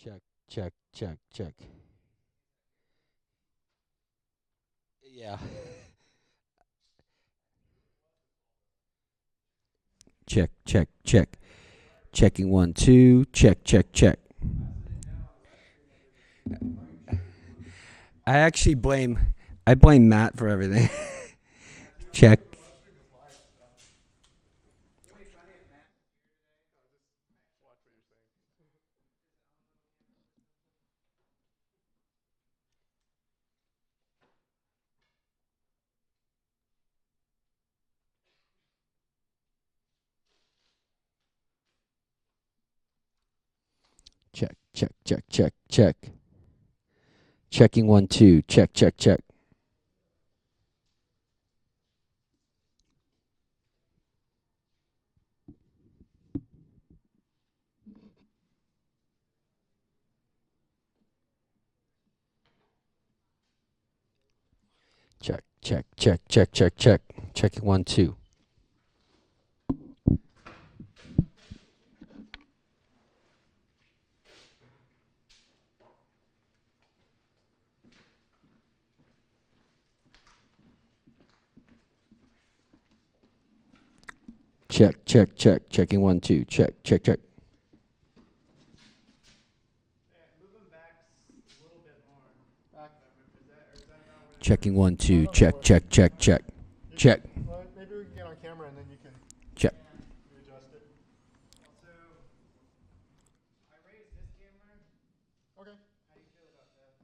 Check, check, check, check. Yeah. Check, check, check. Checking one, two. Check, check, check. I actually blame Matt for everything. Check. Check, check, check, check, check. Checking one, two. Check, check, check. Check, check, check, check, check, check. Checking one, two. Check, check, check. Checking one, two. Check, check, check. Checking one, two. Check, check, check, check. Check. Well, maybe we can get on camera and then you can Check. readjust it. Also, I raised this camera. Okay. How do you feel about that?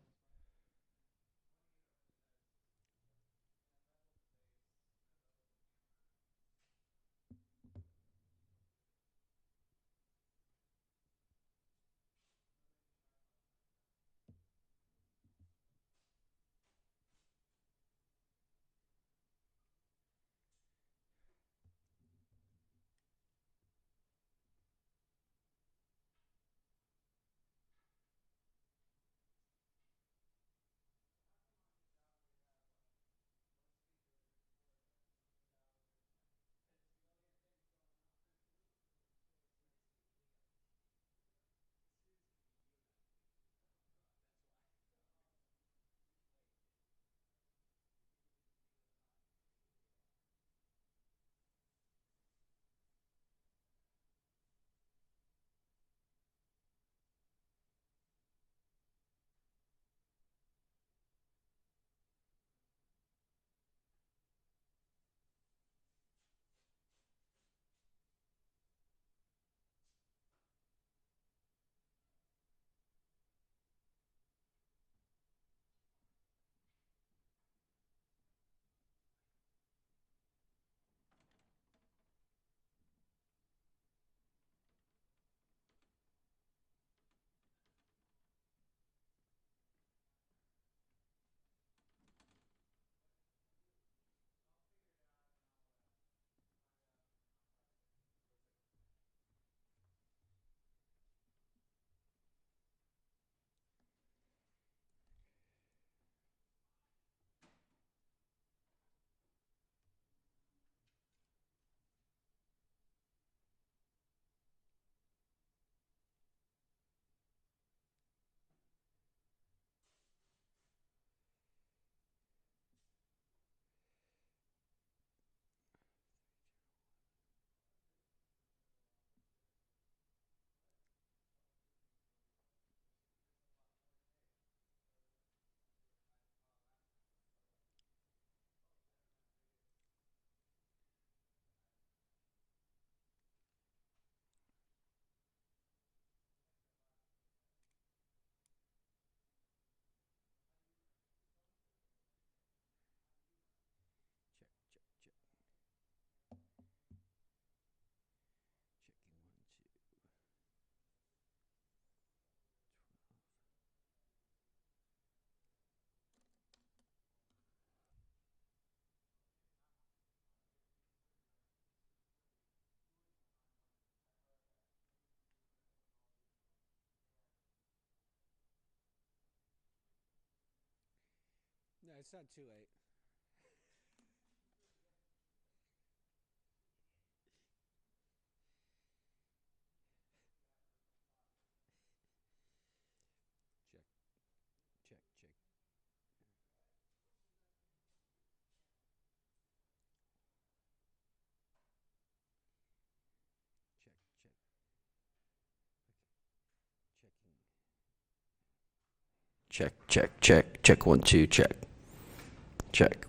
No, it's not too late. Check, check, check. Check 1, 2, check. Check.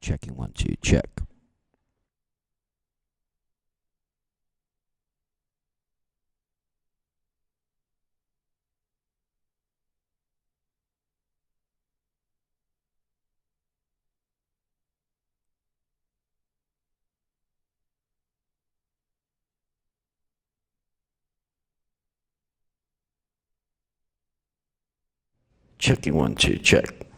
Checking 1, 2, check. Checking 1, 2, check.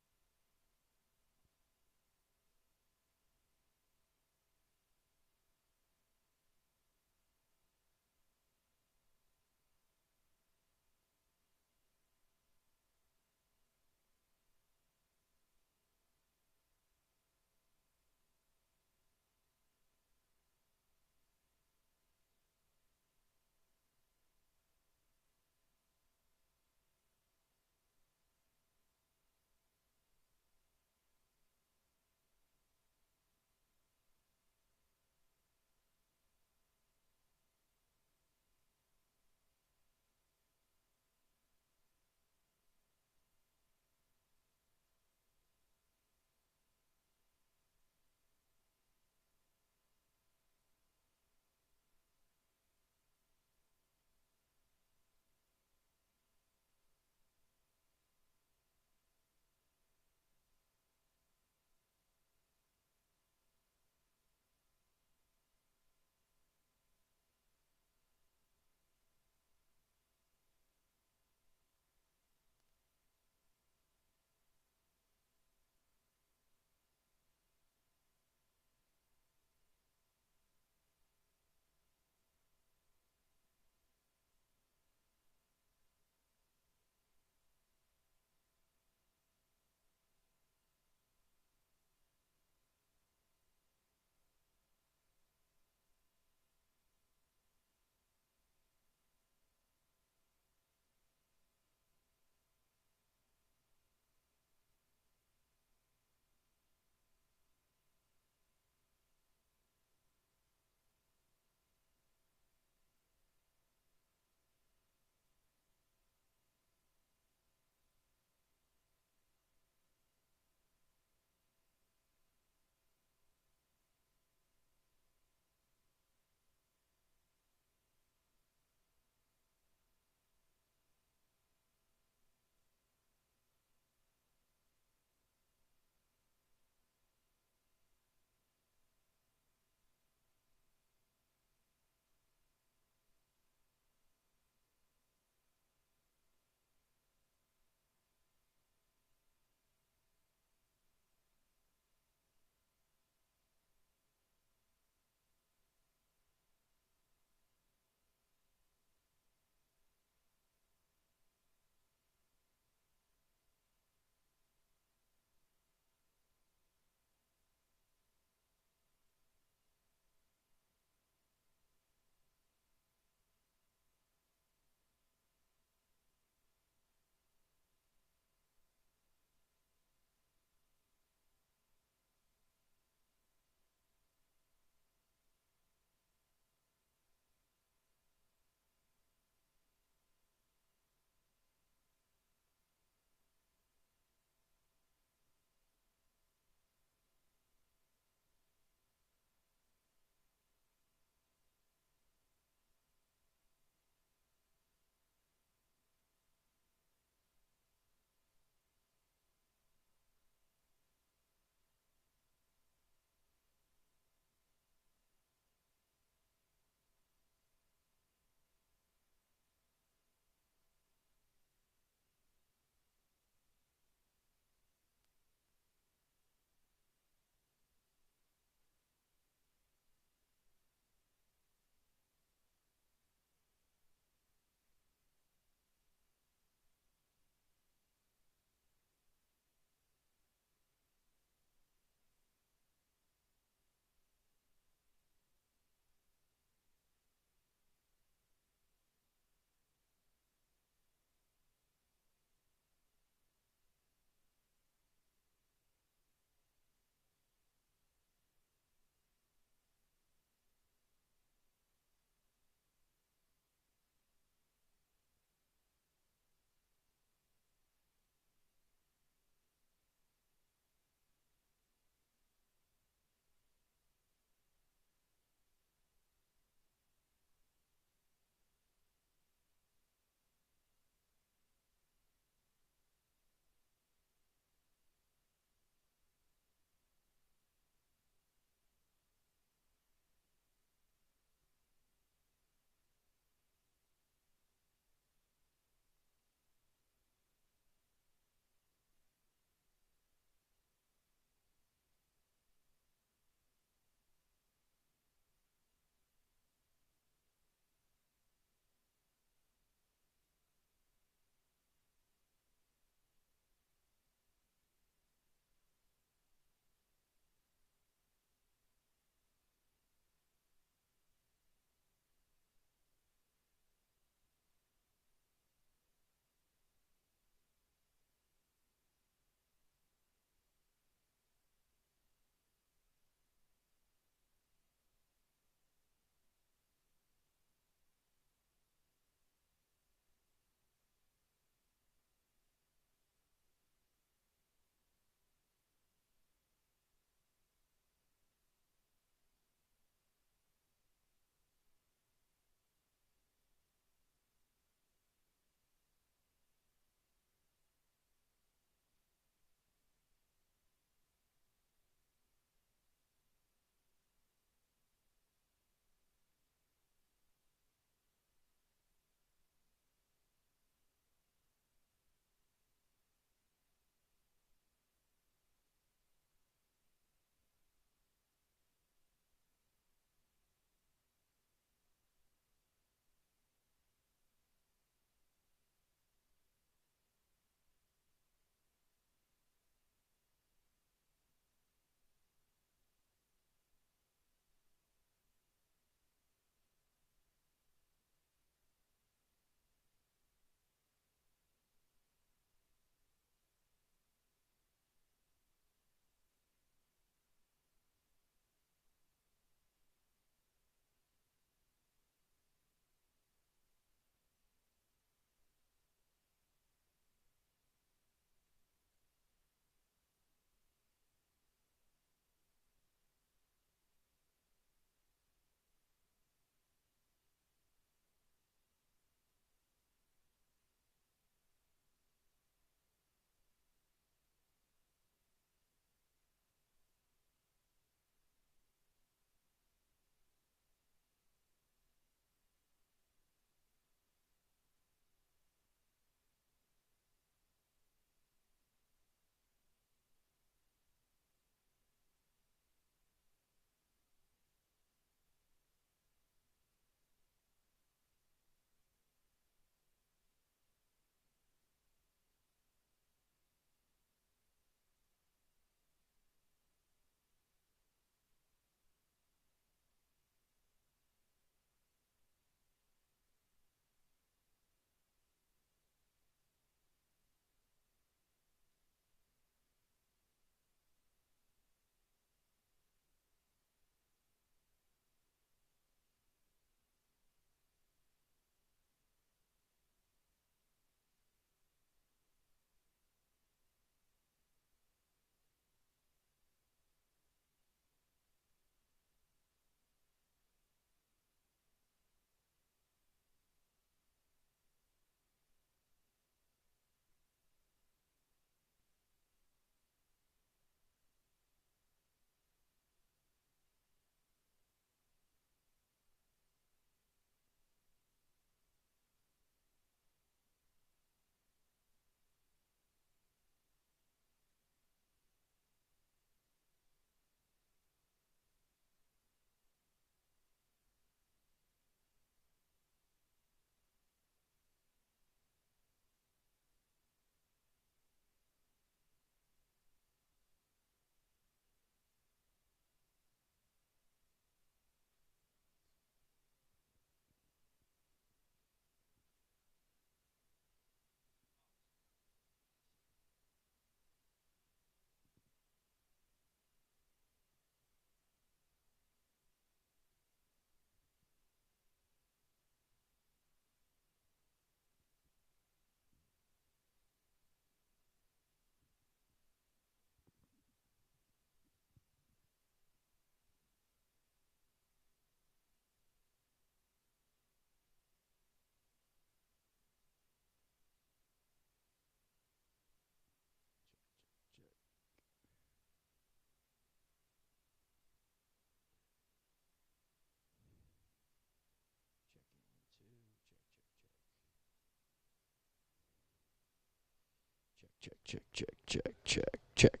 Check, check, check, check, check, check.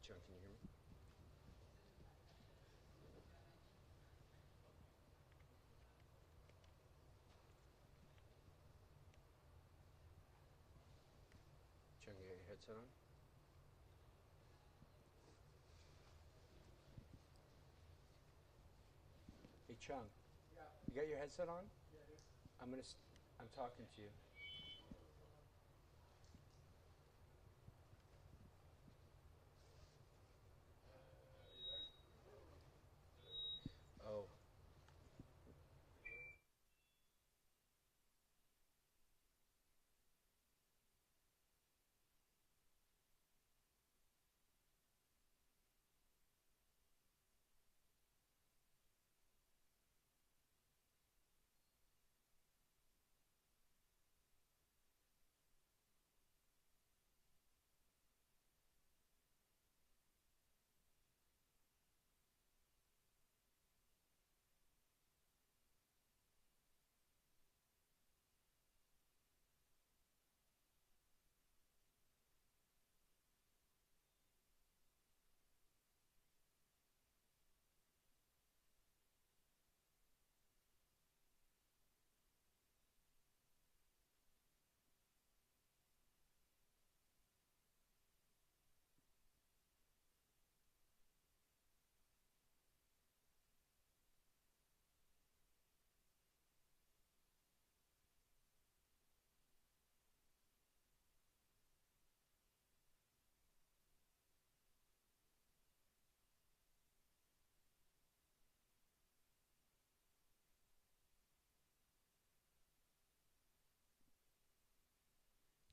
John, can you hear me? John, you got your headset on? Hey, Chung. Yeah. You got your headset on? Yeah, dude. I'm talking to you. Oh.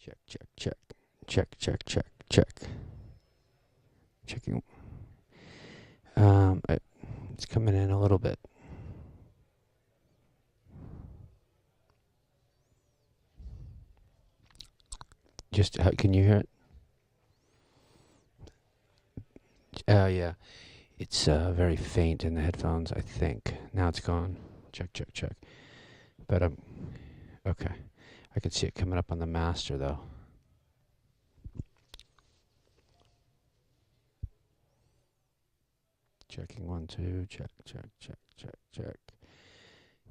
Check, check, check. Check, check, check, check. Checking. It's coming in a little bit. Just, can you hear it? Yeah. It's very faint in the headphones, I think. Now it's gone. Check, check, check. But okay. I can see it coming up on the master, though. Checking 1, 2. Check, check, check, check, check.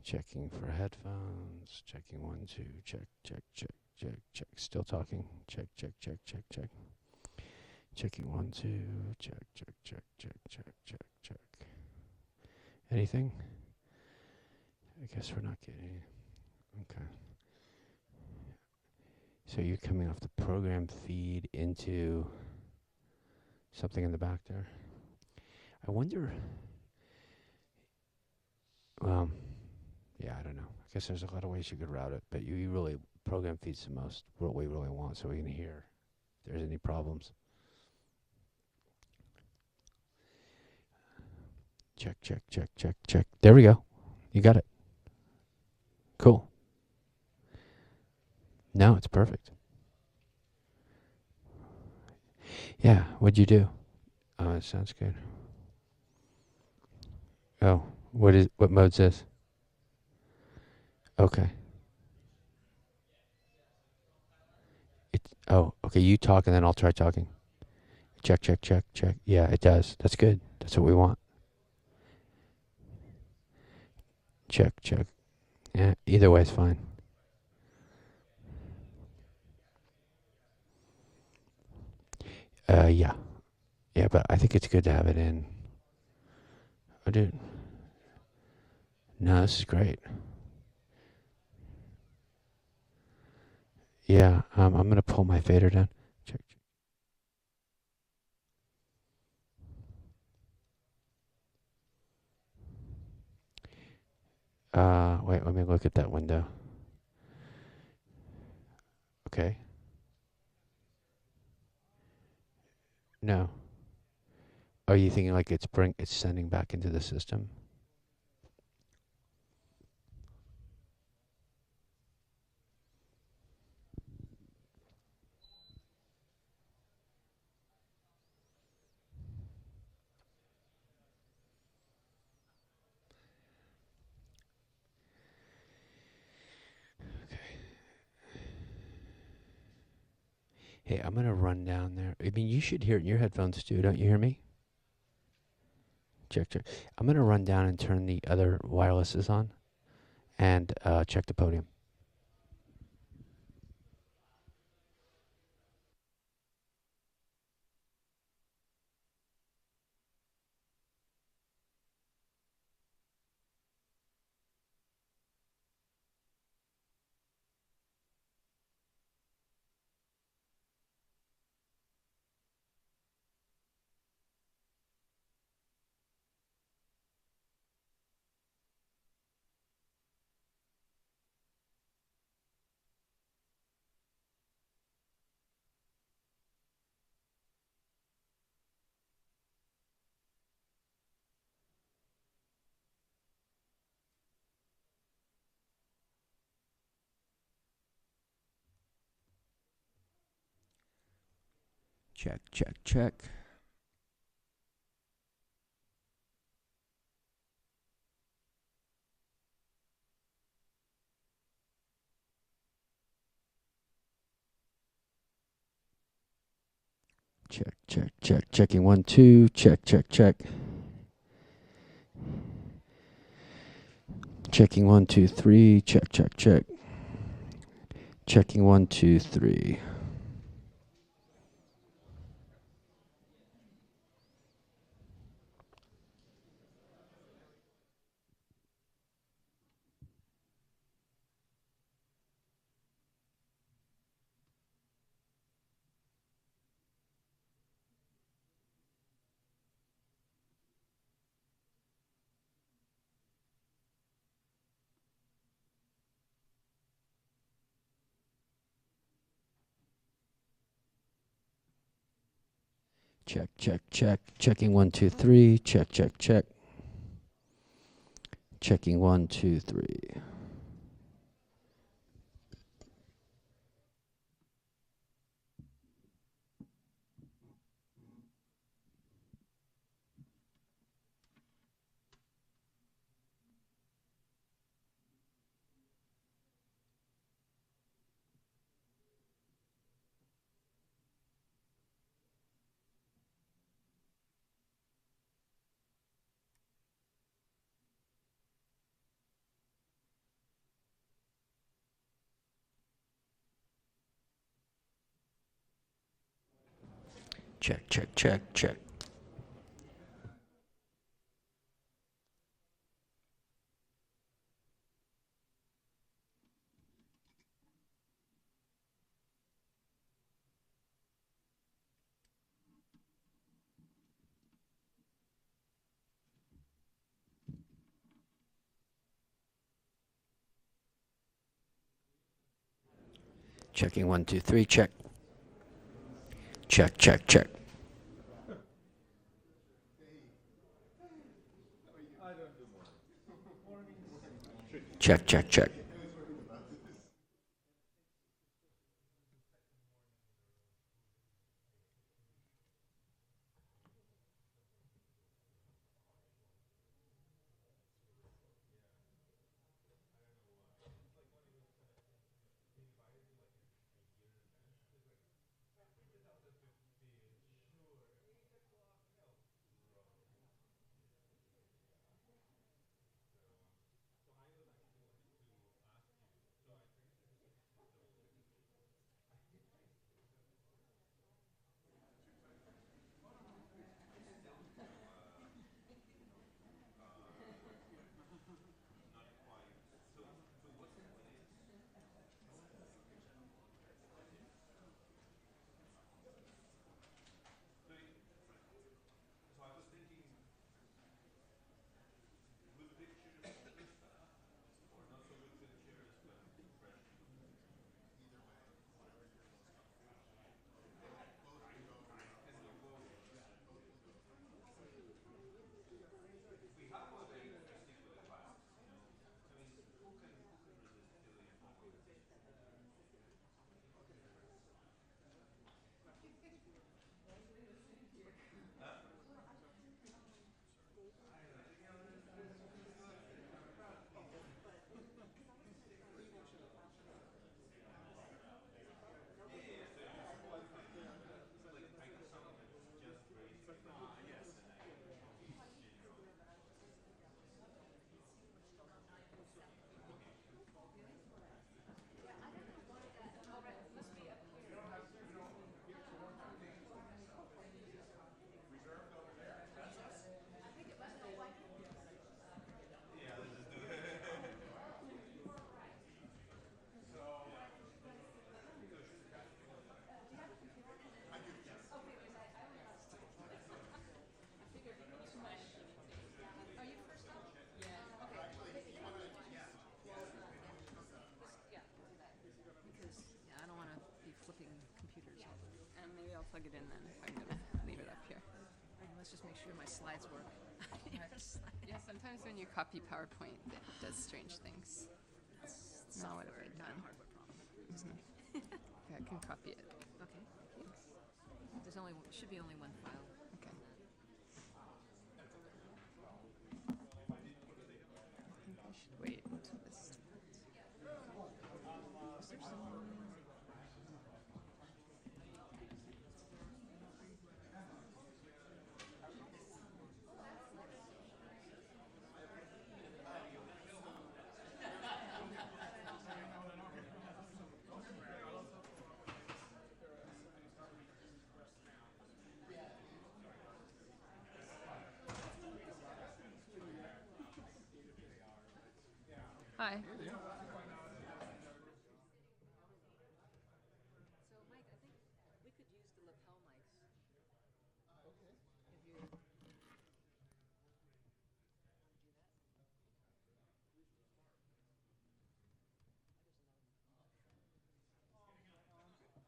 Checking for headphones. Checking 1, 2. Check, check, check, check, check. Still talking. Check, check, check, check, check. Checking 1, 2. Check, check, check, check, check, check, check. Anything? I guess we're not getting. Okay. So you're coming off the program feed into something in the back there. I wonder. Well, yeah, I don't know. I guess there's a lot of ways you could route it, but you really program feeds the most. What we really want, so we can hear if there's any problems. Check, check, check, check, check. There we go. You got it. Cool. No, it's perfect. Yeah, what'd you do? Oh, it sounds good. Oh, what mode's this? Okay. Okay, you talk and then I'll try talking. Check, check, check, check. Yeah, it does. That's good. That's what we want. Check, check. Yeah, either way is fine. Yeah. Yeah, but I think it's good to have it in. Oh, dude. No, this is great. Yeah, I'm going to pull my fader down. Check. Wait, let me look at that window. Okay. No. Are you thinking like it's sending back into the system? Hey, I'm gonna run down there. I mean, you should hear it in your headphones too. Don't you hear me? Check, check. I'm gonna run down and turn the other wirelesses on and check the podium. Check, check, check. Check, check, check. Checking 1, 2. Check, check, check. Checking 1, 2, 3. Check, check, check. Checking 1, 2, 3. Check, check, check. Checking 1, 2, 3. Check, check, check. Checking 1, 2, 3. Check, check, check, check. Checking 1, 2, 3. Check. Check, check, check. Check, check, check. my slides work. Yeah, sometimes when you copy PowerPoint, it does strange things. It's Now what have software, I not a done? hardware problem. Okay, I can copy it. Okay, thanks. There's only should be only one file. Okay. I think I should wait until this. Is there some? Hi. So, Mike, I think we could use the lapel mics. Okay. If you do that.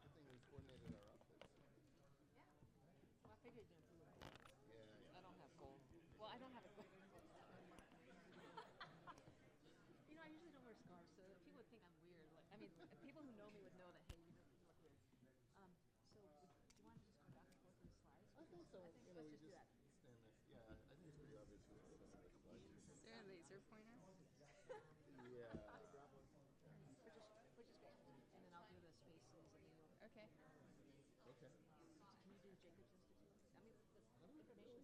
Good thing we've coordinated our outfits. Yeah. Well, I figured you're blue. Yeah. I don't have gold. Well, I don't have a gold. You know, I usually don't wear scarves, so people would think I'm weird. Like, I mean, people who know me would know that. Hey, you look weird. So, do you want to just go back and forth on the slides? I think so. I think You know, let's we just do just that. stand next. Yeah, I think it's pretty obvious who's sitting on this slide. Is there a laser pointer? Yeah. Which is great. And then I'll do the spaces, and then you'll. Okay. Okay. Can you do Jacob's Institute? I mean, the information is on the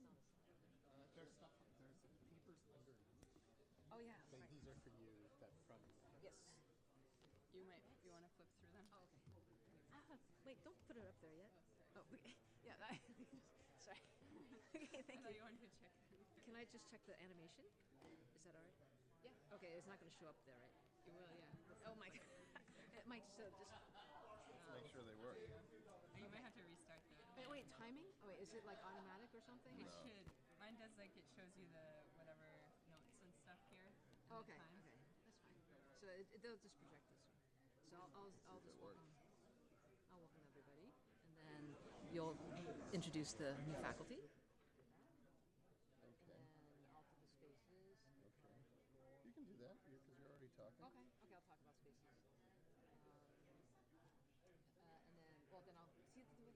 slide. There's stuff. There's papers underneath. Oh yeah. Like, Right. these are for you. That from. Yes. You want to flip through them? Oh, okay. Wait, don't put it up there yet. Oh, okay. Yeah. Sorry. Okay, thank I thought you. you wanted to check. Can I just check the animation? Is that all right? Yeah. Okay, it's not going to show up there, right? You will, yeah. Oh my God. It might just. To make sure they work. You might have to restart the. Wait, timing? Oh wait, is it like automatic or something? It should. Mine does like it shows you the whatever notes and stuff here. And Okay. the time. Okay, that's fine. So they'll just project this one. So I'll just welcome. I'll welcome everybody, and then you'll introduce the new faculty. Okay. And I'll do the spaces. Okay. You can do that because you're already talking. Okay. Okay, I'll talk about spaces. And then, well, then I'll see.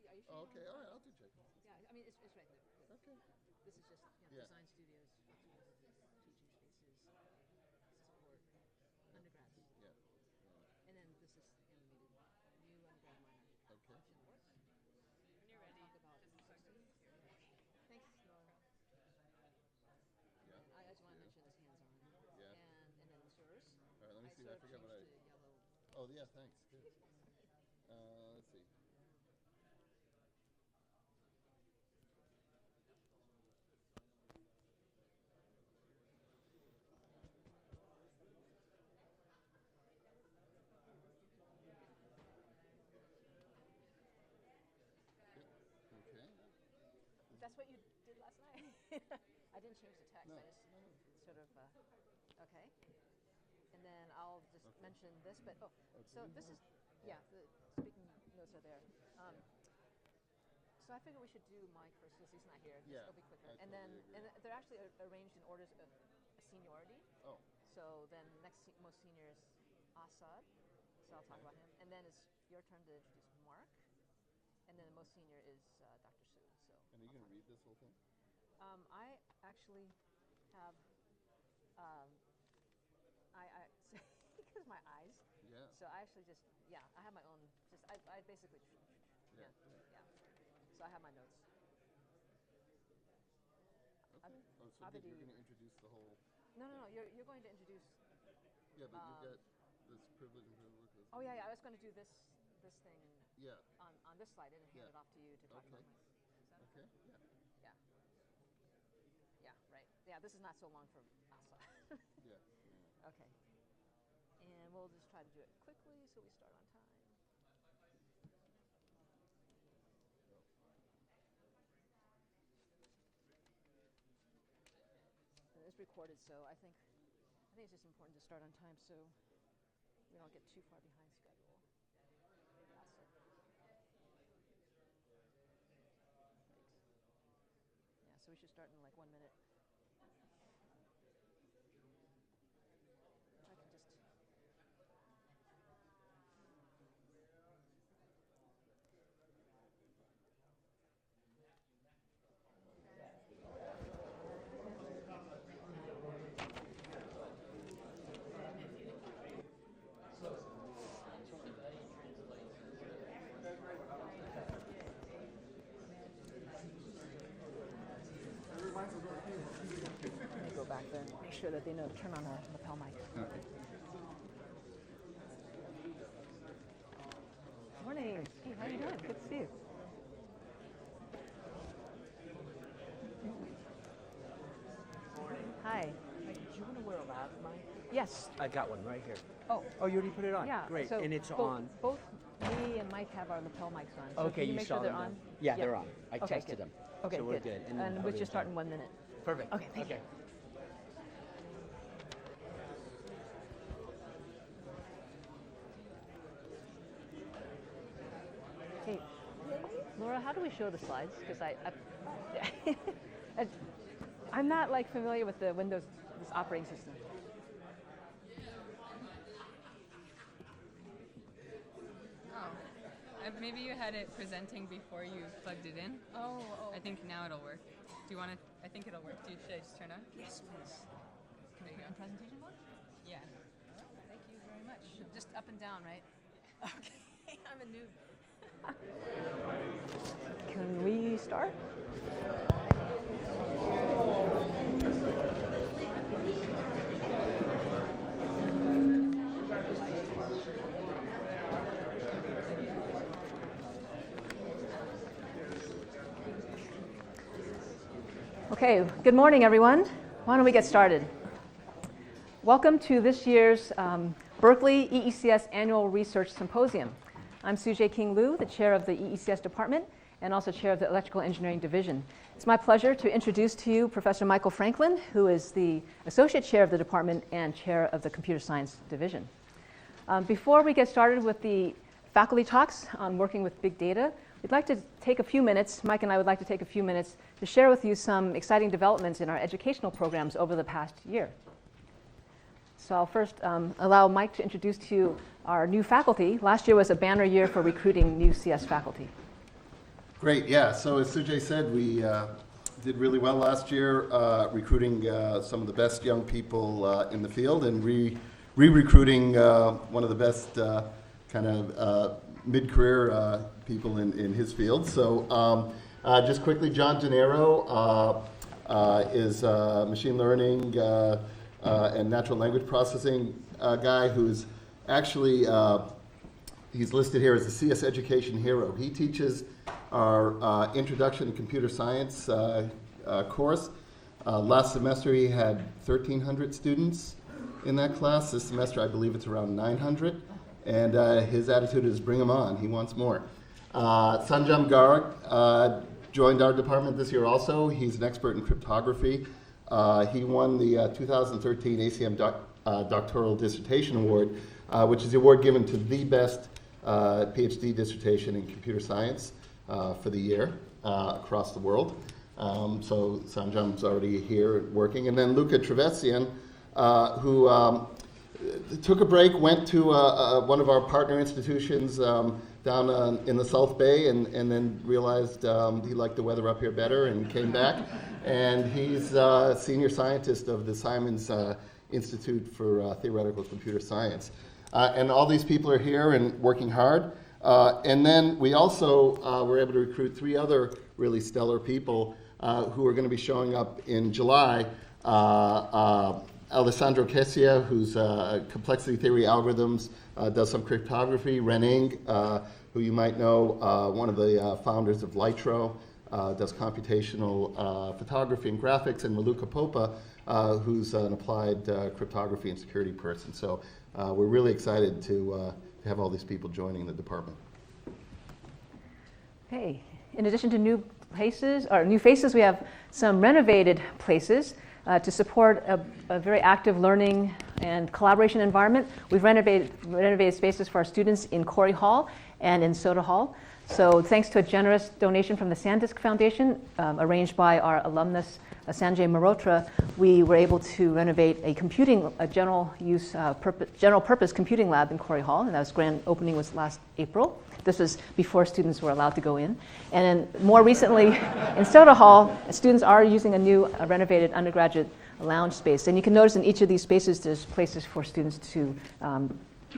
Are you sure? Oh, okay. All right. I'll do check. Yeah, I mean it's right there. Good. Okay. This is just Yeah. design studios, teaching spaces, support, undergrads, Yeah. and then this is animated, new undergrad minor. Okay. When you're ready, Talk about just plug 16. this here. Thanks, Nora. Yeah. And I just want to mention this hands-on. Yeah. And then it's yours. All right. Let me see. sort I of forgot what I. changed to yellow. Oh yeah. Thanks. Good. Let's see. Okay. That's what you did last night. I didn't change the text. No. I just sort of. Okay. And then I'll just mention this, but so this is the speaking notes are there. So I figure we should do Mike first since he's not here. Yeah, It'll be quicker. I And totally then agree. they're actually arranged in orders of seniority. Oh. So then most senior is Assad. So I'll talk about him. And then it's your turn to introduce Mark. And then the most senior is Dr. Sue. So. And are you going to read this whole thing? I actually have. I because my eyes. Yeah. So I actually I have my own. I basically. Yeah. So I have my notes. Okay. Oh, so Abidi. you're going to introduce the whole. No. You're going to introduce. Yeah, but you've got this privilege and privilege. Oh yeah. I was going to do this thing Yeah. on this slide and hand it off to you to talk Okay. about. Is that Okay. Yeah. Yeah. Yeah. Right. Yeah. This is not so long for Asa. Yeah. Okay. And we'll just try to do it quickly so we start on time. And it's recorded, so I think it's just important to start on time so we don't get too far behind schedule. That's it. Thanks. Yeah, so we should start in like 1 minute. I can just. Let me go back there and make sure that they know to turn on our lapel mic. Okay. Morning. Hey, how you doing? Good to see you. Hi. Do you want to wear a lav mic? Yes. I got one right here. Oh, Oh, you already put it on? yeah. Great. So And it's both, on. Both me and Mike have our lapel mics on. So Okay, can you you make saw sure they're them on? then? Yeah, they're on. I Okay, tested good. them. Okay, so we're good. And we'll everything's just start on. in 1 minute. Perfect. Okay, thank you. Hey, Laura, how do we show the slides? Because I'm not like familiar with the Windows this operating system. Oh, maybe you had it presenting before you plugged it in. Oh. I think now it'll work. Do you want to? I think it'll work. Should I just turn on? Yes, please. There you go. In presentation mode? Yeah. Thank you very much. Just up and down, right? Okay, I'm a noob. Can we start? Okay, good morning, everyone. Why don't we get started? Welcome to this year's Berkeley EECS Annual Research Symposium. I'm Sujay King Liu, the chair of the EECS department and also chair of the Electrical Engineering Division. It's my pleasure to introduce to you Professor Michael Franklin, who is the associate chair of the department and chair of the Computer Science Division. Before we get started with the faculty talks on working with big data, we'd like to take a few minutes, Mike and I would like to take a few minutes to share with you some exciting developments in our educational programs over the past year. So I'll first allow Mike to introduce to you our new faculty. Last year was a banner year for recruiting new CS faculty. Great, yeah. So as Sujay said, we did really well last year recruiting some of the best young people in the field and re-recruiting one of the best kind of mid-career people in his field. So just quickly, John Gennaro is machine learning and natural language processing guy who's actually, he's listed here as a CS education hero. He teaches our Introduction to Computer Science course. Last semester he had 1,300 students in that class. This semester I believe it's around 900. And his attitude is bring them on, he wants more. Sanjam Garg joined our department this year also. He's an expert in cryptography. He won the 2013 ACM Doctoral Dissertation Award, which is the award given to the best PhD dissertation in computer science for the year across the world. So Sanjam's already here working. And then Luca Trevesian, who took a break, went to one of our partner institutions down in the South Bay, and then realized he liked the weather up here better and came back. And he's senior scientist of the Simons Institute for Theoretical Computer Science. And all these people are here and working hard. And then we also were able to recruit 3 other really stellar people who are going to be showing up in July. Alessandro Chesia, who's complexity theory algorithms, does some cryptography. Renning, who you might know, one of the founders of Litro, does computational photography and graphics. And Maluka Popa, who's an applied cryptography and security person. So we're really excited to have all these people joining the department. Okay, in addition to new places, or new faces, we have some renovated places. To support a very active learning and collaboration environment, we've renovated spaces for our students in Corey Hall and in Soda Hall. So thanks to a generous donation from the SanDisk Foundation, arranged by our alumnus Sanjay Mehrotra, we were able to renovate a general purpose computing lab in Corey Hall, and that was grand opening was last April. This was before students were allowed to go in. And then more recently, in Soda Hall, students are using a new renovated undergraduate lounge space. And you can notice in each of these spaces, there's places for students to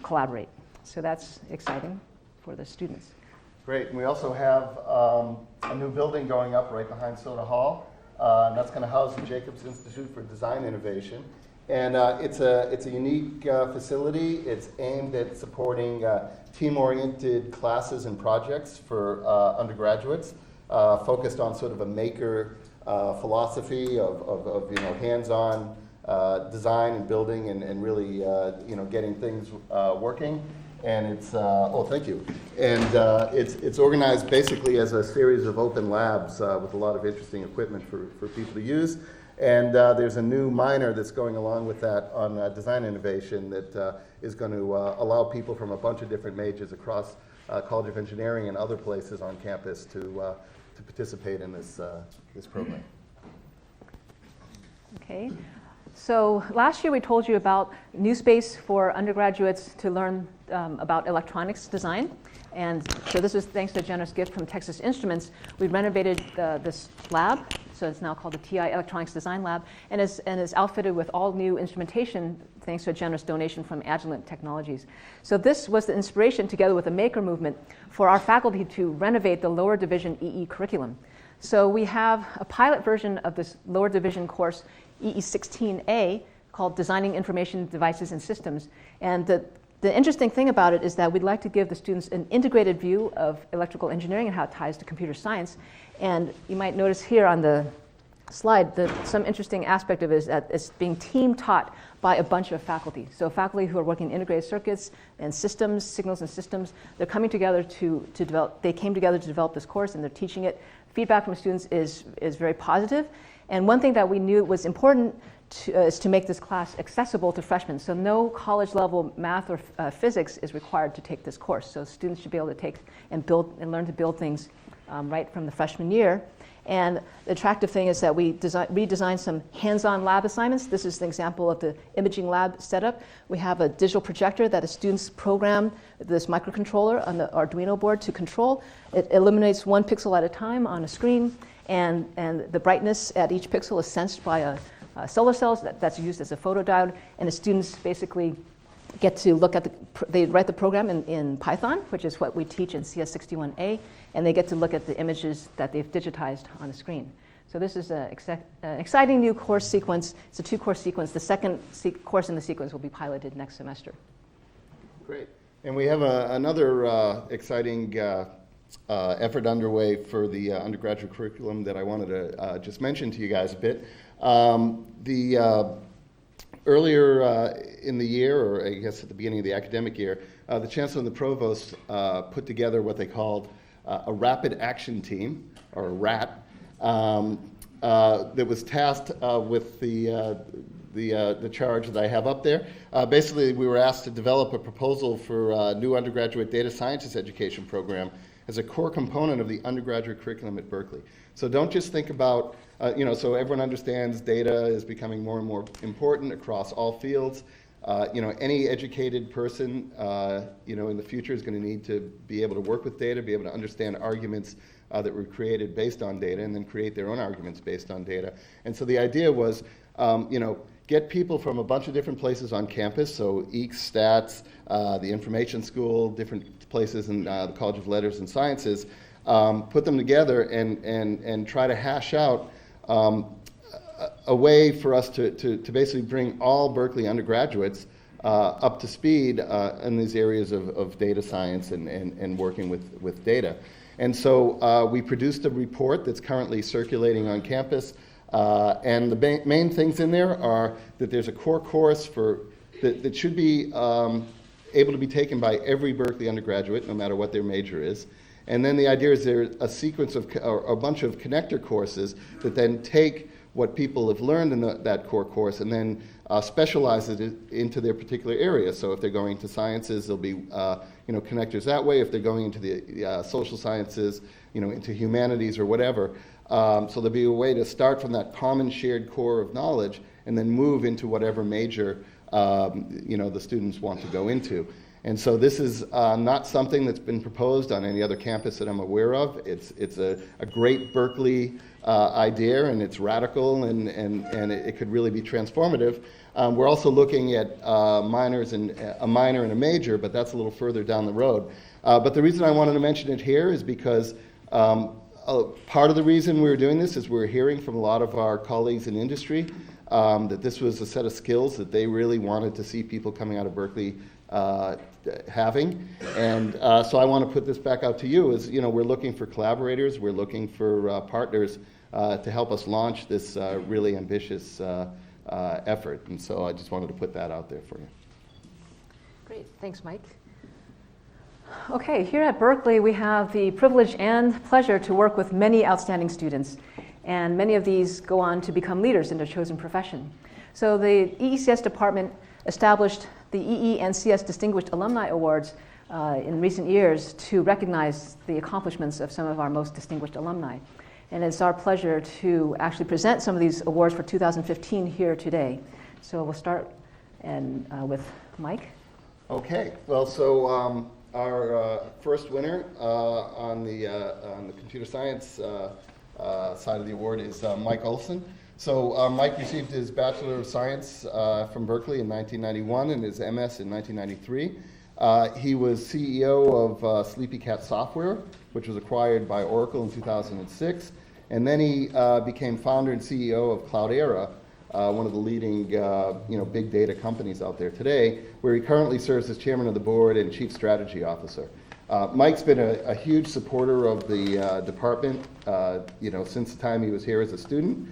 collaborate. So that's exciting for the students. Great, and we also have a new building going up right behind Soda Hall. And that's going to house the Jacobs Institute for Design Innovation. And it's a unique facility. It's aimed at supporting team-oriented classes and projects for undergraduates, focused on sort of a maker philosophy of hands-on design and building and really getting things working. And it's thank you. And it's organized basically as a series of open labs with a lot of interesting equipment for people to use. And there's a new minor that's going along with that on design innovation that is going to allow people from a bunch of different majors across College of Engineering and other places on campus to participate in this program. Okay. So last year we told you about new space for undergraduates to learn about electronics design. And so this was thanks to a generous gift from Texas Instruments. We renovated this lab, so it's now called the TI Electronics Design Lab, and is outfitted with all new instrumentation thanks to a generous donation from Agilent Technologies. So this was the inspiration, together with the maker movement, for our faculty to renovate the lower division EE curriculum. So we have a pilot version of this lower division course, EE16A, called Designing Information Devices and Systems. And the interesting thing about it is that we'd like to give the students an integrated view of electrical engineering and how it ties to computer science. And you might notice here on the slide that some interesting aspect of it is that it's being team taught by a bunch of faculty. So faculty who are working in integrated circuits and systems, signals and systems, they're coming together to develop, they came together to develop this course and they're teaching it. Feedback from students is very positive. And one thing that we knew was important is to make this class accessible to freshmen. So no college level math or physics is required to take this course. So students should be able to take and build and learn to build things right from the freshman year. And the attractive thing is that we redesigned some hands-on lab assignments. This is an example of the imaging lab setup. We have a digital projector that the students program this microcontroller on the Arduino board to control. It illuminates one pixel at a time on a screen, and the brightness at each pixel is sensed by a solar cells that's used as a photodiode, and the students basically get to look at they write the program in Python, which is what we teach in CS61A, and they get to look at the images that they've digitized on the screen. So this is an exciting new course sequence. It's a 2-course sequence. The second course in the sequence will be piloted next semester. Great. And we have another exciting effort underway for the undergraduate curriculum that I wanted to just mention to you guys a bit. Earlier in the year, or I guess at the beginning of the academic year, the Chancellor and the Provost put together what they called a Rapid Action Team, or a RAT, that was tasked with the charge that I have up there. Basically, we were asked to develop a proposal for a new undergraduate data sciences education program as a core component of the undergraduate curriculum at Berkeley. So don't just think about, so everyone understands data is becoming more and more important across all fields. Any educated person, in the future is going to need to be able to work with data, be able to understand arguments that were created based on data, and then create their own arguments based on data. And so the idea was, get people from a bunch of different places on campus, so EECS, Stats, the Information School, different places in the College of Letters and Sciences, put them together and try to hash out a way for us to basically bring all Berkeley undergraduates up to speed in these areas of data science and working with data. And so we produced a report that's currently circulating on campus. And the main things in there are that there's a core course that should be able to be taken by every Berkeley undergraduate, no matter what their major is. And then the idea is there's a sequence of, or a bunch of connector courses that then take what people have learned in that core course and then specialize it into their particular area. So if they're going to sciences, there'll be connectors that way, if they're going into the social sciences, into humanities or whatever. So there'll be a way to start from that common shared core of knowledge and then move into whatever major the students want to go into. And so this is not something that's been proposed on any other campus that I'm aware of. It's a great Berkeley idea, and it's radical, and it could really be transformative. We're also looking at minors and a minor and a major, but that's a little further down the road. But the reason I wanted to mention it here is because part of the reason we're doing this is we're hearing from a lot of our colleagues in industry that this was a set of skills that they really wanted to see people coming out of Berkeley having. And so I want to put this back out to you as, we're looking for collaborators, we're looking for partners to help us launch this really ambitious effort. And so I just wanted to put that out there for you. Great, thanks, Mike. Okay, here at Berkeley, we have the privilege and pleasure to work with many outstanding students, and many of these go on to become leaders in their chosen profession. So the EECS department established the EECS Distinguished Alumni Awards in recent years to recognize the accomplishments of some of our most distinguished alumni. And it's our pleasure to actually present some of these awards for 2015 here today. So we'll start with Mike. Okay, well, so our first winner on the computer science side of the award is Mike Olson. So Mike received his Bachelor of Science from Berkeley in 1991 and his MS in 1993. He was CEO of Sleepy Cat Software, which was acquired by Oracle in 2006. And then he became founder and CEO of Cloudera, one of the leading big data companies out there today, where he currently serves as chairman of the board and chief strategy officer. Mike's been a huge supporter of the department since the time he was here as a student.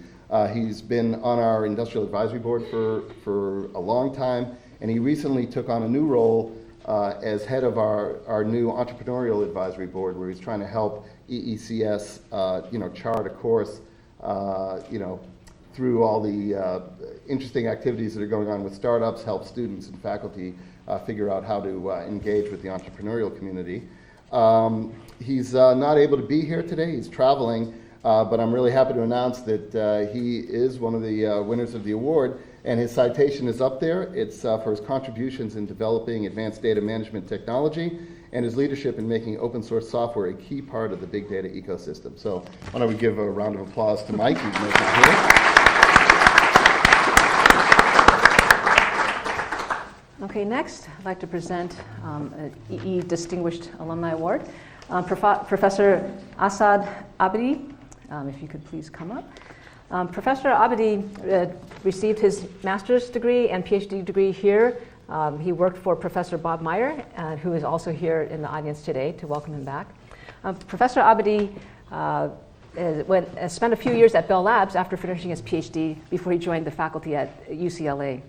He's been on our industrial advisory board for a long time, and he recently took on a new role as head of our new entrepreneurial advisory board, where he's trying to help EECS chart a course through all the interesting activities that are going on with startups, help students and faculty figure out how to engage with the entrepreneurial community. He's not able to be here today. He's traveling, but I'm really happy to announce that he is one of the winners of the award, and his citation is up there. It's for his contributions in developing advanced data management technology and his leadership in making open source software a key part of the big data ecosystem. So why don't we give a round of applause to Mike, who's making it here. Okay, next, I'd like to present an EE Distinguished Alumni Award. Professor Asad Abedi, if you could please come up. Professor Abedi received his master's degree and PhD degree here. He worked for Professor Bob Meyer, who is also here in the audience today, to welcome him back. Professor Abedi spent a few years at Bell Labs after finishing his PhD before he joined the faculty at UCLA.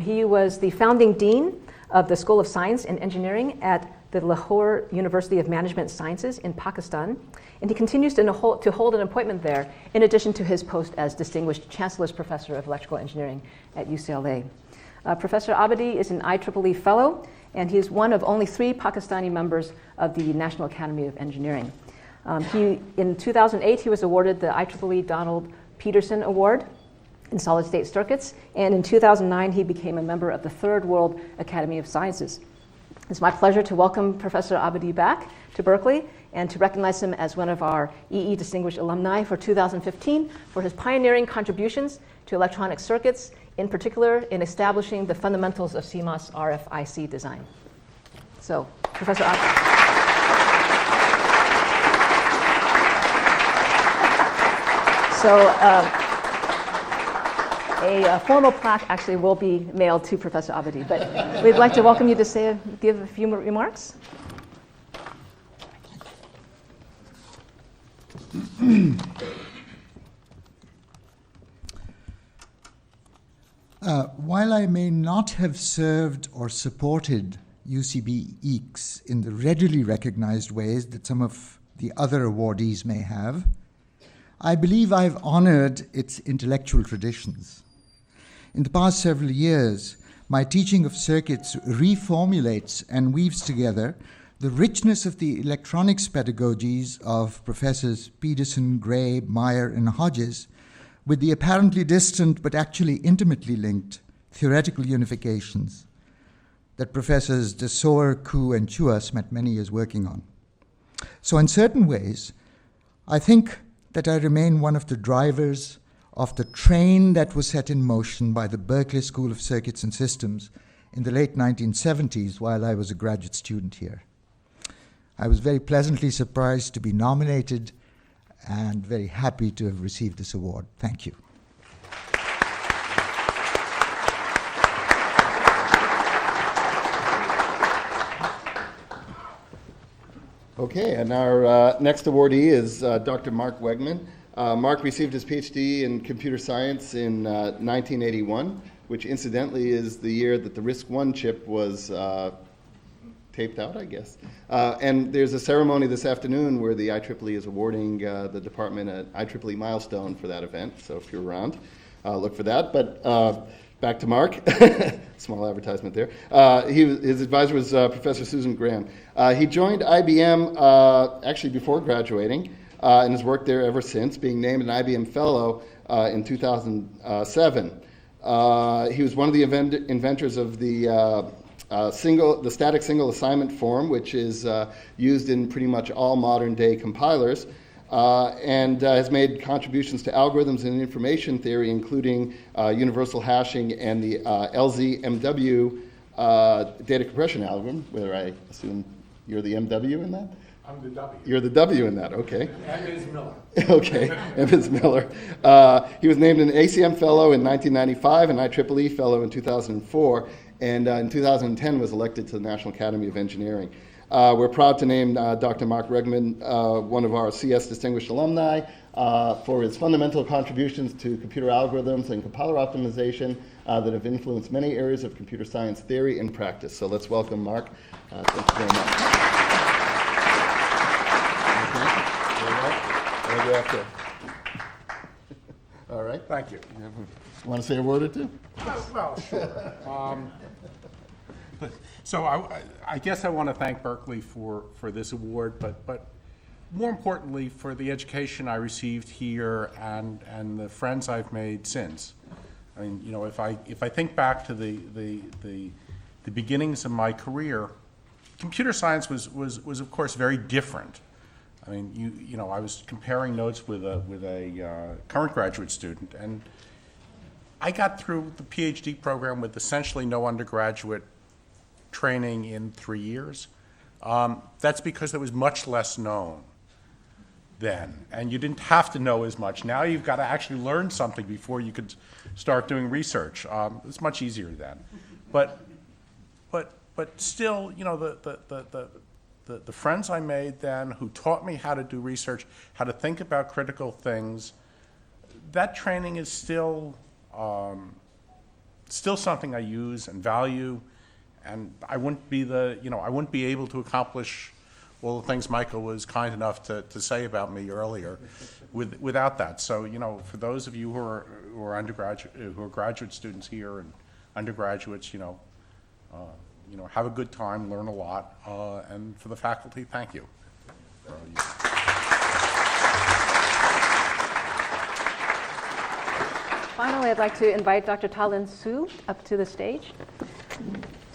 He was the founding dean of the School of Science and Engineering at the Lahore University of Management Sciences in Pakistan, and he continues to hold an appointment there in addition to his post as Distinguished Chancellor's Professor of Electrical Engineering at UCLA. Professor Abedi is an IEEE Fellow, and he is one of only 3 Pakistani members of the National Academy of Engineering. In 2008, he was awarded the IEEE Donald Peterson Award in solid-state circuits, and in 2009, he became a member of the Third World Academy of Sciences. It's my pleasure to welcome Professor Abedi back to Berkeley and to recognize him as one of our EE Distinguished Alumni for 2015 for his pioneering contributions to electronic circuits, in particular in establishing the fundamentals of CMOS RFIC design. So, Professor Abedi. So, a formal plaque actually will be mailed to Professor Abedi, but we'd like to welcome you to give a few remarks. While I may not have served or supported UCB EECS in the readily recognized ways that some of the other awardees may have, I believe I've honored its intellectual traditions. In the past several years, my teaching of circuits reformulates and weaves together the richness of the electronics pedagogies of Professors Peterson, Gray, Meyer, and Hodges with the apparently distant but actually intimately linked theoretical unifications that Professors de Soor, Koo, and Chua spent many years working on. So in certain ways, I think that I remain one of the drivers of the train that was set in motion by the Berkeley School of Circuits and Systems in the late 1970s while I was a graduate student here. I was very pleasantly surprised to be nominated and very happy to have received this award. Thank you. Okay, and our next awardee is Dr. Mark Wegman. Mark received his PhD in computer science in 1981, which incidentally is the year that the RISC-1 chip was taped out, I guess. And there's a ceremony this afternoon where the IEEE is awarding the department an IEEE milestone for that event. So if you're around, look for that. But back to Mark. Small advertisement there. His advisor was Professor Susan Graham. He joined IBM actually before graduating and has worked there ever since, being named an IBM Fellow in 2007. He was one of the inventors of the static single assignment form, which is used in pretty much all modern day compilers, and has made contributions to algorithms and information theory, including universal hashing and the LZMW data compression algorithm, where I assume you're the MW in that? I'm the W. You're the W in that, okay. M is Miller. Okay, M is Miller. He was named an ACM Fellow in 1995, an IEEE Fellow in 2004, and in 2010 was elected to the National Academy of Engineering. We're proud to name Dr. Mark Wegman one of our CS Distinguished Alumni for his fundamental contributions to computer algorithms and compiler optimization that have influenced many areas of computer science theory and practice. So let's welcome Mark. Thank you very much. All right. Thank you. Want to say a word or two? Well, sure. So I guess I want to thank Berkeley for this award, but more importantly for the education I received here and the friends I've made since. I mean, you know, if I think back to the beginnings of my career, computer science was of course very different. I mean, you know, I was comparing notes with a current graduate student, and I got through the PhD program with essentially no undergraduate training in 3 years. That's because there was much less known then, and you didn't have to know as much. Now you've got to actually learn something before you could start doing research. It's much easier then, but still, you know, the friends I made then who taught me how to do research, how to think about critical things, that training is still something I use and value, and I wouldn't be able to accomplish all the things Michael was kind enough to say about me earlier without that. So, you know, for those of you who are graduate students here and undergraduates, you know, have a good time, learn a lot, and for the faculty, thank you. Finally, I'd like to invite Dr. Ta-Lin Su up to the stage.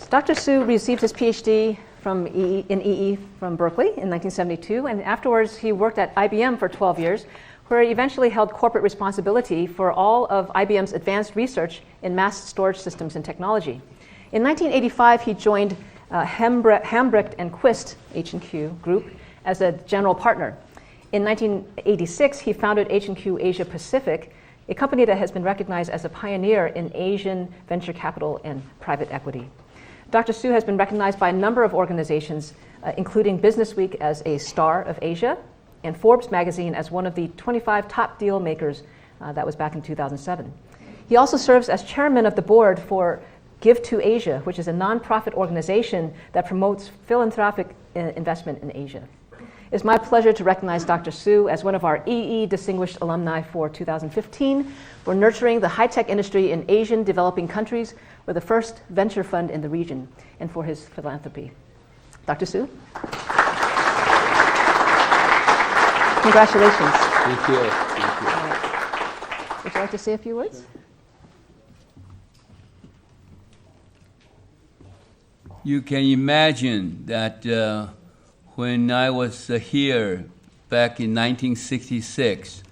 Dr. Su received his PhD in EE from Berkeley in 1972, and afterwards he worked at IBM for 12 years, where he eventually held corporate responsibility for all of IBM's advanced research in mass storage systems and technology. In 1985, he joined Hambrecht and Quist, H&Q Group, as a general partner. In 1986, he founded H&Q Asia Pacific, a company that has been recognized as a pioneer in Asian venture capital and private equity. Dr. Su has been recognized by a number of organizations, including Businessweek as a star of Asia and Forbes magazine as one of the 25 top deal makers. That was back in 2007. He also serves as chairman of the board for Give to Asia, which is a nonprofit organization that promotes philanthropic investment in Asia. It's my pleasure to recognize Dr. Su as one of our EE Distinguished Alumni for 2015 for nurturing the high-tech industry in Asian developing countries with the first venture fund in the region, and for his philanthropy. Dr. Su? Congratulations. Thank you. Thank you. All right. Would you like to say a few words? You can imagine that when I was here back in 1966,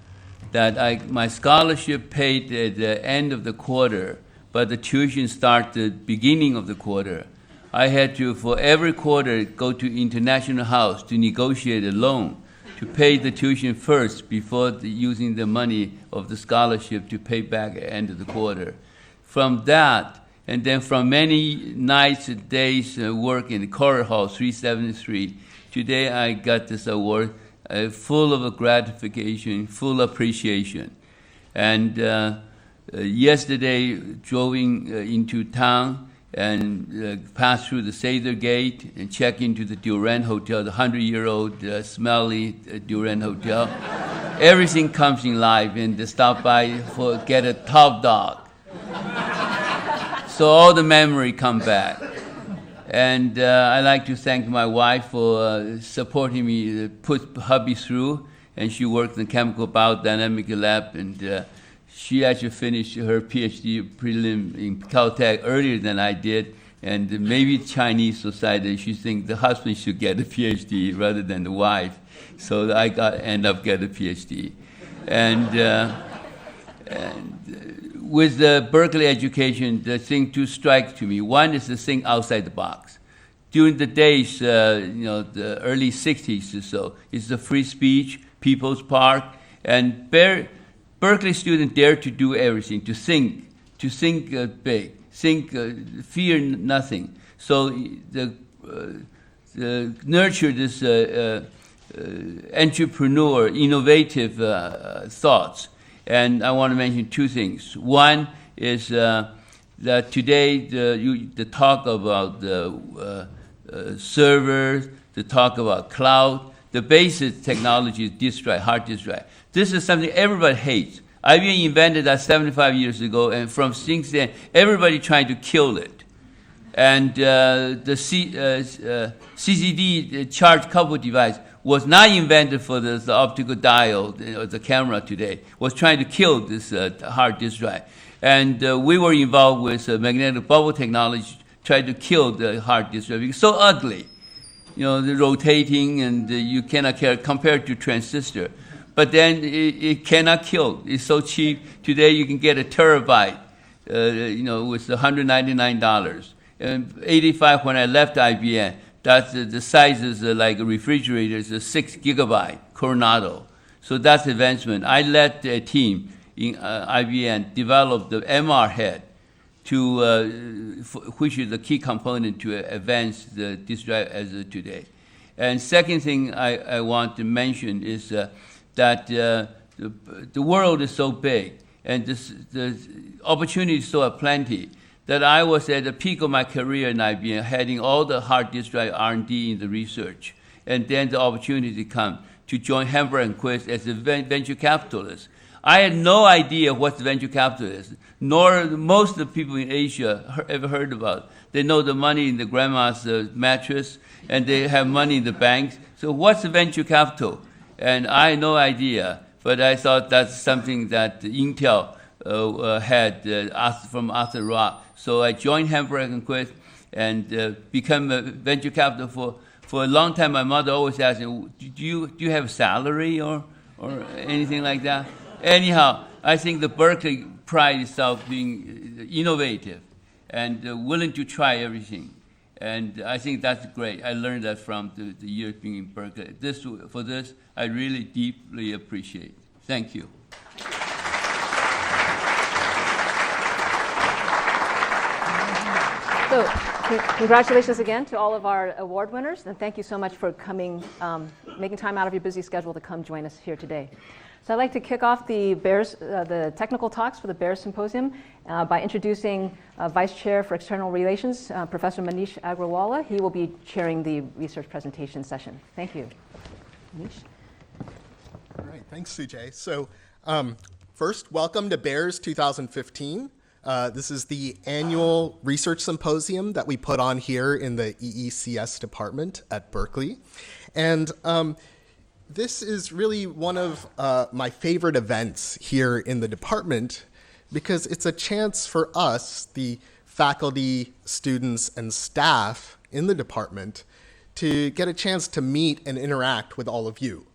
that my scholarship paid at the end of the quarter, but the tuition started the beginning of the quarter. I had to, for every quarter, go to International House to negotiate a loan to pay the tuition first before using the money of the scholarship to pay back at the end of the quarter. From that, and then from many nights and days work in the Corey Hall 373, today I got this award full of gratification, full appreciation. And yesterday, drove into town and passed through the Sather Gate and checked into the Durand Hotel, the 100-year-old smelly Durand Hotel. Everything comes in life, and stop by for get a top dog. So all the memory come back. And I'd like to thank my wife for supporting me, put hubby through, and she worked in the chemical biodynamic lab, and she actually finished her PhD prelim in Caltech earlier than I did, and maybe Chinese society, she thinks the husband should get a PhD rather than the wife, so I end up getting a PhD. And with the Berkeley education, the thing two strikes to me. One is the thing outside the box. During the days, the early 60s or so, it's the free speech, People's Park, and Berkeley students dare to do everything, to think big, fear nothing. So nurture this entrepreneur, innovative thoughts. And I want to mention two things. One is that today the talk about the servers, the talk about cloud, the basic technology is disk drive, hard disk drive. This is something everybody hates. IBM invented that 75 years ago, and from since then, everybody trying to kill it. And the CCD charge couple device was not invented for the optical diode or the camera today, was trying to kill this hard disk drive. And we were involved with magnetic bubble technology, tried to kill the hard disk drive. It's so ugly, the rotating, and you cannot compare it to transistor. But then it cannot kill. It's so cheap. Today you can get a terabyte, with $199. And 85 when I left IBM, that's the size is like a refrigerator, it's a 6 gigabyte Coronado. So that's advancement. I led a team in IBM develop the MR head, which is the key component to advance the disk drive as of today. And second thing I want to mention is that the world is so big and the opportunities so plenty, that I was at the peak of my career in IBM, heading all the hard disk drive R&D in the research. And then the opportunity come to join Hamburg & Quist as a venture capitalist. I had no idea what the venture capital is, nor most of the people in Asia ever heard about. They know the money in the grandma's mattress, and they have money in the banks. So what's the venture capital? And I had no idea, but I thought that's something that Intel had from Arthur Rock. So I joined Hamburg & Quist and become a venture capital for a long time. My mother always asked me, do you have a salary or anything like that? Anyhow, I think the Berkeley pride itself being innovative and willing to try everything. And I think that's great. I learned that from the years being in Berkeley. For this, I really deeply appreciate. Thank you. So, congratulations again to all of our award winners, and thank you so much for coming, making time out of your busy schedule to come join us here today. So I'd like to kick off the technical talks for the BEARS Symposium by introducing Vice Chair for External Relations, Professor Manish Agrawala. He will be chairing the research presentation session. Thank you. Manish. All right, thanks, Sujay. So first, welcome to BEARS 2015. This is the annual research symposium that we put on here in the EECS department at Berkeley. And this is really one of my favorite events here in the department because it's a chance for us, the faculty, students, and staff in the department, to get a chance to meet and interact with all of you,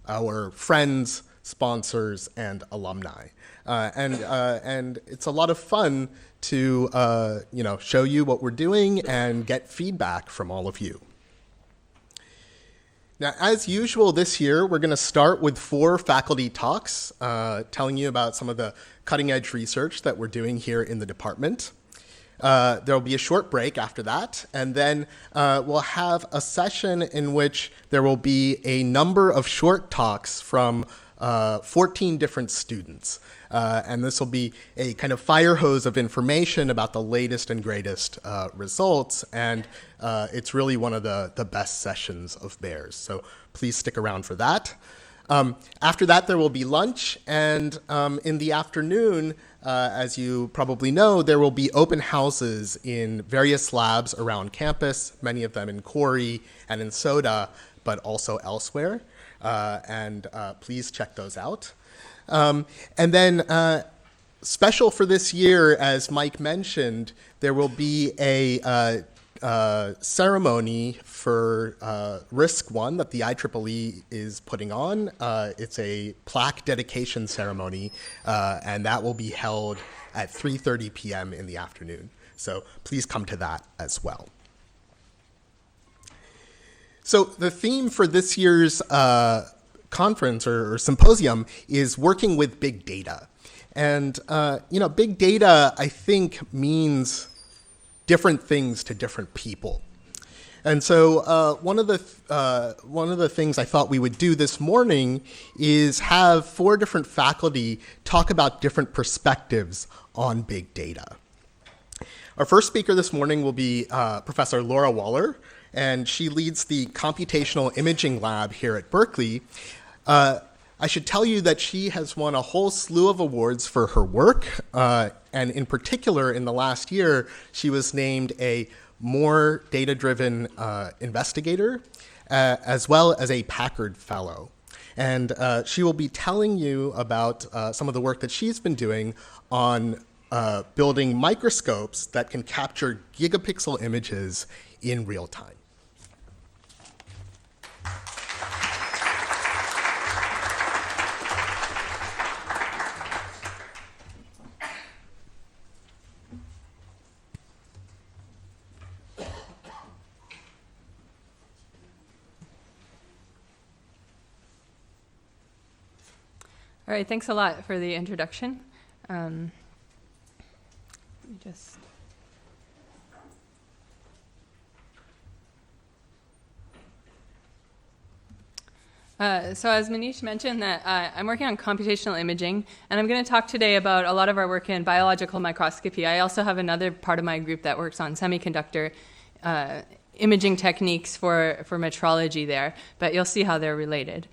our friends, sponsors, and alumni. And it's a lot of fun to show you what we're doing and get feedback from all of you. Now, as usual this year, we're going to start with 4 faculty talks telling you about some of the cutting-edge research that we're doing here in the department. There will be a short break after that, and then we'll have a session in which there will be a number of short talks from 14 different students. And this will be a kind of fire hose of information about the latest and greatest results, and it's really one of the best sessions of theirs. So please stick around for that. After that, there will be lunch, and in the afternoon, as you probably know, there will be open houses in various labs around campus, many of them in Corey and in Soda, but also elsewhere. And please check those out. And then special for this year, as Mike mentioned, there will be a ceremony for RISC-1 that the IEEE is putting on. It's a plaque dedication ceremony, and that will be held at 3:30 p.m. in the afternoon. So please come to that as well. So the theme for this year's conference or symposium is working with big data. And, big data, I think, means different things to different people. And so one of the things I thought we would do this morning is have 4 different faculty talk about different perspectives on big data. Our first speaker this morning will be Professor Laura Waller, and she leads the Computational Imaging Lab here at Berkeley. I should tell you that she has won a whole slew of awards for her work, and in particular, in the last year, she was named a more data-driven investigator, as well as a Packard Fellow. And she will be telling you about some of the work that she's been doing on building microscopes that can capture gigapixel images in real time. All right, thanks a lot for the introduction. Let me just... So as Manish mentioned, that I'm working on computational imaging, and I'm going to talk today about a lot of our work in biological microscopy. I also have another part of my group that works on semiconductor imaging techniques for metrology there, but you'll see how they're related.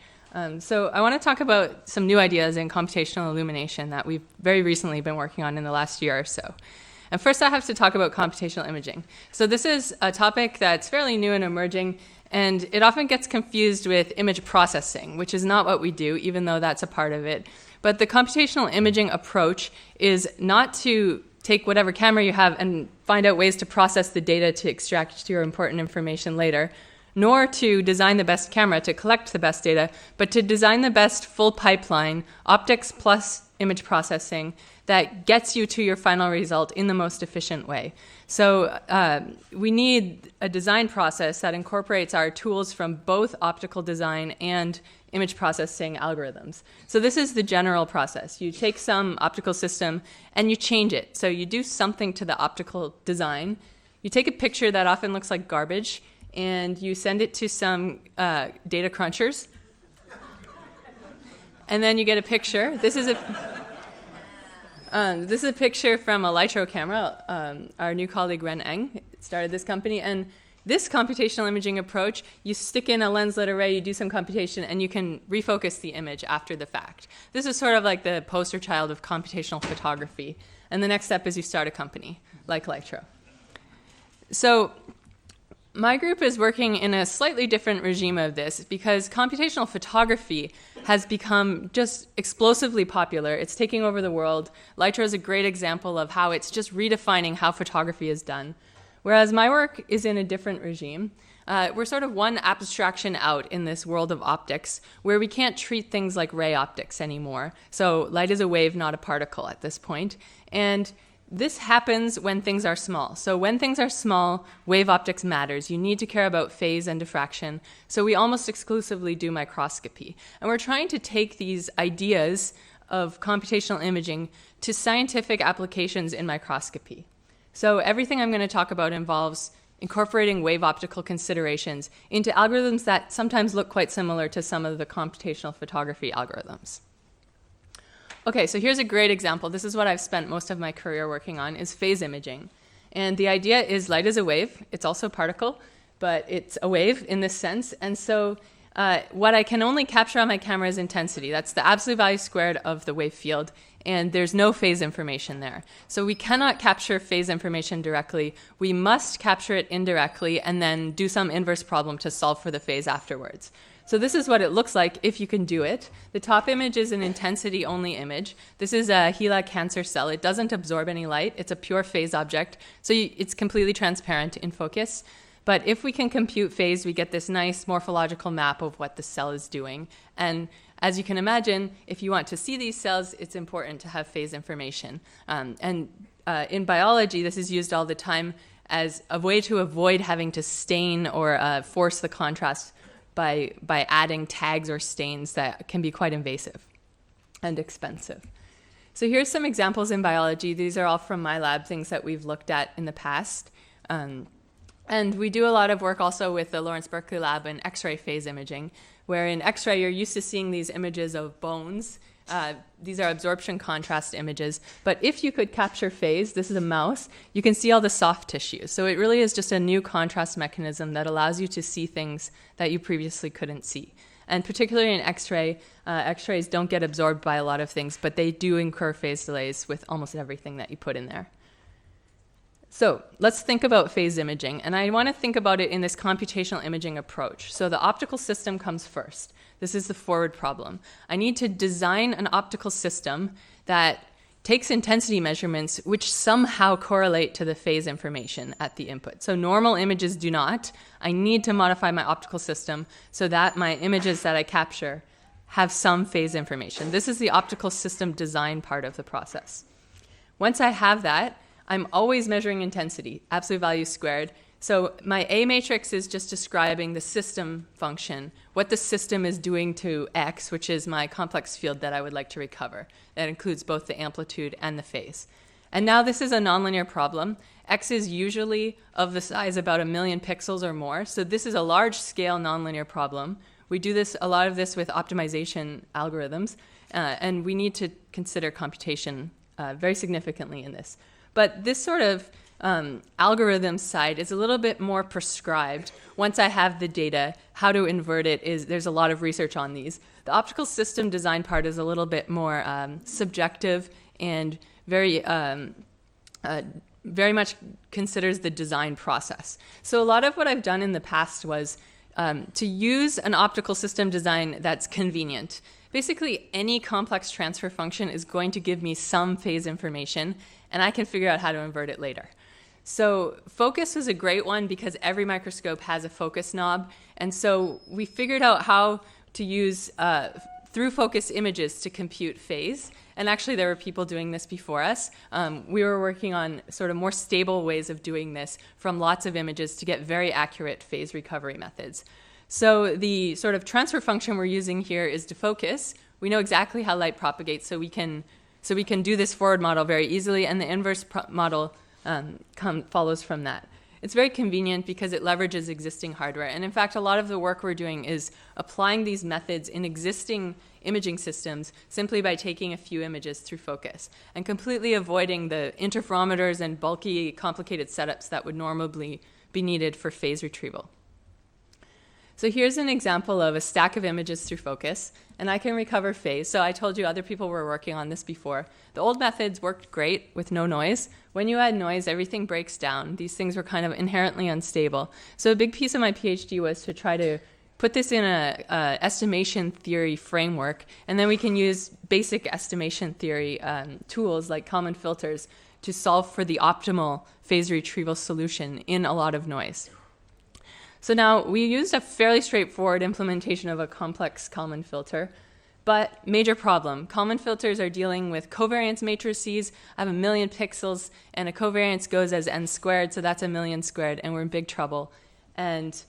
So I want to talk about some new ideas in computational illumination that we've very recently been working on in the last year or so. And first I have to talk about computational imaging. So this is a topic that's fairly new and emerging, and it often gets confused with image processing, which is not what we do, even though that's a part of it. But the computational imaging approach is not to take whatever camera you have and find out ways to process the data to extract your important information later, nor to design the best camera to collect the best data, but to design the best full pipeline, optics plus image processing, that gets you to your final result in the most efficient way. So we need a design process that incorporates our tools from both optical design and image processing algorithms. So this is the general process. You take some optical system and you change it. So you do something to the optical design. You take a picture that often looks like garbage, and you send it to some data crunchers. And then you get a picture. This is a picture from a litro camera. Our new colleague Ren Eng started this company. And this computational imaging approach, you stick in a lens-lit array, you do some computation, and you can refocus the image after the fact. This is sort of like the poster child of computational photography. And the next step is you start a company, like Lytro. So my group is working in a slightly different regime of this because computational photography has become just explosively popular. It's taking over the world. Lytro is a great example of how it's just redefining how photography is done. Whereas my work is in a different regime. We're sort of one abstraction out in this world of optics where we can't treat things like ray optics anymore. So light is a wave, not a particle at this point. And this happens when things are small. So when things are small, wave optics matters. You need to care about phase and diffraction. So we almost exclusively do microscopy. And we're trying to take these ideas of computational imaging to scientific applications in microscopy. So everything I'm going to talk about involves incorporating wave optical considerations into algorithms that sometimes look quite similar to some of the computational photography algorithms. Okay, so here's a great example. This is what I've spent most of my career working on, is phase imaging. And the idea is light is a wave. It's also a particle, but it's a wave in this sense. And so what I can only capture on my camera is intensity. That's the absolute value squared of the wave field. And there's no phase information there. So we cannot capture phase information directly. We must capture it indirectly and then do some inverse problem to solve for the phase afterwards. So this is what it looks like if you can do it. The top image is an intensity-only image. This is a HeLa cancer cell. It doesn't absorb any light. It's a pure phase object. So it's completely transparent in focus. But if we can compute phase, we get this nice morphological map of what the cell is doing. And as you can imagine, if you want to see these cells, it's important to have phase information. In biology, this is used all the time as a way to avoid having to stain or force the contrast by adding tags or stains that can be quite invasive and expensive. So here's some examples in biology. These are all from my lab, things that we've looked at in the past. And we do a lot of work also with the Lawrence Berkeley lab in X-ray phase imaging, where in X-ray you're used to seeing these images of bones. These are absorption contrast images. But if you could capture phase, this is a mouse, you can see all the soft tissue. So it really is just a new contrast mechanism that allows you to see things that you previously couldn't see. And particularly in X-ray, X-rays don't get absorbed by a lot of things, but they do incur phase delays with almost everything that you put in there. So let's think about phase imaging. And I want to think about it in this computational imaging approach. So the optical system comes first. This is the forward problem. I need to design an optical system that takes intensity measurements which somehow correlate to the phase information at the input. So normal images do not. I need to modify my optical system so that my images that I capture have some phase information. This is the optical system design part of the process. Once I have that, I'm always measuring intensity, absolute value squared. So my A matrix is just describing the system function, what the system is doing to X, which is my complex field that I would like to recover. That includes both the amplitude and the phase. And now this is a nonlinear problem. X is usually of the size about 1 million pixels or more. So this is a large-scale nonlinear problem. We do a lot of this with optimization algorithms, and we need to consider computation very significantly in this. But this sort of algorithm side is a little bit more prescribed. Once I have the data, how to invert it there's a lot of research on these. The optical system design part is a little bit more subjective and very much considers the design process. So a lot of what I've done in the past was to use an optical system design that's convenient. Basically, any complex transfer function is going to give me some phase information, and I can figure out how to invert it later. So focus is a great one because every microscope has a focus knob, and so we figured out how to use through focus images to compute phase. And actually, there were people doing this before us. We were working on sort of more stable ways of doing this from lots of images to get very accurate phase recovery methods. So the sort of transfer function we're using here is to focus. We know exactly how light propagates, so we can do this forward model very easily, and the inverse model follows from that. It's very convenient because it leverages existing hardware. And in fact, a lot of the work we're doing is applying these methods in existing imaging systems simply by taking a few images through focus and completely avoiding the interferometers and bulky, complicated setups that would normally be needed for phase retrieval. So here's an example of a stack of images through focus, and I can recover phase. So I told you other people were working on this before. The old methods worked great with no noise. When you add noise, everything breaks down. These things were kind of inherently unstable. So a big piece of my PhD was to try to put this in a estimation theory framework, and then we can use basic estimation theory tools like common filters to solve for the optimal phase retrieval solution in a lot of noise. So now we used a fairly straightforward implementation of a complex Kalman filter, but major problem. Kalman filters are dealing with covariance matrices. I have 1 million pixels, and a covariance goes as n squared, so that's 1 million squared, and we're in big trouble. And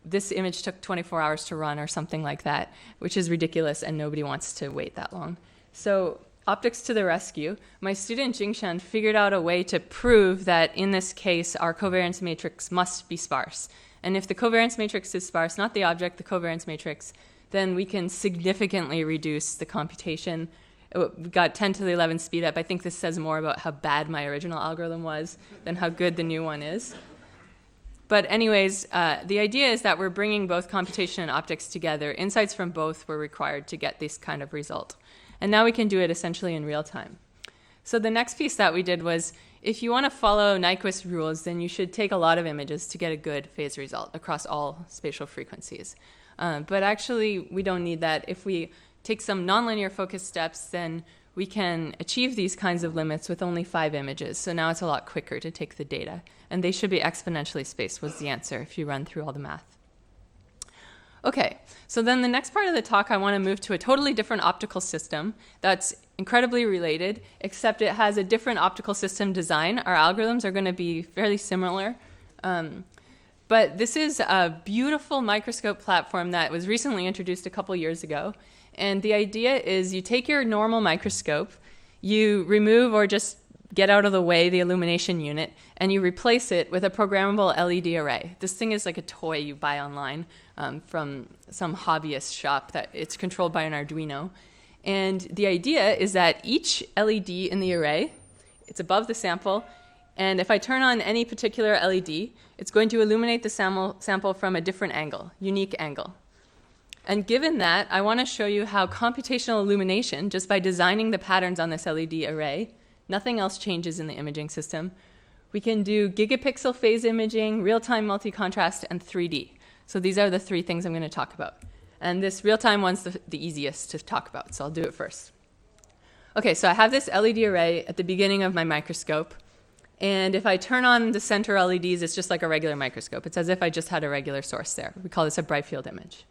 this image took 24 hours to run or something like that, which is ridiculous, and nobody wants to wait that long. So optics to the rescue. My student Jingshan figured out a way to prove that in this case, our covariance matrix must be sparse. And if the covariance matrix is sparse, not the object, the covariance matrix, then we can significantly reduce the computation. We got 10 to the 11 speed up. I think this says more about how bad my original algorithm was than how good the new one is. But anyways, the idea is that we're bringing both computation and optics together. Insights from both were required to get this kind of result. And now we can do it essentially in real time. So the next piece that we did was, if you want to follow Nyquist rules, then you should take a lot of images to get a good phase result across all spatial frequencies. But actually, we don't need that. If we take some nonlinear focus steps, then we can achieve these kinds of limits with only 5 images. So now it's a lot quicker to take the data. And they should be exponentially spaced was the answer if you run through all the math. Okay, so then the next part of the talk, I want to move to a totally different optical system that's incredibly related, except it has a different optical system design. Our algorithms are going to be fairly similar. But this is a beautiful microscope platform that was recently introduced a couple years ago. And the idea is you take your normal microscope, you remove or just get out of the way the illumination unit, and you replace it with a programmable LED array. This thing is like a toy you buy online from some hobbyist shop that it's controlled by an Arduino. And the idea is that each LED in the array, it's above the sample, and if I turn on any particular LED, it's going to illuminate the sample from a different angle, unique angle. And given that, I want to show you how computational illumination, just by designing the patterns on this LED array, nothing else changes in the imaging system. We can do gigapixel phase imaging, real-time multi-contrast, and 3D. So these are the 3 things I'm going to talk about. And this real-time one's the easiest to talk about, so I'll do it first. Okay, so I have this LED array at the beginning of my microscope. And if I turn on the center LEDs, it's just like a regular microscope. It's as if I just had a regular source there. We call this a bright field image.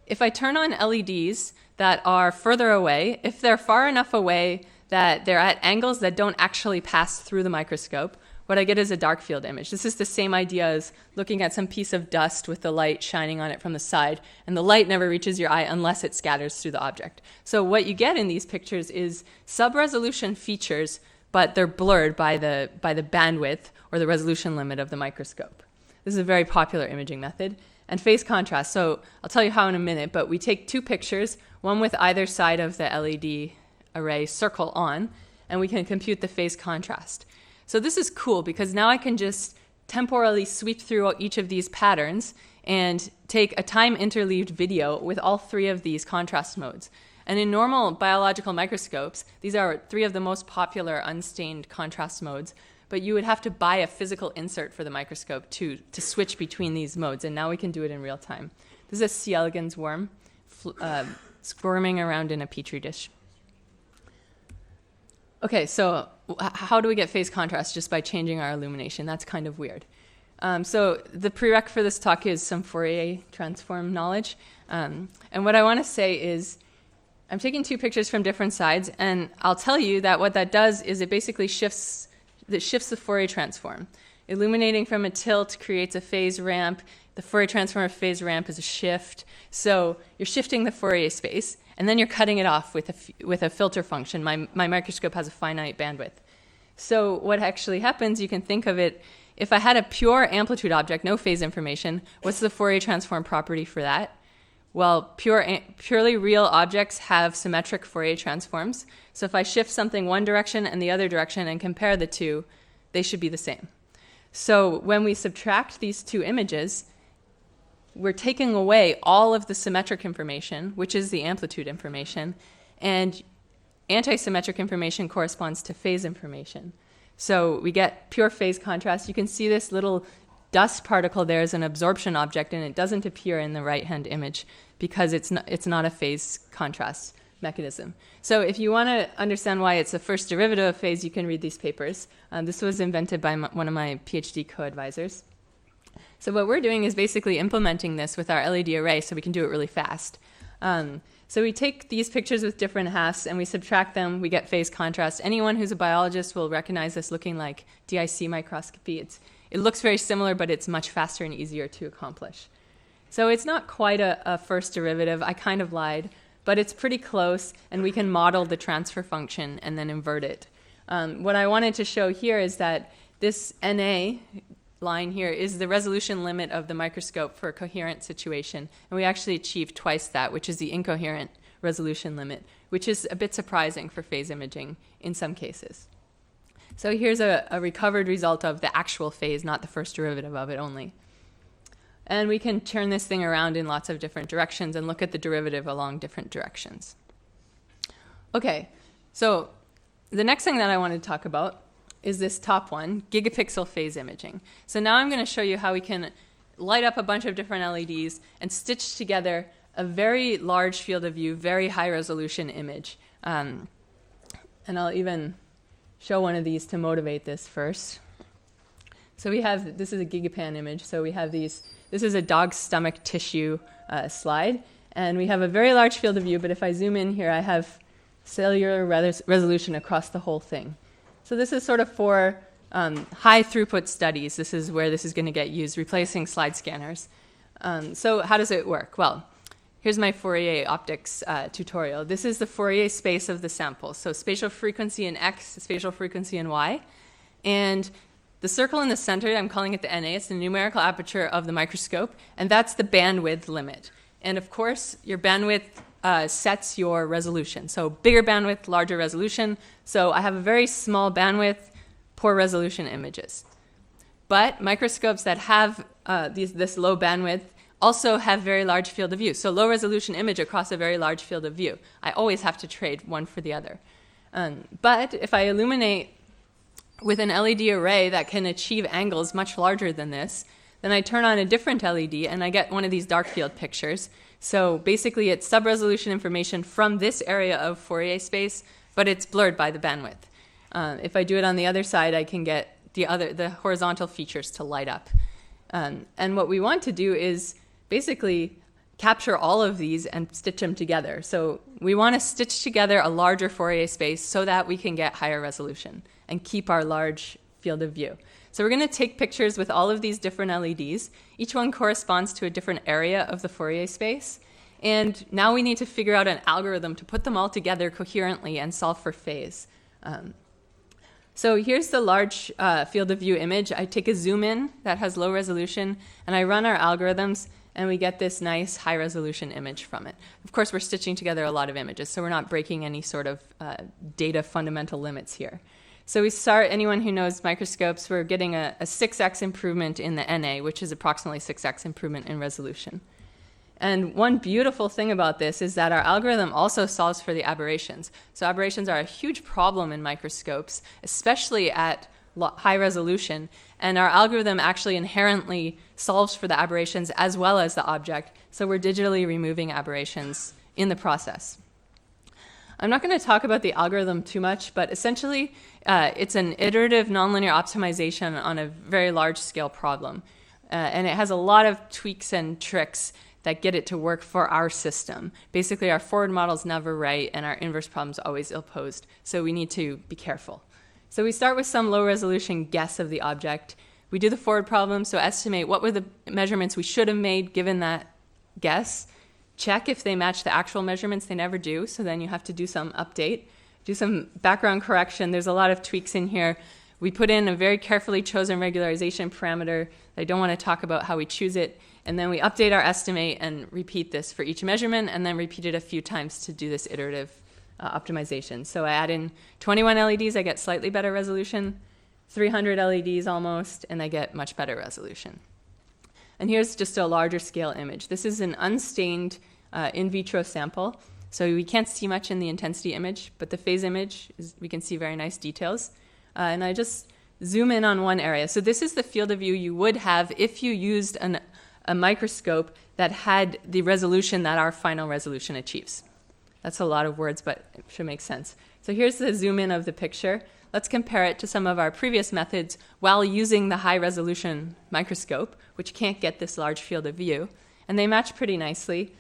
If I turn on LEDs that are further away, if they're far enough away that they're at angles that don't actually pass through the microscope, what I get is a dark field image. This is the same idea as looking at some piece of dust with the light shining on it from the side, and the light never reaches your eye unless it scatters through the object. So what you get in these pictures is sub-resolution features, but they're blurred by the bandwidth or the resolution limit of the microscope. This is a very popular imaging method. And phase contrast, so I'll tell you how in a minute, but we take 2 pictures, one with either side of the LED array circle on, and we can compute the phase contrast. So this is cool because now I can just temporally sweep through each of these patterns and take a time interleaved video with all 3 of these contrast modes. And in normal biological microscopes, these are 3 of the most popular unstained contrast modes, but you would have to buy a physical insert for the microscope to switch between these modes, and now we can do it in real time. This is a C. elegans worm squirming around in a petri dish. Okay, so how do we get phase contrast? Just by changing our illumination. That's kind of weird. So the prereq for this talk is some Fourier transform knowledge. And what I want to say is I'm taking 2 pictures from different sides, and I'll tell you that what that does is it basically shifts the Fourier transform. Illuminating from a tilt creates a phase ramp. The Fourier transform of phase ramp is a shift. So you're shifting the Fourier space, and then you're cutting it off with a filter function. My microscope has a finite bandwidth. So what actually happens, you can think of it, if I had a pure amplitude object, no phase information, what's the Fourier transform property for that? Well, purely real objects have symmetric Fourier transforms. So if I shift something one direction and the other direction and compare the 2, they should be the same. So when we subtract these 2 images, we're taking away all of the symmetric information, which is the amplitude information, and anti-symmetric information corresponds to phase information. So we get pure phase contrast. You can see this little dust particle there is an absorption object, and it doesn't appear in the right-hand image because it's not a phase contrast mechanism. So if you want to understand why it's a first derivative of phase, you can read these papers. This was invented by one of my PhD co-advisors. So what we're doing is basically implementing this with our LED array so we can do it really fast. So we take these pictures with different halves and we subtract them, we get phase contrast. Anyone who's a biologist will recognize this looking like DIC microscopy. It looks very similar, but it's much faster and easier to accomplish. So it's not quite a first derivative. I kind of lied, but it's pretty close, and we can model the transfer function and then invert it. What I wanted to show here is that this NA line here is the resolution limit of the microscope for a coherent situation, and we actually achieved twice that, which is the incoherent resolution limit, which is a bit surprising for phase imaging in some cases. So here's a recovered result of the actual phase, not the first derivative of it only. And we can turn this thing around in lots of different directions and look at the derivative along different directions. Okay, so the next thing that I want to talk about is this top one, gigapixel phase imaging. So now I'm going to show you how we can light up a bunch of different LEDs and stitch together a very large field of view, very high resolution image. And I'll even show one of these to motivate this first. So we have, this is a gigapan image, so we have these, this is a dog's stomach tissue slide, and we have a very large field of view, but if I zoom in here, I have cellular resolution across the whole thing. So this is sort of for high throughput studies. This is where this is going to get used, replacing slide scanners. So how does it work? Well, here's my Fourier optics tutorial. This is the Fourier space of the sample. So spatial frequency in X, spatial frequency in Y. And the circle in the center, I'm calling it the NA. It's the numerical aperture of the microscope. And that's the bandwidth limit. And of course, your bandwidth sets your resolution. So bigger bandwidth, larger resolution. So I have a very small bandwidth, poor resolution images. But microscopes that have this low bandwidth also have very large field of view. So low resolution image across a very large field of view. I always have to trade one for the other. But if I illuminate with an LED array that can achieve angles much larger than this, then I turn on a different LED and I get one of these dark field pictures. So basically it's sub-resolution information from this area of Fourier space, but it's blurred by the bandwidth. If I do it on the other side, I can get the horizontal features to light up. And what we want to do is basically capture all of these and stitch them together. So we want to stitch together a larger Fourier space so that we can get higher resolution and keep our large field of view. So we're going to take pictures with all of these different LEDs. Each one corresponds to a different area of the Fourier space. And now we need to figure out an algorithm to put them all together coherently and solve for phase. So here's the large field of view image. I take a zoom in that has low resolution, and I run our algorithms, and we get this nice high resolution image from it. Of course, we're stitching together a lot of images, so we're not breaking any sort of data fundamental limits here. So we start, anyone who knows microscopes, we're getting a 6x improvement in the NA, which is approximately 6x improvement in resolution. And one beautiful thing about this is that our algorithm also solves for the aberrations. So aberrations are a huge problem in microscopes, especially at high resolution. And our algorithm actually inherently solves for the aberrations as well as the object. So we're digitally removing aberrations in the process. I'm not going to talk about the algorithm too much, but essentially it's an iterative nonlinear optimization on a very large scale problem. And it has a lot of tweaks and tricks that get it to work for our system. Basically, our forward model's never right, and our inverse problem's always ill-posed. So we need to be careful. So we start with some low-resolution guess of the object. We do the forward problem, so estimate what were the measurements we should have made given that guess. Check if they match the actual measurements. They never do, so then you have to do some update. Do some background correction. There's a lot of tweaks in here. We put in a very carefully chosen regularization parameter. I don't want to talk about how we choose it. And then we update our estimate and repeat this for each measurement, and then repeat it a few times to do this iterative optimization. So I add in 21 LEDs, I get slightly better resolution, 300 LEDs almost, and I get much better resolution. And here's just a larger scale image. This is an unstained in vitro sample. So we can't see much in the intensity image, but the phase image, we can see very nice details. And I just zoom in on one area. So this is the field of view you would have if you used a microscope that had the resolution that our final resolution achieves. That's a lot of words, but it should make sense. So here's the zoom in of the picture. Let's compare it to some of our previous methods while using the high resolution microscope, which can't get this large field of view. And they match pretty nicely.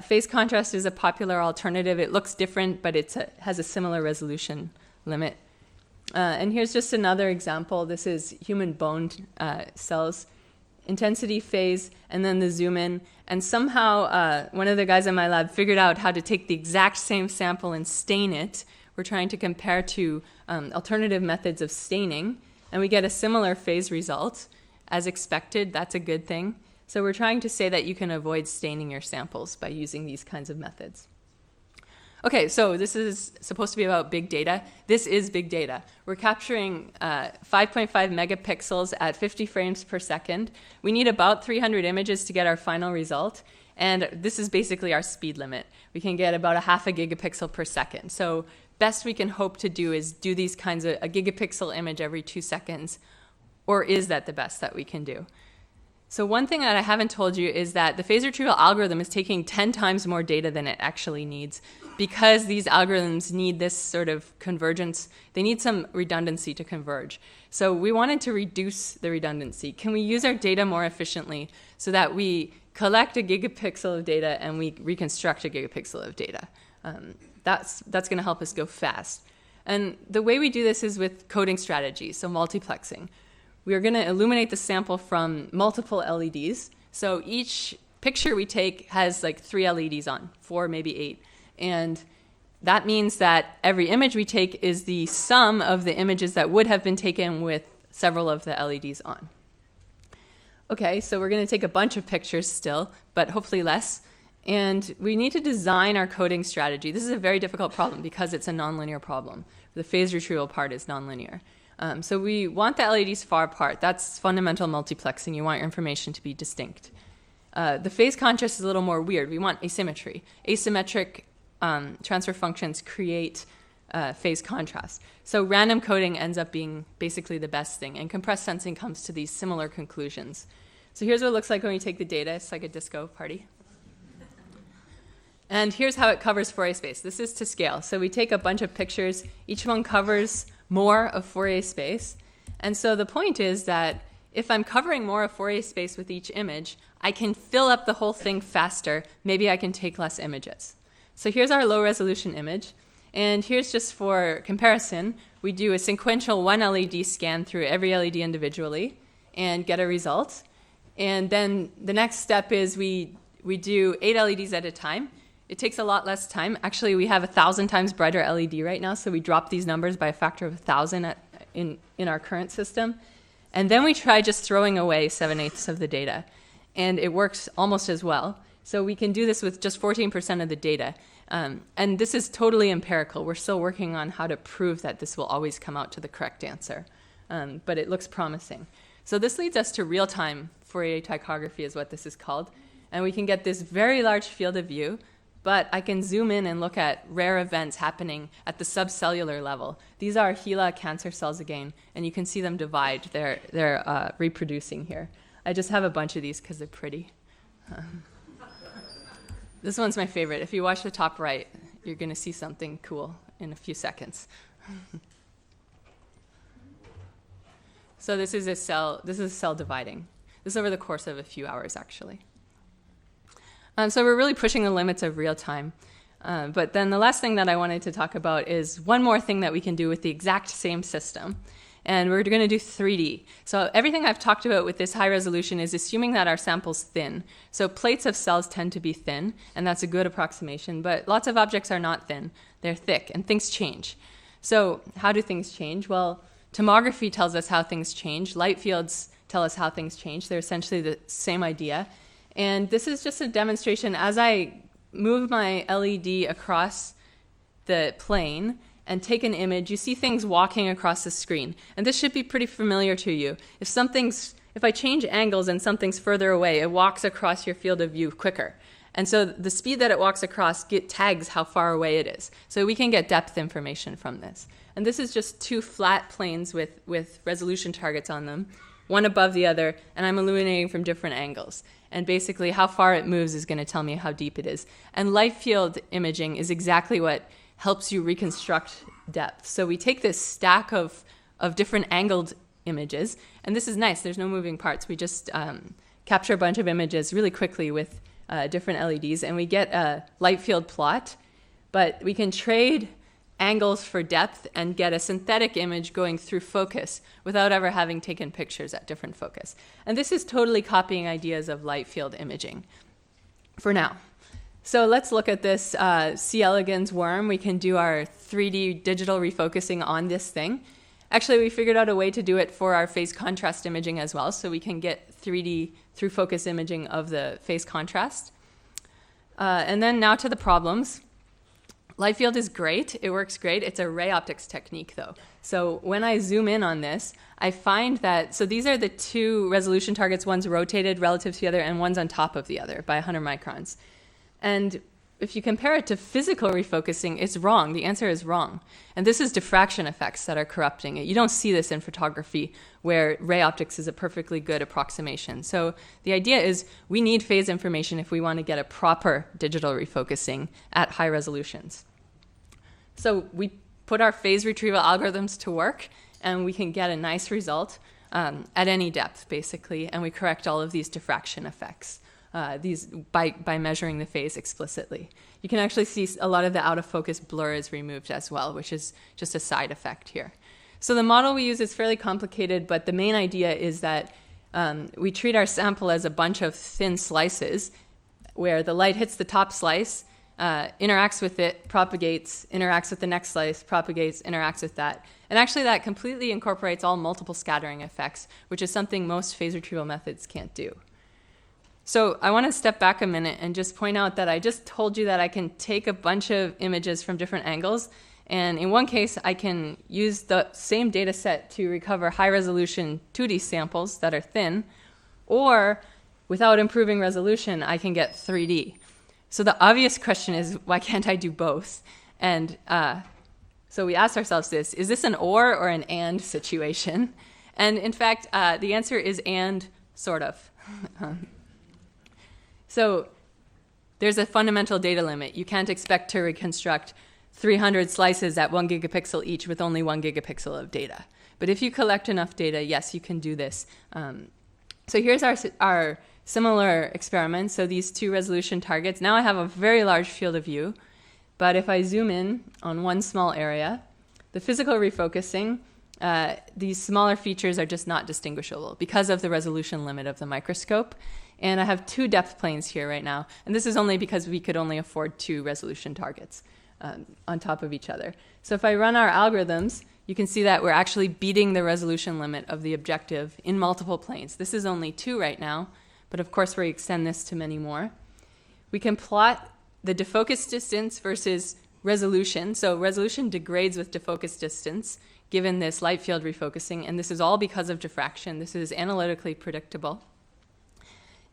Phase contrast is a popular alternative. It looks different, but it has a similar resolution limit. And here's just another example. This is human bone cells, intensity, phase, and then the zoom in. And somehow one of the guys in my lab figured out how to take the exact same sample and stain it. We're trying to compare to alternative methods of staining, and we get a similar phase result. As expected, that's a good thing. So we're trying to say that you can avoid staining your samples by using these kinds of methods. Okay, so this is supposed to be about big data. This is big data. We're capturing 5.5 megapixels at 50 frames per second. We need about 300 images to get our final result. And this is basically our speed limit. We can get about a half a gigapixel per second. So best we can hope to do is do these kinds of a gigapixel image every 2 seconds. Or is that the best that we can do? So one thing that I haven't told you is that the phase retrieval algorithm is taking 10 times more data than it actually needs because these algorithms need this sort of convergence. They need some redundancy to converge. So we wanted to reduce the redundancy. Can we use our data more efficiently so that we collect a gigapixel of data and we reconstruct a gigapixel of data? That's going to help us go fast. And the way we do this is with coding strategies, so multiplexing. We are going to illuminate the sample from multiple LEDs. So each picture we take has like 3 LEDs on, 4, maybe 8. And that means that every image we take is the sum of the images that would have been taken with several of the LEDs on. Okay, so we're going to take a bunch of pictures still, but hopefully less. And we need to design our coding strategy. This is a very difficult problem because it's a nonlinear problem. The phase retrieval part is nonlinear. So we want the LEDs far apart. That's fundamental multiplexing. You want your information to be distinct. The phase contrast is a little more weird. We want asymmetry. Asymmetric transfer functions create phase contrast. So random coding ends up being basically the best thing, and compressed sensing comes to these similar conclusions. So here's what it looks like when we take the data. It's like a disco party. And here's how it covers Fourier space. This is to scale. So we take a bunch of pictures. Each one covers more of Fourier space. And so the point is that if I'm covering more of Fourier space with each image, I can fill up the whole thing faster. Maybe I can take less images. So here's our low resolution image. And here's just for comparison. We do a sequential 1 LED scan through every LED individually and get a result. And then the next step is we do 8 LEDs at a time. It takes a lot less time. Actually, we have 1,000 times brighter LED right now, so we drop these numbers by a factor of 1,000 in our current system. And then we try just throwing away 7/8 of the data. And it works almost as well. So we can do this with just 14% of the data. And this is totally empirical. We're still working on how to prove that this will always come out to the correct answer. But it looks promising. So this leads us to real-time Fourier tachography is what this is called. And we can get this very large field of view. But I can zoom in and look at rare events happening at the subcellular level. These are HeLa cancer cells again, and you can see them divide. They're reproducing here. I just have a bunch of these because they're pretty. This one's my favorite. If you watch the top right, you're going to see something cool in a few seconds. So this is a cell dividing. This is over the course of a few hours, actually. So we're really pushing the limits of real time. But then the last thing that I wanted to talk about is one more thing that we can do with the exact same system. And we're going to do 3D. So everything I've talked about with this high resolution is assuming that our sample's thin. So plates of cells tend to be thin, and that's a good approximation. But lots of objects are not thin. They're thick, and things change. So how do things change? Well, tomography tells us how things change. Light fields tell us how things change. They're essentially the same idea. And this is just a demonstration. As I move my LED across the plane and take an image, you see things walking across the screen. And this should be pretty familiar to you. If if I change angles and something's further away, it walks across your field of view quicker. And so the speed that it walks across tags how far away it is. So we can get depth information from this. And this is just two flat planes with resolution targets on them, one above the other, and I'm illuminating from different angles. And basically how far it moves is going to tell me how deep it is. And light field imaging is exactly what helps you reconstruct depth. So we take this stack of different angled images, and this is nice, there's no moving parts. We just capture a bunch of images really quickly with different LEDs, and we get a light field plot, but we can trade angles for depth and get a synthetic image going through focus without ever having taken pictures at different focus. And this is totally copying ideas of light field imaging for now. So let's look at this C. elegans worm. We can do our 3D digital refocusing on this thing. Actually, we figured out a way to do it for our phase contrast imaging as well, so we can get 3D through focus imaging of the phase contrast. And then now to the problems. Light field is great. It works great. It's a ray optics technique, though. So when I zoom in on this, I find that, so these are the two resolution targets. One's rotated relative to the other, and one's on top of the other by 100 microns. And if you compare it to physical refocusing, it's wrong. The answer is wrong. And this is diffraction effects that are corrupting it. You don't see this in photography where ray optics is a perfectly good approximation. So the idea is we need phase information if we want to get a proper digital refocusing at high resolutions. So we put our phase retrieval algorithms to work, and we can get a nice result at any depth, basically, and we correct all of these diffraction effects. By measuring the phase explicitly. You can actually see a lot of the out of focus blur is removed as well, which is just a side effect here. So the model we use is fairly complicated, but the main idea is that we treat our sample as a bunch of thin slices where the light hits the top slice, interacts with it, propagates, interacts with the next slice, propagates, interacts with that. And actually that completely incorporates all multiple scattering effects, which is something most phase retrieval methods can't do. So I want to step back a minute and just point out that I just told you that I can take a bunch of images from different angles, and in one case I can use the same data set to recover high resolution 2D samples that are thin, or without improving resolution I can get 3D. So the obvious question is, why can't I do both? And so we asked ourselves this, is this an or an and situation? And in fact, the answer is and, sort of. So there's a fundamental data limit. You can't expect to reconstruct 300 slices at 1 gigapixel each with only 1 gigapixel of data. But if you collect enough data, yes, you can do this. So here's our similar experiment. So these two resolution targets. Now I have a very large field of view. But if I zoom in on one small area, the physical refocusing, these smaller features are just not distinguishable because of the resolution limit of the microscope. And I have two depth planes here right now. And this is only because we could only afford two resolution targets on top of each other. So if I run our algorithms, you can see that we're actually beating the resolution limit of the objective in multiple planes. This is only two right now, but of course we extend this to many more. We can plot the defocus distance versus resolution. So resolution degrades with defocus distance given this light field refocusing, and this is all because of diffraction. This is analytically predictable.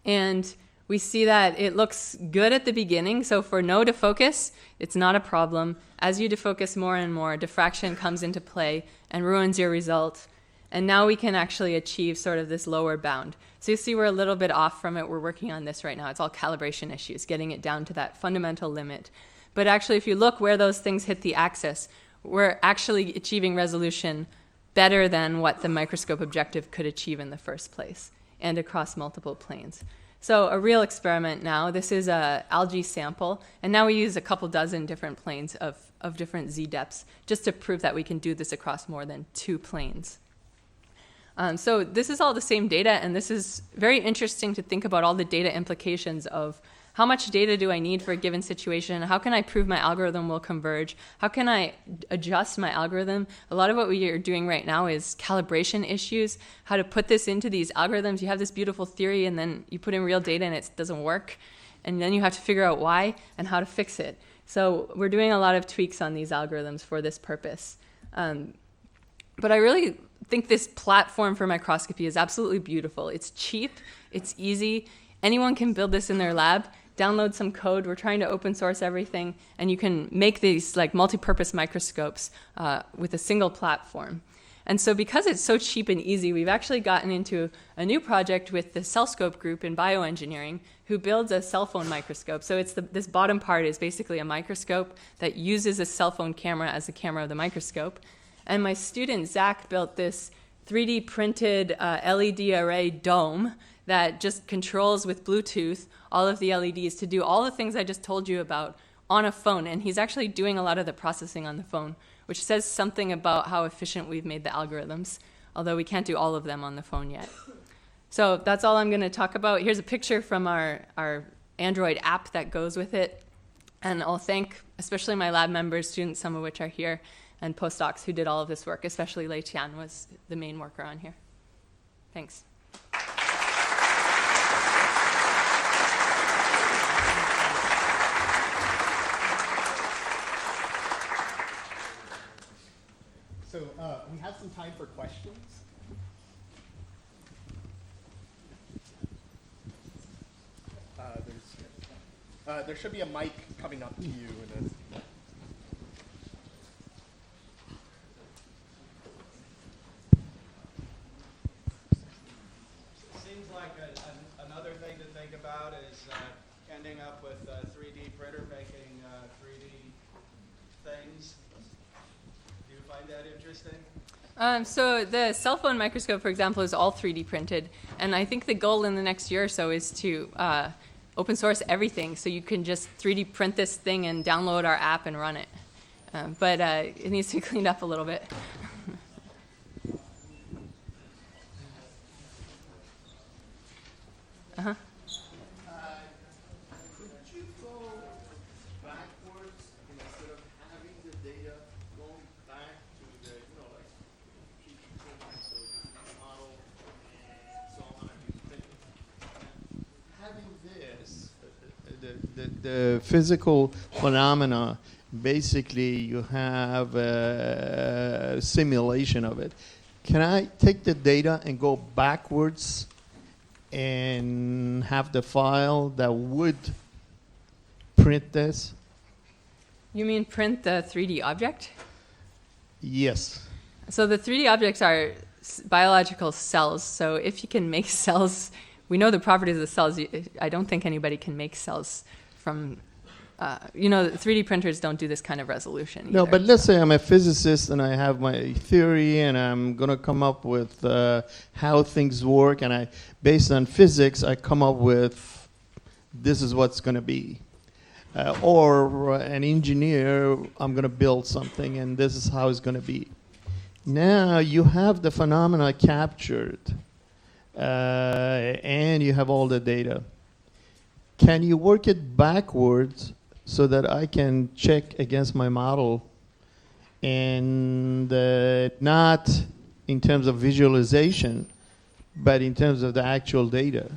And we see that it looks good at the beginning. So for no defocus, it's not a problem. As you defocus more and more, diffraction comes into play and ruins your result. And now we can actually achieve sort of this lower bound. So you see we're a little bit off from it. We're working on this right now. It's all calibration issues, getting it down to that fundamental limit. But actually, if you look where those things hit the axis, we're actually achieving resolution better than what the microscope objective could achieve in the first place, and across multiple planes. So a real experiment now. This is an algae sample, and now we use a couple dozen different planes of different z depths just to prove that we can do this across more than 2 planes. So this is all the same data, and this is very interesting to think about all the data implications of how much data do I need for a given situation? How can I prove my algorithm will converge? How can I adjust my algorithm? A lot of what we are doing right now is calibration issues, how to put this into these algorithms. You have this beautiful theory, and then you put in real data, and it doesn't work. And then you have to figure out why and how to fix it. So we're doing a lot of tweaks on these algorithms for this purpose. But I really think this platform for microscopy is absolutely beautiful. It's cheap, it's easy. Anyone can build this in their lab, download some code. We're trying to open source everything, and you can make these like multi-purpose microscopes with a single platform. And so because it's so cheap and easy, we've actually gotten into a new project with the CellScope group in bioengineering, who builds a cell phone microscope. So it's this bottom part is basically a microscope that uses a cell phone camera as the camera of the microscope. And my student, Zach, built this 3D printed LED array dome that just controls with Bluetooth all of the LEDs to do all the things I just told you about on a phone. And he's actually doing a lot of the processing on the phone, which says something about how efficient we've made the algorithms, although we can't do all of them on the phone yet. So that's all I'm going to talk about. Here's a picture from our Android app that goes with it. And I'll thank especially my lab members, students, some of which are here, and postdocs who did all of this work, especially Lei Tian was the main worker on here. Thanks. So we have some time for questions. There should be a mic coming up to you. Seems like another thing to think about is ending up with a 3D printer making 3D things. Do you find that interesting? So the cell phone microscope, for example, is all 3D printed. And I think the goal in the next year or so is to open source everything. So you can just 3D print this thing and download our app and run it. But it needs to be cleaned up a little bit. Uh-huh. Could you go backwards instead of having the data going back to the, like so the model and so on, having this, the physical phenomena, basically you have a simulation of it. Can I take the data and go backwards and have the file that would print this? You mean print the 3D object? Yes. So the 3D objects are biological cells. So if you can make cells, we know the properties of the cells. I don't think anybody can make cells from, 3D printers don't do this kind of resolution either. No, but let's say I'm a physicist and I have my theory and I'm going to come up with how things work, and based on physics, I come up with this is what's going to be. Or an engineer, I'm going to build something and this is how it's going to be. Now you have the phenomena captured and you have all the data. Can you work it backwards so that I can check against my model and not in terms of visualization, but in terms of the actual data?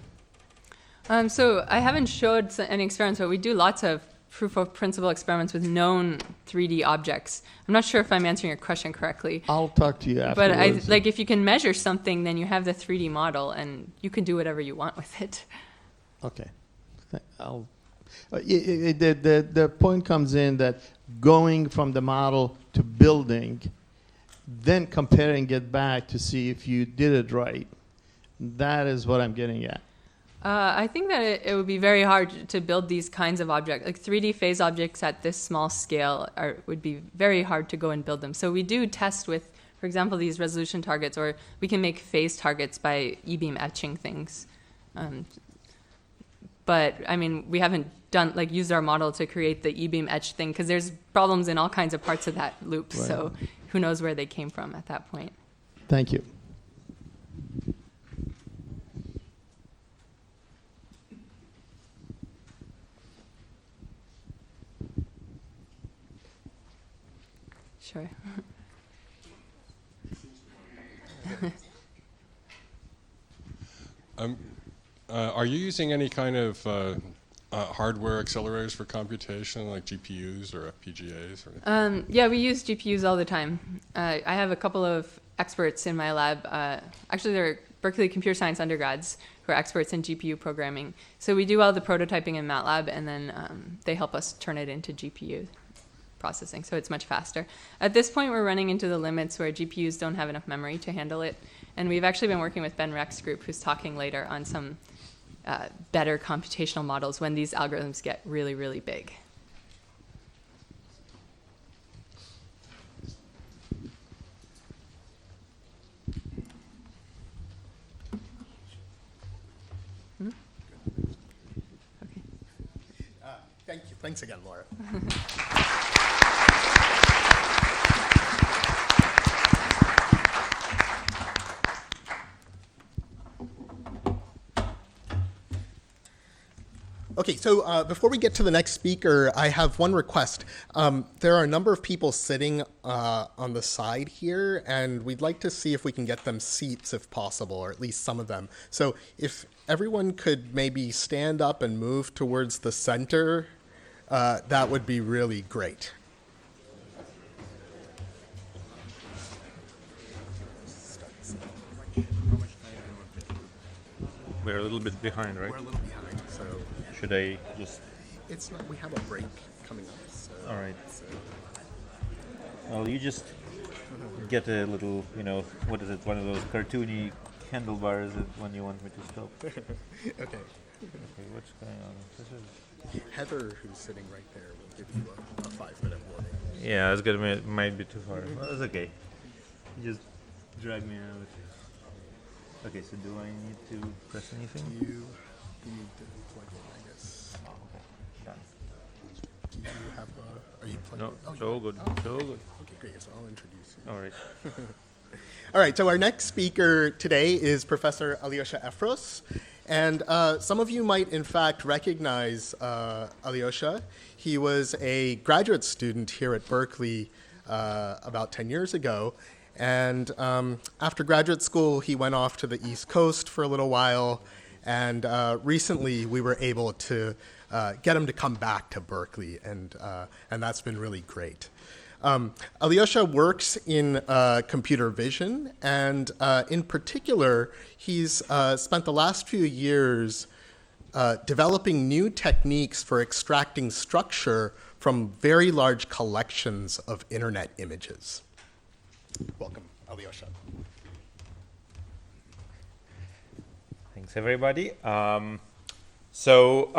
So I haven't showed any experiments, but we do lots of proof of principle experiments with known 3D objects. I'm not sure if I'm answering your question correctly. I'll talk to you afterwards. But if you can measure something, then you have the 3D model, and you can do whatever you want with it. Okay. The point comes in that going from the model to building, then comparing it back to see if you did it right, that is what I'm getting at. I think that it would be very hard to build these kinds of objects. Like 3D phase objects at this small scale would be very hard to go and build them. So we do test with, for example, these resolution targets, or we can make phase targets by E-beam etching things. But I mean, we haven't used our model to create the E-beam etch thing, because there's problems in all kinds of parts of that loop. Right. So who knows where they came from at that point. Thank you. Sure. Are you using any kind of hardware accelerators for computation, like GPUs or FPGAs? Or yeah, we use GPUs all the time. I have a couple of experts in my lab. Actually, they're Berkeley computer science undergrads who are experts in GPU programming. So we do all the prototyping in MATLAB, and then they help us turn it into GPU processing, so it's much faster. At this point, we're running into the limits where GPUs don't have enough memory to handle it. And we've actually been working with Ben Reck's group, who's talking later, on some better computational models when these algorithms get really, really big. Okay. Thank you. Thanks again, Laura. Okay, so before we get to the next speaker, I have one request. There are a number of people sitting on the side here, and we'd like to see if we can get them seats if possible, or at least some of them. So if everyone could maybe stand up and move towards the center, that would be really great. We're a little bit behind, right? We're a little behind, so should I just... It's not, we have a break coming up. So, all right. So. Well, you just get a little, you know, what is it, one of those cartoony handlebars when you want me to stop. Okay. Okay, what's going on? This is... Heather, who's sitting right there, will give you a 5-minute warning. Yeah, it's gonna be, might be too far. Well, it's okay. You just drag me out. Okay, so do I need to press anything? You need to plug in, I guess. Oh, okay. Done. Do you have are you plugged No, in? Oh, it's all good. It's all good. Okay, great. So I'll introduce you. All right. All right, so our next speaker today is Professor Alyosha Efros. And some of you might, in fact, recognize Alyosha. He was a graduate student here at Berkeley about 10 years ago. And after graduate school, he went off to the East Coast for a little while. And recently, we were able to get him to come back to Berkeley. And that's been really great. Alyosha works in computer vision, and in particular, he's spent the last few years developing new techniques for extracting structure from very large collections of internet images. Welcome, Alyosha. Thanks, everybody. So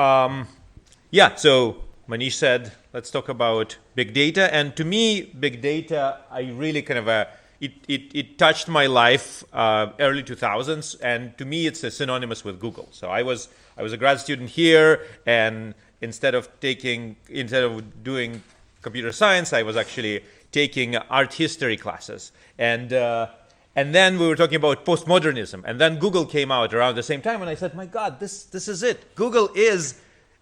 Manish said, let's talk about big data. And to me, big data, I really kind of, it touched my life early 2000s. And to me, it's synonymous with Google. So I was a grad student here, and instead of doing computer science, I was actually taking art history classes. And then we were talking about postmodernism. And then Google came out around the same time, and I said, my God, this is it. Google is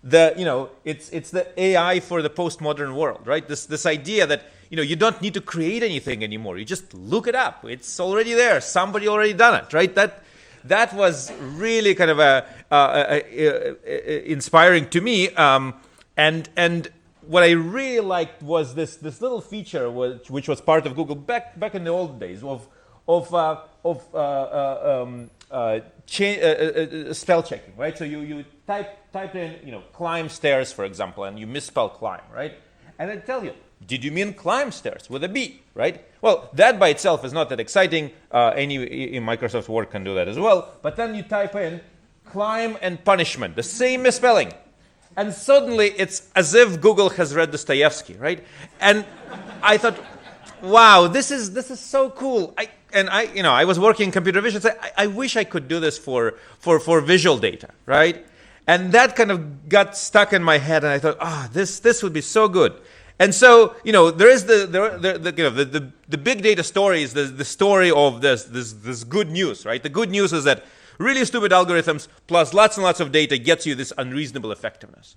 it's the AI for the postmodern world, right? This idea that, you don't need to create anything anymore. You just look it up. It's already there. Somebody already done it, right? That was really kind of inspiring to me. And what I really liked was this little feature which was part of Google back in the old days of spell checking, right? So you type in, climb stairs, for example, and you misspell climb, right? And it'll tell you, did you mean climb stairs with a B, right? Well, that by itself is not that exciting. Any in Microsoft Word can do that as well. But then you type in climb and punishment, the same misspelling. And suddenly it's as if Google has read Dostoevsky, right? And I thought, wow, this is so cool. I was working in computer vision, so I wish I could do this for visual data, right? And that kind of got stuck in my head, and I thought, this would be so good. And so, there is the big data story is the story of this good news, right? The good news is that really stupid algorithms plus lots and lots of data gets you this unreasonable effectiveness.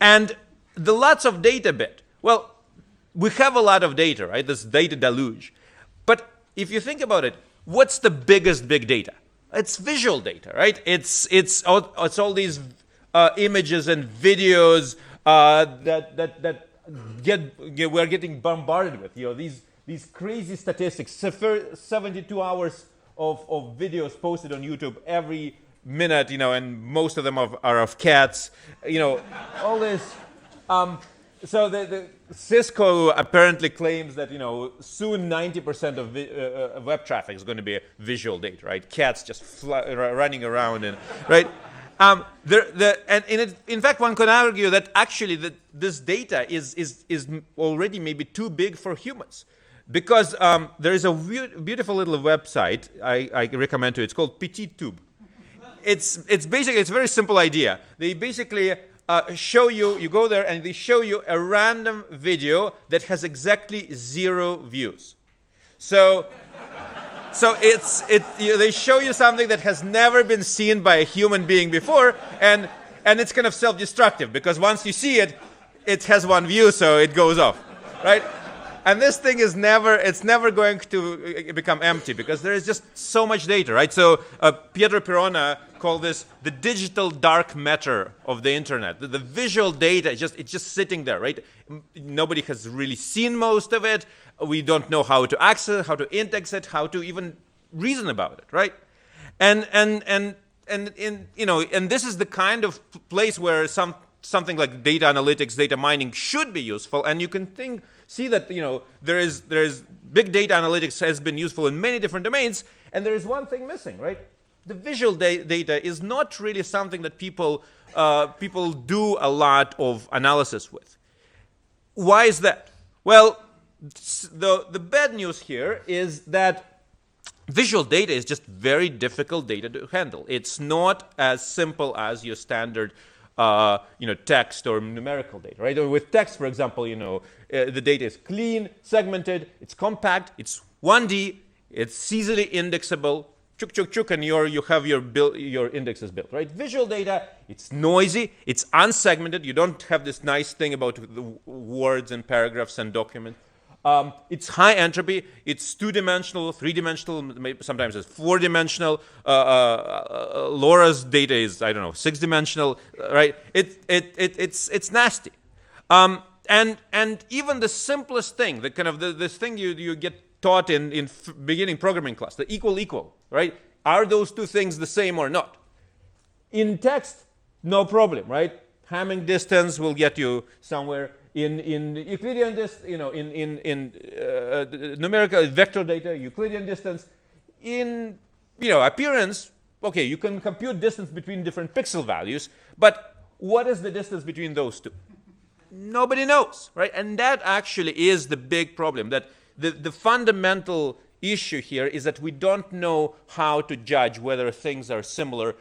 And the lots of data bit, well, we have a lot of data, right? This data deluge. But if you think about it, what's the biggest big data? It's visual data, right? It's all these images and videos that we're getting bombarded with. these crazy statistics, 72 hours of videos posted on YouTube every minute, and most of them are of cats, all this. So the Cisco apparently claims that soon 90% of web traffic is going to be visual data, right? Cats just running around and right. In fact, one could argue that actually this data is already maybe too big for humans, because there is a beautiful little website I recommend to you. It's called PetitTube. It's basically, it's a very simple idea. They basically show you go there and they show you a random video that has exactly 0 views. So they show you something that has never been seen by a human being before, and it's kind of self-destructive, because once you see it, it has 1 view, so it goes off, right? And this thing is never going to become empty, because there is just so much data, right? So Pietro Pirona called this the digital dark matter of the internet. The visual data, it's just sitting there, right? Nobody has really seen most of it. We don't know how to access it, how to index it, how to even reason about it, right? And this is the kind of place where something like data analytics, data mining should be useful. And you can see that there is big data analytics has been useful in many different domains, and there is one thing missing, right? The visual data is not really something that people do a lot of analysis with. Why is that? Well, the bad news here is that visual data is just very difficult data to handle. It's not as simple as your standard text or numerical data, right? Or with text, for example, the data is clean, segmented, it's compact, it's 1D, it's easily indexable, and you have your indexes built, right? Visual data, it's noisy, it's unsegmented. You don't have this nice thing about the words and paragraphs and documents. It's high entropy. It's 2-dimensional, 3-dimensional, sometimes it's 4-dimensional. LoRa's data is, 6-dimensional, right? It's nasty. And even the simplest thing, the kind of this thing you get taught in beginning programming class, the equal, right? Are those two things the same or not? In text, no problem, right? Hamming distance will get you somewhere. In Euclidean distance, in numerical vector data, Euclidean distance. In appearance, okay, you can compute distance between different pixel values, but what is the distance between those two? Nobody knows, right? And that actually is the big problem. That the fundamental issue here is that we don't know how to judge whether things are similar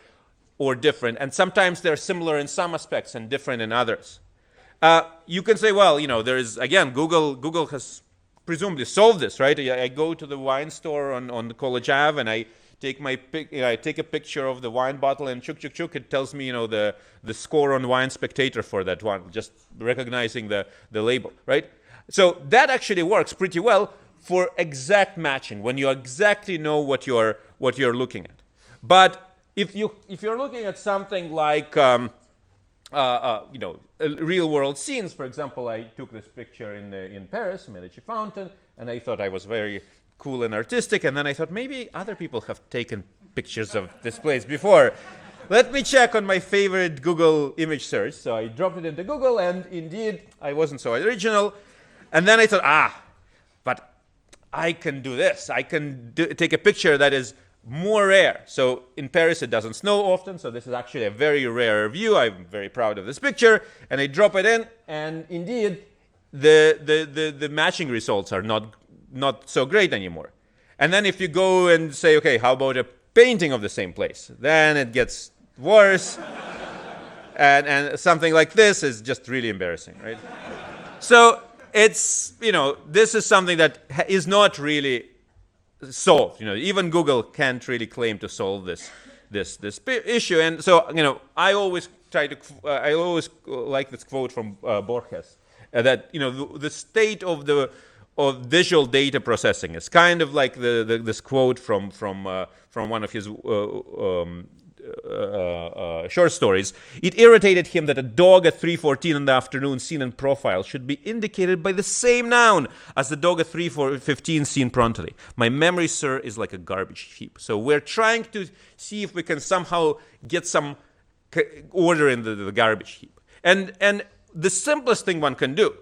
or different, and sometimes they're similar in some aspects and different in others. You can say, well, there is, again, Google has presumably solved this, right? I go to the wine store on the College Ave and I take a picture of the wine bottle, and it tells me, the score on Wine Spectator for that one, just recognizing the label, right? So that actually works pretty well for exact matching, when you exactly know what you're looking at. But if you're looking at something like real world scenes, for example, I took this picture in Paris, Medici Fountain, and I thought I was very cool and artistic, and then I thought maybe other people have taken pictures of this place before. Let me check on my favorite Google image search. So I dropped it into Google, and indeed I wasn't so original. And then I thought, but I can do this. I can take a picture that is more rare. So in Paris it doesn't snow often, so this is actually a very rare view. I'm very proud of this picture, and I drop it in, and indeed the matching results are not so great anymore. And then if you go and say, okay, how about a painting of the same place? Then it gets worse. and something like this is just really embarrassing, right? So it's, this is something that is not really solved. Even Google can't really claim to solve this issue. And so, I always like this quote from Borges, that the state of visual data processing is kind of like this quote from one of his short stories. It irritated him that a dog at 3:14 in the afternoon seen in profile should be indicated by the same noun as the dog at 3:15 seen promptly. My memory, sir, is like a garbage heap. So we're trying to see if we can somehow get some order in the garbage heap. And the simplest thing one can do,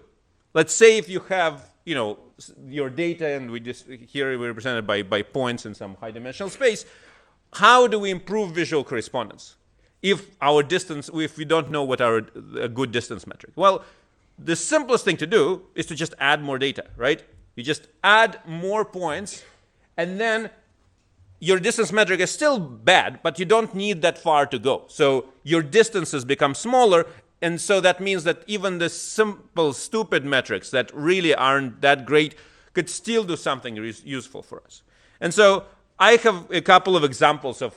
let's say if you have, your data, and here we're represented by points in some high-dimensional space. How do we improve visual correspondence if we don't know what a good distance metric? Well, the simplest thing to do is to just add more data, right? You just add more points, and then your distance metric is still bad, but you don't need that far to go. So your distances become smaller, and so that means that even the simple, stupid metrics that really aren't that great could still do something useful for us. And so I have a couple of examples of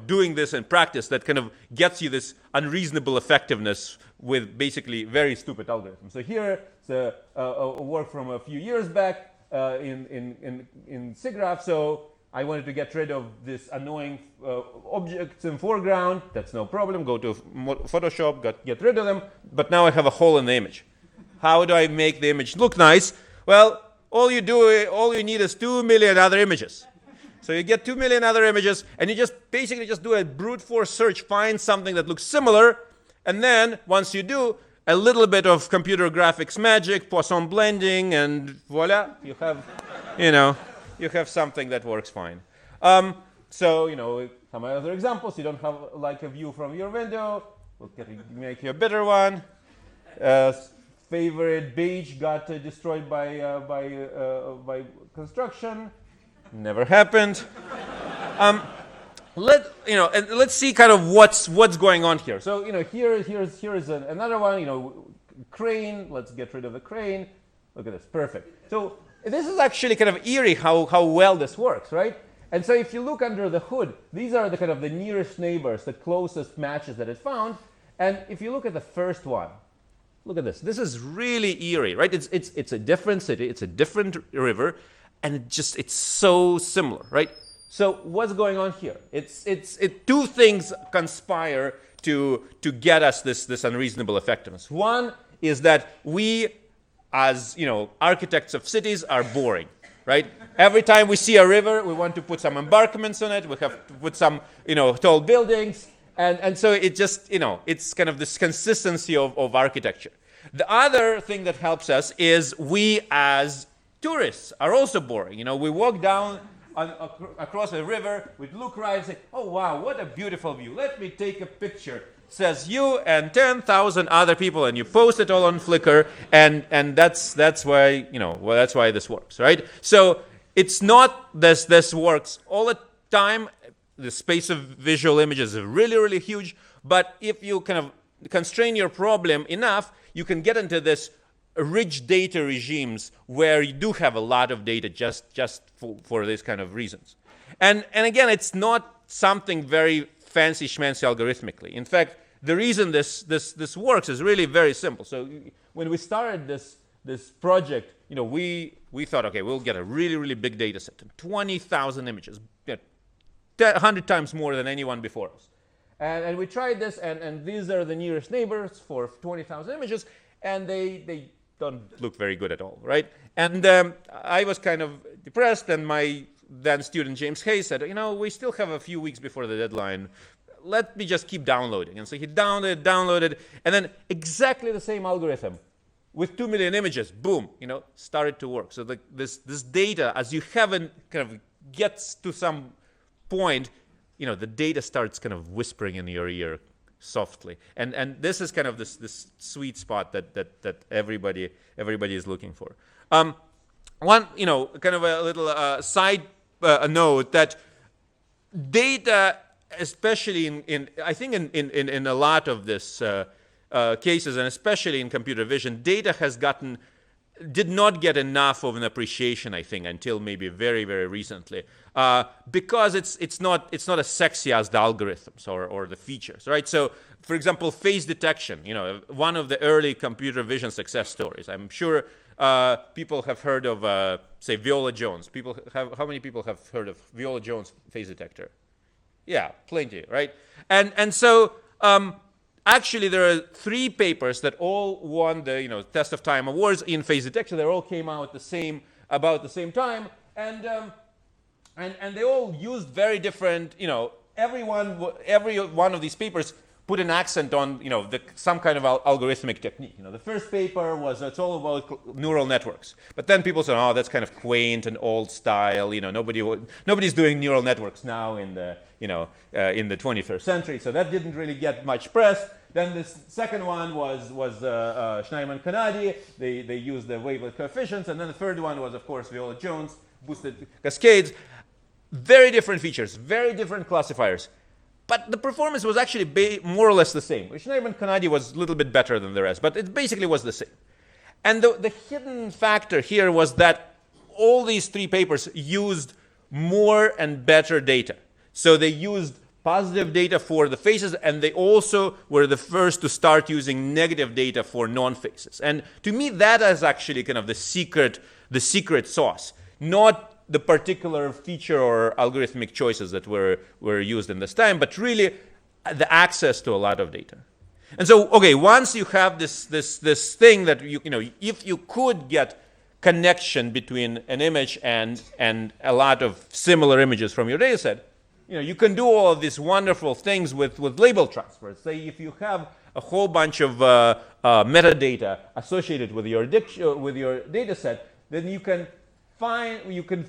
doing this in practice that kind of gets you this unreasonable effectiveness with basically very stupid algorithms. So here is a work from a few years back in SIGGRAPH. So I wanted to get rid of this annoying objects in foreground. That's no problem. Go to Photoshop, get rid of them. But now I have a hole in the image. How do I make the image look nice? Well, all you need is 2 million other images. So you get 2 million other images, and you basically do a brute force search, find something that looks similar, and then once you do, a little bit of computer graphics magic, Poisson blending, and voila, you have, you have something that works fine. So, some other examples. You don't have like a view from your window. We'll make you a better one. Favorite beige got destroyed by construction. Never happened. Let's see kind of what's going on here. So here's another one. Crane. Let's get rid of the crane. Look at this. Perfect. So this is actually kind of eerie how well this works, right? And so if you look under the hood, these are the kind of the nearest neighbors, the closest matches that it found. And if you look at the first one, look at this. This is really eerie, right? It's a different city. It's a different river. And it's so similar, right? So what's going on here? Two things conspire to get us this unreasonable effectiveness. One is that we, as architects of cities, are boring, right? Every time we see a river, we want to put some embankments on it. We have to put some tall buildings, and so it's kind of this consistency of architecture. The other thing that helps us is we as tourists are also boring. We walk down across a river, we look right and say, oh wow, what a beautiful view. Let me take a picture. Says you and 10,000 other people, and you post it all on Flickr, and that's why that's why this works, right? So it's not this works all the time. The space of visual images is really, really huge, but if you kind of constrain your problem enough, you can get into this rich data regimes where you do have a lot of data just for these kind of reasons. And again, it's not something very fancy schmancy algorithmically. In fact, the reason this works is really very simple. So when we started this project, we thought, okay, we'll get a really, really big data set, 20,000 images, 100 times more than anyone before us. And we tried this, and these are the nearest neighbors for 20,000 images, and they don't look very good at all, right? And I was kind of depressed, and my then student James Hayes said, we still have a few weeks before the deadline. Let me just keep downloading. And so he downloaded, and then exactly the same algorithm with 2 million images, boom, started to work. So this data, as you haven't kind of gets to some point, the data starts kind of whispering in your ear softly, and this is kind of this sweet spot that everybody is looking for. One kind of a little side note that data, especially in I think in a lot of this cases, and especially in computer vision, data did not get enough of an appreciation, I think, until maybe very, very recently, because it's not as sexy as the algorithms or the features, right? So, for example, face detection, one of the early computer vision success stories. I'm sure people have heard of, say, Viola Jones. How many people have heard of Viola Jones face detector? Yeah, plenty, right? And so actually there are 3 papers that all won the Test of Time awards in phase detection. They all came out about the same time, and they all used very different. Every one of these papers put an accent on some kind of algorithmic technique. The first paper was it's all about neural networks, but then people said, oh, that's kind of quaint and old style. Nobody's doing neural networks now in the in the 21st century, so that didn't really get much press. Then the second one was Schneiderman-Kanadi. They used the wavelet coefficients, and then the third one was, of course, Viola-Jones, boosted cascades. Very different features, very different classifiers. But the performance was actually more or less the same. Schneiderman-Kanadi was a little bit better than the rest, but it basically was the same. And the hidden factor here was that all these 3 papers used more and better data. So they used positive data for the phases, and they also were the first to start using negative data for non-phases. And to me, that is actually kind of the secret sauce, not the particular feature or algorithmic choices that were used in this time, but really the access to a lot of data. And so, okay, once you have this thing that if you could get connection between an image and a lot of similar images from your data set, you can do all of these wonderful things with label transfers. Say if you have a whole bunch of metadata associated with your data set, then you can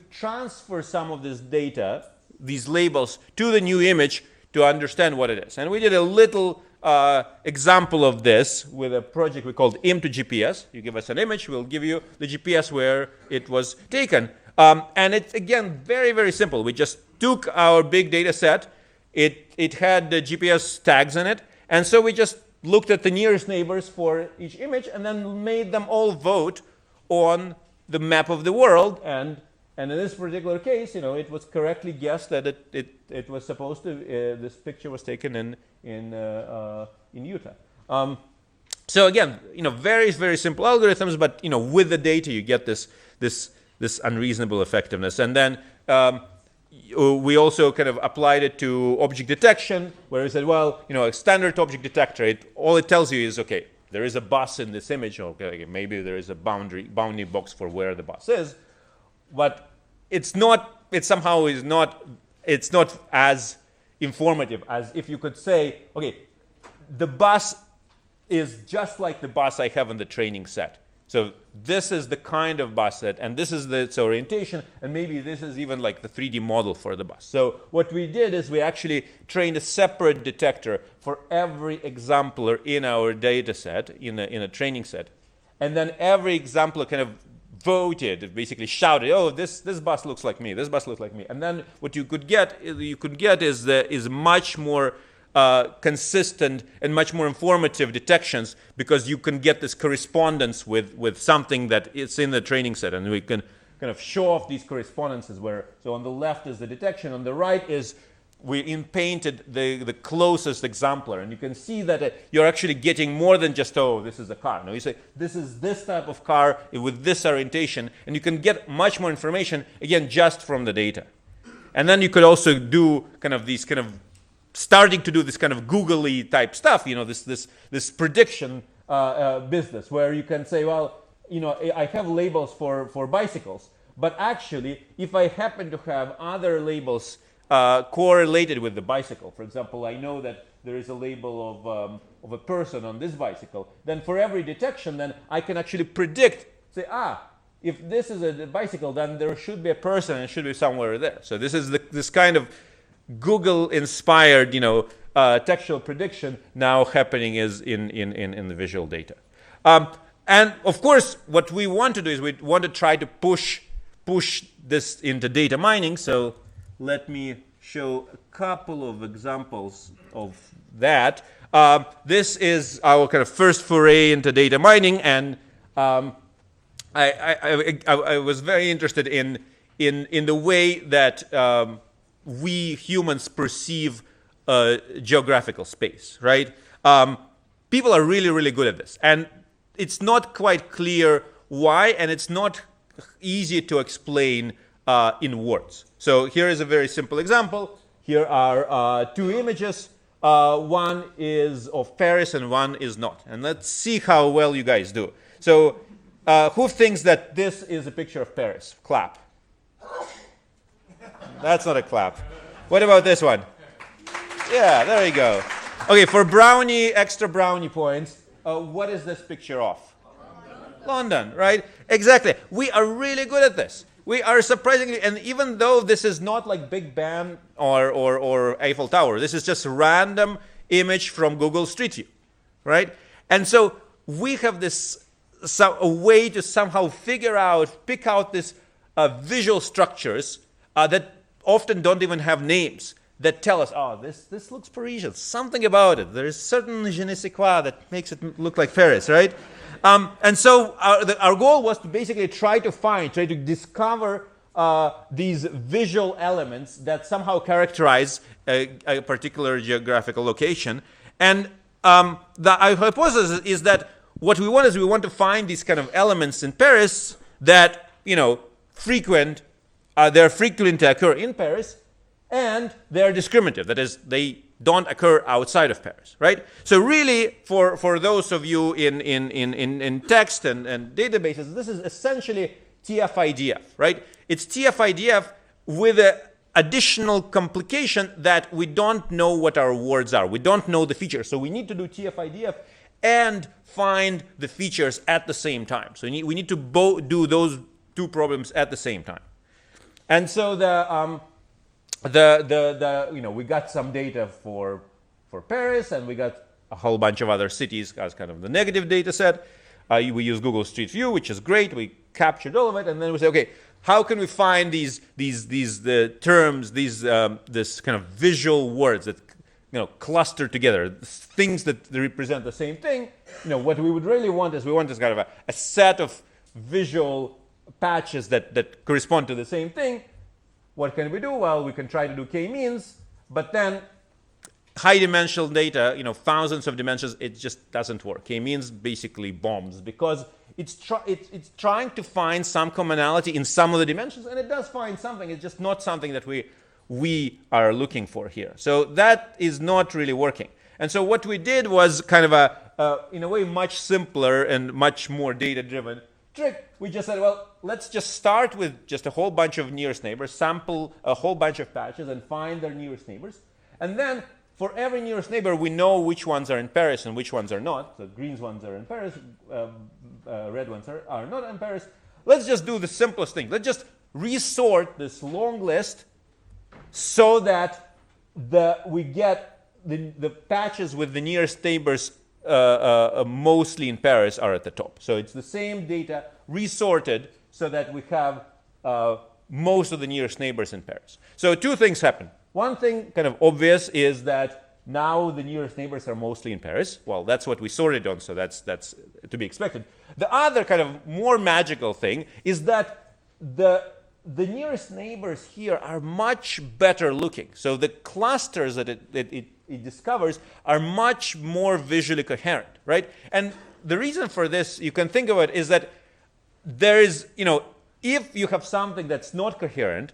transfer some of this data, these labels, to the new image to understand what it is. And we did a little example of this with a project we called Im2GPS. You give us an image, we'll give you the GPS where it was taken. And it's, again, very, very simple. We just took our big data set. It had the GPS tags in it. And so we just looked at the nearest neighbors for each image and then made them all vote on the map of the world. And in this particular case, it was correctly guessed that it was supposed to, this picture was taken in Utah. So again, very, very simple algorithms, but with the data you get this unreasonable effectiveness. And then we also kind of applied it to object detection, where we said, well, a standard object detector, all it tells you is, okay, there is a bus in this image, okay, maybe there is a boundary box for where the bus is, but it's not as informative as if you could say, okay, the bus is just like the bus I have in the training set. So this is the kind of bus set, and this is its orientation, and maybe this is even like the 3D model for the bus. So what we did is we actually trained a separate detector for every exemplar in our data set, in a training set. And then every exemplar kind of voted, basically shouted, oh, this bus looks like me, this bus looks like me. And then what you could get is much more consistent and much more informative detections, because you can get this correspondence with something that is in the training set, and we can kind of show off these correspondences so on the left is the detection, on the right is we painted the closest exemplar, and you can see that you're actually getting more than just, oh, this is a car. No, you say this is this type of car with this orientation, and you can get much more information, again, just from the data. And then you could also do starting to do this kind of googly type stuff, this prediction business, where you can say, well, I have labels for bicycles, but actually, if I happen to have other labels correlated with the bicycle, for example, I know that there is a label of a person on this bicycle, then for every detection, then I can actually predict, say, if this is a bicycle, then there should be a person and it should be somewhere there. So this is this kind of Google-inspired, textual prediction now happening is in the visual data. And of course, what we want to do is we want to try to push this into data mining. So let me show a couple of examples of that. This is our kind of first foray into data mining, and I was very interested in the way that we humans perceive geographical space, right? People are really, really good at this. And it's not quite clear why, and it's not easy to explain in words. So here is a very simple example. Here are two images. One is of Paris and one is not. And let's see how well you guys do. So who thinks that this is a picture of Paris? Clap. That's not a clap. What about this one? Yeah, there you go. Okay, for brownie, extra brownie points, what is this picture of? London, right? Exactly. We are really good at this. We are surprisingly, and even though this is not like Big Ben or Eiffel Tower, this is just a random image from Google Street View, right? And so we have this a way to somehow pick out these visual structures that often don't even have names, that tell us, oh, this looks Parisian, something about it. There is certain je ne sais quoi that makes it look like Paris, right? And so our goal was to basically try to discover these visual elements that somehow characterize a particular geographical location. And our hypothesis is that what we want to find these kind of elements in Paris that, they're frequent to occur in Paris, and they're discriminative. That is, they don't occur outside of Paris, right? So really, for those of you in text and databases, this is essentially TF-IDF, right? It's TF-IDF with an additional complication that we don't know what our words are. We don't know the features. So we need to do TF-IDF and find the features at the same time. So we need to do those two problems at the same time. And so we got some data for Paris, and we got a whole bunch of other cities as kind of the negative data set. We use Google Street View, which is great. We captured all of it, and then we say, okay, how can we find these terms, this kind of visual words that cluster together, things that represent the same thing? What we would really want is kind of a set of visual patches that correspond to the same thing. What can we do? Well, we can try to do k-means, but then high-dimensional data, thousands of dimensions, it just doesn't work. K-means basically bombs because it's trying to find some commonality in some of the dimensions, and it does find something. It's just not something that we are looking for here. So that is not really working. And so what we did was kind of in a way, much simpler and much more data-driven trick. We just said, well, let's just start with just a whole bunch of nearest neighbors, sample a whole bunch of patches, and find their nearest neighbors. And then for every nearest neighbor, we know which ones are in Paris and which ones are not. The green ones are in Paris, red ones are not in Paris. Let's just do the simplest thing. Let's just resort this long list so that we get the patches with the nearest neighbors mostly in Paris are at the top. So it's the same data resorted so that we have most of the nearest neighbors in Paris. So two things happen. One thing kind of obvious is that now the nearest neighbors are mostly in Paris. Well, that's what we sorted on, so that's to be expected. The other kind of more magical thing is that the nearest neighbors here are much better looking. So the clusters that it discovers are much more visually coherent, right? And the reason for this, you can think of it, is that there is, if you have something that's not coherent,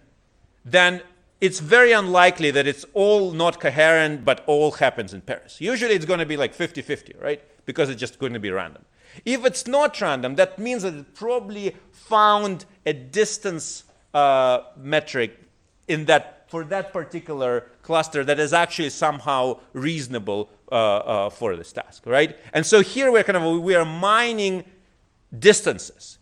then it's very unlikely that it's all not coherent, but all happens in Paris. Usually it's going to be like 50-50, right? Because it's just going to be random. If it's not random, that means that it probably found a distance metric for that particular cluster that is actually somehow reasonable for this task, right? And so here we are mining distances,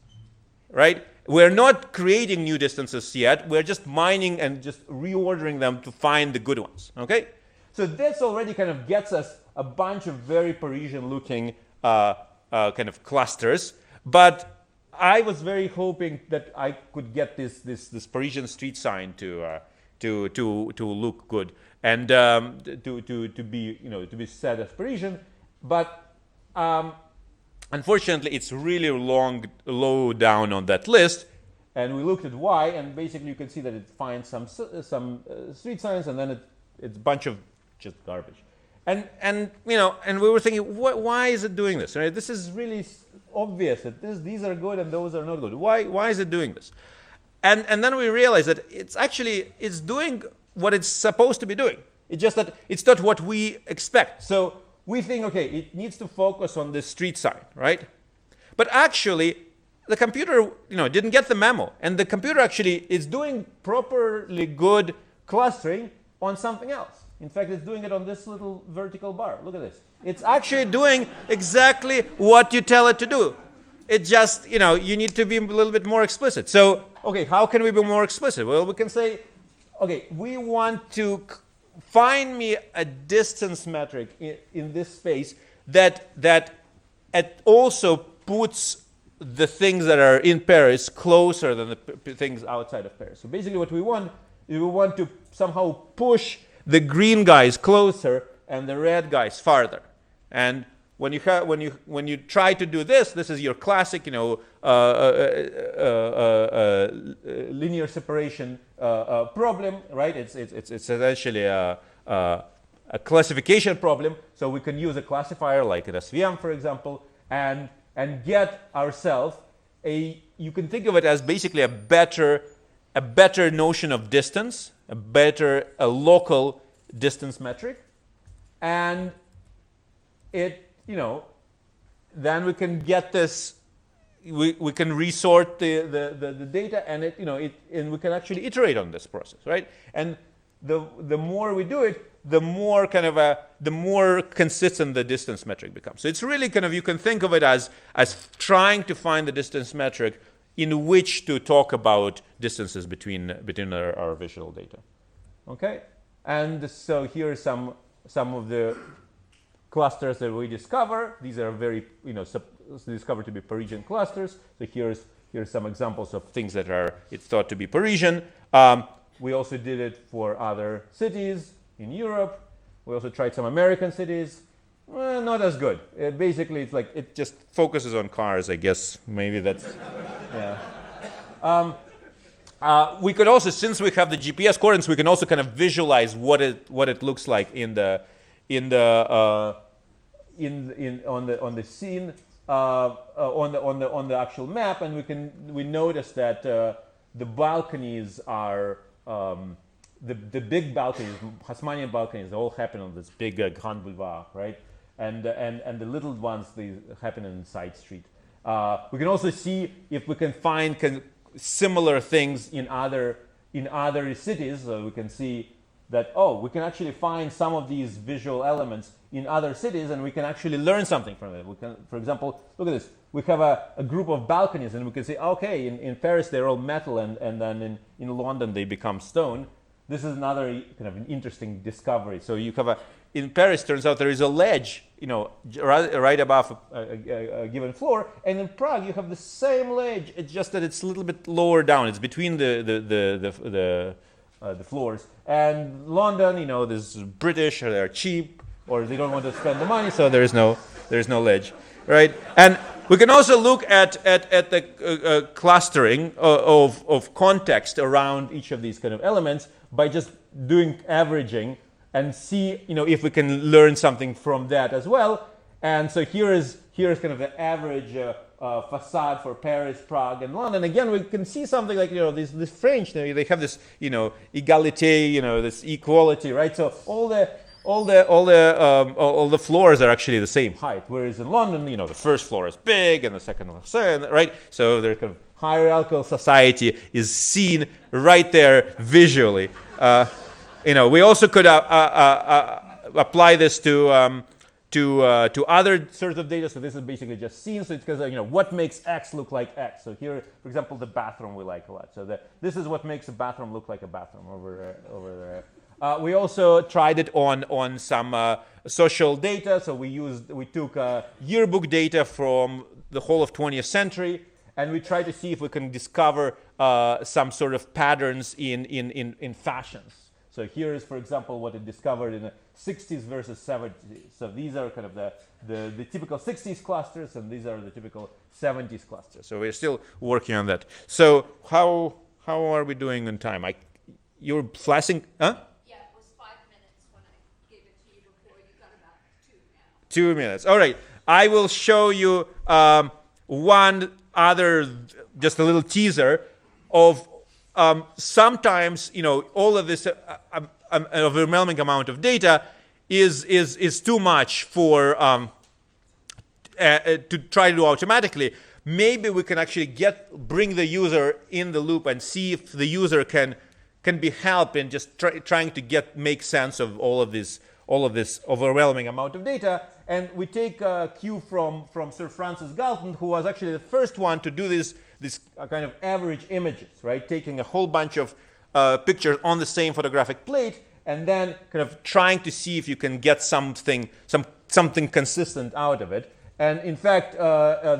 right? We're not creating new distances yet. We're just mining and just reordering them to find the good ones, okay? So this already kind of gets us a bunch of very Parisian-looking kind of clusters, but I was very hoping that I could get this Parisian street sign to look good and to be said as Parisian, but unfortunately it's really low down on that list, and we looked at why, and basically you can see that it finds some street signs, and then it's a bunch of just garbage, and we were thinking, why is it doing this? Right? This is really obvious that these are good and those are not good. Why is it doing this? And then we realized that it's doing what it's supposed to be doing. It's just that it's not what we expect. So we think, okay, it needs to focus on the street sign, right? But actually, the computer, didn't get the memo, and the computer actually is doing properly good clustering on something else. In fact, it's doing it on this little vertical bar. Look at this. It's actually doing exactly what you tell it to do. It just, you need to be a little bit more explicit. So, okay, how can we be more explicit? Well, we can say, okay, we want to find me a distance metric in this space that it also puts the things that are in Paris closer than the things outside of Paris. So basically what we want is we want to somehow push the green guys closer and the red guys farther. And when you try to do this is your classic, linear separation problem, right? It's essentially a classification problem. So we can use a classifier like an SVM, for example, and get ourselves you can think of it as basically a better notion of distance, a local distance metric, and it, then we can get this. We can resort the data, and and we can actually iterate on this process, right? And the more we do it, the more the more consistent the distance metric becomes. So it's really you can think of it as trying to find the distance metric in which to talk about distances between our visual data. Okay, and so here are some of the clusters that we discover. These are very discovered to be Parisian clusters. So here's some examples of things that it's thought to be Parisian. We also did it for other cities in Europe. We also tried some American cities. Not as good. Basically, it's like it just focuses on cars, I guess. Maybe that's, yeah. We could also, since we have the GPS coordinates, we can also visualize what it looks like on the scene, on the actual map, and we notice that the balconies are. The big balconies, Haussmannian balconies, they all happen on this big Grand Boulevard, right? And the little ones, they happen in side street. We can also see if we can find similar things in other cities. So we can see that, we can actually find some of these visual elements in other cities, and we can actually learn something from it. We can, for example, look at this. We have a group of balconies, and we can say, okay, in Paris they're all metal, and then in London they become stone. This is another an interesting discovery. So you have in Paris, turns out there is a ledge, right above a given floor, and in Prague you have the same ledge. It's just that it's a little bit lower down. It's between the floors. And London, there's British, or they're cheap, or they don't want to spend the money, so there's no ledge, right? And we can also look at the clustering of context around each of these elements by just doing averaging and see, if we can learn something from that as well. And so here's the average facade for Paris, Prague, and London. Again, we can see something like this French. They have this égalité, this equality, right? So all the floors are actually the same height. Whereas in London, the first floor is big and the second one is second, right? So their hierarchical society is seen right there visually. We also could apply this to other sorts of data. So this is basically just scenes. So it's because what makes X look like X. So here, for example, the bathroom we like a lot. So this is what makes a bathroom look like a bathroom over there. We also tried it on some social data. So we took yearbook data from the whole of 20th century, and we tried to see if we can discover some sort of patterns in fashions. So here is, for example, what it discovered in the 60s versus 70s. So these are the typical 60s clusters, and these are the typical 70s clusters. So we're still working on that. So how are we doing on time? You're flashing, huh? Yeah, it was 5 minutes when I gave it to you before. You got about 2 now. 2 minutes. All right. I will show you one other, just a little teaser of sometimes, all of this overwhelming amount of data is too much for to try to do automatically. Maybe we can actually bring the user in the loop and see if the user can be helped in just trying to make sense of all of this overwhelming amount of data. And we take a cue from Sir Francis Galton, who was actually the first one to do this kind of average images, right? Taking a whole bunch of pictures on the same photographic plate, and then kind of trying to see if you can get something consistent out of it. And in fact,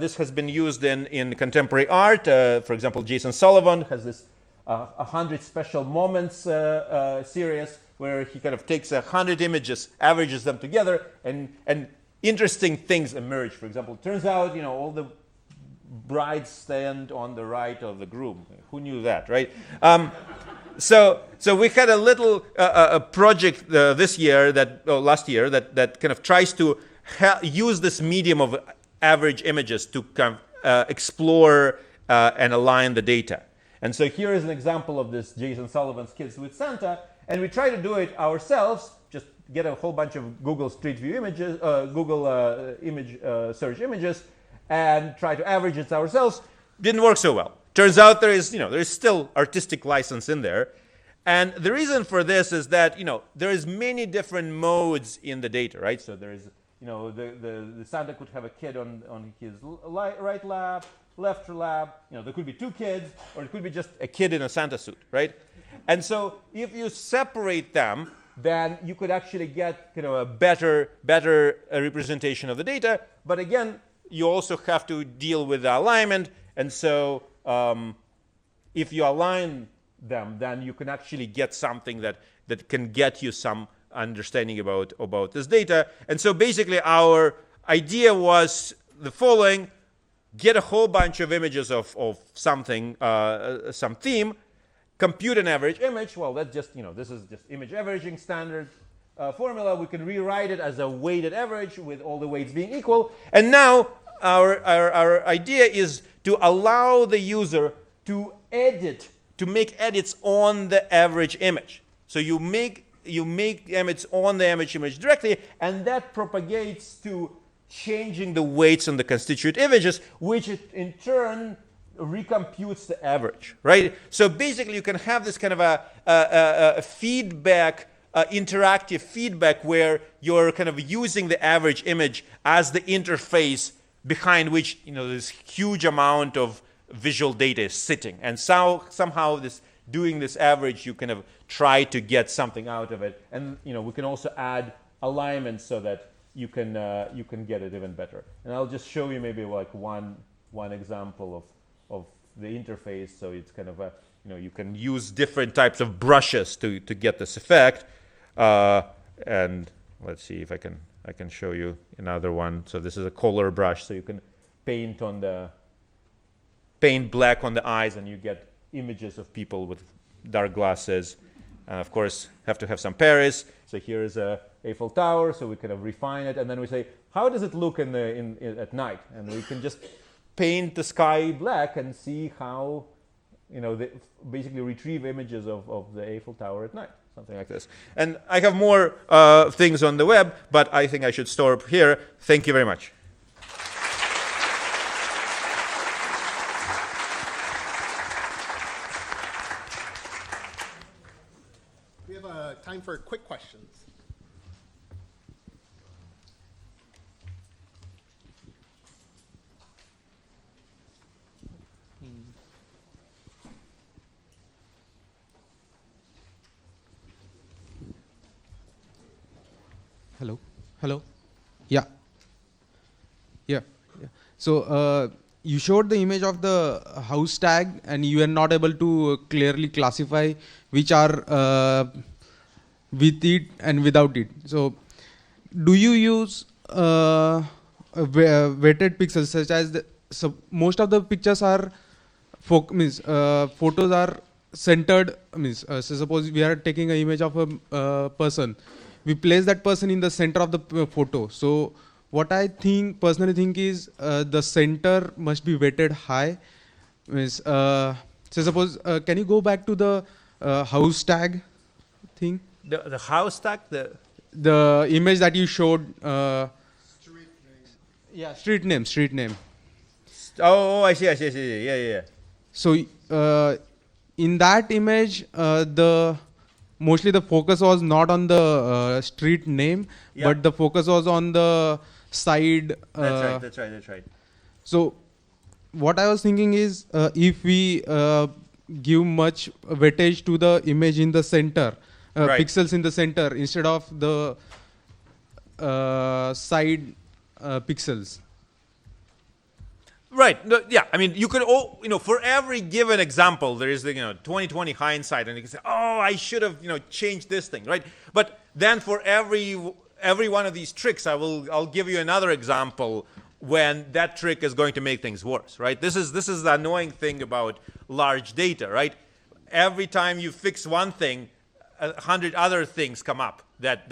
this has been used in contemporary art. For example, Jason Sullivan has this 100 Special Moments series, where he kind of takes 100 images, averages them together, and interesting things emerge. For example, it turns out, all the brides stand on the right of the groom. Who knew that, right? So we had a little a project last year that kind of tries to use this medium of average images to kind of explore and align the data. And so here is an example of this Jason Sullivan's Kids with Santa, and we try to do it ourselves. Just get a whole bunch of Google Street View images, Google image search images, and try to average it ourselves. Didn't work so well. Turns out there is still artistic license in there. And the reason for this is that, there is many different modes in the data, right? So there is, the Santa could have a kid on his right lap, left lap. There could be two kids, or it could be just a kid in a Santa suit, right? And so if you separate them, then you could actually get a better representation of the data. But again, you also have to deal with the alignment. And so if you align them, then you can actually get something that can get you some understanding about this data. And so basically our idea was the following: get a whole bunch of images of something, some theme, compute an average image. Well, that's just, this is just image averaging standard formula. We can rewrite it as a weighted average with all the weights being equal. And now our idea is to allow the user to make edits on the average image. So you make edits on the image directly, and that propagates to changing the weights on the constituent images, which in turn recomputes the average, right? So basically you can have this kind of a feedback, interactive feedback, where you're kind of using the average image as the interface behind which this huge amount of visual data is sitting. And somehow doing this average, you kind of try to get something out of it. And we can also add alignment so that you can get it even better. And I'll just show you maybe like one example of the interface. So it's kind of you can use different types of brushes to get this effect. And let's see if I can show you another one. So this is a color brush, so you can paint black on the eyes, and you get images of people with dark glasses. And of course, have to have some Paris. So here is a Eiffel Tower. So we kind of refine it, and then we say, how does it look at night? And we can just paint the sky black and see how, basically retrieve images of the Eiffel Tower at night. Something like this. And I have more things on the web, but I think I should stop here. Thank you very much. We have time for quick questions. Hello. Yeah. So you showed the image of the house tag, and you are not able to clearly classify which are with it and without it. So do you use weighted pixels, such as most of the pictures are photos are centered. So suppose we are taking an image of a person. We place that person in the center of the photo. So what I personally think is the center must be weighted high. So suppose, can you go back to the house tag thing? The house tag, the image that you showed. Yeah, street name. Oh, I see. Yeah. So in that image, mostly the focus was not on the street name, but the focus was on the side. That's right. So what I was thinking is, if we give much weightage to the image in the center, pixels in the center instead of the side pixels. Right. No, yeah. I mean, you could, for every given example, there is the 20/20 hindsight, and you can say, oh, I should have changed this thing, right? But then for every one of these tricks, I'll give you another example when that trick is going to make things worse, right? This is the annoying thing about large data, right? Every time you fix one thing, 100 other things come up that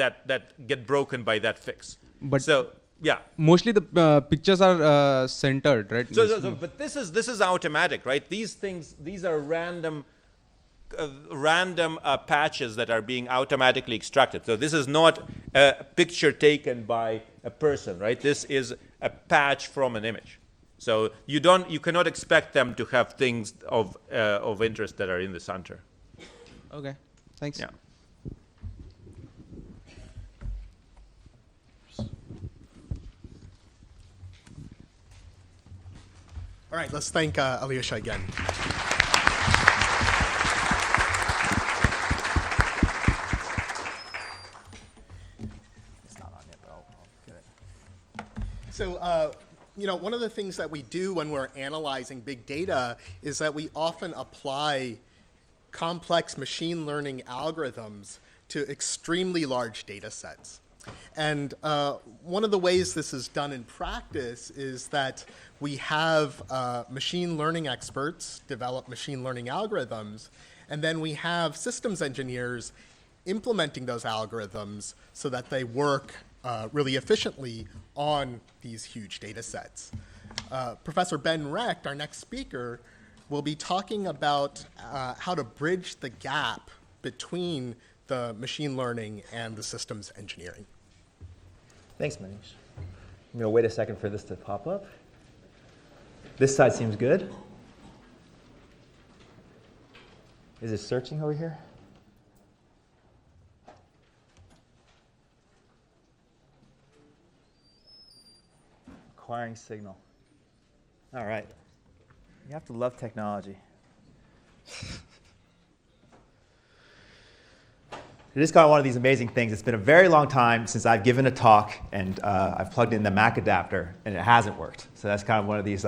get broken by that fix. But so. Yeah. Mostly the pictures are centered, right? But this is automatic, right? These are random patches that are being automatically extracted. So this is not a picture taken by a person, right? This is a patch from an image. So you cannot expect them to have things of interest that are in the center. Okay. Thanks. Yeah. All right, let's thank Alyosha again. It's not on yet, but I'll get it. So, one of the things that we do when we're analyzing big data is that we often apply complex machine learning algorithms to extremely large data sets. And one of the ways this is done in practice is that we have machine learning experts develop machine learning algorithms, and then we have systems engineers implementing those algorithms so that they work really efficiently on these huge data sets. Professor Ben Recht, our next speaker, will be talking about how to bridge the gap between the machine learning and the systems engineering. Thanks, Manish. I'm going to wait a second for this to pop up. This side seems good. Is it searching over here? Acquiring signal. All right. You have to love technology. It is kind of one of these amazing things. It's been a very long time since I've given a talk and I've plugged in the Mac adapter and it hasn't worked. So that's kind of one of these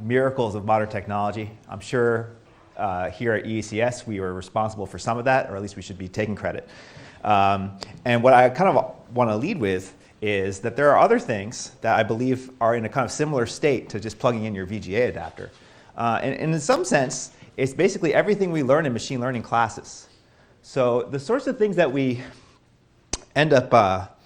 miracles of modern technology. I'm sure here at EECS we were responsible for some of that, or at least we should be taking credit. And what I kind of want to lead with is that there are other things that I believe are in a kind of similar state to just plugging in your VGA adapter. And in some sense, it's basically everything we learn in machine learning classes. So the sorts of things that we end up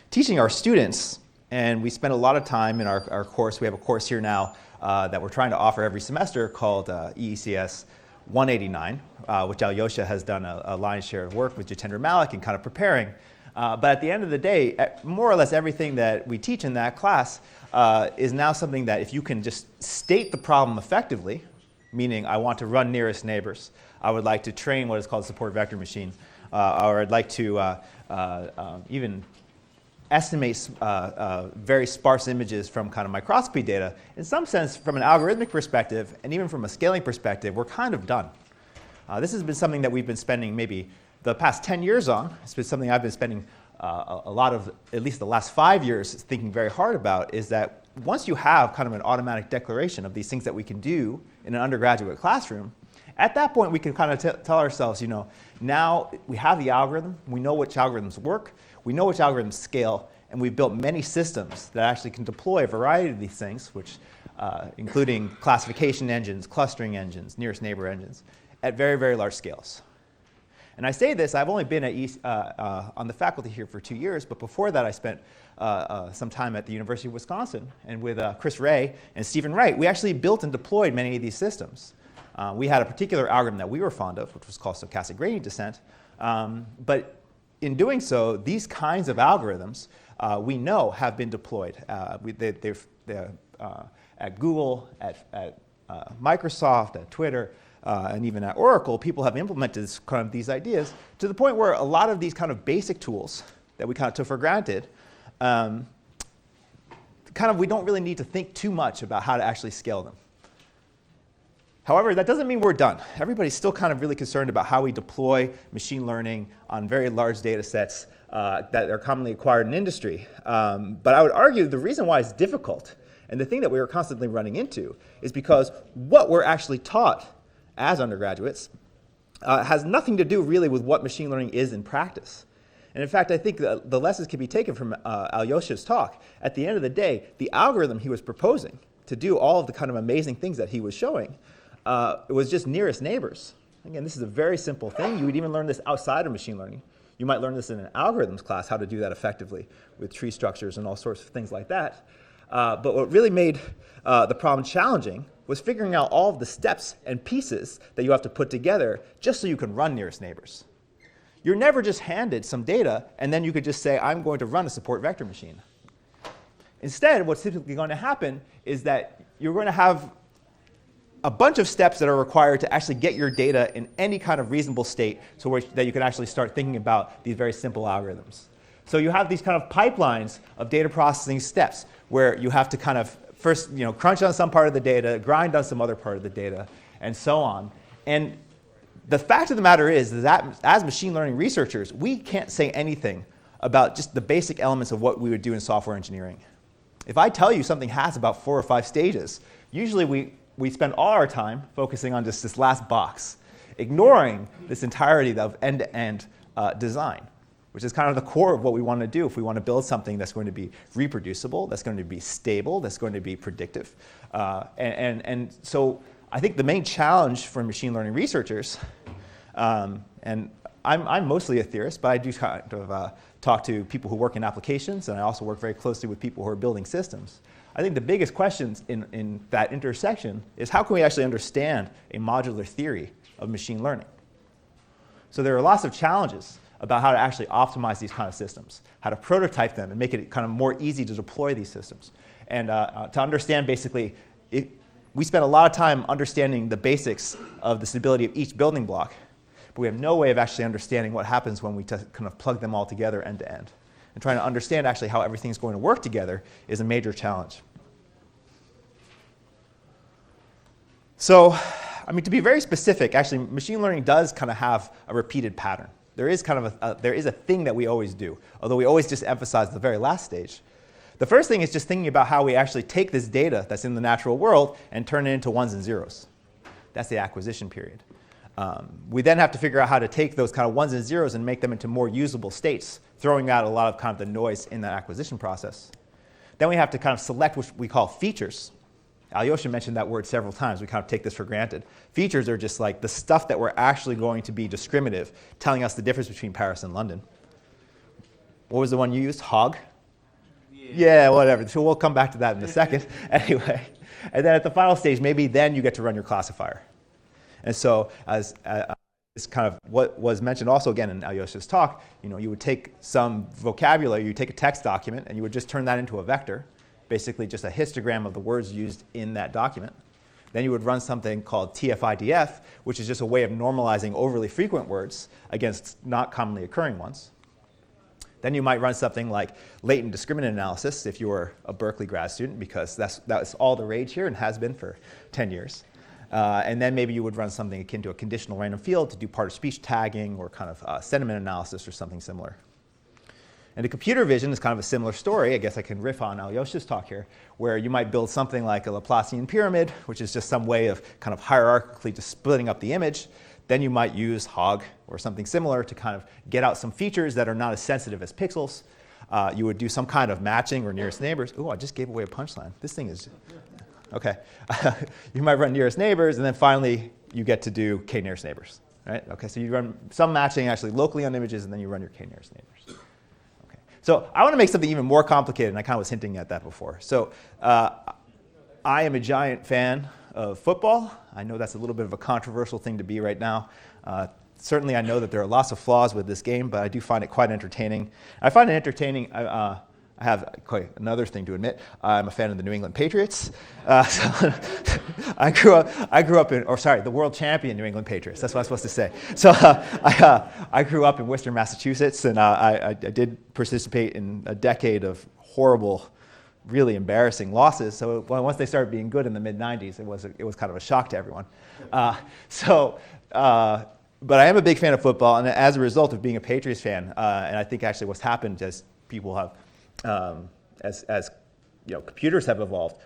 teaching our students, and we spend a lot of time in our course. We have a course here now that we're trying to offer every semester called EECS 189, which Alyosha has done a lion's share of work with Jitendra Malik in kind of preparing. But at the end of the day, more or less everything that we teach in that class is now something that if you can just state the problem effectively, meaning I want to run nearest neighbors, I would like to train what is called a support vector machine, or I'd like to even estimate very sparse images from kind of microscopy data. In some sense, from an algorithmic perspective, and even from a scaling perspective, we're kind of done. This has been something that we've been spending maybe the past 10 years on. It's been something I've been spending a lot of, at least the last 5 years, thinking very hard about, is that once you have kind of an automatic declaration of these things that we can do in an undergraduate classroom, at that point we can kind of tell ourselves, now we have the algorithm, we know which algorithms work, we know which algorithms scale, and we've built many systems that actually can deploy a variety of these things, which including classification engines, clustering engines, nearest neighbor engines, at very, very large scales. And I say this, I've only been on the faculty here for 2 years, but before that I spent some time at the University of Wisconsin, and with Chris Ray and Stephen Wright, we actually built and deployed many of these systems. We had a particular algorithm that we were fond of, which was called stochastic gradient descent. But in doing so, these kinds of algorithms we know have been deployed. They're at Google, at Microsoft, at Twitter, and even at Oracle, people have implemented these ideas to the point where a lot of these kind of basic tools that we kind of took for granted, we don't really need to think too much about how to actually scale them. However, that doesn't mean we're done. Everybody's still kind of really concerned about how we deploy machine learning on very large data sets that are commonly acquired in industry. But I would argue the reason why it's difficult, and the thing that we are constantly running into, is because what we're actually taught as undergraduates has nothing to do really with what machine learning is in practice. And in fact, I think the lessons can be taken from Alyosha's talk. At the end of the day, the algorithm he was proposing to do all of the kind of amazing things that he was showing was just nearest neighbors. Again, this is a very simple thing. You would even learn this outside of machine learning. You might learn this in an algorithms class, how to do that effectively with tree structures and all sorts of things like that. But what really made the problem challenging was figuring out all of the steps and pieces that you have to put together just so you can run nearest neighbors. You're never just handed some data and then you could just say, I'm going to run a support vector machine. Instead, what's typically going to happen is that you're going to have a bunch of steps that are required to actually get your data in any kind of reasonable state so that you can actually start thinking about these very simple algorithms. So you have these kind of pipelines of data processing steps where you have to kind of first crunch on some part of the data, grind on some other part of the data, and so on. And the fact of the matter is that as machine learning researchers, we can't say anything about just the basic elements of what we would do in software engineering. If I tell you something has about 4 or 5 stages, usually we spend all our time focusing on just this last box, ignoring this entirety of end-to-end design, which is kind of the core of what we want to do if we want to build something that's going to be reproducible, that's going to be stable, that's going to be predictive. And so I think the main challenge for machine learning researchers, and I'm mostly a theorist, but I do kind of talk to people who work in applications, and I also work very closely with people who are building systems. I think the biggest questions in that intersection is how can we actually understand a modular theory of machine learning? So there are lots of challenges about how to actually optimize these kind of systems, how to prototype them and make it kind of more easy to deploy these systems. And to understand basically, we spend a lot of time understanding the basics of the stability of each building block, but we have no way of actually understanding what happens when we kind of plug them all together end to end. And trying to understand actually how everything's going to work together is a major challenge. So, I mean, to be very specific, actually, machine learning does kind of have a repeated pattern. There is kind of there is a thing that we always do, although we always just emphasize the very last stage. The first thing is just thinking about how we actually take this data that's in the natural world and turn it into ones and zeros. That's the acquisition period. We then have to figure out how to take those kind of ones and zeros and make them into more usable states, throwing out a lot of kind of the noise in that acquisition process. Then we have to kind of select what we call features. Alyosha mentioned that word several times. We kind of take this for granted. Features are just like the stuff that we're actually going to be discriminative, telling us the difference between Paris and London. What was the one you used? Hog? Yeah, whatever. So we'll come back to that in a second. Anyway, and then at the final stage, maybe then you get to run your classifier. And so as it's kind of what was mentioned also again in Alyosha's talk, you would take some vocabulary, you take a text document, and you would just turn that into a vector, basically just a histogram of the words used in that document. Then you would run something called TF-IDF, which is just a way of normalizing overly frequent words against not commonly occurring ones. Then you might run something like latent discriminant analysis if you were a Berkeley grad student, because that's all the rage here and has been for 10 years. And then maybe you would run something akin to a conditional random field to do part of speech tagging or kind of sentiment analysis or something similar. And the computer vision is kind of a similar story. I guess I can riff on Alyosha's talk here, where you might build something like a Laplacian pyramid, which is just some way of kind of hierarchically just splitting up the image. Then you might use Hog or something similar to kind of get out some features that are not as sensitive as pixels. You would do some kind of matching or nearest neighbors. Ooh, I just gave away a punchline. This thing is... Okay. You might run nearest neighbors, and then finally you get to do k-nearest neighbors. Right? Okay, so you run some matching actually locally on images, and then you run your k-nearest neighbors. Okay. So I want to make something even more complicated, and I kind of was hinting at that before. So I am a giant fan of football. I know that's a little bit of a controversial thing to be right now. Certainly, I know that there are lots of flaws with this game, but I do find it quite entertaining. I find it entertaining. I have quite another thing to admit. I'm a fan of the New England Patriots. So I grew up in, the world champion New England Patriots. That's what I'm supposed to say. So I grew up in Worcester, Massachusetts, and I did participate in a decade of horrible, really embarrassing losses. So once they started being good in the mid-'90s, it was kind of a shock to everyone. But I am a big fan of football, and as a result of being a Patriots fan, and I think actually what's happened as people have, as computers have evolved,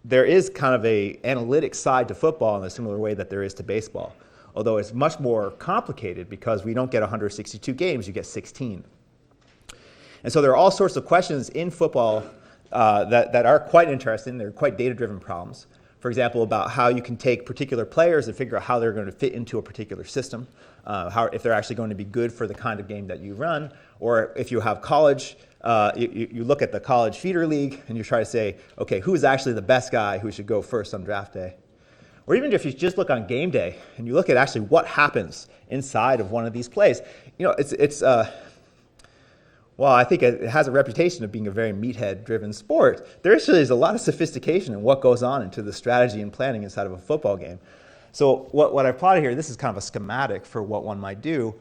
there is kind of a analytic side to football in a similar way that there is to baseball. Although it's much more complicated because we don't get 162 games, you get 16. And so there are all sorts of questions in football that are quite interesting. They're quite data-driven problems. For example, about how you can take particular players and figure out how they're going to fit into a particular system, if they're actually going to be good for the kind of game that you run, or if you have college, you look at the college feeder league and you try to say, okay, who's actually the best guy who should go first on draft day? Or even if you just look on game day and you look at actually what happens inside of one of these plays, well, I think it has a reputation of being a very meathead-driven sport. There actually is a lot of sophistication in what goes on into the strategy and planning inside of a football game. So what I've plotted here, this is kind of a schematic for what one might do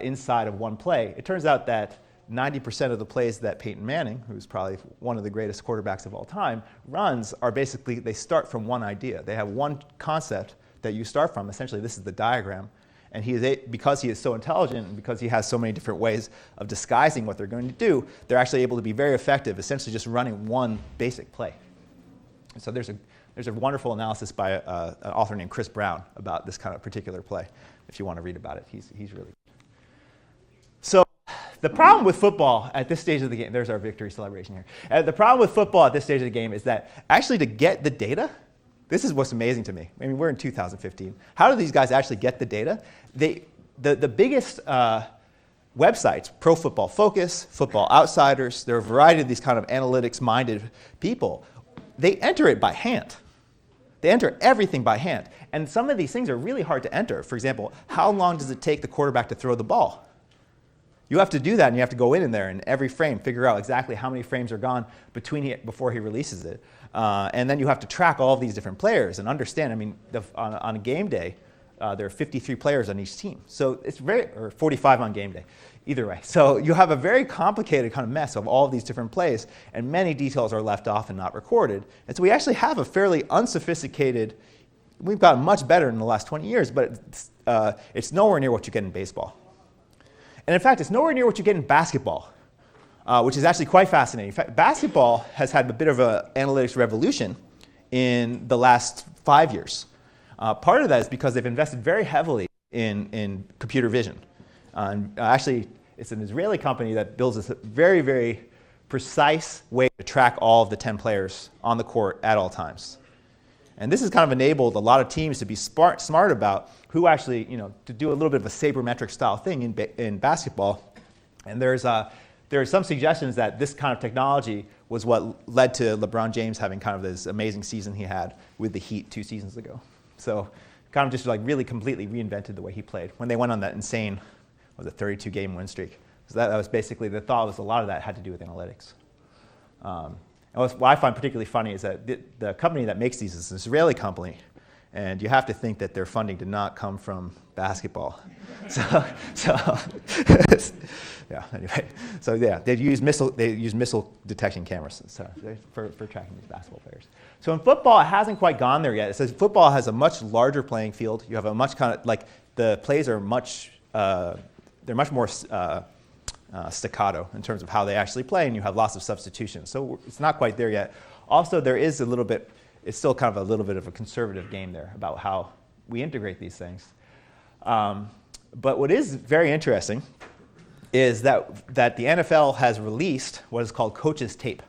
inside of one play. It turns out that 90% of the plays that Peyton Manning, who's probably one of the greatest quarterbacks of all time, runs are basically, they start from one idea. They have one concept that you start from. Essentially, this is the diagram. And because he is so intelligent and because he has so many different ways of disguising what they're going to do, they're actually able to be very effective, essentially just running one basic play. And so there's a wonderful analysis by an author named Chris Brown about this kind of particular play. If you want to read about it, he's really good. So the problem with football at this stage of the game, there's our victory celebration here. The problem with football at this stage of the game is that actually to get the data, this is what's amazing to me. I mean, we're in 2015. How do these guys actually get the data? The biggest websites, Pro Football Focus, Football Outsiders, there are a variety of these kind of analytics-minded people. They enter it by hand. They enter everything by hand. And some of these things are really hard to enter. For example, how long does it take the quarterback to throw the ball? You have to do that, and you have to go in there and every frame figure out exactly how many frames are gone before he releases it. And then you have to track all of these different players and understand. I mean, on a game day, there are 53 players on each team. So it's or 45 on game day, either way. So you have a very complicated kind of mess of all of these different plays, and many details are left off and not recorded. And so we actually have a fairly unsophisticated, we've gotten much better in the last 20 years, but it's nowhere near what you get in baseball. And in fact, it's nowhere near what you get in basketball, which is actually quite fascinating. In fact, basketball has had a bit of an analytics revolution in the last 5 years. Part of that is because they've invested very heavily in computer vision. Actually, it's an Israeli company that builds this very, very precise way to track all of the 10 players on the court at all times. And this has kind of enabled a lot of teams to be smart about who actually, to do a little bit of a sabermetric style thing in basketball. And there are some suggestions that this kind of technology was what led to LeBron James having kind of this amazing season he had with the Heat 2 seasons ago. So kind of just like really completely reinvented the way he played when they went on that insane, 32-game win streak. So that was basically, the thought was a lot of that had to do with analytics. And what I find particularly funny is that the company that makes these is an Israeli company, and you have to think that their funding did not come from basketball. They use missile detection cameras for tracking these basketball players. So in football, it hasn't quite gone there yet. It says football has a much larger playing field. You have a much kind of the plays are much they're much more staccato in terms of how they actually play, and you have lots of substitutions. So it's not quite there yet. Also, there is it's still kind of a little bit of a conservative game there about how we integrate these things. But what is very interesting is that the NFL has released what is called coach's tape.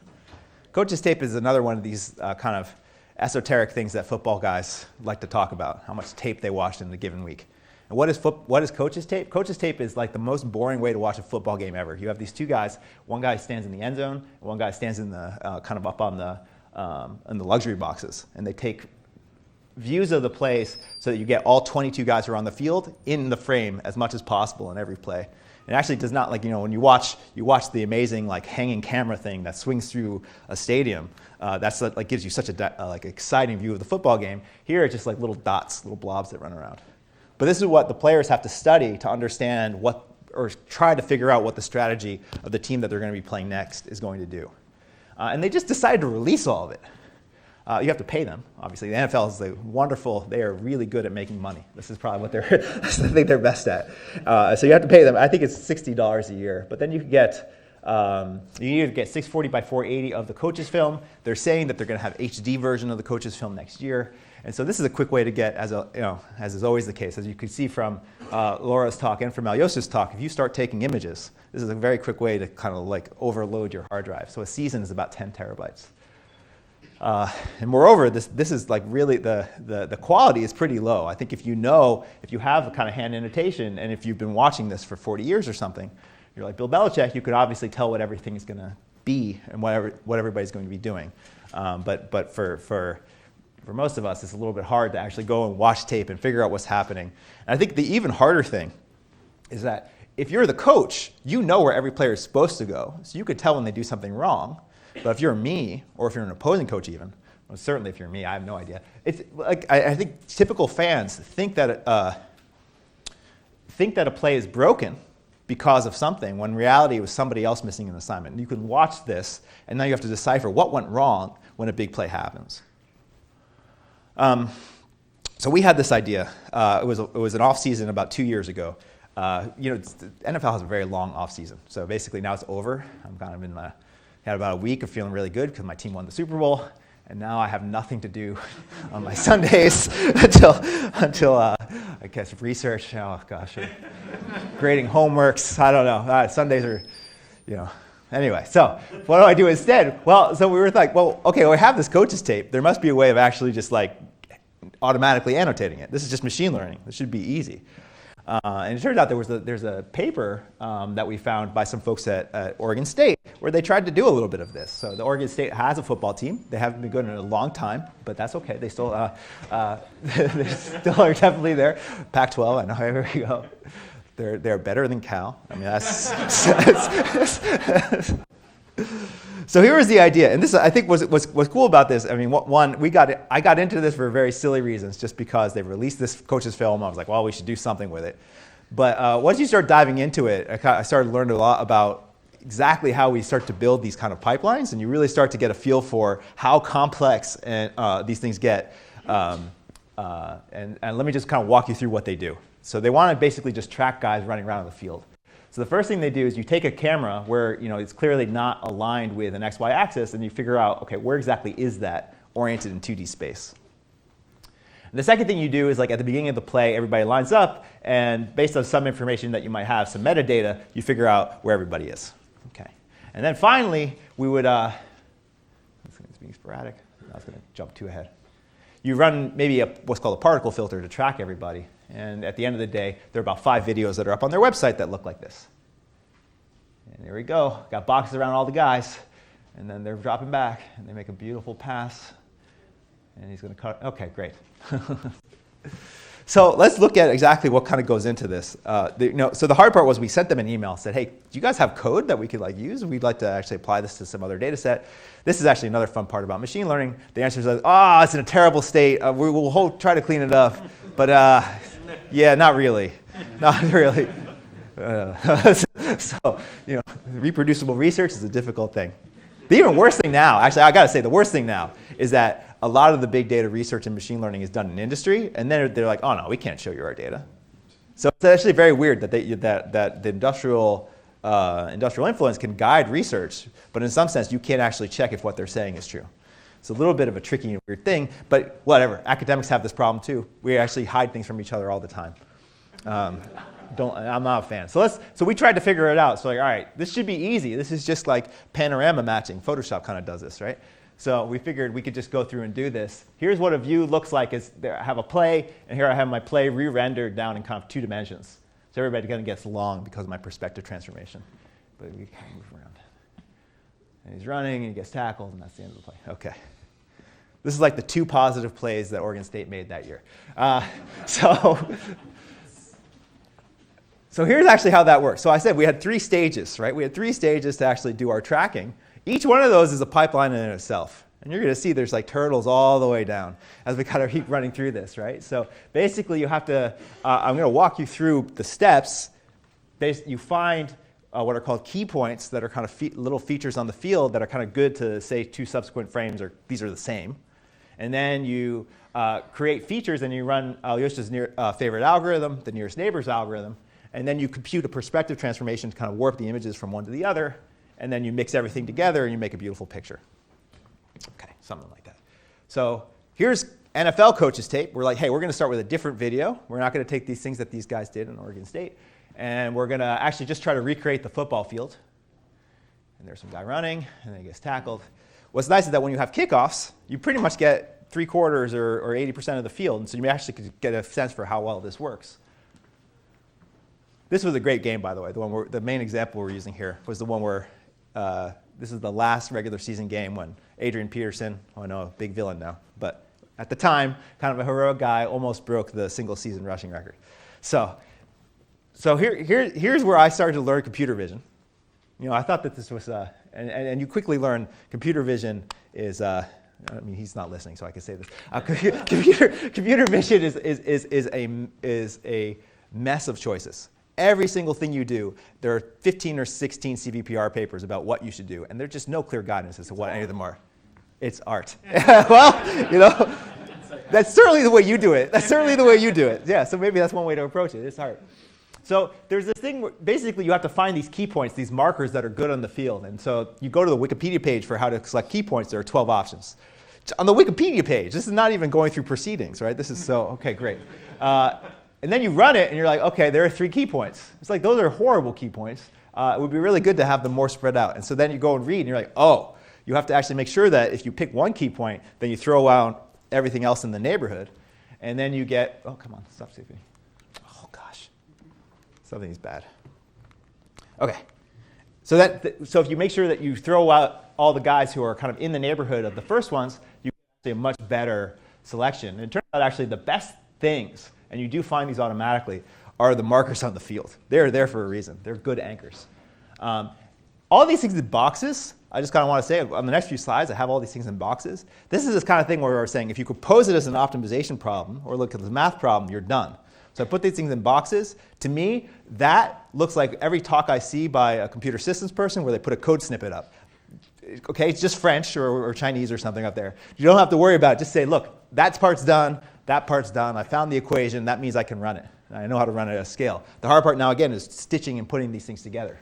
Coach's tape is another one of these kind of esoteric things that football guys like to talk about, how much tape they watched in a given week. And what is coach's tape? Coach's tape is like the most boring way to watch a football game ever. You have these two guys. One guy stands in the end zone, and one guy stands in the kind of up on the luxury boxes, and they take views of the plays so that you get all 22 guys who are on the field in the frame as much as possible in every play. It actually does not, like, when you watch the amazing like hanging camera thing that swings through a stadium. That's like gives you such a like exciting view of the football game. Here it's just like little dots, little blobs that run around. But this is what the players have to study to understand or try to figure out what the strategy of the team that they're going to be playing next is going to do. And they just decided to release all of it. You have to pay them, obviously. The NFL is wonderful. They are really good at making money. This is probably what I think they're best at. So you have to pay them. I think it's $60 a year. But then you can get, you either get 640 by 480 of the coach's film. They're saying that they're going to have HD version of the coach's film next year. And so this is a quick way to get, as is always the case, as you can see from Laura's talk and from Alyosha's talk, if you start taking images, this is a very quick way to kind of like overload your hard drive. So a season is about 10 terabytes. And moreover, this is like really the quality is pretty low. I think if you have a kind of hand annotation, and if you've been watching this for 40 years or something, you're like Bill Belichick, you could obviously tell what everything is going to be and what everybody's going to be doing. But for most of us, it's a little bit hard to actually go and watch tape and figure out what's happening. And I think the even harder thing is that if you're the coach, you know where every player is supposed to go, so you could tell when they do something wrong. But if you're me, or if you're an opposing coach even, well, certainly if you're me, I have no idea. It's like I think typical fans think that a play is broken because of something, when in reality it was somebody else missing an assignment. And you can watch this, and now you have to decipher what went wrong when a big play happens. So we had this idea. It was an off season about 2 years ago. The NFL has a very long off season. So basically now it's over. I'm kind of had about a week of feeling really good because my team won the Super Bowl, and now I have nothing to do on my Sundays until I guess research. Oh gosh, grading homeworks. I don't know. Sundays are, Anyway, so what do I do instead? Well, so we were like, well, okay, we have this coach's tape. There must be a way of actually just like automatically annotating it. This is just machine learning. This should be easy. And it turned out there's a paper that we found by some folks at Oregon State where they tried to do a little bit of this. So the Oregon State has a football team. They haven't been good in a long time, but that's okay. They still they still are definitely there. Pac-12, I know, here we go. They're better than Cal. I mean, that's So here was the idea, and this I think was cool about this. I mean, I got into this for very silly reasons, just because they released this coach's film. I was like, well, we should do something with it. But once you start diving into it, I started learning a lot about exactly how we start to build these kind of pipelines, and you really start to get a feel for how complex these things get. And let me just kind of walk you through what they do. So they want to basically just track guys running around the field. So the first thing they do is you take a camera where it's clearly not aligned with an XY axis, and you figure out, okay, where exactly is that oriented in 2D space? And the second thing you do is, like, at the beginning of the play, everybody lines up, and based on some information that you might have, some metadata, you figure out where everybody is. Okay. And then finally, we would, this is being sporadic. I was going to jump too ahead. You run maybe what's called a particle filter to track everybody. And at the end of the day, there are about 5 videos that are up on their website that look like this. And there we go. Got boxes around all the guys. And then they're dropping back, and they make a beautiful pass. And he's going to cut. OK, great. So let's look at exactly what kind of goes into this. So the hard part was we sent them an email, said, hey, do you guys have code that we could use? We'd like to actually apply this to some other data set. This is actually another fun part about machine learning. The answer is, it's in a terrible state. We'll try to clean it up. But yeah, not really. Not really. So, reproducible research is a difficult thing. The even worse thing now, actually, I got to say, the worst thing now is that a lot of the big data research and machine learning is done in industry, and then they're like, oh, no, we can't show you our data. So it's actually very weird that the industrial influence can guide research, but in some sense, you can't actually check if what they're saying is true. It's a little bit of a tricky and weird thing, but whatever. Academics have this problem too. We actually hide things from each other all the time. I'm not a fan. So we tried to figure it out. So all right, this should be easy. This is just like panorama matching. Photoshop kind of does this, right? So we figured we could just go through and do this. Here's what a view looks like. I have a play, and here I have my play re-rendered down in kind of 2 dimensions. So everybody kind of gets along because of my perspective transformation. But we kind of move around. And he's running, and he gets tackled, and that's the end of the play. Okay. This is like the 2 positive plays that Oregon State made that year. So here's actually how that works. So I said we had 3 stages, right? We had 3 stages to actually do our tracking. Each one of those is a pipeline in itself. And you're going to see there's like turtles all the way down as we kind of keep running through this, right? So basically you have to, I'm going to walk you through the steps. You find what are called key points that are kind of little features on the field that are kind of good to say 2 subsequent frames or these are the same. And then you create features and you run Alyosha's favorite algorithm, the nearest neighbors algorithm, and then you compute a perspective transformation to kind of warp the images from one to the other, and then you mix everything together and you make a beautiful picture. Okay, something like that. So here's NFL coaches tape. We're like, hey, we're going to start with a different video. We're not going to take these things that these guys did in Oregon State, and we're going to actually just try to recreate the football field. And there's some guy running, and then he gets tackled. What's nice is that when you have kickoffs, you pretty much get 3/4 or 80% of the field, and so you actually could get a sense for how well this works. This was a great game, by the way. The main example we're using here was the one where this is the last regular season game when Adrian Peterson, oh no, a big villain now, but at the time, kind of a heroic guy, almost broke the single season rushing record. So here's where I started to learn computer vision. You know, I thought that this was, and you quickly learn computer vision is, I mean, he's not listening, so I can say this. Computer vision is a mess of choices. Every single thing you do, there are 15 or 16 CVPR papers about what you should do, and there's just no clear guidance as to what any of them are. It's art. Well, you know, that's certainly the way you do it. That's certainly the way you do it. Yeah, so maybe that's one way to approach it. It's art. So there's this thing where basically you have to find these key points, these markers that are good on the field. And so you go to the Wikipedia page for how to select key points. There are 12 options. On the Wikipedia page, this is not even going through proceedings, right? This is so, okay, great. And then you run it, and you're like, okay, there are 3 key points. It's like, those are horrible key points. It would be really good to have them more spread out. And so then you go and read, and you're like, oh, you have to actually make sure that if you pick one key point, then you throw out everything else in the neighborhood. And then you get, oh, come on, stop sleeping. Oh, gosh. Something's bad. Okay. So if you make sure that you throw out all the guys who are kind of in the neighborhood of the first ones, you get a much better selection. And it turns out actually the best things, and you do find these automatically, are the markers on the field. They're there for a reason. They're good anchors. All these things in boxes, I just kind of want to say, on the next few slides, I have all these things in boxes. This is this kind of thing where we're saying, if you could pose it as an optimization problem, or look at the math problem, you're done. So I put these things in boxes. To me, that looks like every talk I see by a computer systems person where they put a code snippet up. Okay, it's just French or Chinese or something up there. You don't have to worry about it. Just say, look, that part's done. That part's done. I found the equation. That means I can run it. And I know how to run it at a scale. The hard part now, again, is stitching and putting these things together.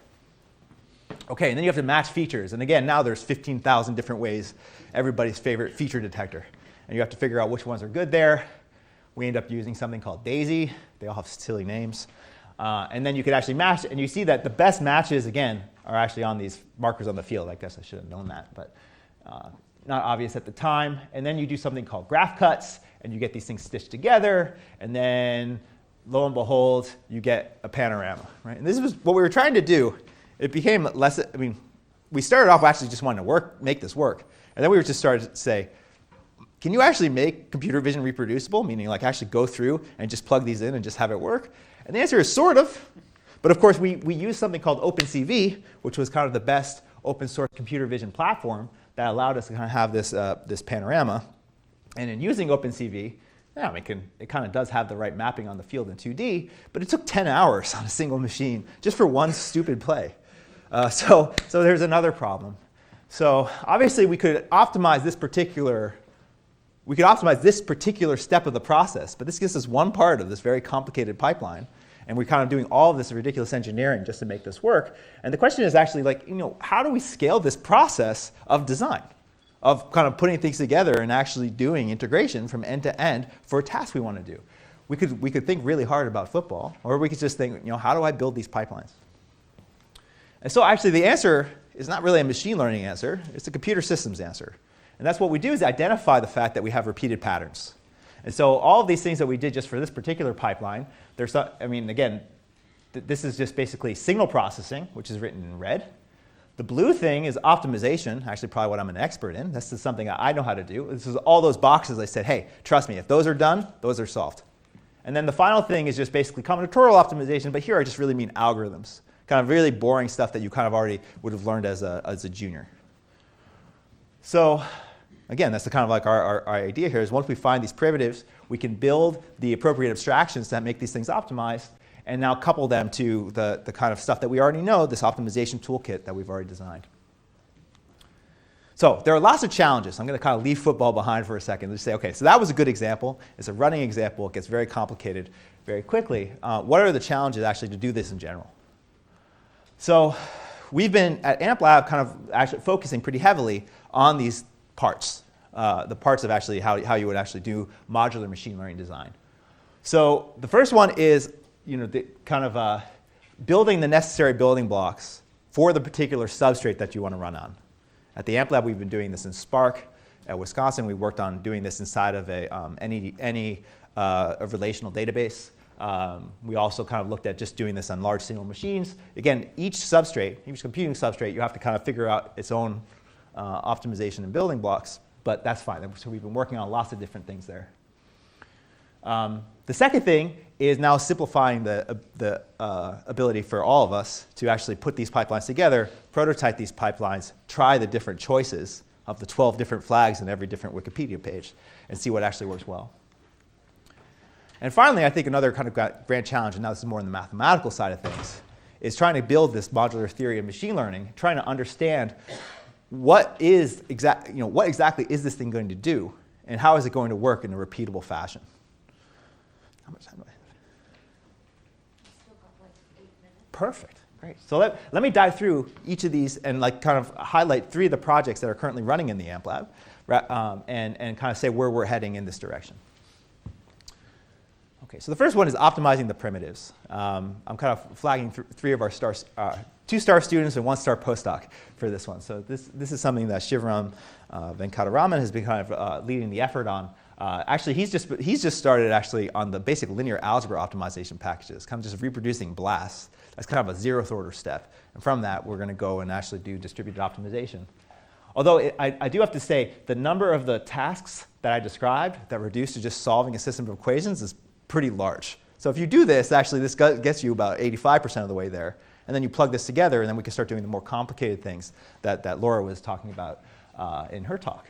Okay, and then you have to match features. And again, now there's 15,000 different ways, everybody's favorite feature detector. And you have to figure out which ones are good there. We end up using something called DAISY. They all have silly names. And then you could actually match, and you see that the best matches, again, are actually on these markers on the field. I guess I should have known that, but not obvious at the time. And then you do something called graph cuts, and you get these things stitched together, and then lo and behold, you get a panorama, right? And this was what we were trying to do. It became less, I mean, we started off actually just wanting to make this work. And then we were just started to say, can you actually make computer vision reproducible? Meaning like actually go through and just plug these in and just have it work? And the answer is sort of. But of course, we used something called OpenCV, which was kind of the best open source computer vision platform that allowed us to kind of have this panorama. And in using OpenCV, yeah, it kind of does have the right mapping on the field in 2D, but it took 10 hours on a single machine just for one stupid play. So there's another problem. So obviously we could optimize this particular step of the process, but this gives us one part of this very complicated pipeline, and we're kind of doing all of this ridiculous engineering just to make this work. And the question is actually like, how do we scale this process of design, of kind of putting things together and actually doing integration from end to end for a task we want to do? We could think really hard about football, or we could just think, how do I build these pipelines? And so actually the answer is not really a machine learning answer, it's a computer systems answer. And that's what we do is identify the fact that we have repeated patterns. And so all of these things that we did just for this particular pipeline, again, this is just basically signal processing, which is written in red. The blue thing is optimization, actually probably what I'm an expert in. This is something I know how to do. This is all those boxes I said, hey, trust me, if those are done, those are solved. And then the final thing is just basically combinatorial optimization, but here I just really mean algorithms. Kind of really boring stuff that you kind of already would have learned as a junior. So again, that's the kind of like our idea here is once we find these primitives, we can build the appropriate abstractions that make these things optimized, and now couple them to the kind of stuff that we already know, this optimization toolkit that we've already designed. So there are lots of challenges. I'm going to kind of leave football behind for a second and just say, okay, so that was a good example. It's a running example. It gets very complicated very quickly. What are the challenges actually to do this in general? So we've been at AmpLab kind of actually focusing pretty heavily on these parts, the parts of actually how you would actually do modular machine learning design. So the first one is the kind of building the necessary building blocks for the particular substrate that you want to run on. At the AmpLab, we've been doing this in Spark. At Wisconsin, we worked on doing this inside of any relational database. We also kind of looked at just doing this on large single machines. Again, each computing substrate, you have to kind of figure out its own optimization and building blocks, but that's fine. So we've been working on lots of different things there. The second thing is now simplifying the ability for all of us to actually put these pipelines together, prototype these pipelines, try the different choices of the 12 different flags in every different Wikipedia page, and see what actually works well. And finally, I think another kind of grand challenge, and now this is more on the mathematical side of things, is trying to build this modular theory of machine learning, trying to understand what exactly is this thing going to do, and how is it going to work in a repeatable fashion. How much time do I have? Still got like 8 minutes. Perfect. Great. So let me dive through each of these and kind of highlight 3 of the projects that are currently running in the AmpLab, and kind of say where we're heading in this direction. Okay, so the first one is optimizing the primitives. I'm kind of flagging 3 of our 2-star students and 1-star postdoc for this one. So this is something that Shivaram Venkataraman has been kind of leading the effort on. Actually, he's just started actually on the basic linear algebra optimization packages, kind of just reproducing BLAST. That's kind of a 0th order step. And from that, we're going to go and actually do distributed optimization. Although I do have to say, the number of the tasks that I described that reduce to just solving a system of equations is pretty large. So if you do this, actually this gets you about 85% of the way there. And then you plug this together, and then we can start doing the more complicated things that Laura was talking about in her talk.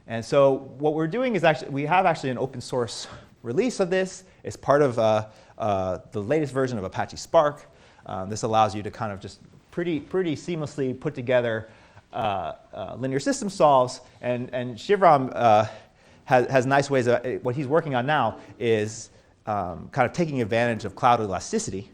And so what we're doing is we have an open source release of this. It's part of the latest version of Apache Spark. This allows you to kind of just pretty seamlessly put together linear system solves. And Shivaram has nice ways of, what he's working on now is kind of taking advantage of cloud elasticity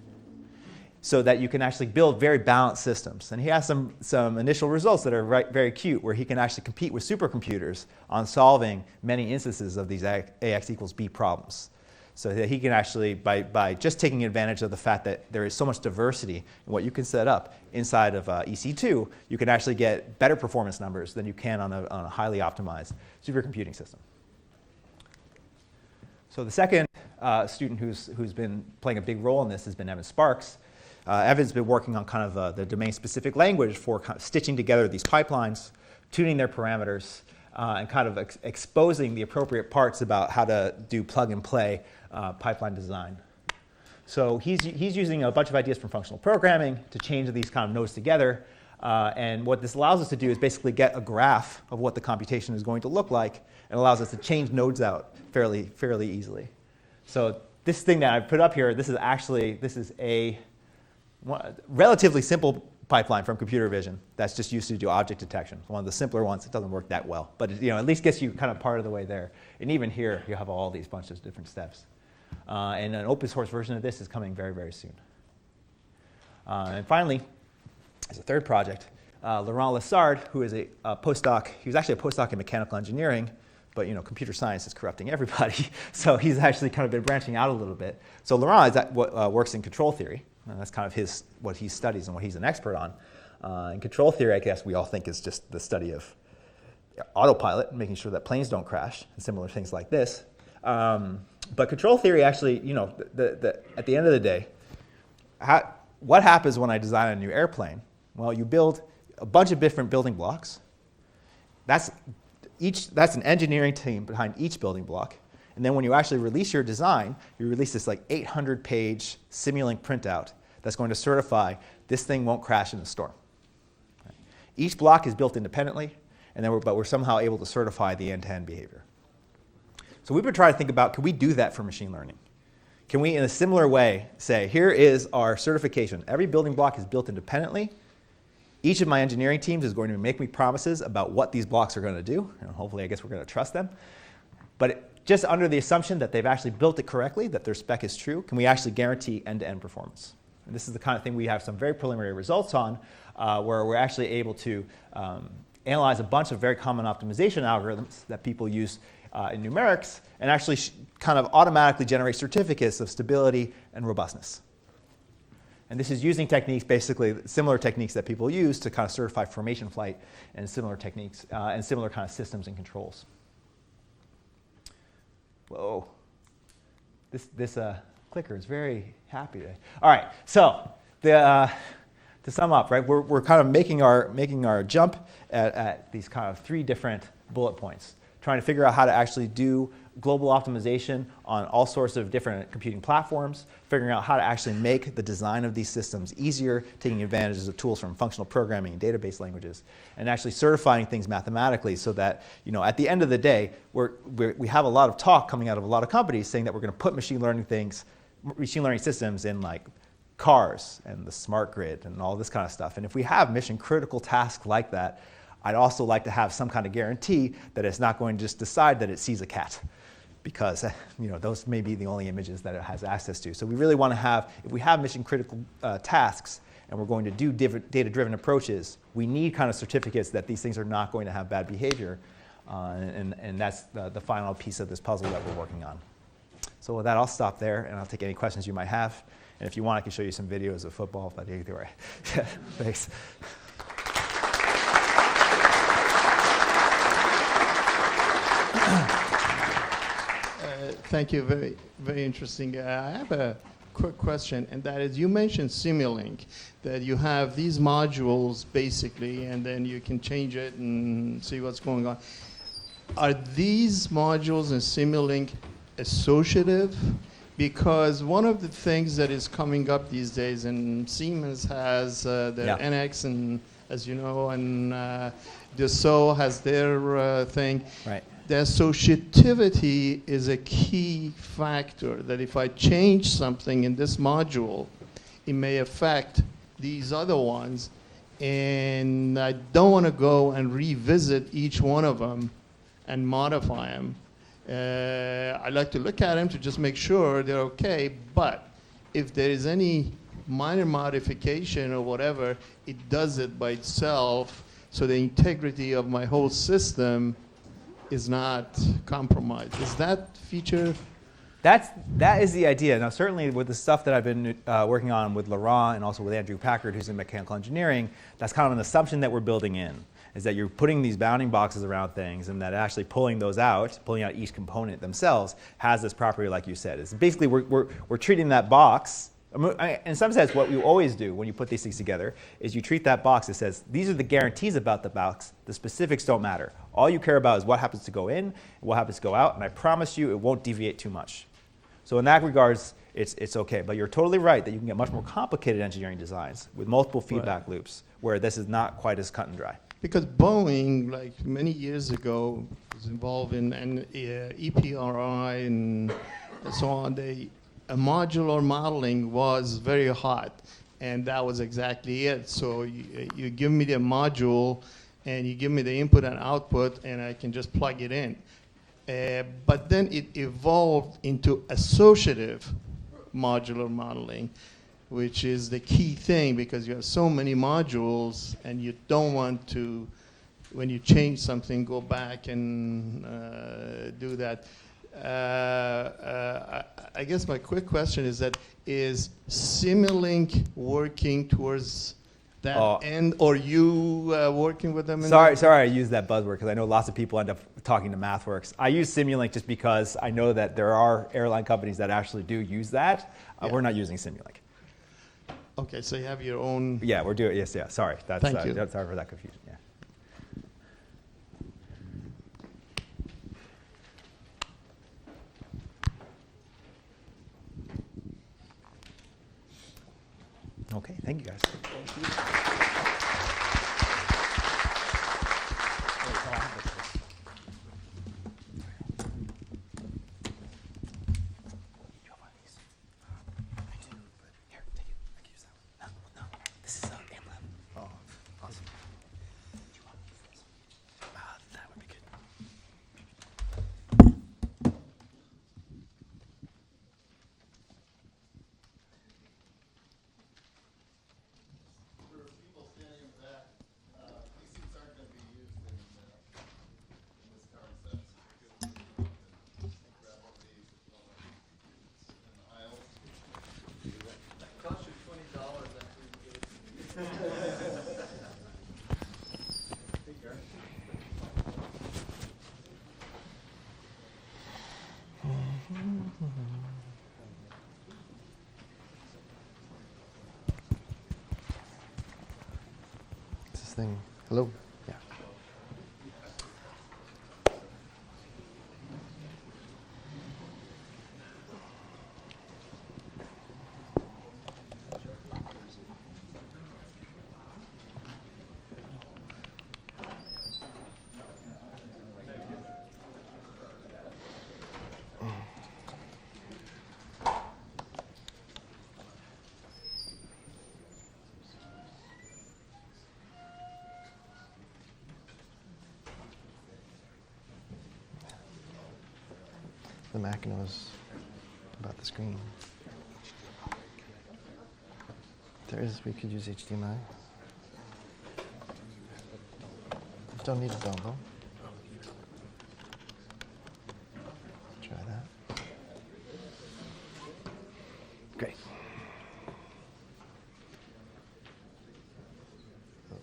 so that you can actually build very balanced systems. And he has some initial results that are very cute, where he can actually compete with supercomputers on solving many instances of these AX equals B problems. So that he can actually, by just taking advantage of the fact that there is so much diversity in what you can set up inside of EC2, you can actually get better performance numbers than you can on a highly optimized supercomputing system. So the second student who's been playing a big role in this has been Evan Sparks. Evan's been working on kind of the domain-specific language for kind of stitching together these pipelines, tuning their parameters, and kind of exposing the appropriate parts about how to do plug-and-play pipeline design. So he's using a bunch of ideas from functional programming to change these kind of nodes together. And what this allows us to do is basically get a graph of what the computation is going to look like, and allows us to change nodes out fairly easily. So this thing that I've put up here, this is a relatively simple pipeline from computer vision that's just used to do object detection. It's one of the simpler ones. It doesn't work that well, but it at least gets you kind of part of the way there. And even here, you have all these bunches of different steps. And an open source version of this is coming very soon. And finally, as a third project, Laurent Lessard, who is a postdoc. He was actually a postdoc in mechanical engineering, but computer science is corrupting everybody. So he's actually kind of been branching out a little bit. So Laurent works in control theory. And that's kind of what he studies and what he's an expert on. And control theory, I guess we all think is just the study of autopilot, making sure that planes don't crash, and similar things like this. But control theory actually, at the end of the day, what happens when I design a new airplane? Well, you build a bunch of different building blocks. That's an engineering team behind each building block. And then when you actually release your design, you release this like 800-page Simulink printout that's going to certify this thing won't crash in a storm. Right? Each block is built independently, and then but we're somehow able to certify the end-to-end behavior. So we've been trying to think about, can we do that for machine learning? Can we, in a similar way, say, here is our certification. Every building block is built independently. Each of my engineering teams is going to make me promises about what these blocks are going to do. And hopefully, I guess we're going to trust them. But just under the assumption that they've actually built it correctly, that their spec is true, can we actually guarantee end-to-end performance? And this is the kind of thing we have some very preliminary results on, where we're actually able to analyze a bunch of very common optimization algorithms that people use in numerics and actually kind of automatically generate certificates of stability and robustness. And this is using techniques, basically similar techniques that people use to kind of certify formation flight and similar techniques and similar kind of systems and controls. Whoa. This clicker is very happy today. All right, so to sum up, right, we're kind of making our jump at these kind of 3 different bullet points, trying to figure out how to actually do global optimization on all sorts of different computing platforms, figuring out how to actually make the design of these systems easier, taking advantages of tools from functional programming and database languages, and actually certifying things mathematically so that, you know, at the end of the day, we have a lot of talk coming out of a lot of companies saying that we're going to put machine learning systems in like cars and the smart grid and all this kind of stuff. And if we have mission critical tasks like that, I'd also like to have some kind of guarantee that it's not going to just decide that it sees a cat, because those may be the only images that it has access to. So we really want to have, if we have mission critical tasks and we're going to do data-driven approaches, we need kind of certificates that these things are not going to have bad behavior. And that's the final piece of this puzzle that we're working on. So with that, I'll stop there and I'll take any questions you might have. And if you want, I can show you some videos of football, but either way. Thanks. Thank you. Very, very interesting. I have a quick question, and that is, you mentioned Simulink, that you have these modules basically, and then you can change it and see what's going on. Are these modules in Simulink associative? Because one of the things that is coming up these days, and Siemens has their NX, and as you know, and Dassault has their thing. Right. The associativity is a key factor, that if I change something in this module, it may affect these other ones, and I don't want to go and revisit each one of them and modify them. I like to look at them to just make sure they're okay, but if there is any minor modification or whatever, it does it by itself, so the integrity of my whole system is not compromised. Is that feature? That is the idea. Now, certainly with the stuff that I've been working on with Laurent and also with Andrew Packard, who's in mechanical engineering, that's kind of an assumption that we're building in, is that you're putting these bounding boxes around things, and that actually pulling out each component themselves has this property, like you said. It's basically we're treating that box. In some sense, what you always do when you put these things together is you treat that box that says, these are the guarantees about the box, the specifics don't matter. All you care about is what happens to go in and what happens to go out, and I promise you it won't deviate too much. So in that regards, it's okay. But you're totally right that you can get much more complicated engineering designs with multiple feedback loops where this is not quite as cut and dry. Because Boeing, like many years ago, was involved in EPRI and so on. A modular modeling was very hot, and that was exactly it. So you give me the module, and you give me the input and output, and I can just plug it in. But then it evolved into associative modular modeling, which is the key thing, because you have so many modules, and you don't want to, when you change something, go back and do that. I guess my quick question is is Simulink working towards that end, or you working with them? Sorry I used that buzzword, because I know lots of people end up talking to MathWorks. I use Simulink just because I know that there are airline companies that actually do use that. We're not using Simulink. Okay, so you have your own. Yeah, we're doing. Yes, yeah. Sorry, that's Thank you. sorry for that confusion. Yeah. Okay, thank you guys. This thing. Hello? Yeah. The Mac knows about the screen. We could use HDMI. Don't need a dongle. Try that. Great.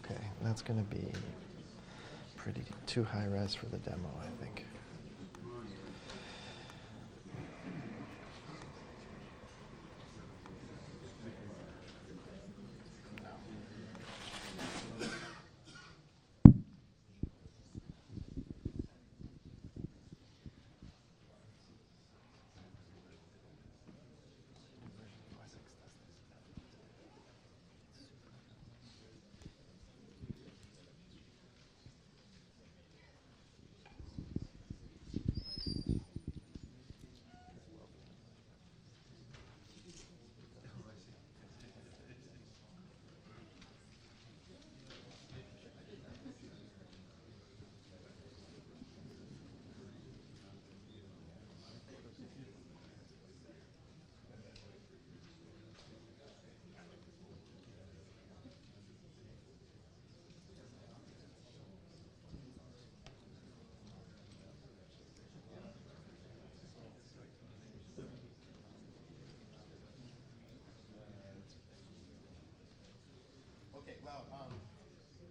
Okay, that's going to be pretty too high res for the demo, I think.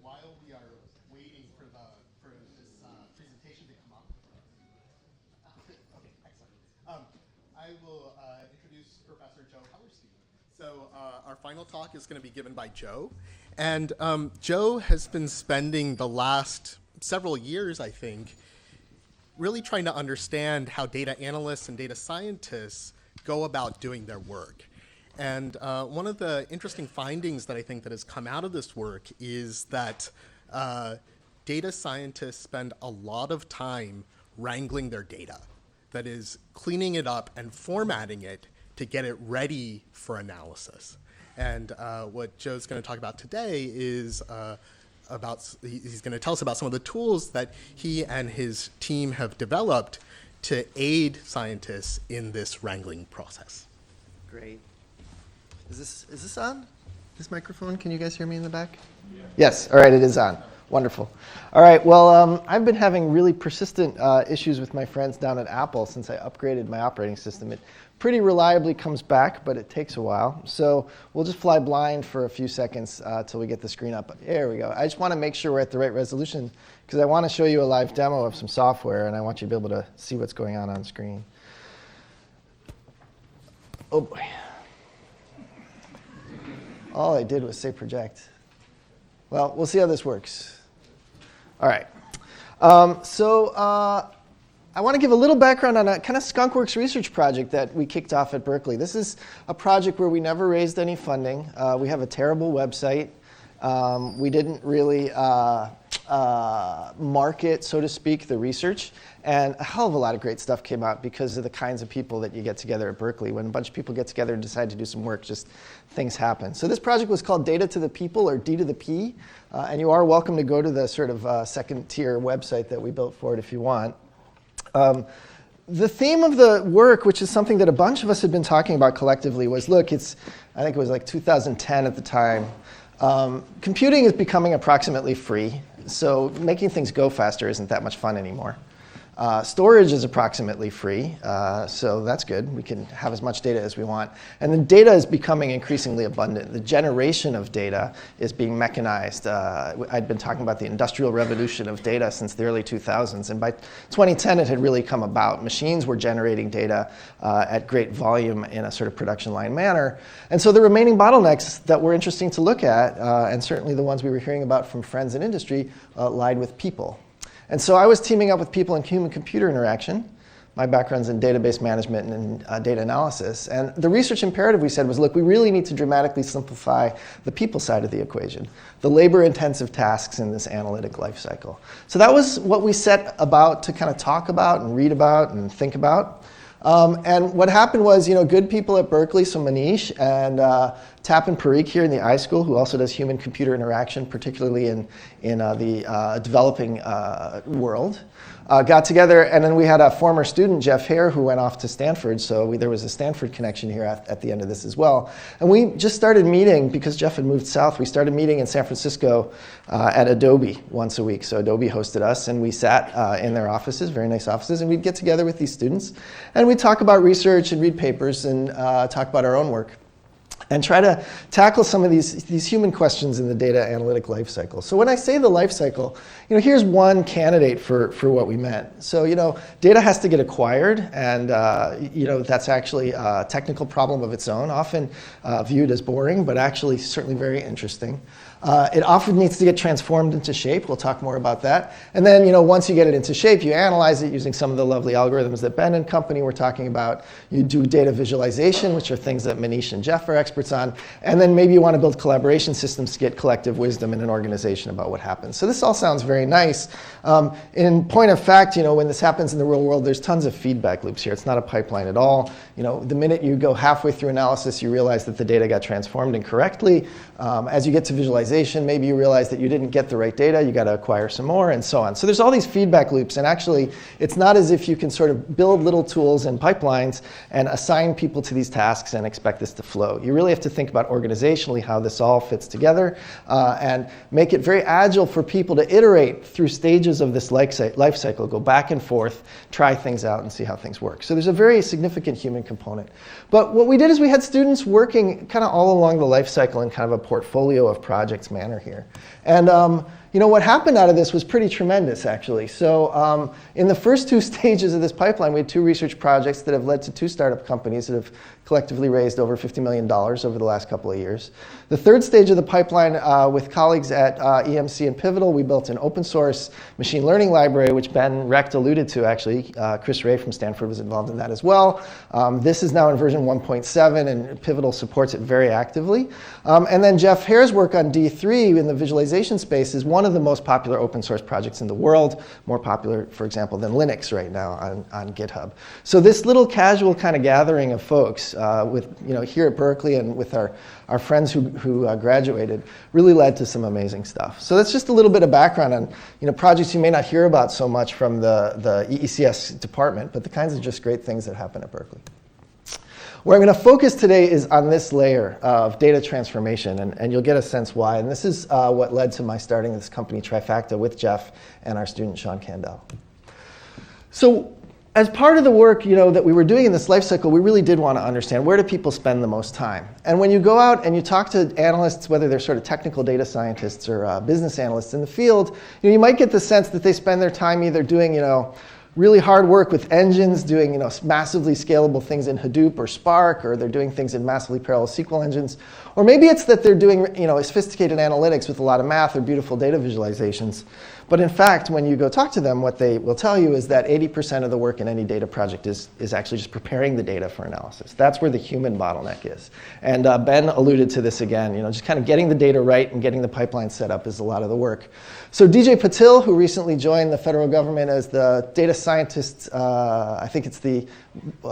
While we are waiting for this presentation to come up, okay, excellent. I will introduce Professor Joe Hellerstein. So our final talk is going to be given by Joe, and Joe has been spending the last several years, I think, really trying to understand how data analysts and data scientists go about doing their work. And one of the interesting findings that I think that has come out of this work is that data scientists spend a lot of time wrangling their data. That is, cleaning it up and formatting it to get it ready for analysis. And what Joe's going to talk about today is he's going to tell us about some of the tools that he and his team have developed to aid scientists in this wrangling process. Great. Is this on? This microphone? Can you guys hear me in the back? Yeah. Yes. All right, it is on. Wonderful. All right. Well, I've been having really persistent issues with my friends down at Apple since I upgraded my operating system. It pretty reliably comes back, but it takes a while. So we'll just fly blind for a few seconds till we get the screen up. There we go. I just want to make sure we're at the right resolution because I want to show you a live demo of some software, and I want you to be able to see what's going on screen. Oh boy. All I did was say project. Well, we'll see how this works. All right. I want to give a little background on a kind of skunkworks research project that we kicked off at Berkeley. This is a project where we never raised any funding. We have a terrible website. We didn't really market, so to speak, the research. And a hell of a lot of great stuff came out because of the kinds of people that you get together at Berkeley. When a bunch of people get together and decide to do some work, just things happen. So this project was called Data to the People, or D to the P. And you are welcome to go to the sort of second tier website that we built for it if you want. The theme of the work, which is something that a bunch of us had been talking about collectively, was, look, I think it was like 2010 at the time. Computing is becoming approximately free, so making things go faster isn't that much fun anymore. Storage is approximately free, so that's good. We can have as much data as we want. And then data is becoming increasingly abundant. The generation of data is being mechanized. I'd been talking about the industrial revolution of data since the early 2000s, and by 2010 it had really come about. Machines were generating data at great volume in a sort of production line manner. And so the remaining bottlenecks that were interesting to look at, and certainly the ones we were hearing about from friends in industry, lied with people. And so I was teaming up with people in human-computer interaction. My background's in database management and data analysis. And the research imperative we said was, look, we really need to dramatically simplify the people side of the equation, the labor-intensive tasks in this analytic life cycle. So that was what we set about to kind of talk about and read about and think about. And what happened was, good people at Berkeley, so Manish and Tapin Parikh here in the iSchool, who also does human-computer interaction, particularly in the developing world, got together. And then we had a former student, Jeff Hare, who went off to Stanford. So there was a Stanford connection here at the end of this as well. And we just started meeting, because Jeff had moved south, we started meeting in San Francisco at Adobe once a week. So Adobe hosted us, and we sat in their offices, very nice offices, and we'd get together with these students. And we'd talk about research and read papers and talk about our own work, and try to tackle some of these human questions in the data analytic life cycle. So when I say the life cycle, here's one candidate for what we meant. So data has to get acquired, and that's actually a technical problem of its own, often viewed as boring, but actually certainly very interesting. It often needs to get transformed into shape. We'll talk more about that. And then, once you get it into shape, you analyze it using some of the lovely algorithms that Ben and company were talking about. You do data visualization, which are things that Manish and Jeff are experts on. And then maybe you want to build collaboration systems to get collective wisdom in an organization about what happens. So this all sounds very nice. In point of fact, when this happens in the real world, there's tons of feedback loops here. It's not a pipeline at all. The minute you go halfway through analysis, you realize that the data got transformed incorrectly. As you get to visualization, maybe you realize that you didn't get the right data, you got to acquire some more, and so on. So there's all these feedback loops, and actually it's not as if you can sort of build little tools and pipelines and assign people to these tasks and expect this to flow. You really have to think about organizationally how this all fits together and make it very agile for people to iterate through stages of this life cycle, go back and forth, try things out, and see how things work. So there's a very significant human component. But what we did is we had students working kind of all along the life cycle in kind of a portfolio of projects manner here. And what happened out of this was pretty tremendous, actually. So in the first two stages of this pipeline, we had 2 research projects that have led to 2 startup companies that have collectively raised over $50 million over the last couple of years. The third stage of the pipeline, with colleagues at EMC and Pivotal, we built an open source machine learning library, which Ben Recht alluded to, actually. Chris Ray from Stanford was involved in that as well. This is now in version 1.7, and Pivotal supports it very actively. And then Jeff Hare's work on D3 in the visualization space is one of the most popular open source projects in the world, more popular, for example, than Linux right now on GitHub. So this little casual kind of gathering of folks here at Berkeley and with our friends who graduated really led to some amazing stuff. So that's just a little bit of background on projects you may not hear about so much from the EECS department, but the kinds of just great things that happen at Berkeley. Where I'm going to focus today is on this layer of data transformation, and you'll get a sense why. And this is what led to my starting this company, Trifacta, with Jeff and our student, Sean Kandel. So as part of the work that we were doing in this life cycle, we really did want to understand, where do people spend the most time? And when you go out and you talk to analysts, whether they're sort of technical data scientists or business analysts in the field, you might get the sense that they spend their time either doing really hard work with engines, doing massively scalable things in Hadoop or Spark, or they're doing things in massively parallel SQL engines. Or maybe it's that they're doing sophisticated analytics with a lot of math or beautiful data visualizations. But in fact, when you go talk to them, what they will tell you is that 80% of the work in any data project is actually just preparing the data for analysis. That's where the human bottleneck is. And Ben alluded to this again, just kind of getting the data right and getting the pipeline set up is a lot of the work. So DJ Patil, who recently joined the federal government as the data scientist, I think it's the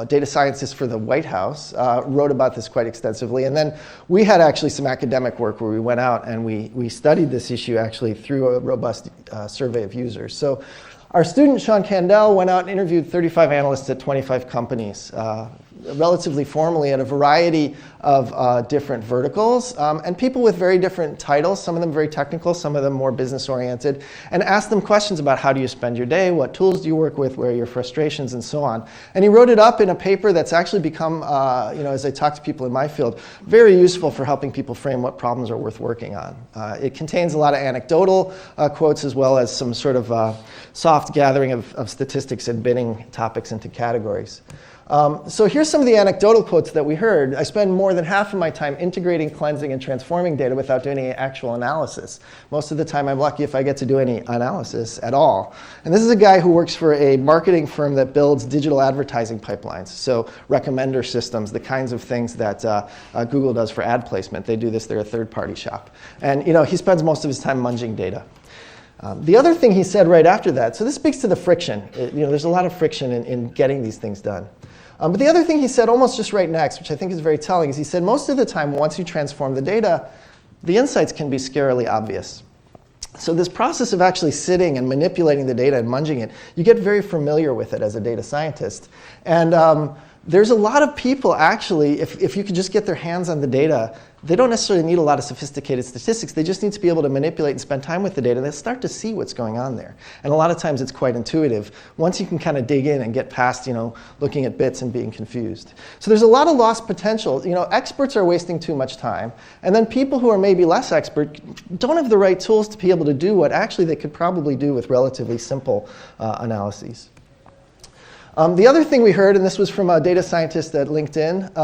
data scientist for the White House, wrote about this quite extensively. And then we had actually some academic work where we went out and we studied this issue actually through a robust survey of users. So our student, Sean Candell, went out and interviewed 35 analysts at 25 companies, relatively formally at a variety of different verticals, and people with very different titles, some of them very technical, some of them more business-oriented, and asked them questions about how do you spend your day, what tools do you work with, where are your frustrations, and so on. And he wrote it up in a paper that's actually become, as I talk to people in my field, very useful for helping people frame what problems are worth working on. It contains a lot of anecdotal quotes as well as some sort of soft gathering of statistics and binning topics into categories. So here's some of the anecdotal quotes that we heard. I spend more than half of my time integrating, cleansing, and transforming data without doing any actual analysis. Most of the time, I'm lucky if I get to do any analysis at all. And this is a guy who works for a marketing firm that builds digital advertising pipelines, so recommender systems, the kinds of things that Google does for ad placement. They do this, they're a third-party shop. And he spends most of his time munging data. The other thing he said right after that, so this speaks to the friction. There's a lot of friction in getting these things done. But the other thing he said almost just right next, which I think is very telling, is he said most of the time once you transform the data, the insights can be scarily obvious. So this process of actually sitting and manipulating the data and munging it, you get very familiar with it as a data scientist. And there's a lot of people actually, if you could just get their hands on the data, they don't necessarily need a lot of sophisticated statistics. They just need to be able to manipulate and spend time with the data. They'll start to see what's going on there. And a lot of times it's quite intuitive. Once you can kind of dig in and get past, looking at bits and being confused. So there's a lot of lost potential. Experts are wasting too much time. And then people who are maybe less expert don't have the right tools to be able to do what actually they could probably do with relatively simple analyses. The other thing we heard, and this was from a data scientist at LinkedIn,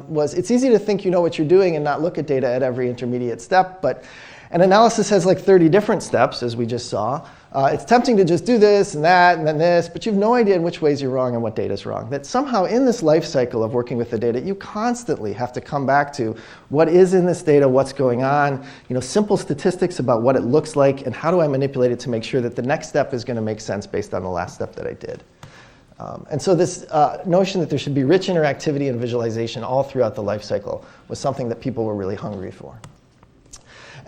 was it's easy to think you know what you're doing and not look at data at every intermediate step, but an analysis has like 30 different steps, as we just saw. It's tempting to just do this and that and then this, but you have no idea in which ways you're wrong and what data is wrong. That somehow in this life cycle of working with the data, you constantly have to come back to what is in this data, what's going on, simple statistics about what it looks like, and how do I manipulate it to make sure that the next step is going to make sense based on the last step that I did. And so this notion that there should be rich interactivity and visualization all throughout the life cycle was something that people were really hungry for.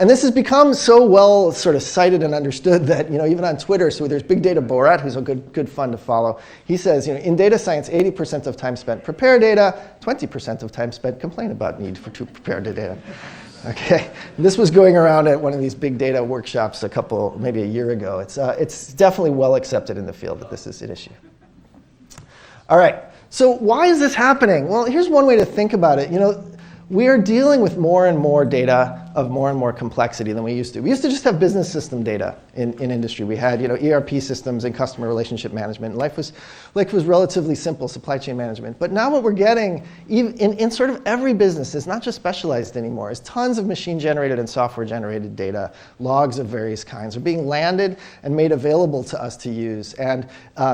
And this has become so well sort of cited and understood that even on Twitter, so there's Big Data Borat, who's a good fun to follow. He says, in data science, 80% of time spent prepare data, 20% of time spent complain about need to prepare the data. Okay, and this was going around at one of these big data workshops maybe a year ago. It's definitely well accepted in the field that this is an issue. All right, so why is this happening? Well, here's one way to think about it. We are dealing with more and more data of more and more complexity than we used to. We used to just have business system data in industry. We had ERP systems and customer relationship management. And life was relatively simple, supply chain management. But now what we're getting in sort of every business is not just specialized anymore. Is tons of machine-generated and software-generated data, logs of various kinds, are being landed and made available to us to use. And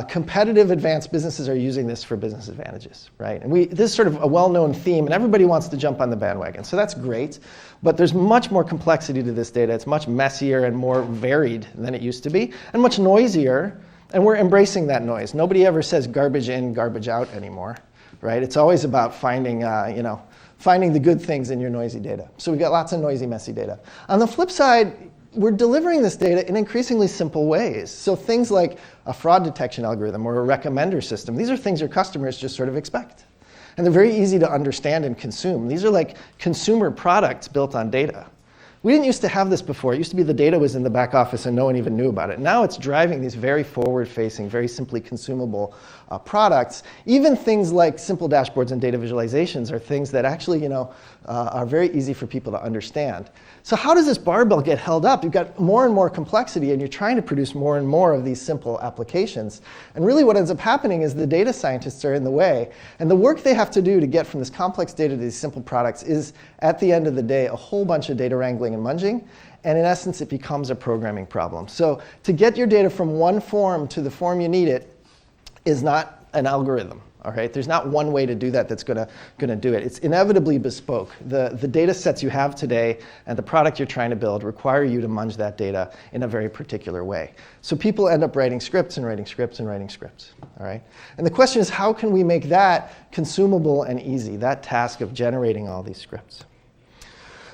competitive advanced businesses are using this for business advantages, right? And this is sort of a well-known theme, and everybody wants to jump on the bandwagon. So that's great. But there's much more complexity to this data. It's much messier and more varied than it used to be, and much noisier, and we're embracing that noise. Nobody ever says garbage in, garbage out anymore, right? It's always about finding the good things in your noisy data. So we've got lots of noisy, messy data. On the flip side, we're delivering this data in increasingly simple ways. So things like a fraud detection algorithm or a recommender system, these are things your customers just sort of expect. And they're very easy to understand and consume. These are like consumer products built on data. We didn't used to have this before. It used to be the data was in the back office and no one even knew about it. Now it's driving these very forward-facing, very simply consumable products. Even things like simple dashboards and data visualizations are things that actually, are very easy for people to understand. So how does this barbell get held up? You've got more and more complexity, and you're trying to produce more and more of these simple applications. And really what ends up happening is the data scientists are in the way. And the work they have to do to get from this complex data to these simple products is, at the end of the day, a whole bunch of data wrangling and munging. And in essence, it becomes a programming problem. So to get your data from one form to the form you need it is not an algorithm. All right? There's not one way to do that that's going to do it. It's inevitably bespoke. The data sets you have today and the product you're trying to build require you to munge that data in a very particular way. So people end up writing scripts and writing scripts and writing scripts. All right? And the question is, how can we make that consumable and easy, that task of generating all these scripts?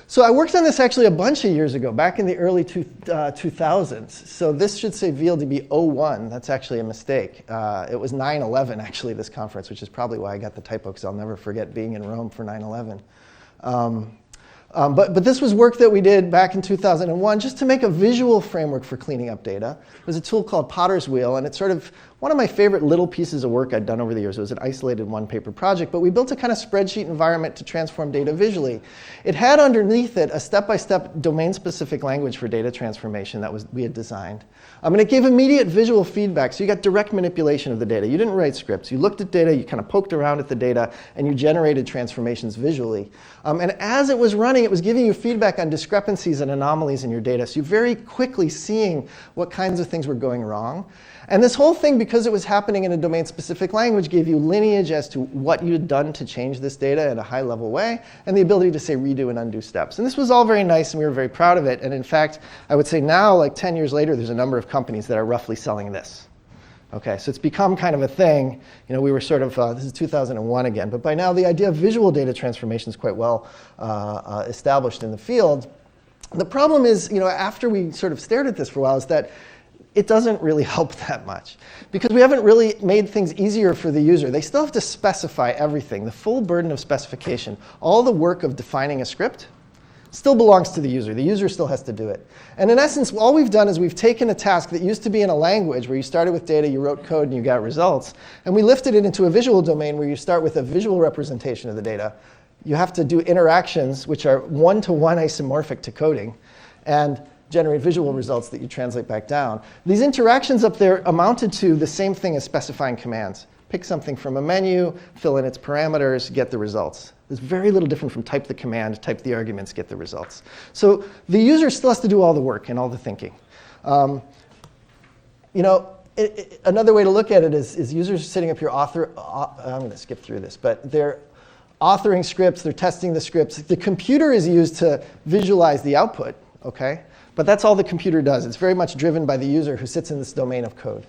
So I worked on this actually a bunch of years ago, back in the early 2000s. So this should say VLDB 01. That's actually a mistake. It was 9/11, actually, this conference, which is probably why I got the typo, because I'll never forget being in Rome for 9/11. But this was work that we did back in 2001 just to make a visual framework for cleaning up data. It was a tool called Potter's Wheel, and it's sort of one of my favorite little pieces of work I'd done over the years. It was an isolated one-paper project, but we built a kind of spreadsheet environment to transform data visually. It had underneath it a step-by-step domain-specific language for data transformation that we had designed. And it gave immediate visual feedback, so you got direct manipulation of the data. You didn't write scripts. You looked at data, you kind of poked around at the data, and you generated transformations visually. And as it was running, it was giving you feedback on discrepancies and anomalies in your data, so you're very quickly seeing what kinds of things were going wrong. And this whole thing, because it was happening in a domain-specific language, gave you lineage as to what you had done to change this data in a high-level way, and the ability to say redo and undo steps. And this was all very nice, and we were very proud of it. And in fact, I would say now, like 10 years later, there's a number of companies that are roughly selling this. Okay, so it's become kind of a thing. You know, we were sort of, this is 2001 again, but by now the idea of visual data transformation is quite well established in the field. The problem is, you know, after we sort of stared at this for a while, is that it doesn't really help that much, because we haven't really made things easier for the user. They still have to specify everything. The full burden of specification, all the work of defining a script, still belongs to the user. The user still has to do it. And in essence, all we've done is we've taken a task that used to be in a language where you started with data, you wrote code, and you got results, and we lifted it into a visual domain where you start with a visual representation of the data. You have to do interactions which are one-to-one isomorphic to coding, and generate visual results that you translate back down. These interactions up there amounted to the same thing as specifying commands. Pick something from a menu, fill in its parameters, get the results. It's very little different from type the command, type the arguments, get the results. So the user still has to do all the work and all the thinking. You know, another way to look at it is users sitting up here I'm going to skip through this, but they're authoring scripts, they're testing the scripts. The computer is used to visualize the output, okay? But that's all the computer does. It's very much driven by the user who sits in this domain of code.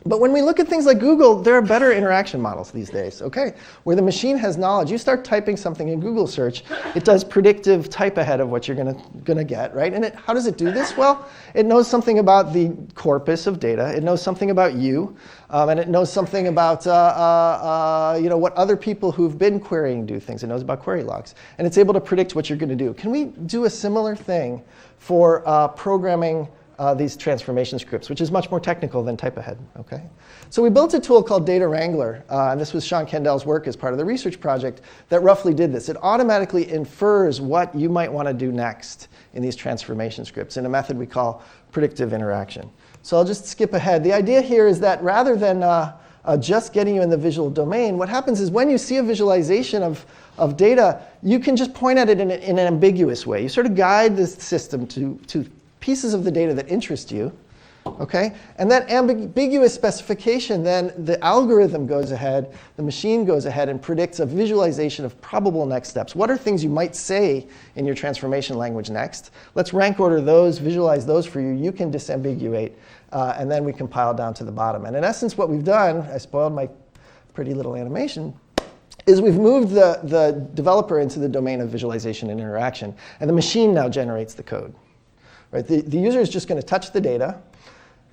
But when we look at things like Google, there are better interaction models these days, okay? Where the machine has knowledge. You start typing something in Google search, it does predictive type ahead of what you're gonna get, right? And how does it do this? Well, it knows something about the corpus of data. It knows something about you, and it knows something about you know, what other people who've been querying do things. It knows about query logs. And it's able to predict what you're gonna do. Can we do a similar thing for programming these transformation scripts, which is much more technical than type ahead, okay? So we built a tool called Data Wrangler, and this was Sean Kendall's work as part of the research project that roughly did this. It automatically infers what you might want to do next in these transformation scripts in a method we call predictive interaction. So I'll just skip ahead. The idea here is that rather than just getting you in the visual domain, what happens is when you see a visualization of data, you can just point at it in an ambiguous way. You sort of guide the system to pieces of the data that interest you, okay? And that ambiguous specification, then the algorithm goes ahead, the machine goes ahead and predicts a visualization of probable next steps. What are things you might say in your transformation language next? Let's rank order those, visualize those for you. You can disambiguate, and then we compile down to the bottom. And in essence, what we've done, I spoiled my pretty little animation, is we've moved the developer into the domain of visualization and interaction, and the machine now generates the code. Right? The user is just going to touch the data,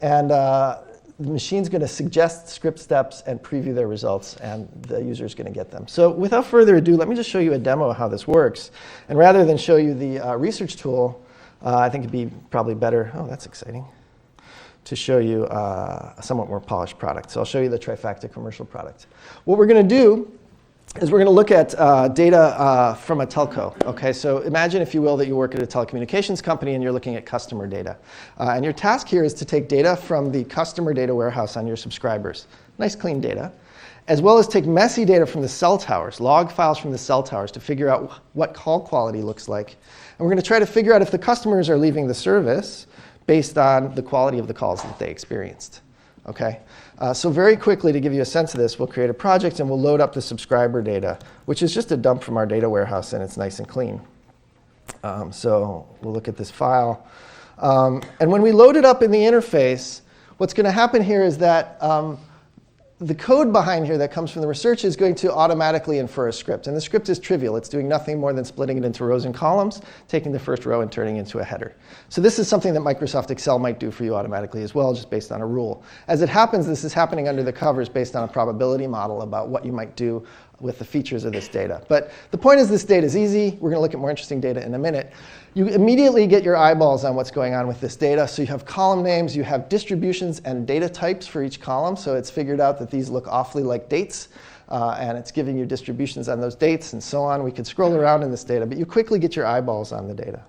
and the machine's going to suggest script steps and preview their results, and the user is going to get them. So without further ado, let me just show you a demo of how this works. And rather than show you the research tool, I think it'd be probably better, oh, that's exciting, to show you a somewhat more polished product. So I'll show you the Trifacta commercial product. What we're going to do is we're going to look at data from a telco. Okay, so imagine, if you will, that you work at a telecommunications company and you're looking at customer data. And your task here is to take data from the customer data warehouse on your subscribers. Nice clean data. As well as take messy data from the cell towers, log files from the cell towers, to figure out what call quality looks like. And we're going to try to figure out if the customers are leaving the service based on the quality of the calls that they experienced. Okay? So very quickly, to give you a sense of this, we'll create a project and we'll load up the subscriber data, which is just a dump from our data warehouse, and it's nice and clean. So we'll look at this file. And when we load it up in the interface, what's going to happen here is that the code behind here that comes from the research is going to automatically infer a script. And the script is trivial. It's doing nothing more than splitting it into rows and columns, taking the first row and turning it into a header. So this is something that Microsoft Excel might do for you automatically as well, just based on a rule. As it happens, this is happening under the covers based on a probability model about what you might do with the features of this data. But the point is, this data is easy. We're going to look at more interesting data in a minute. You immediately get your eyeballs on what's going on with this data. So you have column names, you have distributions and data types for each column. So it's figured out that these look awfully like dates, and it's giving you distributions on those dates and so on. We could scroll around in this data, but you quickly get your eyeballs on the data.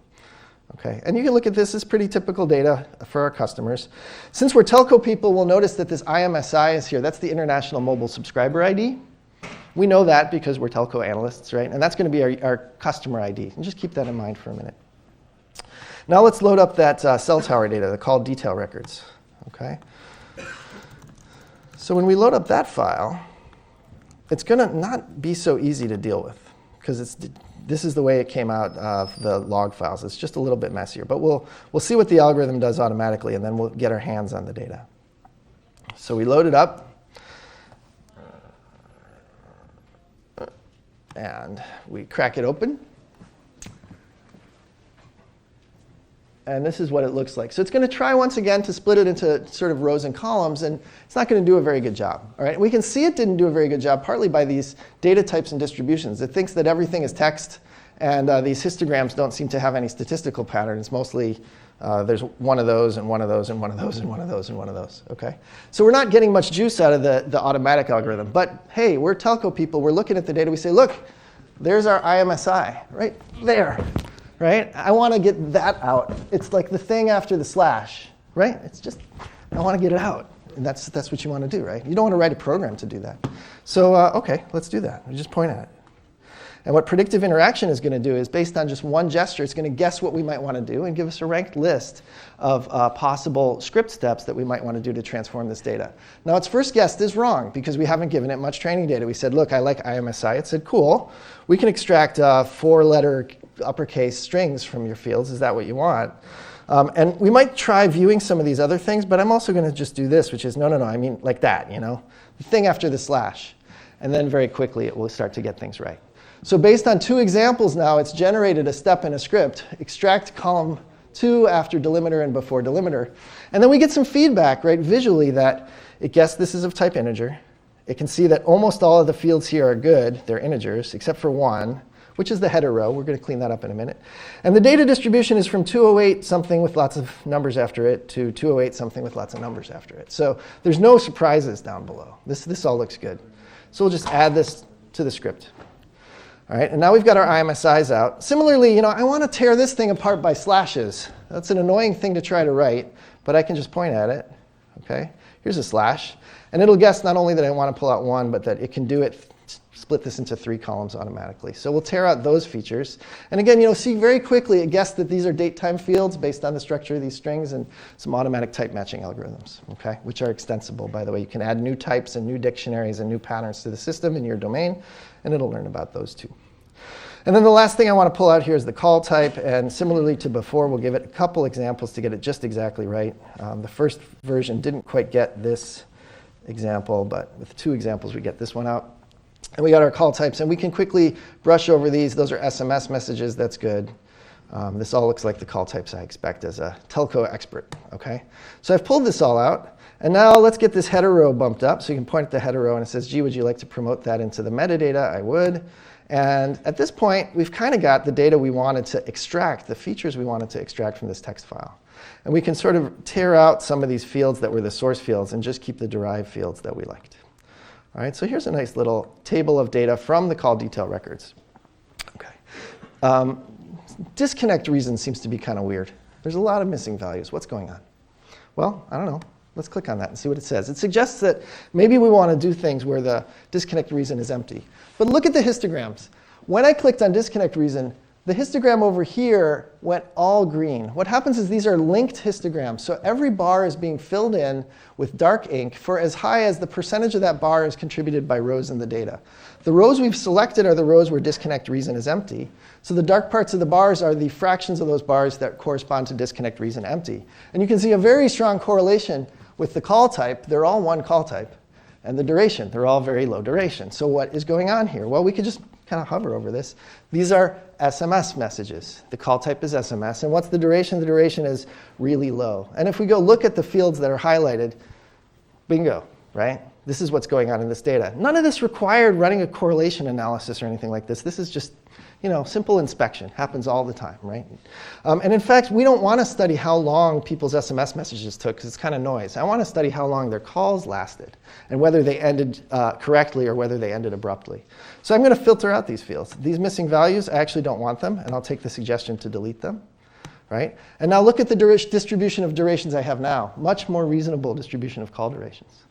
Okay, and you can look at this as pretty typical data for our customers. Since we're telco people, we'll notice that this IMSI is here. That's the International Mobile Subscriber ID. We know that because we're telco analysts, right? And that's going to be our customer ID. And just keep that in mind for a minute. Now let's load up that cell tower data, the call detail records. Okay. So when we load up that file, it's going to not be so easy to deal with, because this is the way it came out of the log files. It's just a little bit messier. But we'll see what the algorithm does automatically, and then we'll get our hands on the data. So we load it up. And we crack it open. And this is what it looks like. So it's going to try once again to split it into sort of rows and columns, and it's not going to do a very good job. All right? We can see it didn't do a very good job partly by these data types and distributions. It thinks that everything is text, and these histograms don't seem to have any statistical patterns. Mostly there's one of those and one of those and one of those and one of those and one of those. Okay? So we're not getting much juice out of the automatic algorithm. But hey, we're telco people. We're looking at the data. We say, look, there's our IMSI right there. Right? I want to get that out. It's like the thing after the slash. Right? It's just, I want to get it out. And that's what you want to do, right? You don't want to write a program to do that. So OK, let's do that. We just point at it. And what predictive interaction is going to do is, based on just one gesture, it's going to guess what we might want to do and give us a ranked list of possible script steps that we might want to do to transform this data. Now, its first guess is wrong, because we haven't given it much training data. We said, look, I like IMSI. It said, cool. We can extract 4-letter uppercase strings from your fields. Is that what you want? And we might try viewing some of these other things, but I'm also going to just do this, which is, no, I mean like that, you know, the thing after the slash. And then very quickly, it will start to get things right. So based on 2 examples now, it's generated a step in a script, extract column 2 after delimiter and before delimiter. And then we get some feedback, right, visually, that it guessed this is of type integer. It can see that almost all of the fields here are good. They're integers, except for one, which is the header row. We're going to clean that up in a minute. And the data distribution is from 208 something with lots of numbers after it to 208 something with lots of numbers after it. So there's no surprises down below. This all looks good. So we'll just add this to the script. All right, and now we've got our IMSIs out. Similarly, you know, I want to tear this thing apart by slashes. That's an annoying thing to try to write, but I can just point at it. Okay, here's a slash. And it'll guess not only that I want to pull out 1, but that it can do it, split this into 3 columns automatically. So we'll tear out those features. And again, you know, see very quickly it guessed that these are date-time fields based on the structure of these strings and some automatic type matching algorithms, okay, which are extensible, by the way. You can add new types and new dictionaries and new patterns to the system in your domain, and it'll learn about those too. And then the last thing I want to pull out here is the call type. And similarly to before, we'll give it a couple examples to get it just exactly right. The first version didn't quite get this example, but with 2 examples, we get this one out. And we got our call types, and we can quickly brush over these. Those are SMS messages. That's good. This all looks like the call types I expect as a telco expert. Okay? So I've pulled this all out. And now let's get this header row bumped up. So you can point at the header row, and it says, gee, would you like to promote that into the metadata? I would. And at this point, we've kind of got the data we wanted to extract, the features we wanted to extract from this text file. And we can sort of tear out some of these fields that were the source fields and just keep the derived fields that we liked. All right, so here's a nice little table of data from the call detail records. Okay. Disconnect reason seems to be kind of weird. There's a lot of missing values. What's going on? Well, I don't know. Let's click on that and see what it says. It suggests that maybe we want to do things where the disconnect reason is empty. But look at the histograms. When I clicked on disconnect reason, the histogram over here went all green. What happens is these are linked histograms. So every bar is being filled in with dark ink for as high as the percentage of that bar is contributed by rows in the data. The rows we've selected are the rows where disconnect reason is empty. So the dark parts of the bars are the fractions of those bars that correspond to disconnect reason empty. And you can see a very strong correlation with the call type. They're all one call type. And the duration, they're all very low duration. So what is going on here? Well, we could just kind of hover over this. These are SMS messages. The call type is SMS. And what's the duration? The duration is really low. And if we go look at the fields that are highlighted, bingo, right? This is what's going on in this data. None of this required running a correlation analysis or anything like this. This is just, simple inspection. Happens all the time, right? And in fact, we don't want to study how long people's SMS messages took because it's kind of noise. I want to study how long their calls lasted and whether they ended correctly or whether they ended abruptly. So I'm going to filter out these fields. These missing values, I actually don't want them, and I'll take the suggestion to delete them. Right? And now look at the distribution of durations I have now. Much more reasonable distribution of call durations.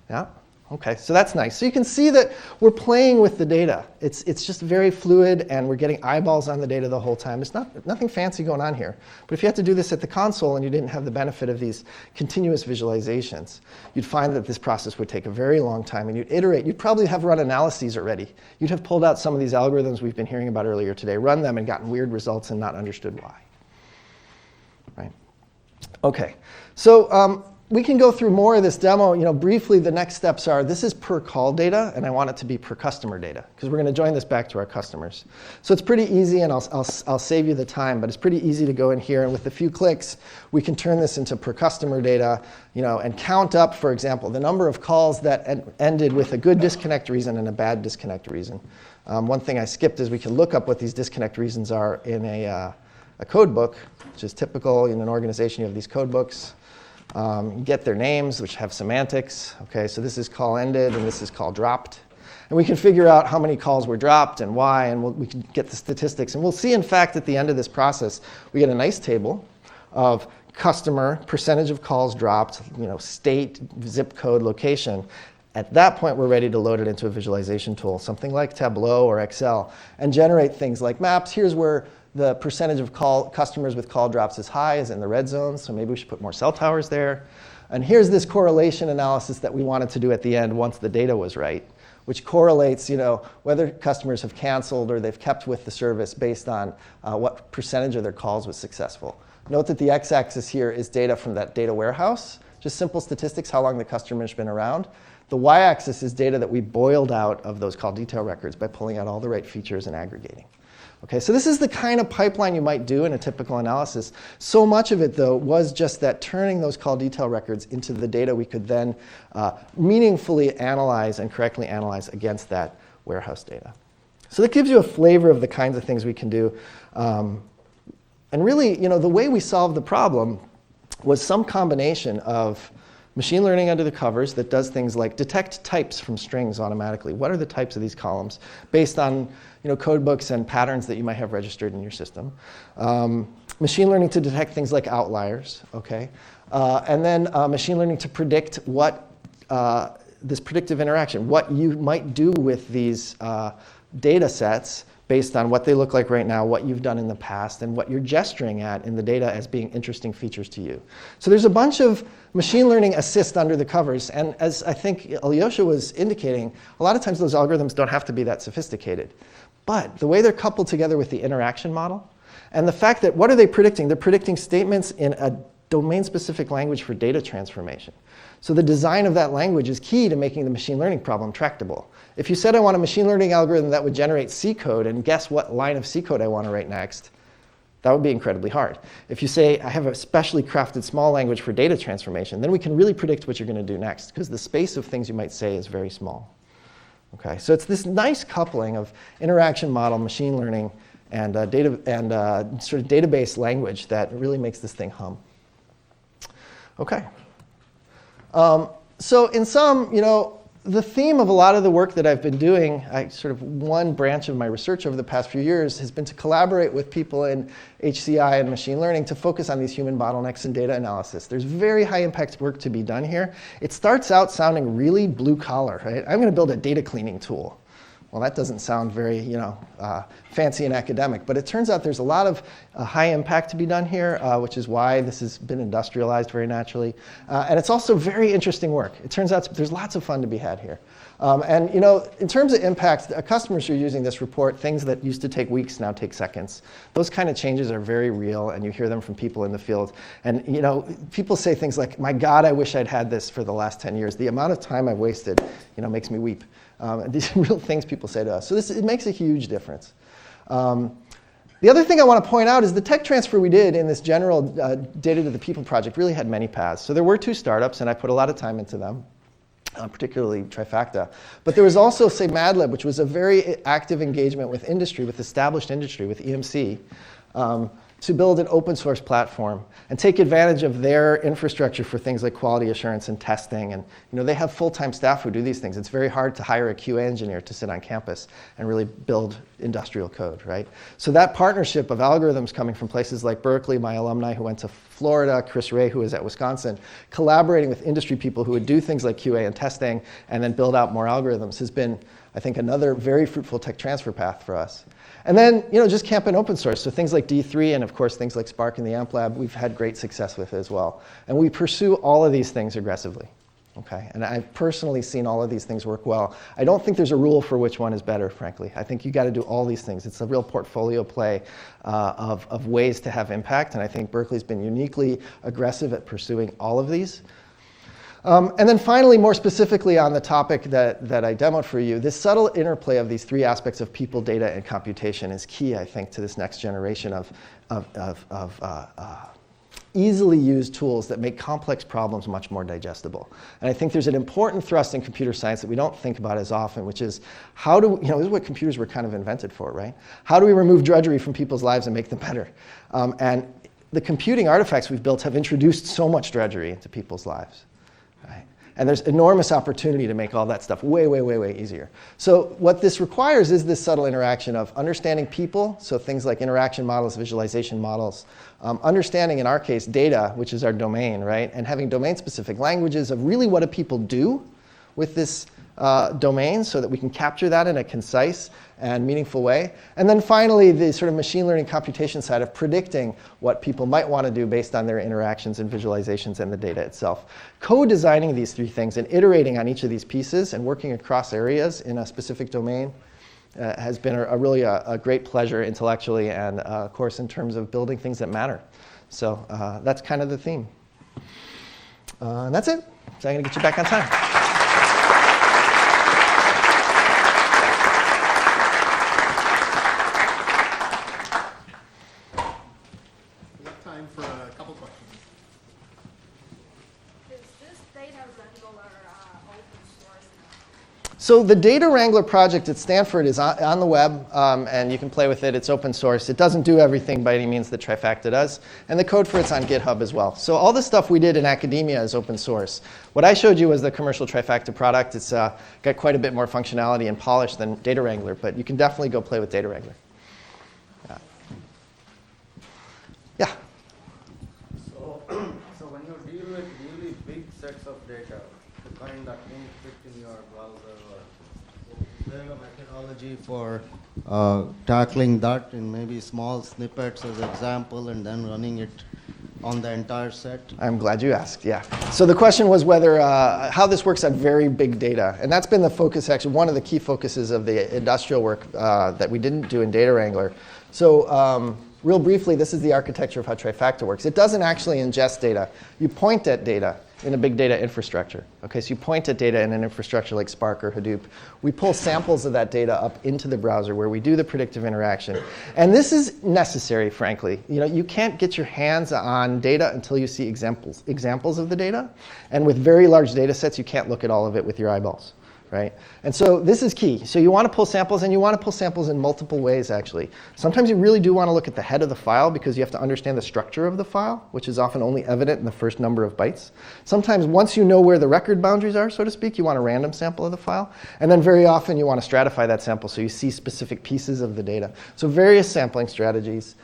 Yeah? Okay, so that's nice. So you can see that we're playing with the data. It's just very fluid, and we're getting eyeballs on the data the whole time. It's nothing fancy going on here. But if you had to do this at the console and you didn't have the benefit of these continuous visualizations, you'd find that this process would take a very long time, and you'd iterate. You'd probably have run analyses already. You'd have pulled out some of these algorithms we've been hearing about earlier today, run them, and gotten weird results and not understood why. Right? Okay, so we can go through more of this demo. Briefly, the next steps are, this is per call data, and I want it to be per customer data, because we're going to join this back to our customers. So it's pretty easy, and I'll save you the time, but it's pretty easy to go in here, and with a few clicks, we can turn this into per customer data, and count up, for example, the number of calls that ended with a good disconnect reason and a bad disconnect reason. One thing I skipped is we can look up what these disconnect reasons are in a code book, which is typical in an organization. You have these code books. Get their names, which have semantics. Okay, so this is call ended, and this is call dropped. And we can figure out how many calls were dropped and why, and we can get the statistics. And we'll see, in fact, at the end of this process, we get a nice table of customer, percentage of calls dropped, state, zip code, location. At that point, we're ready to load it into a visualization tool, something like Tableau or Excel, and generate things like maps. Here's where the percentage of customers with call drops is high, is in the red zone, so maybe we should put more cell towers there. And here's this correlation analysis that we wanted to do at the end once the data was right, which correlates whether customers have canceled or they've kept with the service based on what percentage of their calls was successful. Note that the x-axis here is data from that data warehouse, just simple statistics, how long the customer's been around. The y-axis is data that we boiled out of those call detail records by pulling out all the right features and aggregating. Okay, so this is the kind of pipeline you might do in a typical analysis. So much of it, though, was just that turning those call detail records into the data we could then meaningfully analyze and correctly analyze against that warehouse data. So that gives you a flavor of the kinds of things we can do. And really, the way we solved the problem was some combination of machine learning under the covers that does things like detect types from strings automatically. What are the types of these columns based on code books and patterns that you might have registered in your system. Machine learning to detect things like outliers, okay? And then machine learning to predict what this predictive interaction, what you might do with these data sets based on what they look like right now, what you've done in the past, and what you're gesturing at in the data as being interesting features to you. So there's a bunch of machine learning assist under the covers, and as I think Alyosha was indicating, a lot of times those algorithms don't have to be that sophisticated. But the way they're coupled together with the interaction model, and the fact that what are they predicting? They're predicting statements in a domain-specific language for data transformation. So the design of that language is key to making the machine learning problem tractable. If you said I want a machine learning algorithm that would generate C code and guess what line of C code I want to write next, that would be incredibly hard. If you say I have a specially crafted small language for data transformation, then we can really predict what you're going to do next, because the space of things you might say is very small. Okay, so it's this nice coupling of interaction model, machine learning, and sort of database language that really makes this thing hum. Okay. So in sum, the theme of a lot of the work that I've been doing, one branch of my research over the past few years has been to collaborate with people in HCI and machine learning to focus on these human bottlenecks in data analysis. There's very high impact work to be done here. It starts out sounding really blue collar, right? I'm going to build a data cleaning tool. Well, that doesn't sound very, fancy and academic, but it turns out there's a lot of high impact to be done here, which is why this has been industrialized very naturally. And it's also very interesting work. It turns out there's lots of fun to be had here. In terms of impact, customers who are using this report, things that used to take weeks now take seconds. Those kind of changes are very real, and you hear them from people in the field. And people say things like, my God, I wish I'd had this for the last 10 years. The amount of time I've wasted, makes me weep. These are real things people say to us. So it makes a huge difference. The other thing I want to point out is the tech transfer we did in this general Data to the People project really had many paths. So there were 2 startups, and I put a lot of time into them, particularly Trifacta. But there was also, say, MadLib, which was a very active engagement with industry, with established industry, with EMC, to build an open source platform and take advantage of their infrastructure for things like quality assurance and testing. And they have full-time staff who do these things. It's very hard to hire a QA engineer to sit on campus and really build industrial code, right? So that partnership of algorithms coming from places like Berkeley, my alumni who went to Florida, Chris Ray, who was at Wisconsin, collaborating with industry people who would do things like QA and testing and then build out more algorithms has been, I think, another very fruitful tech transfer path for us. And then, just camp in open source. So things like D3 and, of course, things like Spark and the AMP Lab, we've had great success with as well. And we pursue all of these things aggressively. Okay? And I've personally seen all of these things work well. I don't think there's a rule for which one is better, frankly. I think you got to do all these things. It's a real portfolio play of ways to have impact. And I think Berkeley's been uniquely aggressive at pursuing all of these. And then finally, more specifically on the topic that I demoed for you, this subtle interplay of these 3 aspects of people, data, and computation is key, I think, to this next generation of easily used tools that make complex problems much more digestible. And I think there's an important thrust in computer science that we don't think about as often, which is how do this is what computers were kind of invented for, right? How do we remove drudgery from people's lives and make them better? And the computing artifacts we've built have introduced so much drudgery into people's lives. And there's enormous opportunity to make all that stuff way, way, way, way easier. So what this requires is this subtle interaction of understanding people, so things like interaction models, visualization models, understanding, in our case, data, which is our domain, right? And having domain-specific languages of really what do people do with this domain so that we can capture that in a concise and meaningful way. And then finally, the sort of machine learning computation side of predicting what people might want to do based on their interactions and visualizations and the data itself. Co-designing these 3 things and iterating on each of these pieces and working across areas in a specific domain has been really a great pleasure intellectually and, of course, in terms of building things that matter. So that's kind of the theme. And that's it. So I'm going to get you back on time. So the Data Wrangler project at Stanford is on the web, and you can play with it. It's open source. It doesn't do everything by any means that Trifacta does. And the code for it's on GitHub as well. So all the stuff we did in academia is open source. What I showed you was the commercial Trifacta product. It's got quite a bit more functionality and polish than Data Wrangler, but you can definitely go play with Data Wrangler. Yeah? So when you deal with really big sets of data, the kind that won't fit in your browser, is there a methodology for tackling that in maybe small snippets as an example and then running it on the entire set? I'm glad you asked, yeah. So the question was whether, how this works on very big data. And that's been the focus, actually, one of the key focuses of the industrial work that we didn't do in Data Wrangler. So real briefly, this is the architecture of how Trifacta works. It doesn't actually ingest data. You point at data in a big data infrastructure. Okay, so you point at data in an infrastructure like Spark or Hadoop. We pull samples of that data up into the browser where we do the predictive interaction. And this is necessary, frankly. You can't get your hands on data until you see examples of the data. And with very large data sets, you can't look at all of it with your eyeballs. right? And so this is key. So you want to pull samples, and you want to pull samples in multiple ways, actually. Sometimes you really do want to look at the head of the file because you have to understand the structure of the file, which is often only evident in the first number of bytes. Sometimes once you know where the record boundaries are, so to speak, you want a random sample of the file. And then very often you want to stratify that sample so you see specific pieces of the data. So various sampling strategies.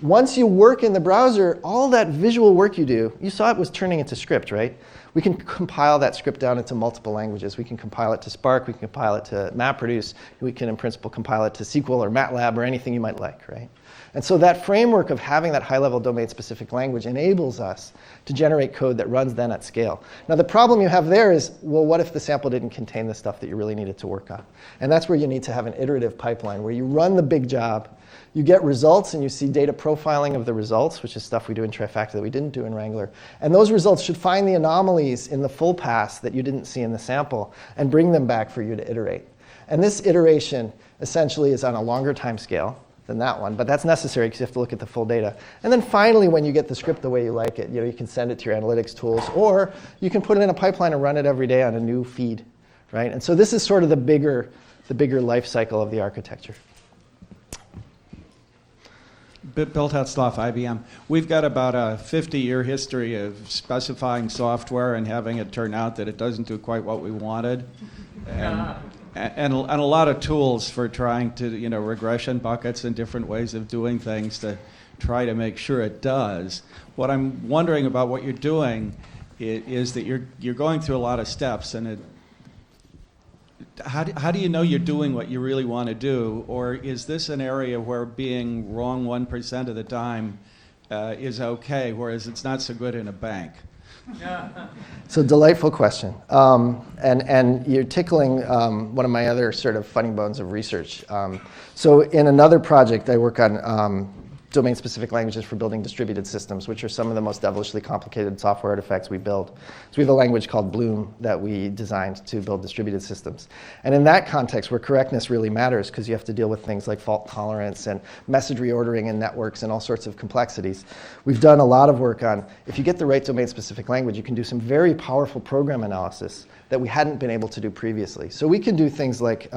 Once you work in the browser, all that visual work you do, you saw it was turning into script, right? We can compile that script down into multiple languages. We can compile it to Spark, we can compile it to MapReduce, we can in principle compile it to SQL or MATLAB or anything you might like, right? And so that framework of having that high-level domain-specific language enables us to generate code that runs then at scale. Now the problem you have there is, well, what if the sample didn't contain the stuff that you really needed to work on? And that's where you need to have an iterative pipeline where you run the big job, you get results, and you see data profiling of the results, which is stuff we do in Trifacta that we didn't do in Wrangler. And those results should find the anomalies in the full pass that you didn't see in the sample and bring them back for you to iterate. And this iteration essentially is on a longer time scale than that one, but that's necessary because you have to look at the full data. And then finally, when you get the script the way you like it, you can send it to your analytics tools, or you can put it in a pipeline and run it every day on a new feed, right? And so this is sort of the bigger life cycle of the architecture. Bill Tetzloff, IBM. We've got about a 50-year history of specifying software and having it turn out that it doesn't do quite what we wanted. And a lot of tools for trying to, regression buckets and different ways of doing things to try to make sure it does. What I'm wondering about what you're doing is that you're going through a lot of steps, and how do you know you're doing what you really want to do? Or is this an area where being wrong 1% of the time is okay, whereas it's not so good in a bank? So delightful question. And you're tickling one of my other sort of funny bones of research. So in another project, I work on domain-specific languages for building distributed systems, which are some of the most devilishly complicated software artifacts we build. So we have a language called Bloom that we designed to build distributed systems. And in that context, where correctness really matters, because you have to deal with things like fault tolerance and message reordering in networks and all sorts of complexities, we've done a lot of work on, if you get the right domain-specific language, you can do some very powerful program analysis that we hadn't been able to do previously. So we can do things like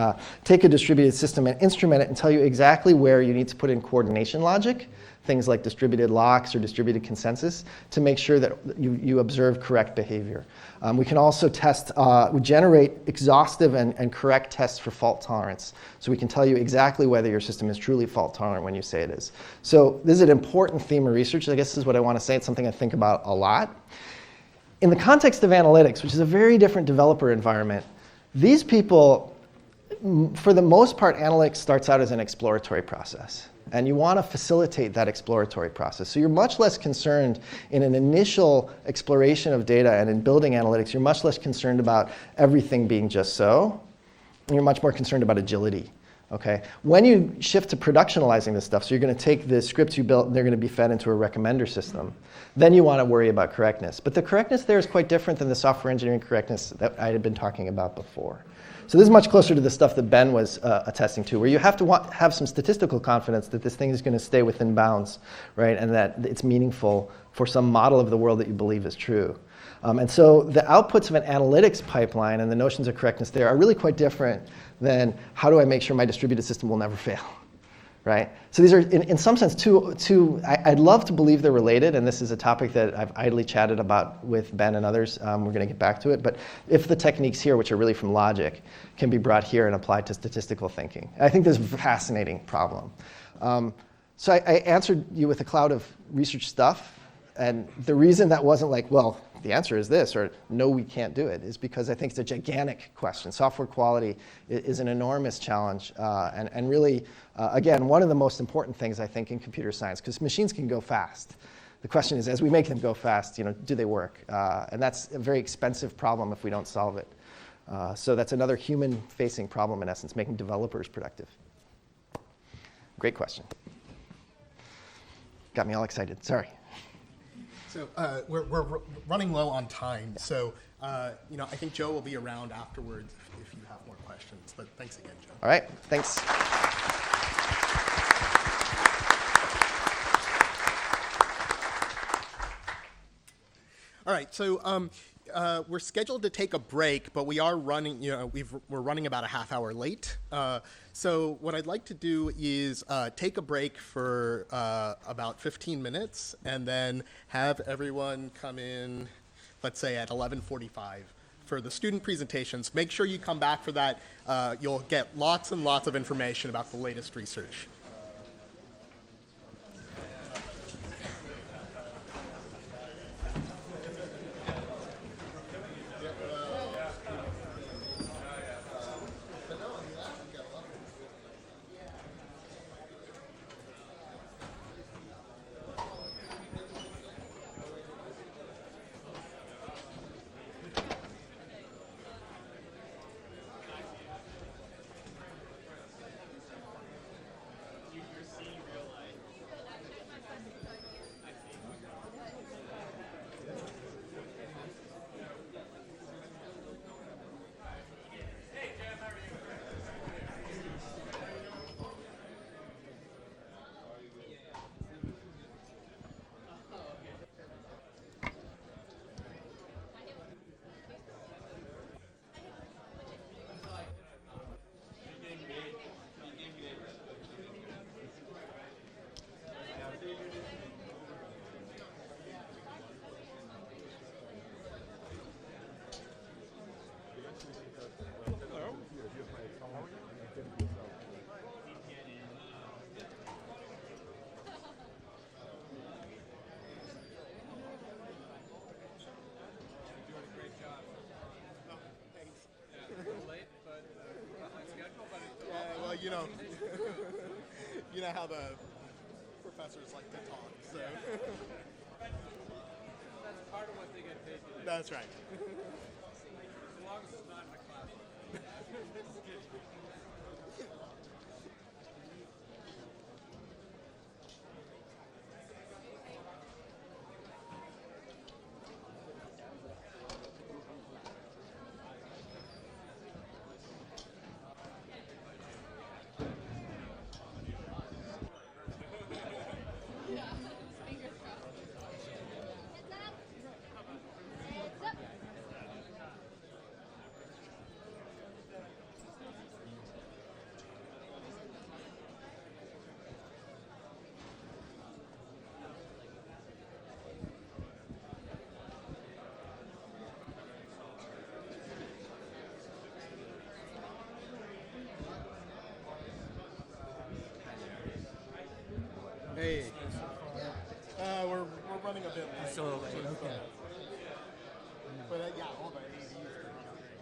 take a distributed system and instrument it and tell you exactly where you need to put in coordination logic, things like distributed locks or distributed consensus, to make sure that you observe correct behavior. We can also test, we generate exhaustive and correct tests for fault tolerance. So we can tell you exactly whether your system is truly fault tolerant when you say it is. So this is an important theme of research. I guess this is what I want to say. It's something I think about a lot. In the context of analytics, which is a very different developer environment, these people, for the most part, analytics starts out as an exploratory process. And you want to facilitate that exploratory process. So you're much less concerned in an initial exploration of data and in building analytics, you're much less concerned about everything being just so. And you're much more concerned about agility. Okay? When you shift to productionalizing this stuff, so you're going to take the scripts you built and they're going to be fed into a recommender system, then you want to worry about correctness. But the correctness there is quite different than the software engineering correctness that I had been talking about before. So this is much closer to the stuff that Ben was attesting to, where you have to have some statistical confidence that this thing is going to stay within bounds, right? And that it's meaningful for some model of the world that you believe is true. And so the outputs of an analytics pipeline and the notions of correctness there are really quite different than how do I make sure my distributed system will never fail, right? So these are, in some sense, I'd love to believe they're related, and this is a topic that I've idly chatted about with Ben and others. We're going to get back to it, but if the techniques here, which are really from logic, can be brought here and applied to statistical thinking, I think this is a fascinating problem. So I answered you with a cloud of research stuff, and the reason that wasn't like, well, the answer is this, or no, we can't do it, is because I think it's a gigantic question. Software quality is an enormous challenge, and really, again, one of the most important things I think in computer science, because machines can go fast. The question is, as we make them go fast, do they work? And that's a very expensive problem if we don't solve it. So that's another human-facing problem, in essence, making developers productive. Great question. Got me all excited, sorry. So we're running low on time, so I think Joe will be around afterwards if you have more questions. But thanks again, Joe. All right, thanks. All right, so we're scheduled to take a break, but we are running, we're running about a half hour late. So what I'd like to do is take a break for about 15 minutes and then have everyone come in, let's say at 11:45 for the student presentations. Make sure you come back for that. You'll get lots and lots of information about the latest research. Yeah, well, you know how the professors like to talk, so. That's part of what they get paid to do. That's right. As long as it's not in the classroom. Hey, we're running a bit late. So late, okay. But yeah, all the AVs are running great.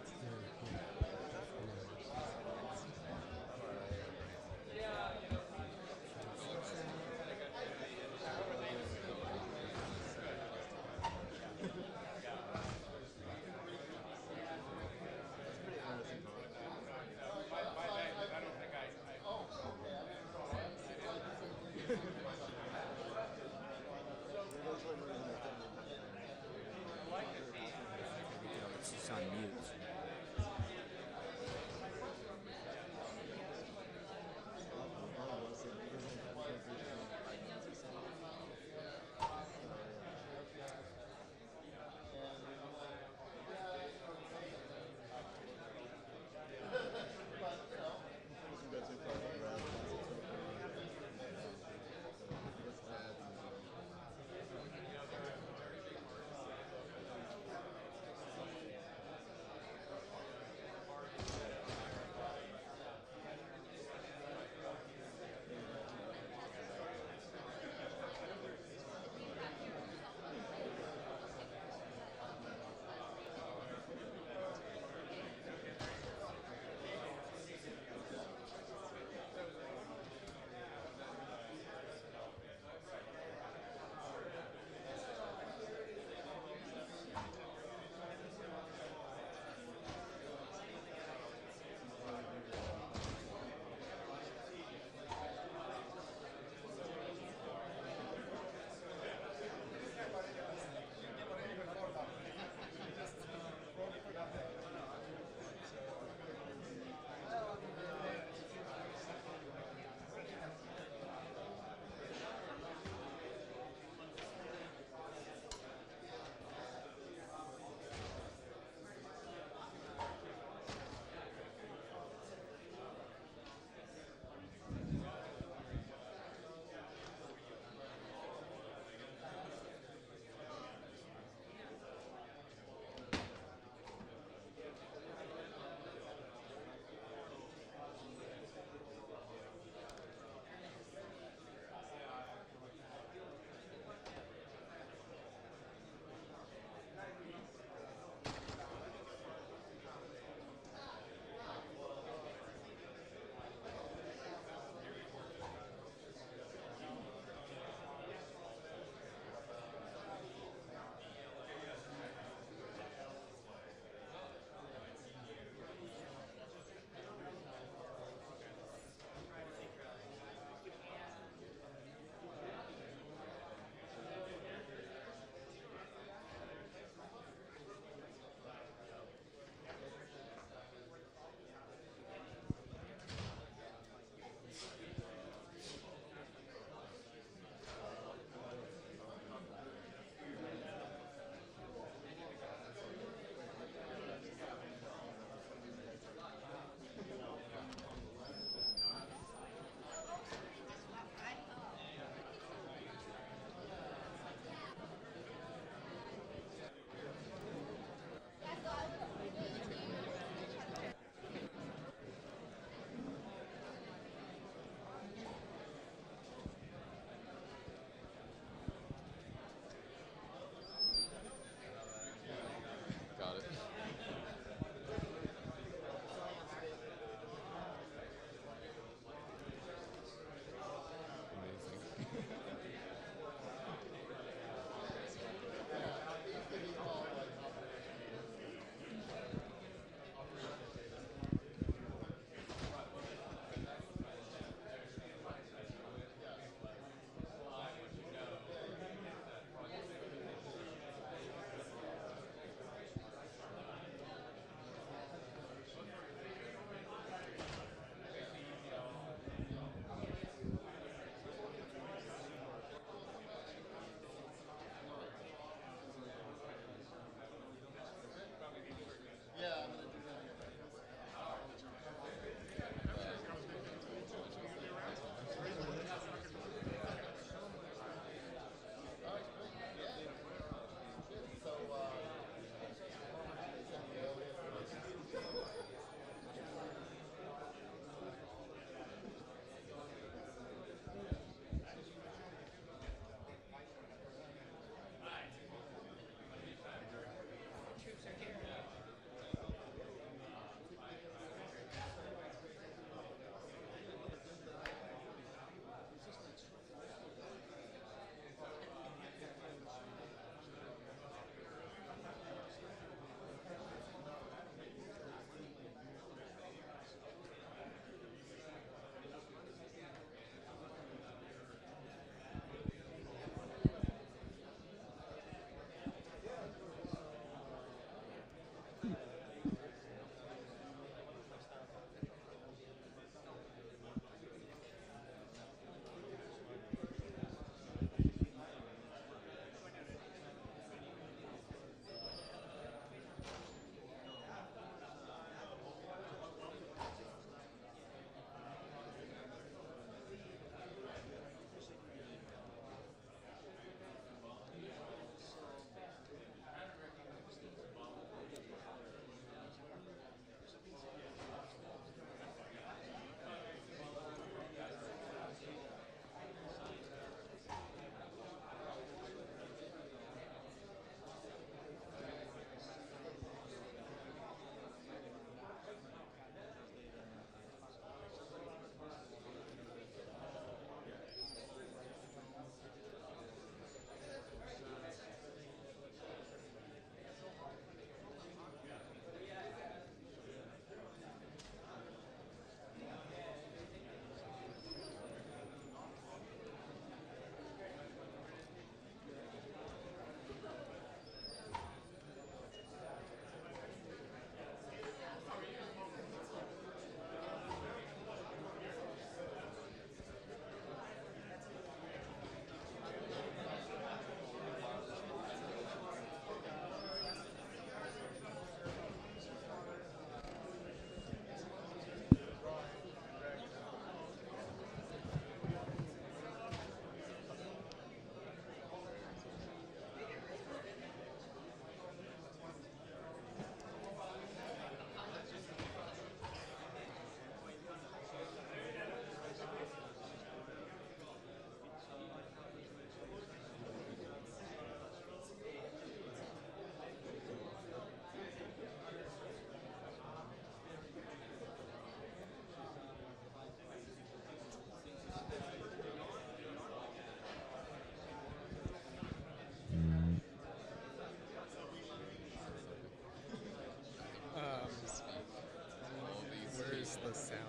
the sound.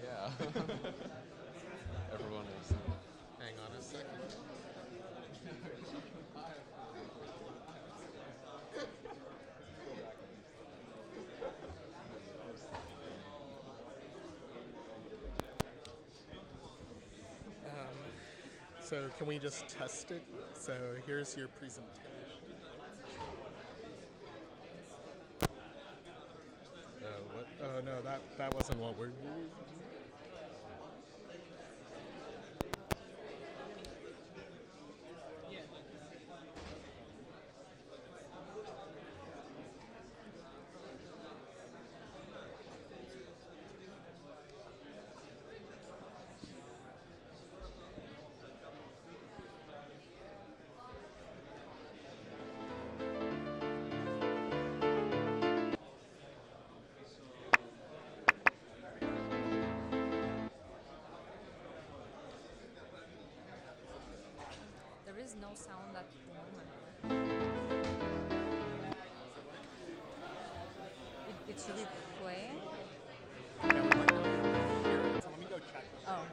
Yeah. Everyone is. Hang on a second. So can we just test it? So here's your presentation. What? Oh no, that wasn't what we're using. There is no sound at the moment. It should be playing. Yeah, we might not be able to hear it, so let me go check. Oh.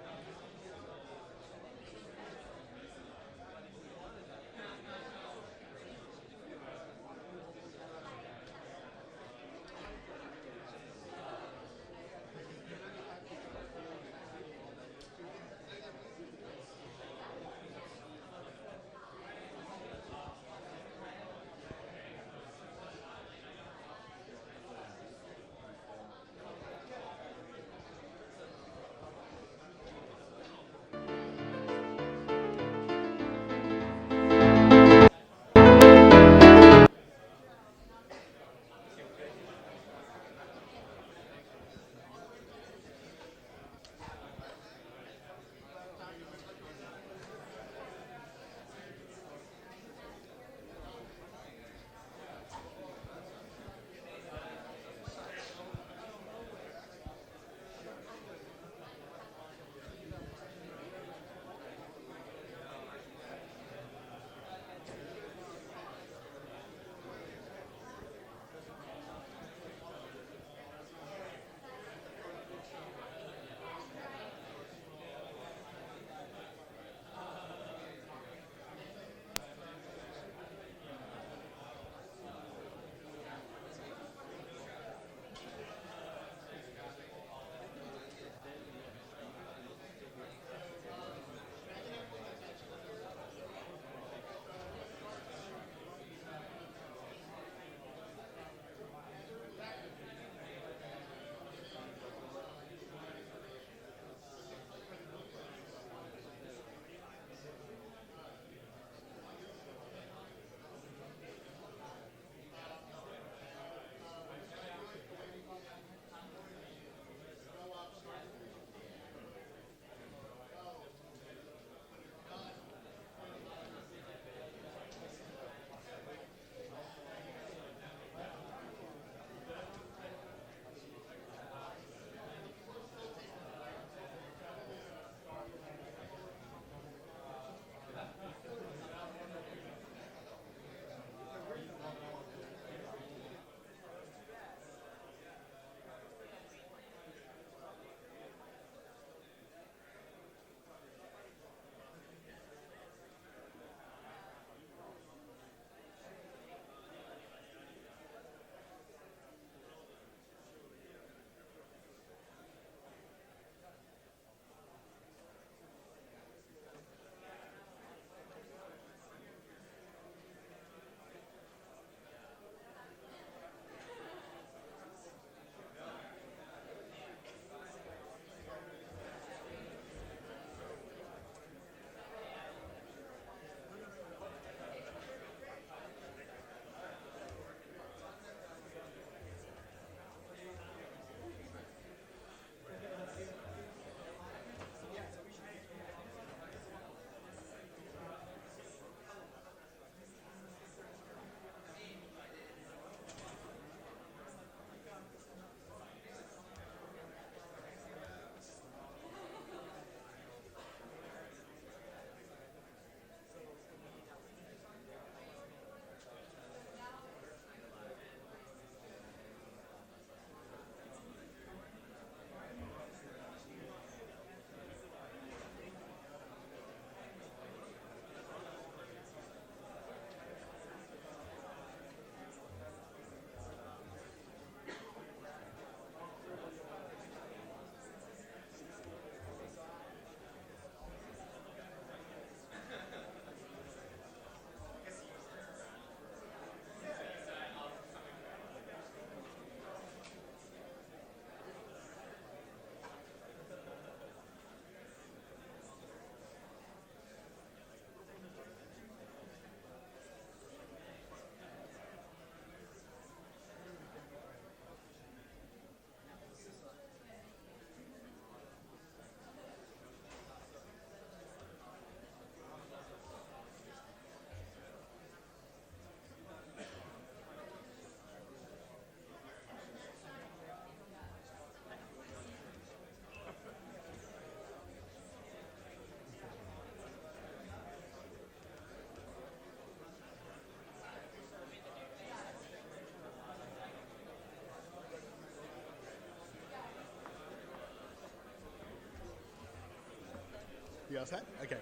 You all set? Okay.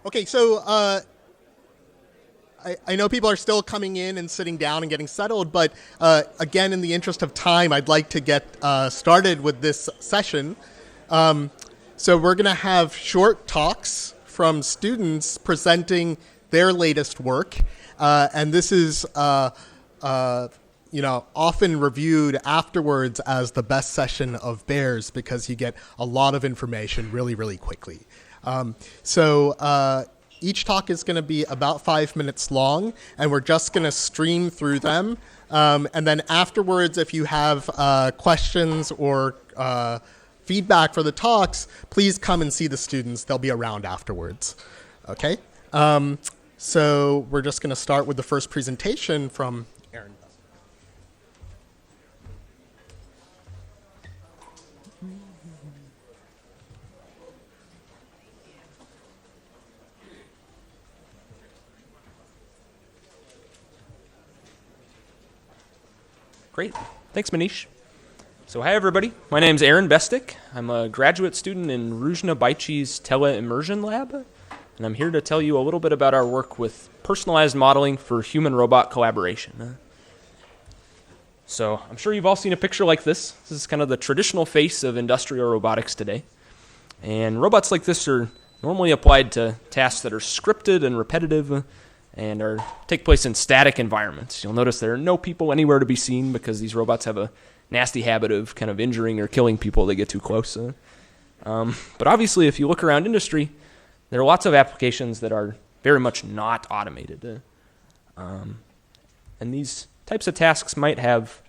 Okay, so I know people are still coming in and sitting down and getting settled, but again, in the interest of time, I'd like to get started with this session. So we're going to have short talks from students presenting their latest work, and this is often reviewed afterwards as the best session of Bears because you get a lot of information really, really quickly. Each talk is going to be about 5 minutes long, and we're just going to stream through them. And then afterwards, if you have questions or feedback for the talks, please come and see the students. They'll be around afterwards. Okay? So we're just going to start with the first presentation from Aaron. Great. Thanks, Manish. So hi, everybody. My name's Aaron Bestick. I'm a graduate student in Ruzhna Baichi's Tele-Immersion Lab, and I'm here to tell you a little bit about our work with personalized modeling for human-robot collaboration. So I'm sure you've all seen a picture like this. This is kind of the traditional face of industrial robotics today. And robots like this are normally applied to tasks that are scripted and repetitive, and take place in static environments. You'll notice there are no people anywhere to be seen because these robots have a nasty habit of kind of injuring or killing people if they get too close. But obviously, if you look around industry, there are lots of applications that are very much not automated. And these types of tasks might have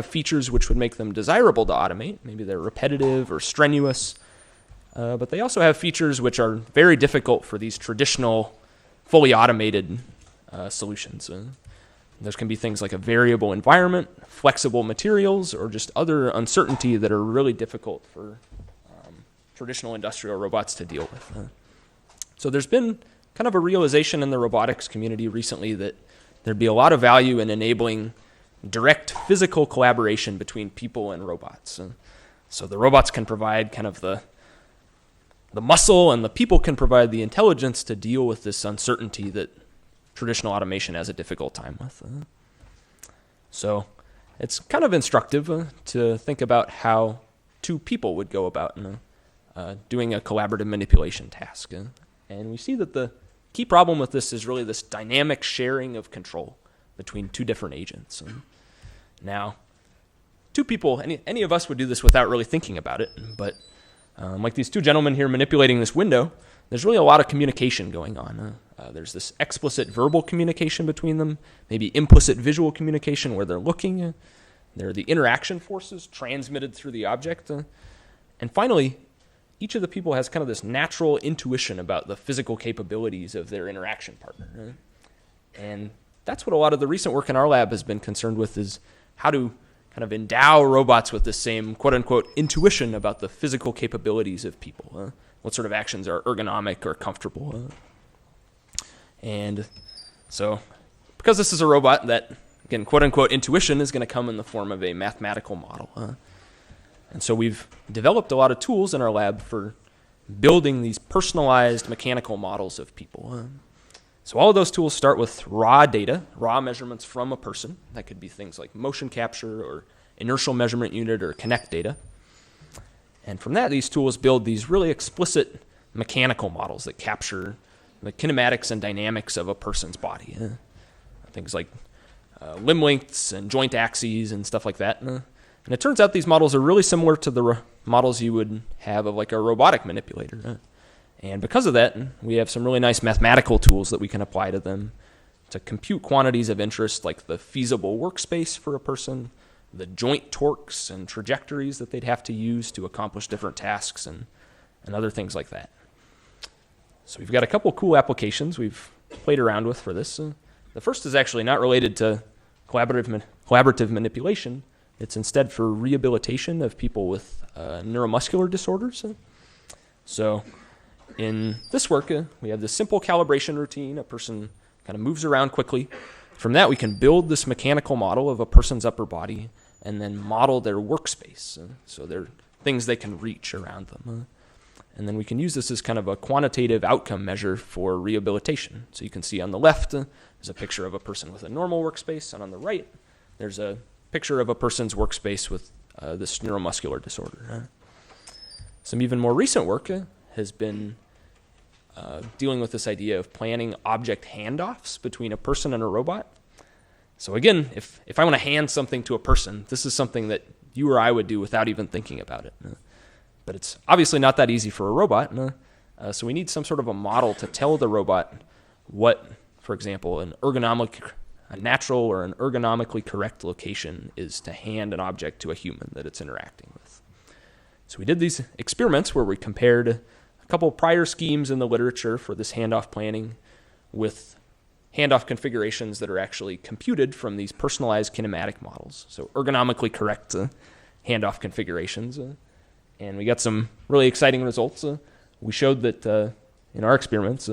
features which would make them desirable to automate. Maybe they're repetitive or strenuous. But they also have features which are very difficult for these traditional, fully automated solutions. Those can be things like a variable environment, flexible materials, or just other uncertainty that are really difficult for traditional industrial robots to deal with. So there's been kind of a realization in the robotics community recently that there'd be a lot of value in enabling direct physical collaboration between people and robots. So the robots can provide kind of the muscle, and the people can provide the intelligence to deal with this uncertainty that traditional automation has a difficult time with. So it's kind of instructive to think about how two people would go about doing a collaborative manipulation task. And we see that the key problem with this is really this dynamic sharing of control between two different agents. Now, two people, any of us would do this without really thinking about it, but like these two gentlemen here manipulating this window, there's really a lot of communication going on. There's this explicit verbal communication between them, maybe implicit visual communication where they're looking. There are the interaction forces transmitted through the object. And finally, each of the people has kind of this natural intuition about the physical capabilities of their interaction partner. And that's what a lot of the recent work in our lab has been concerned with, is how to kind of endow robots with the same quote-unquote intuition about the physical capabilities of people. What sort of actions are ergonomic or comfortable. And so because this is a robot, that, again, quote-unquote intuition is going to come in the form of a mathematical model. And so we've developed a lot of tools in our lab for building these personalized mechanical models of people. So all of those tools start with raw data, raw measurements from a person. That could be things like motion capture or inertial measurement unit or connect data. And from that, these tools build these really explicit mechanical models that capture the kinematics and dynamics of a person's body. Things like limb lengths and joint axes and stuff like that. And it turns out these models are really similar to the models you would have of like a robotic manipulator. And because of that, we have some really nice mathematical tools that we can apply to them to compute quantities of interest, like the feasible workspace for a person, the joint torques and trajectories that they'd have to use to accomplish different tasks, and other things like that. So we've got a couple cool applications we've played around with for this. The first is actually not related to collaborative manipulation, It's instead for rehabilitation of people with neuromuscular disorders. So in this work, we have this simple calibration routine. A person kind of moves around quickly. From that, we can build this mechanical model of a person's upper body and then model their workspace. So there are things they can reach around them. And then we can use this as kind of a quantitative outcome measure for rehabilitation. So you can see on the left, there's a picture of a person with a normal workspace, and on the right, there's a picture of a person's workspace with this neuromuscular disorder. Some even more recent work has been dealing with this idea of planning object handoffs between a person and a robot. So again, if I want to hand something to a person, this is something that you or I would do without even thinking about it. But it's obviously not that easy for a robot. So we need some sort of a model to tell the robot what, for example, a natural or an ergonomically correct location is to hand an object to a human that it's interacting with. So we did these experiments where we compared a couple prior schemes in the literature for this handoff planning with handoff configurations that are actually computed from these personalized kinematic models. So ergonomically correct handoff configurations. And we got some really exciting results. We showed that in our experiments,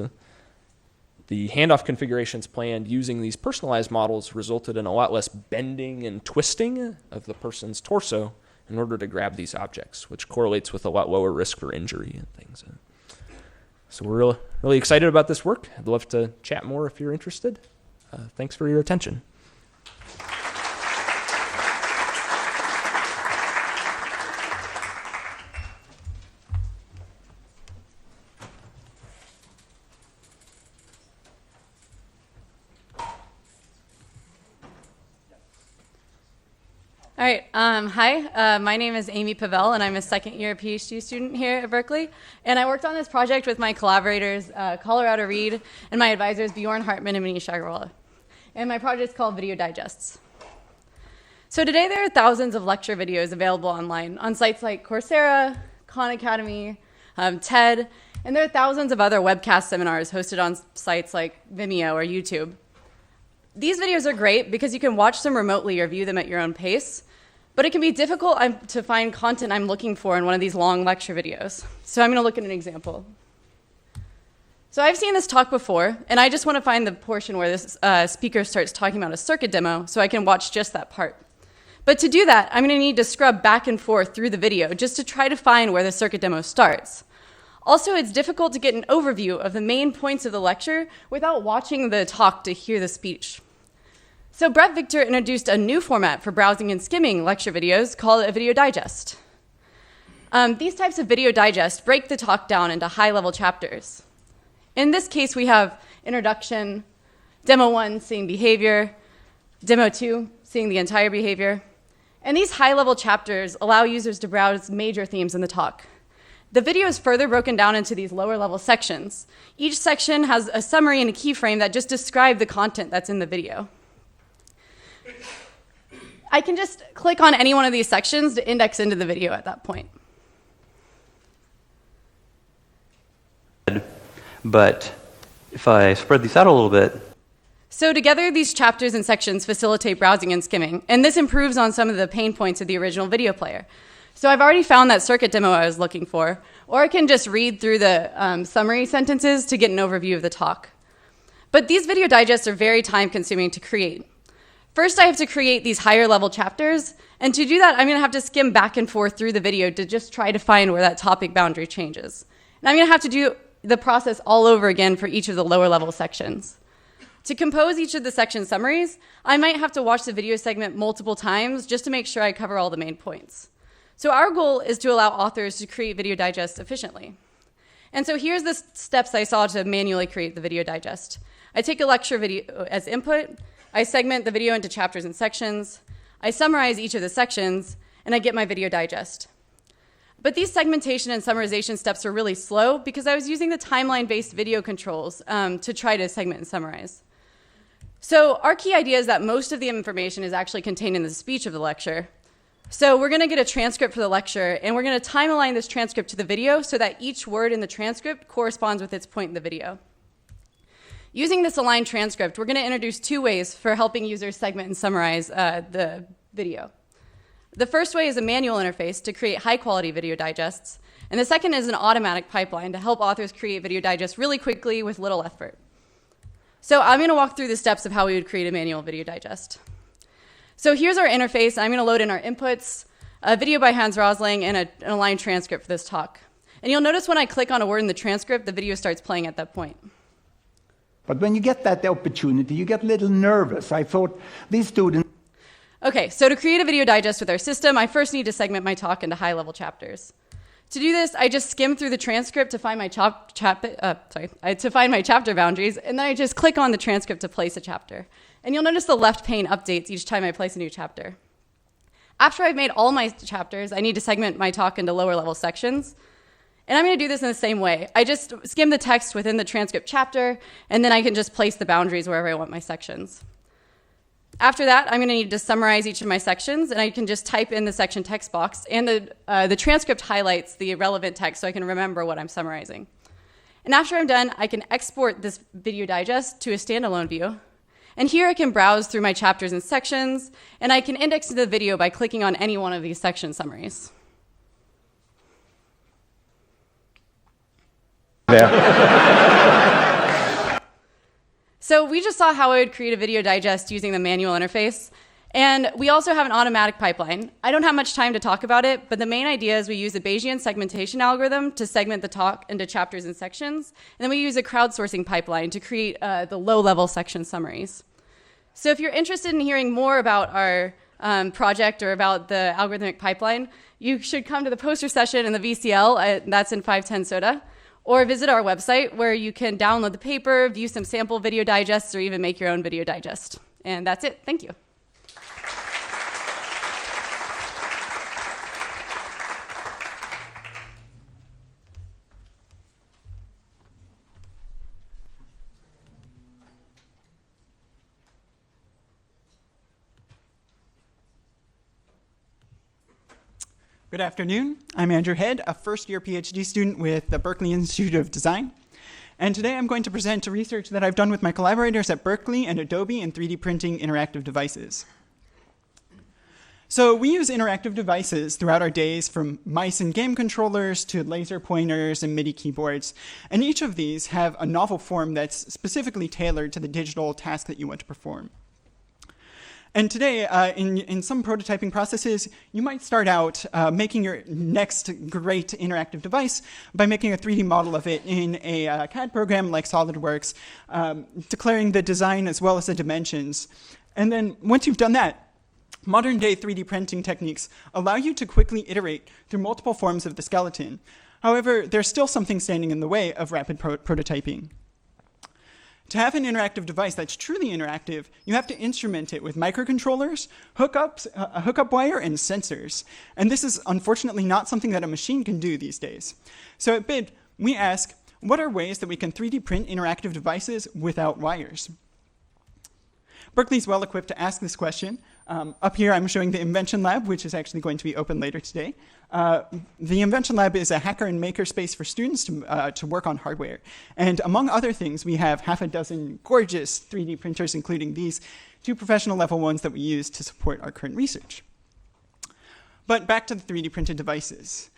the handoff configurations planned using these personalized models resulted in a lot less bending and twisting of the person's torso in order to grab these objects, which correlates with a lot lower risk for injury and things. So we're really excited about this work. I'd love to chat more if you're interested. Thanks for your attention. All right. Hi, my name is Amy Pavel, and I'm a second-year PhD student here at Berkeley. And I worked on this project with my collaborators, Colorado Reed, and my advisors, Bjorn Hartman and Manish Agarwala. And my project is called Video Digests. So today there are thousands of lecture videos available online on sites like Coursera, Khan Academy, TED, and there are thousands of other webcast seminars hosted on sites like Vimeo or YouTube. These videos are great because you can watch them remotely or view them at your own pace, but it can be difficult to find content I'm looking for in one of these long lecture videos. So I'm going to look at an example. So I've seen this talk before, and I just want to find the portion where this speaker starts talking about a circuit demo so I can watch just that part. But to do that, I'm going to need to scrub back and forth through the video just to try to find where the circuit demo starts. Also, it's difficult to get an overview of the main points of the lecture without watching the talk to hear the speech. So Brett Victor introduced a new format for browsing and skimming lecture videos called a video digest. These types of video digest break the talk down into high-level chapters. In this case, we have introduction, demo 1, seeing behavior, demo 2, seeing the entire behavior. And these high-level chapters allow users to browse major themes in the talk. The video is further broken down into these lower-level sections. Each section has a summary and a keyframe that just describe the content that's in the video. I can just click on any one of these sections to index into the video at that point. But if I spread these out a little bit. So together, these chapters and sections facilitate browsing and skimming, and this improves on some of the pain points of the original video player. So I've already found that circuit demo I was looking for, or I can just read through the summary sentences to get an overview of the talk. But these video digests are very time-consuming to create. First, I have to create these higher-level chapters, and to do that, I'm going to have to skim back and forth through the video to just try to find where that topic boundary changes. And I'm going to have to do the process all over again for each of the lower-level sections. To compose each of the section summaries, I might have to watch the video segment multiple times just to make sure I cover all the main points. So our goal is to allow authors to create video digests efficiently. And so here's the steps I saw to manually create the video digest. I take a lecture video as input, I segment the video into chapters and sections, I summarize each of the sections, and I get my video digest. But these segmentation and summarization steps are really slow because I was using the timeline-based video controls to try to segment and summarize. So our key idea is that most of the information is actually contained in the speech of the lecture. So we're going to get a transcript for the lecture, and we're going to time align this transcript to the video so that each word in the transcript corresponds with its point in the video. Using this aligned transcript, we're going to introduce two ways for helping users segment and summarize the video. The first way is a manual interface to create high-quality video digests, and the second is an automatic pipeline to help authors create video digests really quickly with little effort. So I'm going to walk through the steps of how we would create a manual video digest. So here's our interface. I'm going to load in our inputs, a video by Hans Rosling, and an aligned transcript for this talk. And you'll notice when I click on a word in the transcript, the video starts playing at that point. But when you get that opportunity, you get a little nervous. I thought these students... Okay, so to create a video digest with our system, I first need to segment my talk into high-level chapters. To do this, I just skim through the transcript to find my to find my chapter boundaries, and then I just click on the transcript to place a chapter. And you'll notice the left pane updates each time I place a new chapter. After I've made all my chapters, I need to segment my talk into lower-level sections. And I'm going to do this in the same way. I just skim the text within the transcript chapter, and then I can just place the boundaries wherever I want my sections. After that, I'm going to need to summarize each of my sections, and I can just type in the section text box, and the transcript highlights the relevant text so I can remember what I'm summarizing. And after I'm done, I can export this video digest to a standalone view. And here I can browse through my chapters and sections, and I can index the video by clicking on any one of these section summaries. So we just saw how I would create a video digest using the manual interface. And we also have an automatic pipeline. I don't have much time to talk about it, but the main idea is we use a Bayesian segmentation algorithm to segment the talk into chapters and sections. And then we use a crowdsourcing pipeline to create the low-level section summaries. So if you're interested in hearing more about our project or about the algorithmic pipeline, you should come to the poster session in the VCL, that's in 510 Soda. Or visit our website where you can download the paper, view some sample video digests, or even make your own video digest. And that's it. Thank you. Good afternoon. I'm Andrew Head, a first-year PhD student with the Berkeley Institute of Design. And today I'm going to present research that I've done with my collaborators at Berkeley and Adobe in 3D printing interactive devices. So we use interactive devices throughout our days, from mice and game controllers to laser pointers and MIDI keyboards. And each of these have a novel form that's specifically tailored to the digital task that you want to perform. And today, in some prototyping processes, you might start out making your next great interactive device by making a 3D model of it in a CAD program like SolidWorks, declaring the design as well as the dimensions. And then once you've done that, modern-day 3D printing techniques allow you to quickly iterate through multiple forms of the skeleton. However, there's still something standing in the way of rapid prototyping. To have an interactive device that's truly interactive, you have to instrument it with microcontrollers, hookups, a hookup wire, and sensors. And this is unfortunately not something that a machine can do these days. So at BID, we ask, what are ways that we can 3D print interactive devices without wires? Berkeley's well equipped to ask this question. Up here, I'm showing the Invention Lab, which is actually going to be open later today. The Invention Lab is a hacker and maker space for students to work on hardware. And among other things, we have half a dozen gorgeous 3D printers, including these 2 professional level ones that we use to support our current research. But back to the 3D printed devices.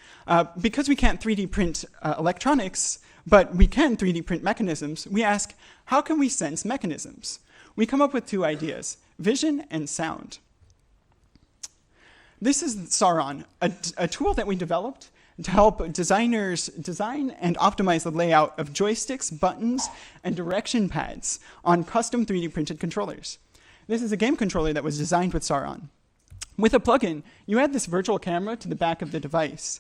Because we can't 3D print electronics, but we can 3D print mechanisms, we ask, how can we sense mechanisms? We come up with 2 ideas: vision and sound. This is Sauron, a tool that we developed to help designers design and optimize the layout of joysticks, buttons, and direction pads on custom 3D printed controllers. This is a game controller that was designed with Sauron. With a plugin, you add this virtual camera to the back of the device.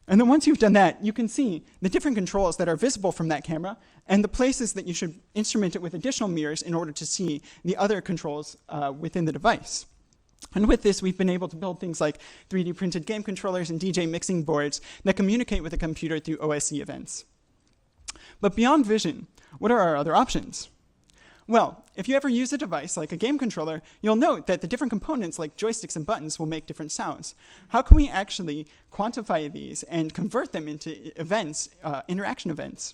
And then once you've done that, you can see the different controls that are visible from that camera and the places that you should instrument it with additional mirrors in order to see the other controls within the device. And with this, we've been able to build things like 3D printed game controllers and DJ mixing boards that communicate with the computer through OSC events. But beyond vision, what are our other options? Well, if you ever use a device like a game controller, you'll note that the different components like joysticks and buttons will make different sounds. How can we actually quantify these and convert them into events, interaction events?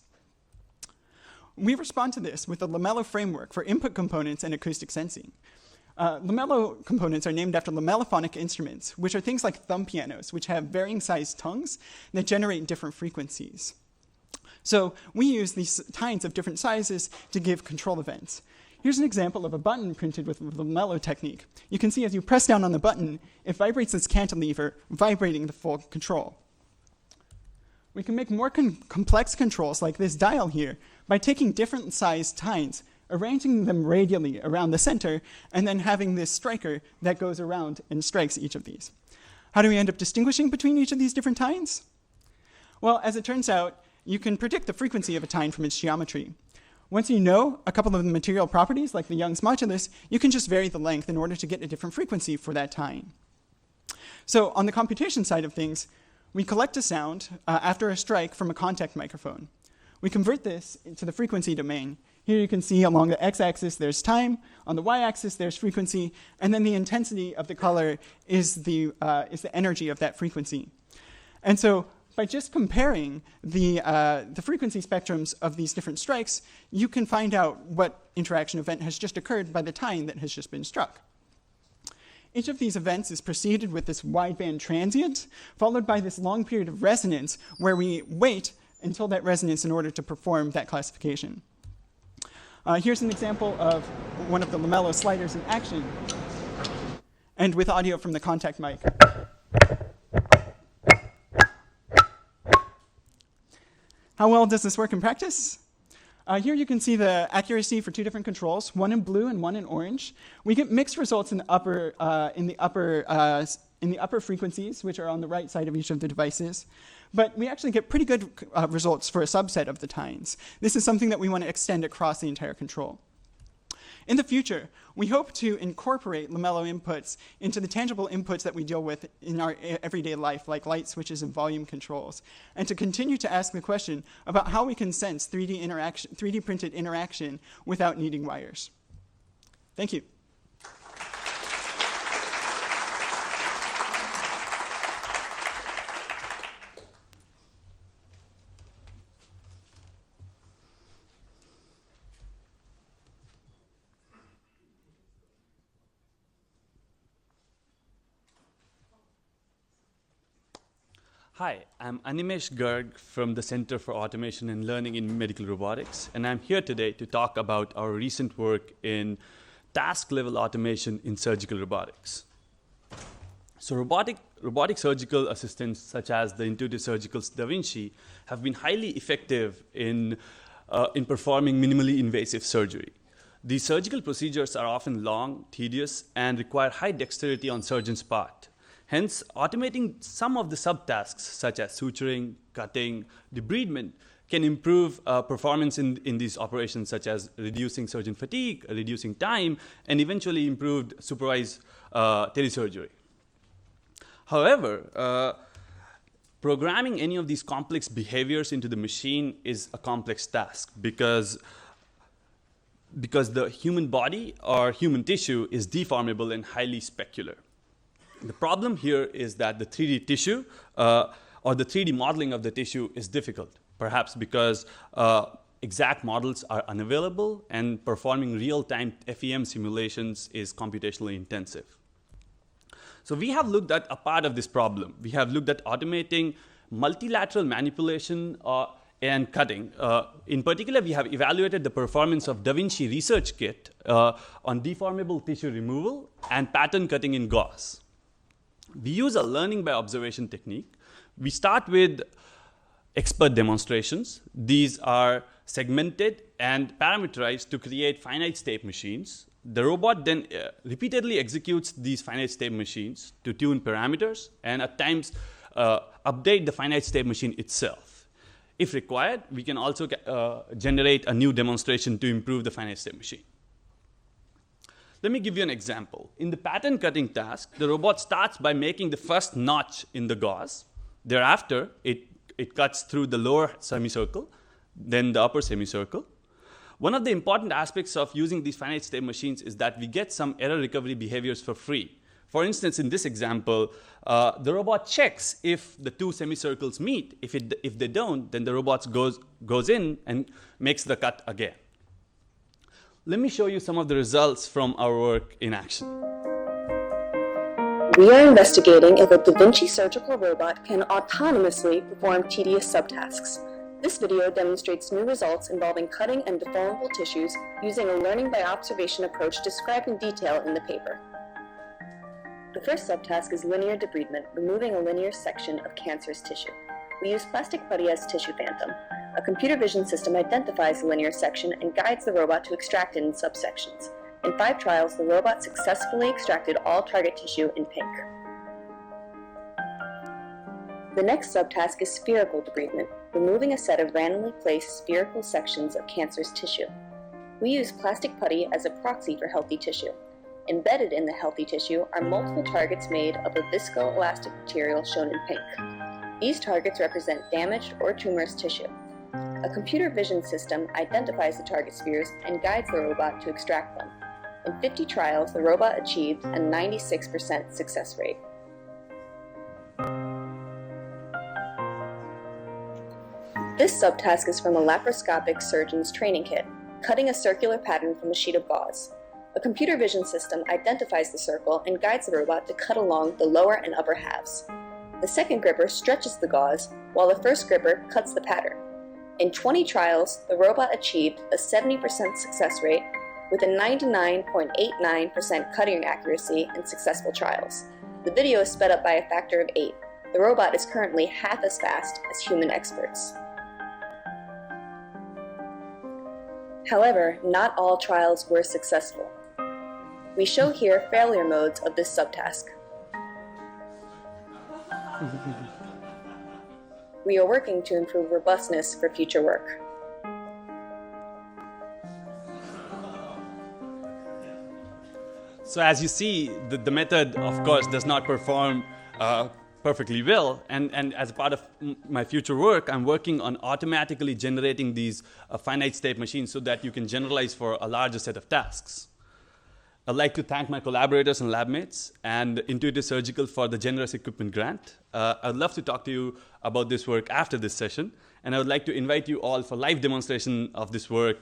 We respond to this with the Lamello framework for input components and acoustic sensing. Lamello components are named after lamellophonic instruments, which are things like thumb pianos, which have varying sized tongues that generate different frequencies. So we use these tines of different sizes to give control events. Here's an example of a button printed with the lamello technique. You can see as you press down on the button, it vibrates this cantilever, vibrating the full control. We can make more complex controls like this dial here by taking different sized tines, arranging them radially around the center, and then having this striker that goes around and strikes each of these. How do we end up distinguishing between each of these different tines? Well, as it turns out, you can predict the frequency of a tine from its geometry. Once you know a couple of the material properties, like the Young's modulus, you can just vary the length in order to get a different frequency for that tine. So on the computation side of things, we collect a sound after a strike from a contact microphone. We convert this into the frequency domain. Here you can see along the x-axis there's time, on the y-axis there's frequency, and then the intensity of the color is the energy of that frequency. And so by just comparing the frequency spectrums of these different strikes, you can find out what interaction event has just occurred by the tine that has just been struck. Each of these events is preceded with this wideband transient, followed by this long period of resonance where we wait until that resonance in order to perform that classification. Here's an example of one of the lamello sliders in action, and with audio from the contact mic. How well does this work in practice? Here you can see the accuracy for two different controls, one in blue and one in orange. We get mixed results in the upper frequencies, which are on the right side of each of the devices. But we actually get pretty good results for a subset of the tines. This is something that we want to extend across the entire control. In the future, we hope to incorporate lamello inputs into the tangible inputs that we deal with in our everyday life, like light switches and volume controls, and to continue to ask the question about how we can sense 3D printed interaction without needing wires. Thank you. Hi, I'm Animesh Garg from the Center for Automation and Learning in Medical Robotics, and I'm here today to talk about our recent work in task-level automation in surgical robotics. So robotic surgical assistants, such as the Intuitive Surgical's Da Vinci, have been highly effective in performing minimally invasive surgery. These surgical procedures are often long, tedious, and require high dexterity on surgeon's part. Hence, automating some of the subtasks, such as suturing, cutting, debridement, can improve performance in these operations, such as reducing surgeon fatigue, reducing time, and eventually improved supervised telesurgery. However, programming any of these complex behaviors into the machine is a complex task because the human body or human tissue is deformable and highly specular. The problem here is that the 3D tissue or the 3D modeling of the tissue is difficult, perhaps because exact models are unavailable and performing real-time FEM simulations is computationally intensive. So we have looked at a part of this problem. We have looked at automating multilateral manipulation and cutting. In particular, we have evaluated the performance of Da Vinci Research Kit on deformable tissue removal and pattern cutting in gauze. We use a learning by observation technique. We start with expert demonstrations. These are segmented and parameterized to create finite state machines. The robot then repeatedly executes these finite state machines to tune parameters and at times update the finite state machine itself. If required, we can also generate a new demonstration to improve the finite state machine. Let me give you an example. In the pattern cutting task, the robot starts by making the first notch in the gauze. Thereafter, it cuts through the lower semicircle, then the upper semicircle. One of the important aspects of using these finite state machines is that we get some error recovery behaviors for free. For instance, in this example, the robot checks if the two semicircles meet. If they don't, then the robot goes in and makes the cut again. Let me show you some of the results from our work in action. We are investigating if a Da Vinci surgical robot can autonomously perform tedious subtasks. This video demonstrates new results involving cutting and deformable tissues using a learning by observation approach described in detail in the paper. The first subtask is linear debridement, removing a linear section of cancerous tissue. We use plastic putty as tissue phantom. A computer vision system identifies the linear section and guides the robot to extract it in subsections. In 5 trials, the robot successfully extracted all target tissue in pink. The next subtask is spherical debridement, removing a set of randomly placed spherical sections of cancerous tissue. We use plastic putty as a proxy for healthy tissue. Embedded in the healthy tissue are multiple targets made of a viscoelastic material shown in pink. These targets represent damaged or tumorous tissue. A computer vision system identifies the target spheres and guides the robot to extract them. In 50 trials, the robot achieved a 96% success rate. This subtask is from a laparoscopic surgeon's training kit, cutting a circular pattern from a sheet of gauze. A computer vision system identifies the circle and guides the robot to cut along the lower and upper halves. The second gripper stretches the gauze, while the first gripper cuts the pattern. In 20 trials, the robot achieved a 70% success rate with a 99.89% cutting accuracy in successful trials. The video is sped up by a factor of 8. The robot is currently half as fast as human experts. However, not all trials were successful. We show here failure modes of this subtask. We are working to improve robustness for future work. So as you see, the method, of course, does not perform perfectly well. And as part of my future work, I'm working on automatically generating these finite state machines so that you can generalize for a larger set of tasks. I'd like to thank my collaborators and lab mates and Intuitive Surgical for the generous equipment grant. I'd love to talk to you about this work after this session. And I would like to invite you all for live demonstration of this work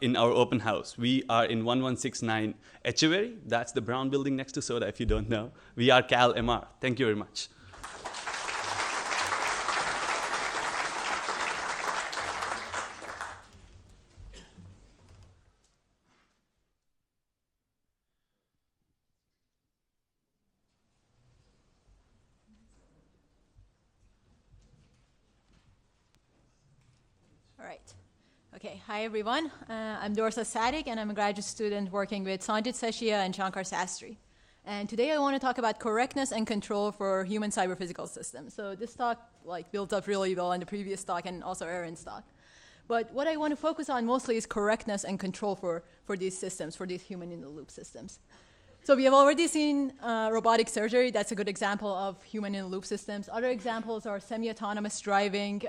in our open house. We are in 1169 Echeverry. That's the brown building next to Soda, if you don't know. We are Cal MR. Thank you very much. Okay, hi everyone. I'm Dorsa Sadik and I'm a graduate student working with Sanjit Seshia and Shankar Sastry. And today I want to talk about correctness and control for human cyber-physical systems. So this talk built up really well on the previous talk and also Aaron's talk. But what I want to focus on mostly is correctness and control for these systems, for these human-in-the-loop systems. So we have already seen robotic surgery. That's a good example of human-in-the-loop systems. Other examples are semi-autonomous driving,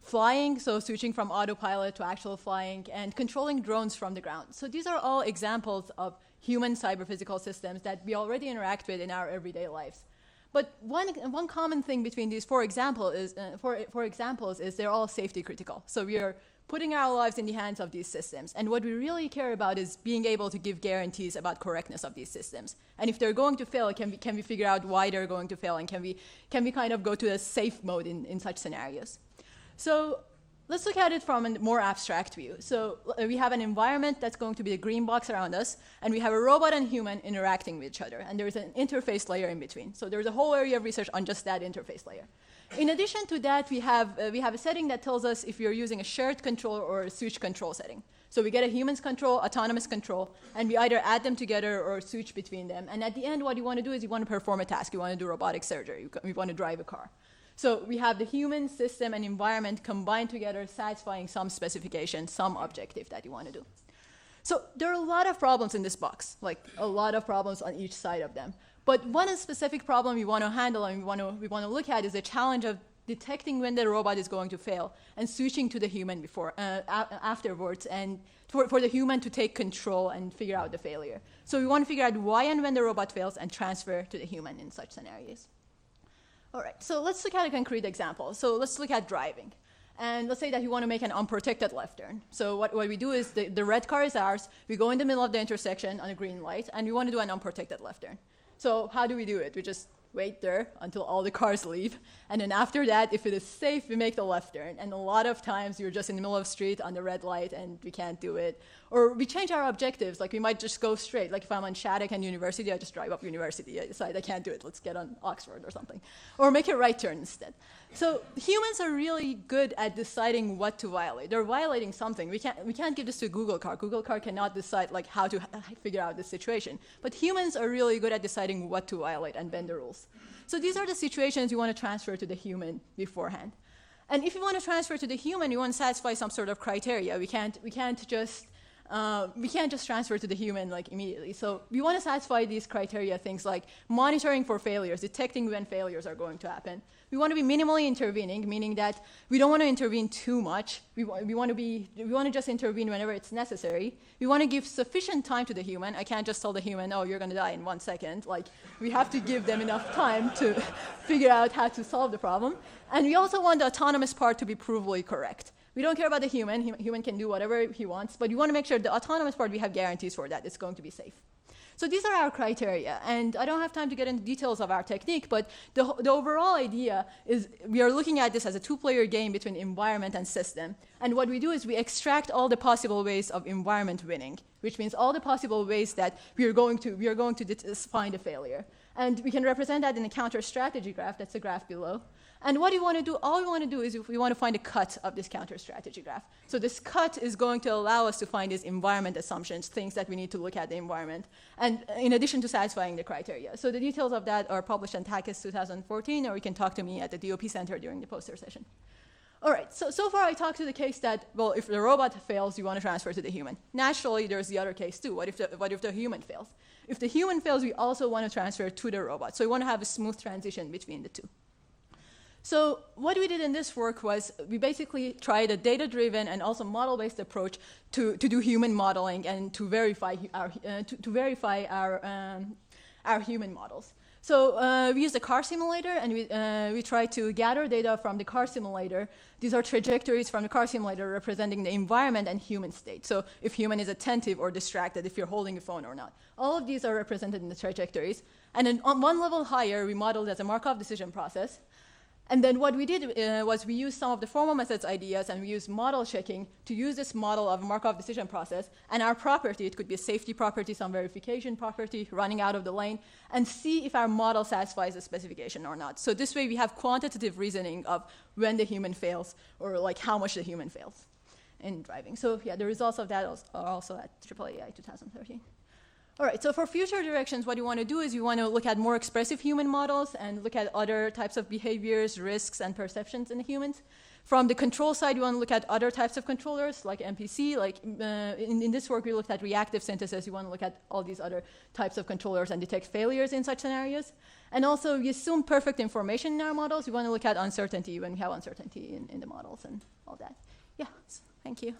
flying, so switching from autopilot to actual flying, and controlling drones from the ground. So these are all examples of human cyber-physical systems that we already interact with in our everyday lives. But one common thing between these four examples is they're all safety critical. So we are putting our lives in the hands of these systems. And what we really care about is being able to give guarantees about correctness of these systems. And if they're going to fail, can we figure out why they're going to fail? And can we kind of go to a safe mode in such scenarios? So let's look at it from a more abstract view. So we have an environment that's going to be a green box around us, and we have a robot and human interacting with each other, and there's an interface layer in between. So there's a whole area of research on just that interface layer. In addition to that, we have a setting that tells us if you're using a shared control or a switch control setting. So we get a human's control, autonomous control, and we either add them together or switch between them. And at the end, what you want to do is you want to perform a task. You want to do robotic surgery. You want to drive a car. So we have the human system and environment combined together, satisfying some specification, some objective that you want to do. So there are a lot of problems in this box, like a lot of problems on each side of them. But one specific problem we want to handle and we want to look at is the challenge of detecting when the robot is going to fail and switching to the human afterwards, and for the human to take control and figure out the failure. So we want to figure out why and when the robot fails and transfer to the human in such scenarios. All right, so let's look at a concrete example. So let's look at driving. And let's say that you want to make an unprotected left turn. So what we do is the red car is ours. We go in the middle of the intersection on a green light, and we want to do an unprotected left turn. So how do we do it? We just wait there until all the cars leave. And then after that, if it is safe, we make the left turn. And a lot of times you're just in the middle of the street on the red light and we can't do it. Or we change our objectives. Like we might just go straight. Like if I'm on Shattuck and University, I just drive up University. I decide I can't do it. Let's get on Oxford or something. Or make a right turn instead. So humans are really good at deciding what to violate. They're violating something. We can't give this to a Google car. Google car cannot decide like how to figure out the situation. But humans are really good at deciding what to violate and bend the rules. So these are the situations you want to transfer to the human beforehand. And if you want to transfer to the human, you want to satisfy some sort of criteria. We can't just transfer to the human like immediately. So we want to satisfy these criteria, things like monitoring for failures, detecting when failures are going to happen. We want to be minimally intervening, meaning that we don't want to intervene too much. We want to just intervene whenever it's necessary. We want to give sufficient time to the human. I can't just tell the human, oh, you're going to die in 1 second. Like, we have to give them enough time to figure out how to solve the problem. And we also want the autonomous part to be provably correct. We don't care about the human. Human can do whatever he wants, but we want to make sure the autonomous part, we have guarantees for that. It's going to be safe. So these are our criteria, and I don't have time to get into details of our technique, but the overall idea is we are looking at this as a two-player game between environment and system. And what we do is we extract all the possible ways of environment winning, which means all the possible ways that we are going to find a failure. And we can represent that in a counter strategy graph. That's the graph below. And what you want to do, all we want to do is we want to find a cut of this counter strategy graph. So this cut is going to allow us to find these environment assumptions, things that we need to look at the environment, and in addition to satisfying the criteria. So the details of that are published in TACIS 2014, or you can talk to me at the DOP Center during the poster session. All right, so far I talked to the case that, well, if the robot fails, you want to transfer to the human. Naturally, there's the other case too. What if the human fails? If the human fails, we also want to transfer to the robot. So we want to have a smooth transition between the two. So what we did in this work was we basically tried a data-driven and also model-based approach to do human modeling and to verify our human models. So we used a car simulator, and we tried to gather data from the car simulator. These are trajectories from the car simulator representing the environment and human state. So if human is attentive or distracted, if you're holding a phone or not. All of these are represented in the trajectories. And then on one level higher, we modeled as a Markov decision process. And then what we did was we used some of the formal methods ideas, and we used model checking to use this model of Markov decision process and our property. It could be a safety property, some verification property, running out of the lane, and see if our model satisfies the specification or not. So this way we have quantitative reasoning of when the human fails, or like how much the human fails in driving. So yeah, the results of that are also at AAAI 2013. All right, so for future directions, what you want to do is you want to look at more expressive human models and look at other types of behaviors, risks, and perceptions in the humans. From the control side, you want to look at other types of controllers, like MPC. Like in this work, we looked at reactive synthesis. You want to look at all these other types of controllers and detect failures in such scenarios. And also, we assume perfect information in our models. You want to look at uncertainty when we have uncertainty in the models and all that. Yeah, so thank you.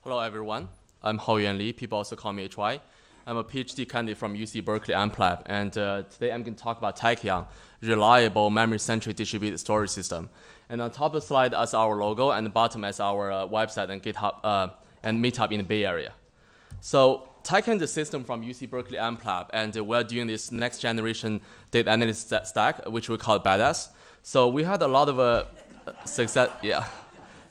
Hello, everyone. I'm Haoyuan Li. People also call me HY. I'm a PhD candidate from UC Berkeley AmPlab, and today I'm going to talk about Tachyon, reliable memory-centric distributed storage system. And on top of the slide is our logo, and the bottom is our website and GitHub and Meetup in the Bay Area. So Tachyon is a system from UC Berkeley AmPlab, and we're doing this next-generation data analysis stack, which we call BADAS. So we had a lot of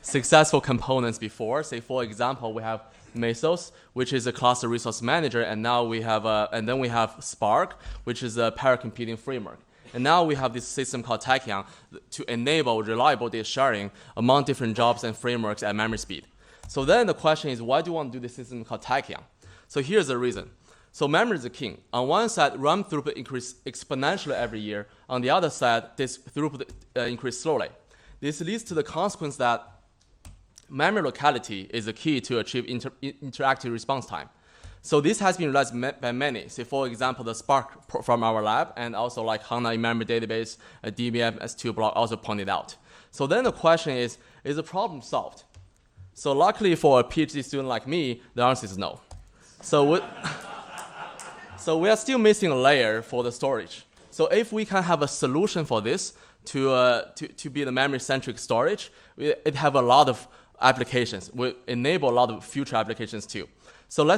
successful components before. Say, for example, we have Mesos, which is a cluster resource manager, and now we have then we have Spark, which is a paracomputing framework. And now we have this system called Tachyon to enable reliable data sharing among different jobs and frameworks at memory speed. So then the question is, why do you want to do this system called Tachyon? So here's the reason. So memory is the king. On one side, RAM throughput increases exponentially every year. On the other side, this throughput increases slowly. This leads to the consequence that memory locality is the key to achieve interactive response time. So this has been realized by many. Say, for example, the Spark from our lab, and also like HANA in-memory database, DBM S2 block also pointed out. So then the question is the problem solved? So luckily for a PhD student like me, the answer is no. So we are still missing a layer for the storage. So if we can have a solution for this to be the memory-centric storage, it have a lot of applications. We enable a lot of future applications too. So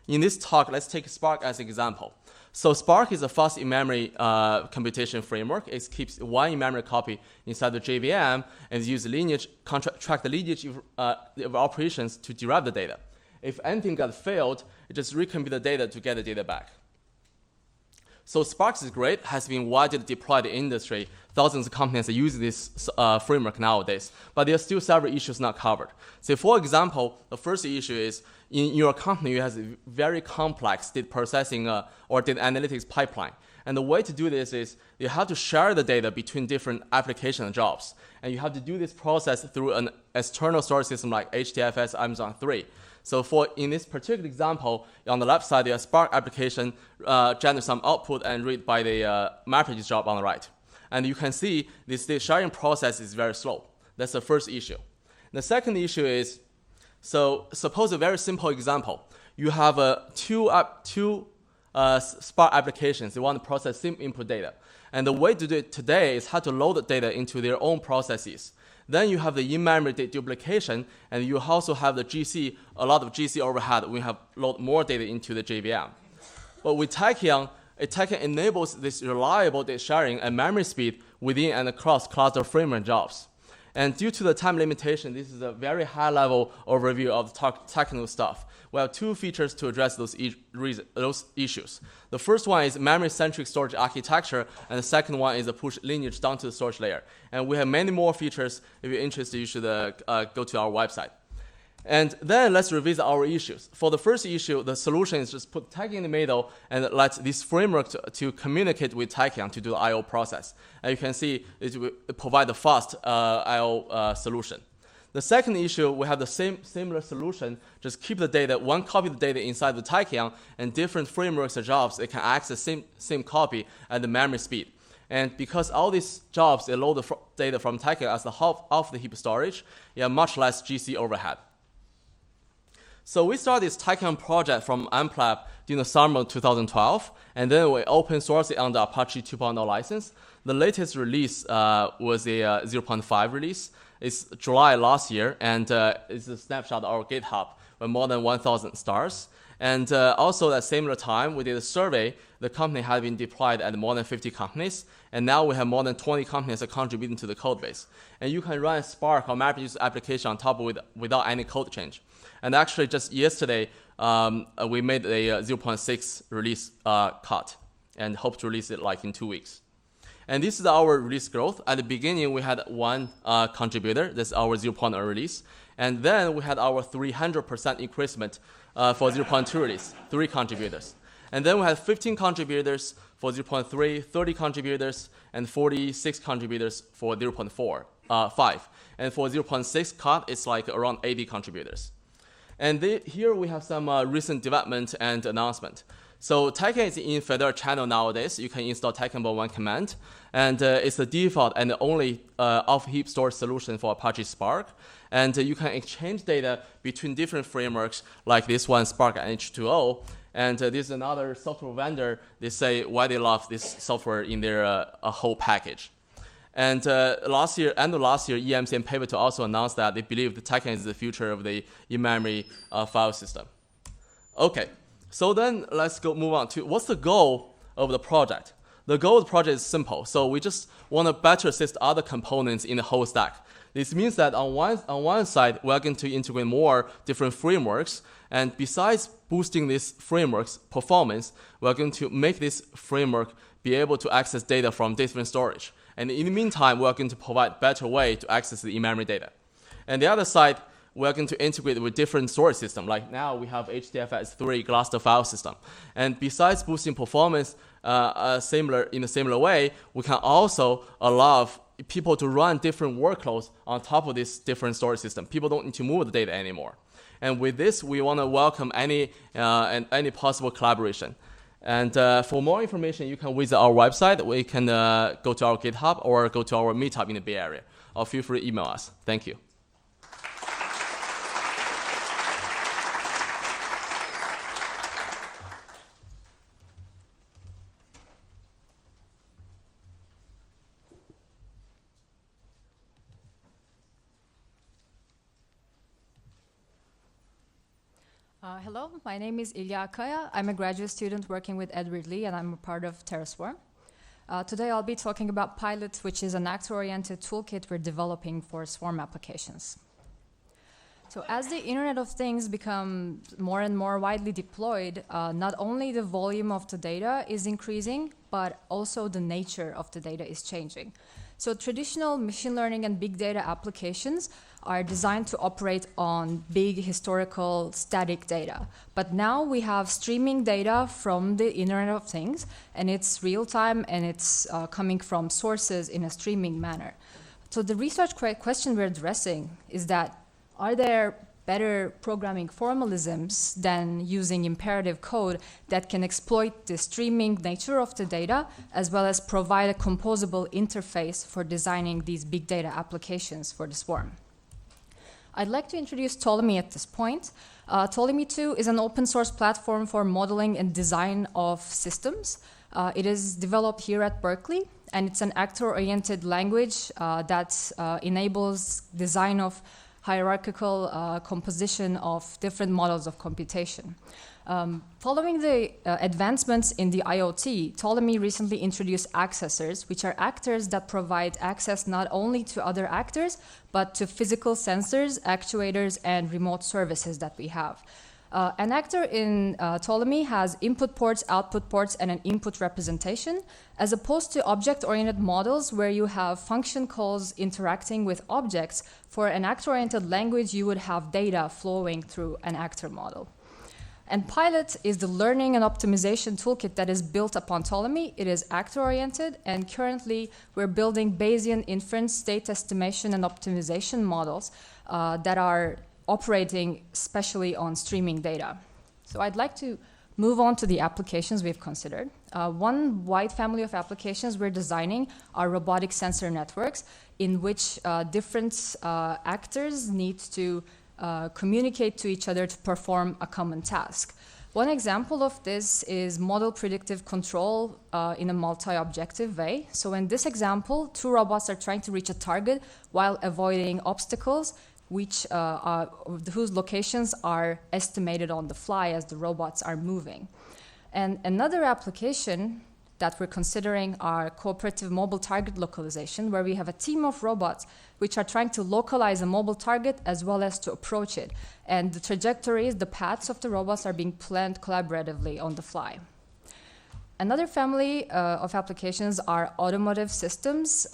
in this talk, let's take Spark as an example. So Spark is a fast in-memory computation framework. It keeps one in-memory copy inside the JVM and uses lineage, track the lineage of operations to derive the data. If anything got failed, it just recompute the data to get the data back. So Spark is great, has been widely deployed in the industry. Thousands of companies are using this framework nowadays, but there are still several issues not covered. So for example, the first issue is in your company, you have a very complex data processing or data analytics pipeline. And the way to do this is you have to share the data between different application and jobs. And you have to do this process through an external storage system like HDFS Amazon 3. So in this particular example, on the left side, the Spark application generates some output and read by the MapReduce job on the right. And you can see this data sharing process is very slow. That's the first issue. The second issue is, so suppose a very simple example. You have two Spark applications. You want to process same input data. And the way to do it today is how to load the data into their own processes. Then you have the in-memory duplication, and you also have the GC, a lot of GC overhead. We have load more data into the JVM. But with Tachyon, Tachyon enables this reliable data sharing and memory speed within and across cluster framework jobs. And due to the time limitation, this is a very high-level overview of the technical stuff. We have two features to address those issues. The first one is memory-centric storage architecture, and the second one is a push lineage down to the storage layer. And we have many more features. If you're interested, you should go to our website. And then let's revisit our issues. For the first issue, the solution is just put Tachyon in the middle and let this framework to communicate with Tachyon to do the I/O process. And you can see it will provide a fast I/O solution. The second issue, we have the similar solution, just keep the data, one copy of the data inside the Tachyon, and different frameworks or jobs, they can access same copy at the memory speed. And because all these jobs, they load the data from Tachyon as the half of the heap storage, you have much less GC overhead. So we started this Tachyon project from AMPLab during the summer of 2012, and then we open sourced it under Apache 2.0 license. The latest release was a 0.5 release. It's July last year, and it's a snapshot of our GitHub with more than 1,000 stars. And also at similar time, we did a survey. The company had been deployed at more than 50 companies, and now we have more than 20 companies that contributing to the code base. And you can run Spark or MapReduce application on top of it without any code change. And actually, just yesterday, we made a 0.6 release cut, and hope to release it like in 2 weeks. And this is our release growth. At the beginning, we had one contributor. That's our 0.0 release. And then we had our 300% increasement for 0.2 release, 3 contributors. And then we had 15 contributors for 0.3, 30 contributors, and 46 contributors for 0.5. And for 0.6 cut, it's like around 80 contributors. And here we have some recent development and announcement. So Tachyon is in Fedora channel nowadays. You can install Tachyon by one command. And it's the default and the only off-heap storage solution for Apache Spark. And you can exchange data between different frameworks like this one, Spark and H2O. And there's another software vendor. They say why they love this software in their whole package. And end of last year, EMC and Pivotal also announced that they believe the Tachyon is the future of the in-memory file system. Okay, so then let's move on to what's the goal of the project. The goal of the project is simple. So we just want to better assist other components in the whole stack. This means that on one side, we're going to integrate more different frameworks. And besides boosting these frameworks' performance, we're going to make this framework be able to access data from different storage. And in the meantime, we're going to provide better way to access the in-memory data. And the other side, we're going to integrate with different storage systems. Like now we have HDFS3 cluster file system. And besides boosting performance in a similar way, we can also allow people to run different workloads on top of this different storage system. People don't need to move the data anymore. And with this, we want to welcome any possible collaboration. And for more information, you can visit our website. We can go to our GitHub or go to our meetup in the Bay Area. Or feel free to email us. Thank you. Hello, my name is Ilya Akaya. I'm a graduate student working with Edward Lee, and I'm a part of TerraSwarm. Today I'll be talking about Pilot, which is an actor-oriented toolkit we're developing for swarm applications. So as the Internet of Things become more and more widely deployed, not only the volume of the data is increasing, but also the nature of the data is changing. So traditional machine learning and big data applications are designed to operate on big historical static data. But now we have streaming data from the Internet of Things, and it's real time, and it's coming from sources in a streaming manner. So the research question we're addressing is that, are there better programming formalisms than using imperative code that can exploit the streaming nature of the data, as well as provide a composable interface for designing these big data applications for the swarm? I'd like to introduce Ptolemy at this point. Ptolemy 2 is an open source platform for modeling and design of systems. It is developed here at Berkeley, and it's an actor-oriented language that enables design of hierarchical composition of different models of computation. Following the advancements in the IoT, Ptolemy recently introduced accessors, which are actors that provide access not only to other actors, but to physical sensors, actuators, and remote services that we have. An actor in Ptolemy has input ports, output ports, and an input representation, as opposed to object-oriented models where you have function calls interacting with objects. For an actor-oriented language, you would have data flowing through an actor model. And Pilot is the learning and optimization toolkit that is built upon Ptolemy. It is actor-oriented, and currently we're building Bayesian inference, state estimation, and optimization models that are operating especially on streaming data. So I'd like to move on to the applications we've considered. One wide family of applications we're designing are robotic sensor networks, in which different actors need to communicate to each other to perform a common task. One example of this is model predictive control in a multi-objective way. So in this example, two robots are trying to reach a target while avoiding obstacles, whose locations are estimated on the fly as the robots are moving. And another application that we're considering are cooperative mobile target localization, where we have a team of robots which are trying to localize a mobile target as well as to approach it. And the trajectories, the paths of the robots are being planned collaboratively on the fly. Another family of applications are automotive systems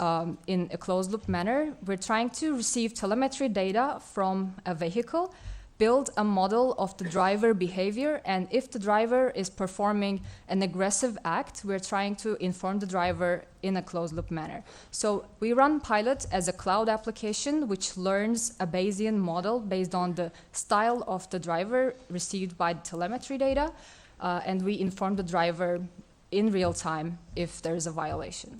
in a closed-loop manner. We're trying to receive telemetry data from a vehicle, build a model of the driver behavior, and if the driver is performing an aggressive act, we're trying to inform the driver in a closed-loop manner. So we run Pilot as a cloud application which learns a Bayesian model based on the style of the driver received by the telemetry data, and we inform the driver in real time if there is a violation.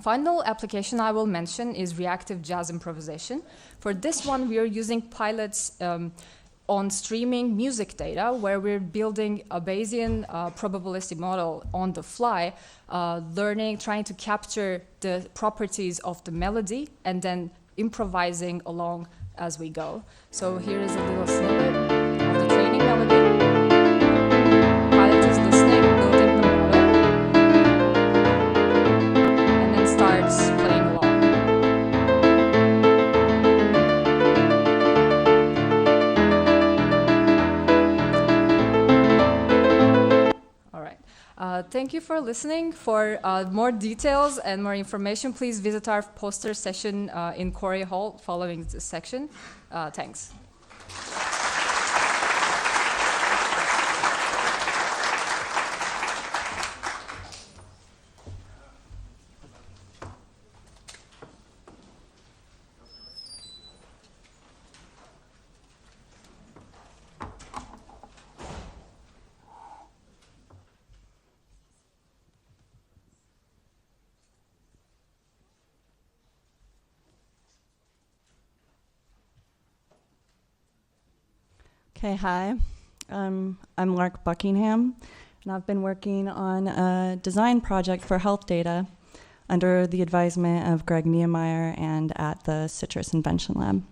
Final application I will mention is reactive jazz improvisation. For this one, we are using Pilots on streaming music data, where we're building a Bayesian probabilistic model on the fly, trying to capture the properties of the melody and then improvising along as we go. So here is a little snippet of the training melody. Pilot is listening, building the model, and then starts playing along. All right. Thank you for listening. For more details and more information, please visit our poster session in Corey Hall following this section. Thanks. Okay, hi. I'm Lark Buckingham, and I've been working on a design project for health data under the advisement of Greg Niemeyer and at the Citrus Invention Lab.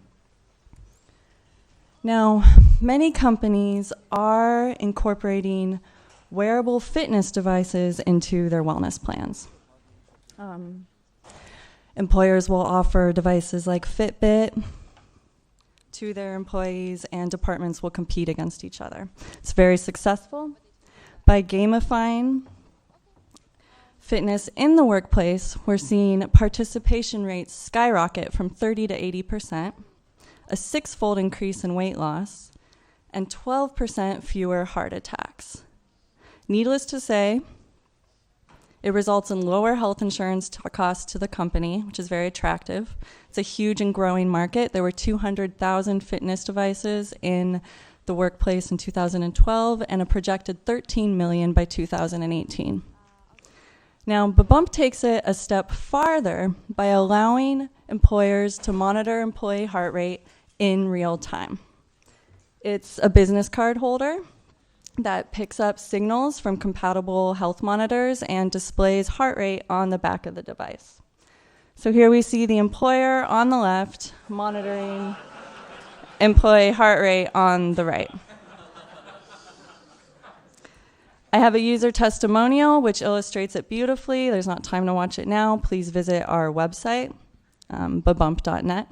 Now, many companies are incorporating wearable fitness devices into their wellness plans. Employers will offer devices like Fitbit to their employees, and departments will compete against each other. It's very successful. By gamifying fitness in the workplace, we're seeing participation rates skyrocket from 30 to 80%, a 6-fold increase in weight loss, and 12% fewer heart attacks. Needless to say, it results in lower health insurance costs to the company, which is very attractive. It's a huge and growing market. There were 200,000 fitness devices in the workplace in 2012 and a projected 13 million by 2018. Now, Babump takes it a step farther by allowing employers to monitor employee heart rate in real time. It's a business card holder that picks up signals from compatible health monitors and displays heart rate on the back of the device. So here we see the employer on the left monitoring employee heart rate on the right. I have a user testimonial which illustrates it beautifully. There's not time to watch it now. Please visit our website, babump.net.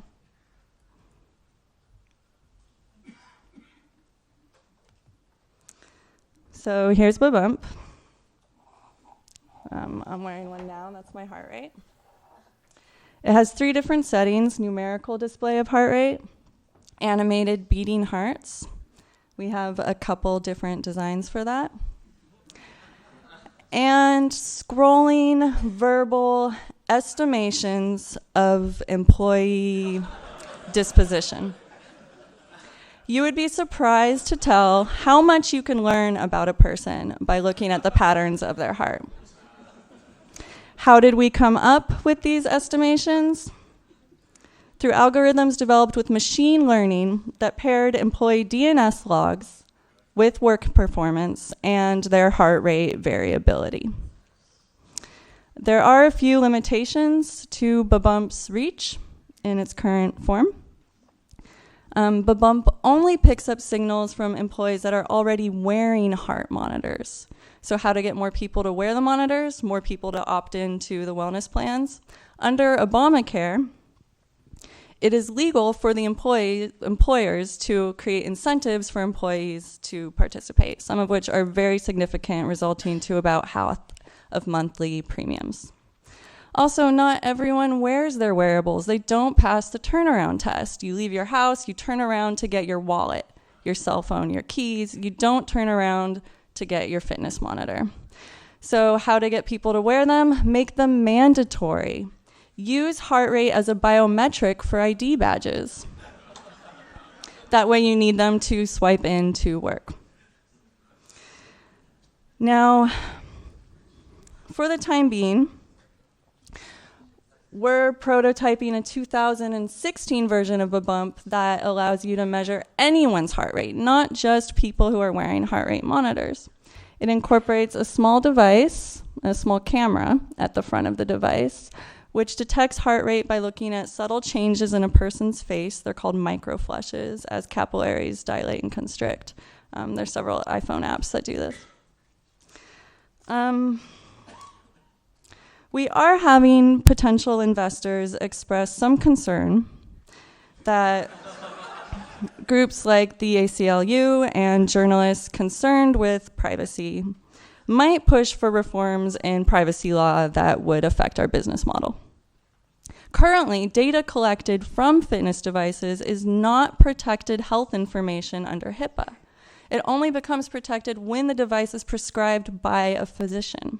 So here's Babump. I'm wearing one now, that's my heart rate. It has 3 different settings: numerical display of heart rate, animated beating hearts. We have a couple different designs for that. And scrolling verbal estimations of employee disposition. You would be surprised to tell how much you can learn about a person by looking at the patterns of their heart. How did we come up with these estimations? Through algorithms developed with machine learning that paired employee DNS logs with work performance and their heart rate variability. There are a few limitations to Babump's reach in its current form. Babump only picks up signals from employees that are already wearing heart monitors. So how to get more people to wear the monitors, more people to opt into the wellness plans? Under Obamacare, it is legal for the employers to create incentives for employees to participate, some of which are very significant, resulting to about half of monthly premiums. Also, not everyone wears their wearables. They don't pass the turnaround test. You leave your house, you turn around to get your wallet, your cell phone, your keys. You don't turn around to get your fitness monitor. So how to get people to wear them? Make them mandatory. Use heart rate as a biometric for ID badges. That way you need them to swipe in to work. Now, for the time being, we're prototyping a 2016 version of Babump that allows you to measure anyone's heart rate, not just people who are wearing heart rate monitors. It incorporates a small device, a small camera at the front of the device, which detects heart rate by looking at subtle changes in a person's face. They're called microflushes as capillaries dilate and constrict. There's several iPhone apps that do this. We are having potential investors express some concern that groups like the ACLU and journalists concerned with privacy might push for reforms in privacy law that would affect our business model. Currently, data collected from fitness devices is not protected health information under HIPAA. It only becomes protected when the device is prescribed by a physician.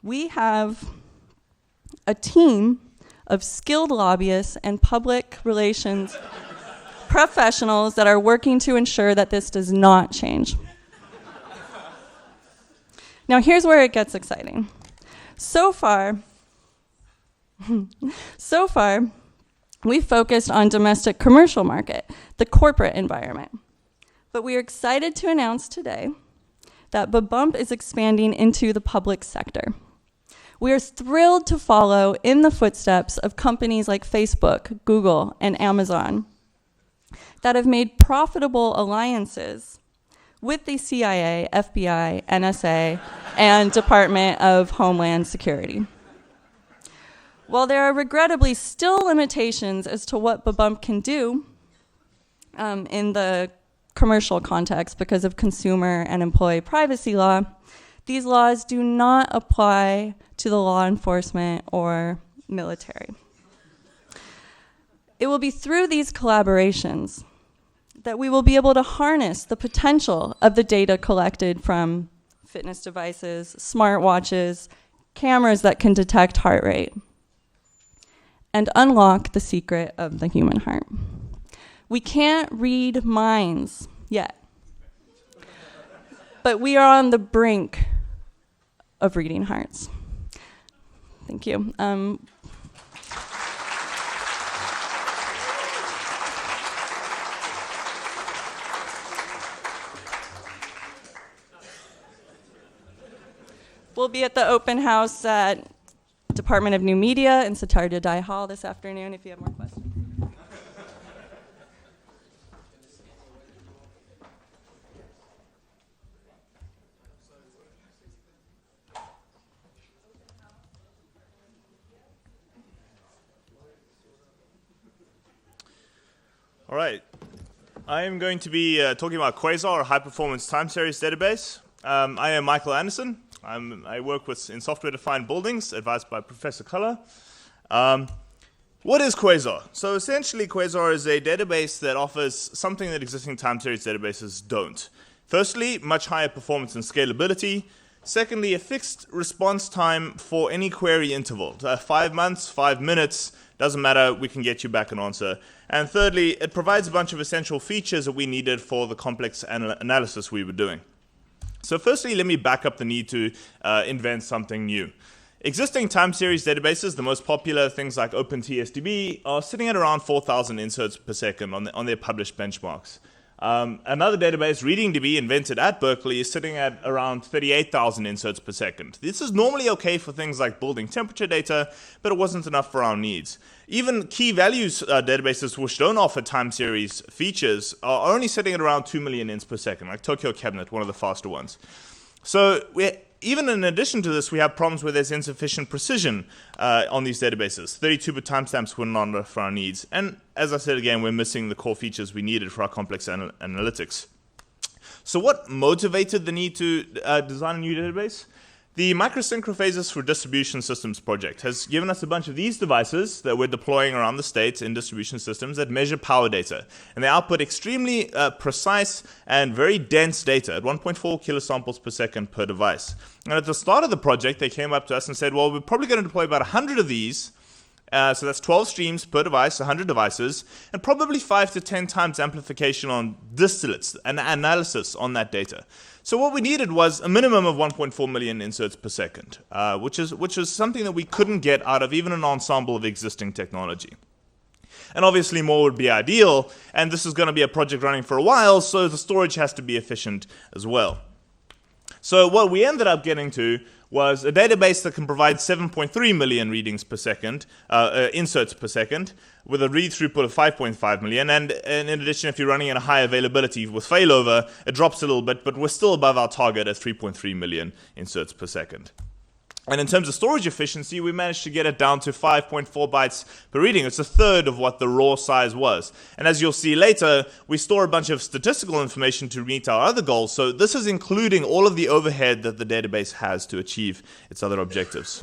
We have a team of skilled lobbyists and public relations professionals that are working to ensure that this does not change. Now, here's where it gets exciting. So far, We focused on domestic commercial market, the corporate environment. But we are excited to announce today that Babump is expanding into the public sector. We are thrilled to follow in the footsteps of companies like Facebook, Google, and Amazon that have made profitable alliances with the CIA, FBI, NSA, and Department of Homeland Security. While there are regrettably still limitations as to what Babump can do in the commercial context because of consumer and employee privacy law, these laws do not apply to the law enforcement or military. It will be through these collaborations that we will be able to harness the potential of the data collected from fitness devices, smartwatches, cameras that can detect heart rate, and unlock the secret of the human heart. We can't read minds yet, but we are on the brink of reading hearts. Thank you. We'll be at the open house at Department of New Media in Satardia Dai Hall this afternoon if you have more questions. All right. I am going to be talking about Quasar, a high-performance time series database. I am Michael Anderson. I work in software-defined buildings, advised by Professor Culler. What is Quasar? So essentially, Quasar is a database that offers something that existing time series databases don't. Firstly, much higher performance and scalability. Secondly, a fixed response time for any query interval. 5 months, 5 minutes, doesn't matter, we can get you back an answer. And thirdly, it provides a bunch of essential features that we needed for the complex analysis we were doing. So firstly, let me back up the need to invent something new. Existing time series databases, the most popular things like OpenTSDB, are sitting at around 4,000 inserts per second on their published benchmarks. Another database, ReadingDB, invented at Berkeley, is sitting at around 38,000 inserts per second. This is normally okay for things like building temperature data, but it wasn't enough for our needs. Even key values databases which don't offer time series features are only sitting at around 2 million ins per second, like Tokyo Cabinet, one of the faster ones. So even in addition to this, we have problems where there's insufficient precision on these databases. 32-bit timestamps were not enough for our needs. And as I said again, we're missing the core features we needed for our complex analytics. So what motivated the need to design a new database? The Microsynchrophases for Distribution Systems project has given us a bunch of these devices that we're deploying around the state in distribution systems that measure power data. And they output extremely precise and very dense data at 1.4 kilosamples per second per device. And at the start of the project, they came up to us and said, well, we're probably going to deploy about 100 of these. So that's 12 streams per device, 100 devices, and probably 5 to 10 times amplification on distillates and analysis on that data. So what we needed was a minimum of 1.4 million inserts per second, which is something that we couldn't get out of even an ensemble of existing technology. And obviously more would be ideal, and this is going to be a project running for a while, so the storage has to be efficient as well. So what we ended up getting to was a database that can provide 7.3 million readings per second, inserts per second, with a read throughput of 5.5 million. And in addition, if you're running at a high availability with failover, it drops a little bit, but we're still above our target at 3.3 million inserts per second. And in terms of storage efficiency, we managed to get it down to 5.4 bytes per reading. It's a third of what the raw size was. And as you'll see later, we store a bunch of statistical information to meet our other goals. So this is including all of the overhead that the database has to achieve its other objectives.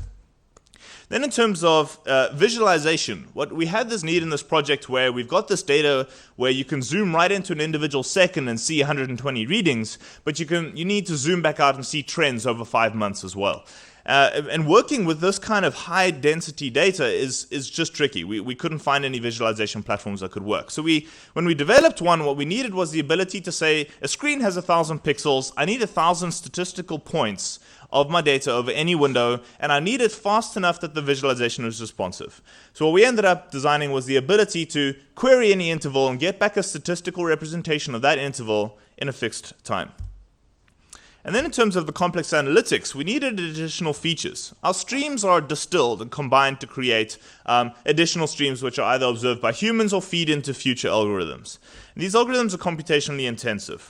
Then in terms of visualization, what we had this need in this project where we've got this data where you can zoom right into an individual second and see 120 readings, but you need to zoom back out and see trends over 5 months as well. And working with this kind of high density data is just tricky. We couldn't find any visualization platforms that could work. So when we developed one, what we needed was the ability to say, a screen has 1,000 pixels, I need 1,000 statistical points of my data over any window, and I need it fast enough that the visualization is responsive. So what we ended up designing was the ability to query any interval and get back a statistical representation of that interval in a fixed time. And then in terms of the complex analytics, we needed additional features. Our streams are distilled and combined to create additional streams which are either observed by humans or feed into future algorithms. And these algorithms are computationally intensive.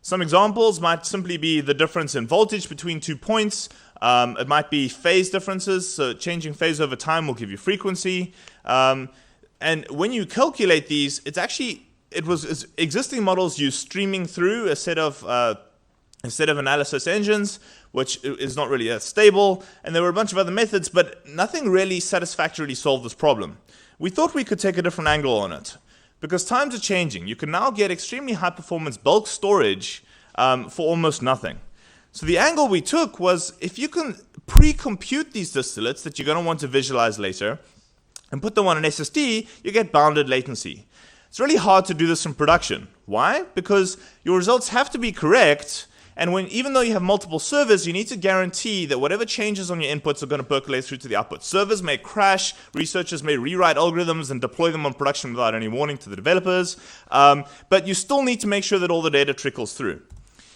Some examples might simply be the difference in voltage between 2 points. It might be phase differences, so changing phase over time will give you frequency. And when you calculate these, existing models use streaming through a set of analysis engines, which is not really that stable, and there were a bunch of other methods, but nothing really satisfactorily solved this problem. We thought we could take a different angle on it. Because times are changing, you can now get extremely high performance bulk storage for almost nothing. So the angle we took was, if you can pre-compute these distillates that you're going to want to visualize later and put them on an SSD, you get bounded latency. It's really hard to do this in production. Why? Because your results have to be correct, and even though you have multiple servers, you need to guarantee that whatever changes on your inputs are going to percolate through to the output. Servers may crash, researchers may rewrite algorithms and deploy them on production without any warning to the developers, but you still need to make sure that all the data trickles through.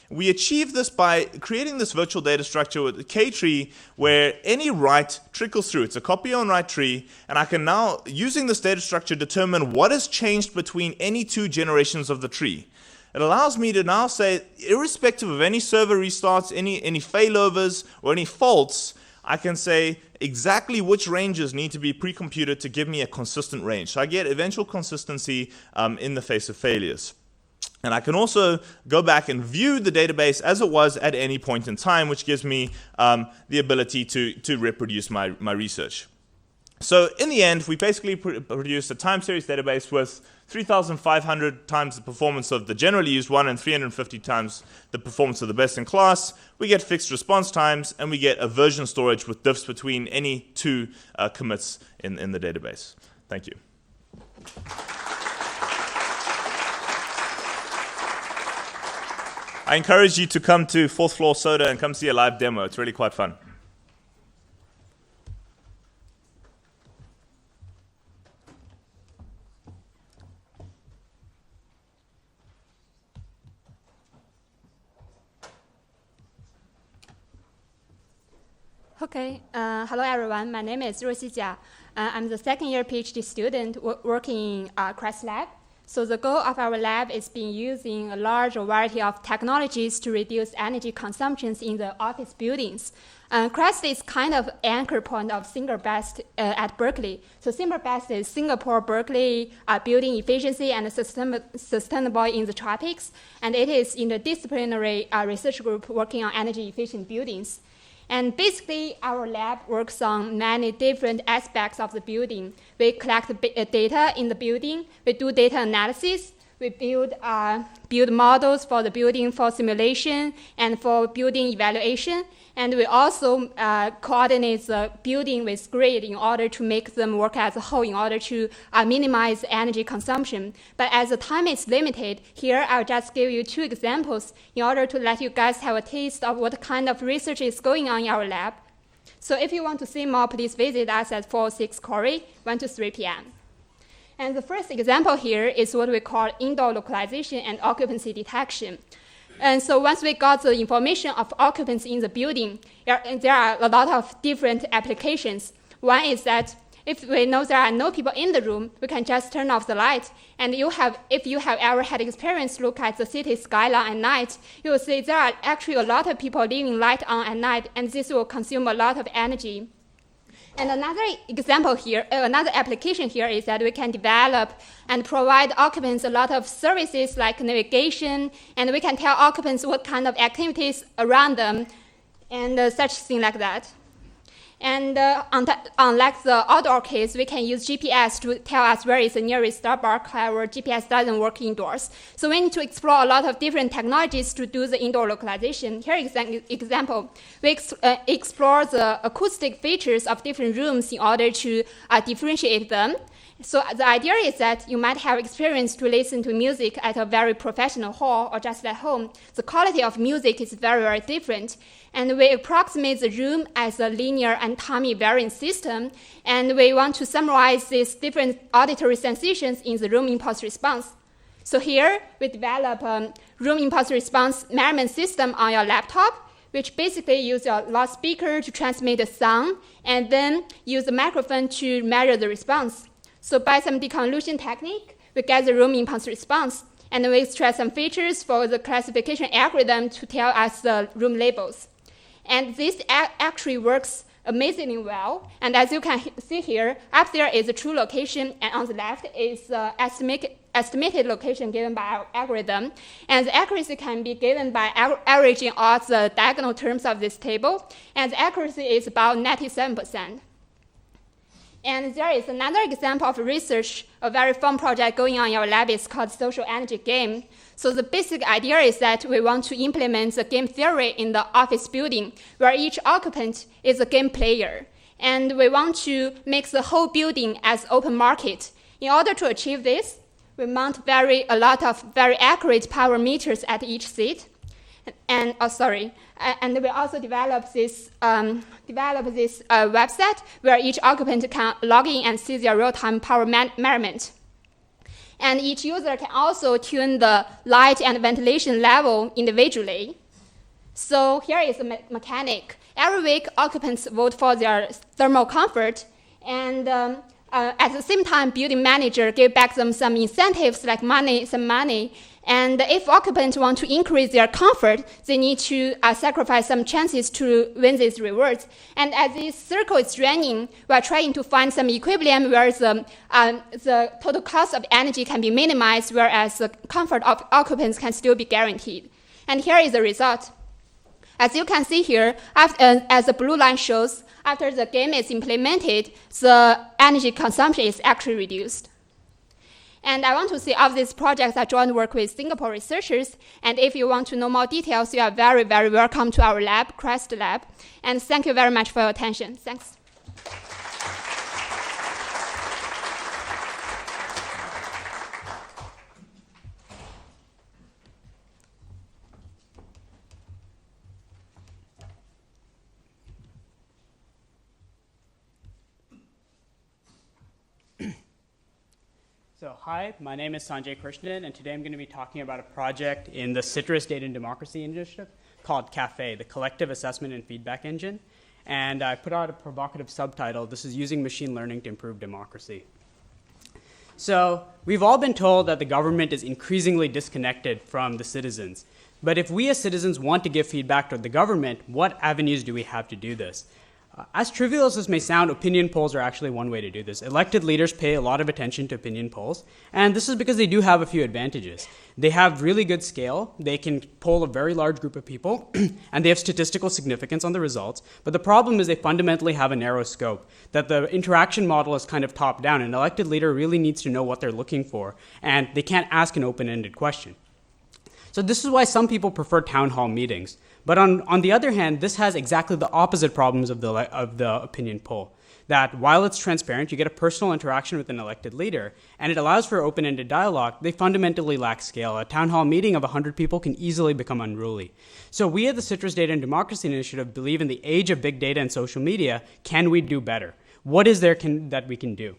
We achieve this by creating this virtual data structure with a K-tree where any write trickles through. It's a copy on write tree, and I can now, using this data structure, determine what has changed between any 2 generations of the tree. It allows me to now say, irrespective of any server restarts, any failovers, or any faults, I can say exactly which ranges need to be pre-computed to give me a consistent range. So I get eventual consistency in the face of failures. And I can also go back and view the database as it was at any point in time, which gives me the ability to reproduce my research. So in the end, we basically produced a time series database with 3,500 times the performance of the generally used one and 350 times the performance of the best in class. We get fixed response times, and we get a version storage with diffs between any 2 commits in the database. Thank you. I encourage you to come to 4th Floor Soda and come see a live demo. It's really quite fun. Okay, hello everyone. My name is Ruxi Jia. I'm the second-year PhD student working in CREST Lab. So the goal of our lab is being using a large variety of technologies to reduce energy consumptions in the office buildings. CREST is kind of anchor point of SingerBest at Berkeley. So SingerBest is Singapore Berkeley Building Efficiency and Sustainable in the Tropics, and it is interdisciplinary research group working on energy efficient buildings. And basically, our lab works on many different aspects of the building. We collect data in the building, we do data analysis, we build models for the building for simulation and for building evaluation, and we also coordinate the building with grid in order to make them work as a whole in order to minimize energy consumption. But as the time is limited, here I'll just give you 2 examples in order to let you guys have a taste of what kind of research is going on in our lab. So if you want to see more, please visit us at 406 Corey, 1 to 3 p.m. And the first example here is what we call indoor localization and occupancy detection. And so once we got the information of occupancy in the building, there are a lot of different applications. One is that if we know there are no people in the room, we can just turn off the light. And if you have ever had experience look at the city skyline at night, you will see there are actually a lot of people leaving light on at night, and this will consume a lot of energy. And another example here, another application here is that we can develop and provide occupants a lot of services like navigation, and we can tell occupants what kind of activities around them, and such thing like that. And unlike the outdoor case, we can use GPS to tell us where is the nearest Starbucks. However, GPS doesn't work indoors. So we need to explore a lot of different technologies to do the indoor localization. Here is an example. We explore the acoustic features of different rooms in order to differentiate them. So the idea is that you might have experience to listen to music at a very professional hall or just at home. The quality of music is very, very different. And we approximate the room as a linear and time variant system. And we want to summarize these different auditory sensations in the room impulse response. So here we develop a room impulse response measurement system on your laptop, which basically use your loudspeaker to transmit the sound and then use the microphone to measure the response. So by some deconvolution technique, we get the room impulse response, and we extract some features for the classification algorithm to tell us the room labels. And this actually works amazingly well. And as you can see here, up there is the true location, and on the left is the estimated location given by our algorithm. And the accuracy can be given by averaging all the diagonal terms of this table, and the accuracy is about 97%. And there is another example of research, a very fun project going on in our lab. It's called social energy game. So the basic idea is that we want to implement the game theory in the office building, where each occupant is a game player. And we want to make the whole building as open market. In order to achieve this, we mount a lot of very accurate power meters at each seat. And we also develop this website where each occupant can log in and see their real-time power measurement. And each user can also tune the light and ventilation level individually. So here is the mechanic. Every week, occupants vote for their thermal comfort, and at the same time, building manager give back them some incentives like some money. And if occupants want to increase their comfort, they need to sacrifice some chances to win these rewards. And as this circle is running, we are trying to find some equilibrium where the total cost of energy can be minimized, whereas the comfort of occupants can still be guaranteed. And here is the result. As you can see here, as the blue line shows, after the game is implemented, the energy consumption is actually reduced. And I want to say of these projects, I joined work with Singapore researchers. And if you want to know more details, you are very, very welcome to our lab, Crest Lab. And thank you very much for your attention. Thanks. So hi, my name is Sanjay Krishnan, and today I'm going to be talking about a project in the Citrus Data and Democracy Initiative called CAFE, the Collective Assessment and Feedback Engine. And I put out a provocative subtitle, this is using machine learning to improve democracy. So we've all been told that the government is increasingly disconnected from the citizens. But if we as citizens want to give feedback to the government, what avenues do we have to do this? As trivial as this may sound, opinion polls are actually one way to do this. Elected leaders pay a lot of attention to opinion polls, and this is because they do have a few advantages. They have really good scale, they can poll a very large group of people, and they have statistical significance on the results, but the problem is they fundamentally have a narrow scope, that the interaction model is kind of top-down. An elected leader really needs to know what they're looking for, and they can't ask an open-ended question. So this is why some people prefer town hall meetings. But on the other hand, this has exactly the opposite problems of the opinion poll. That while it's transparent, you get a personal interaction with an elected leader, and it allows for open-ended dialogue, they fundamentally lack scale. A town hall meeting of 100 people can easily become unruly. So we at the Citrus Data and Democracy Initiative believe in the age of big data and social media, can we do better? What is there that we can do?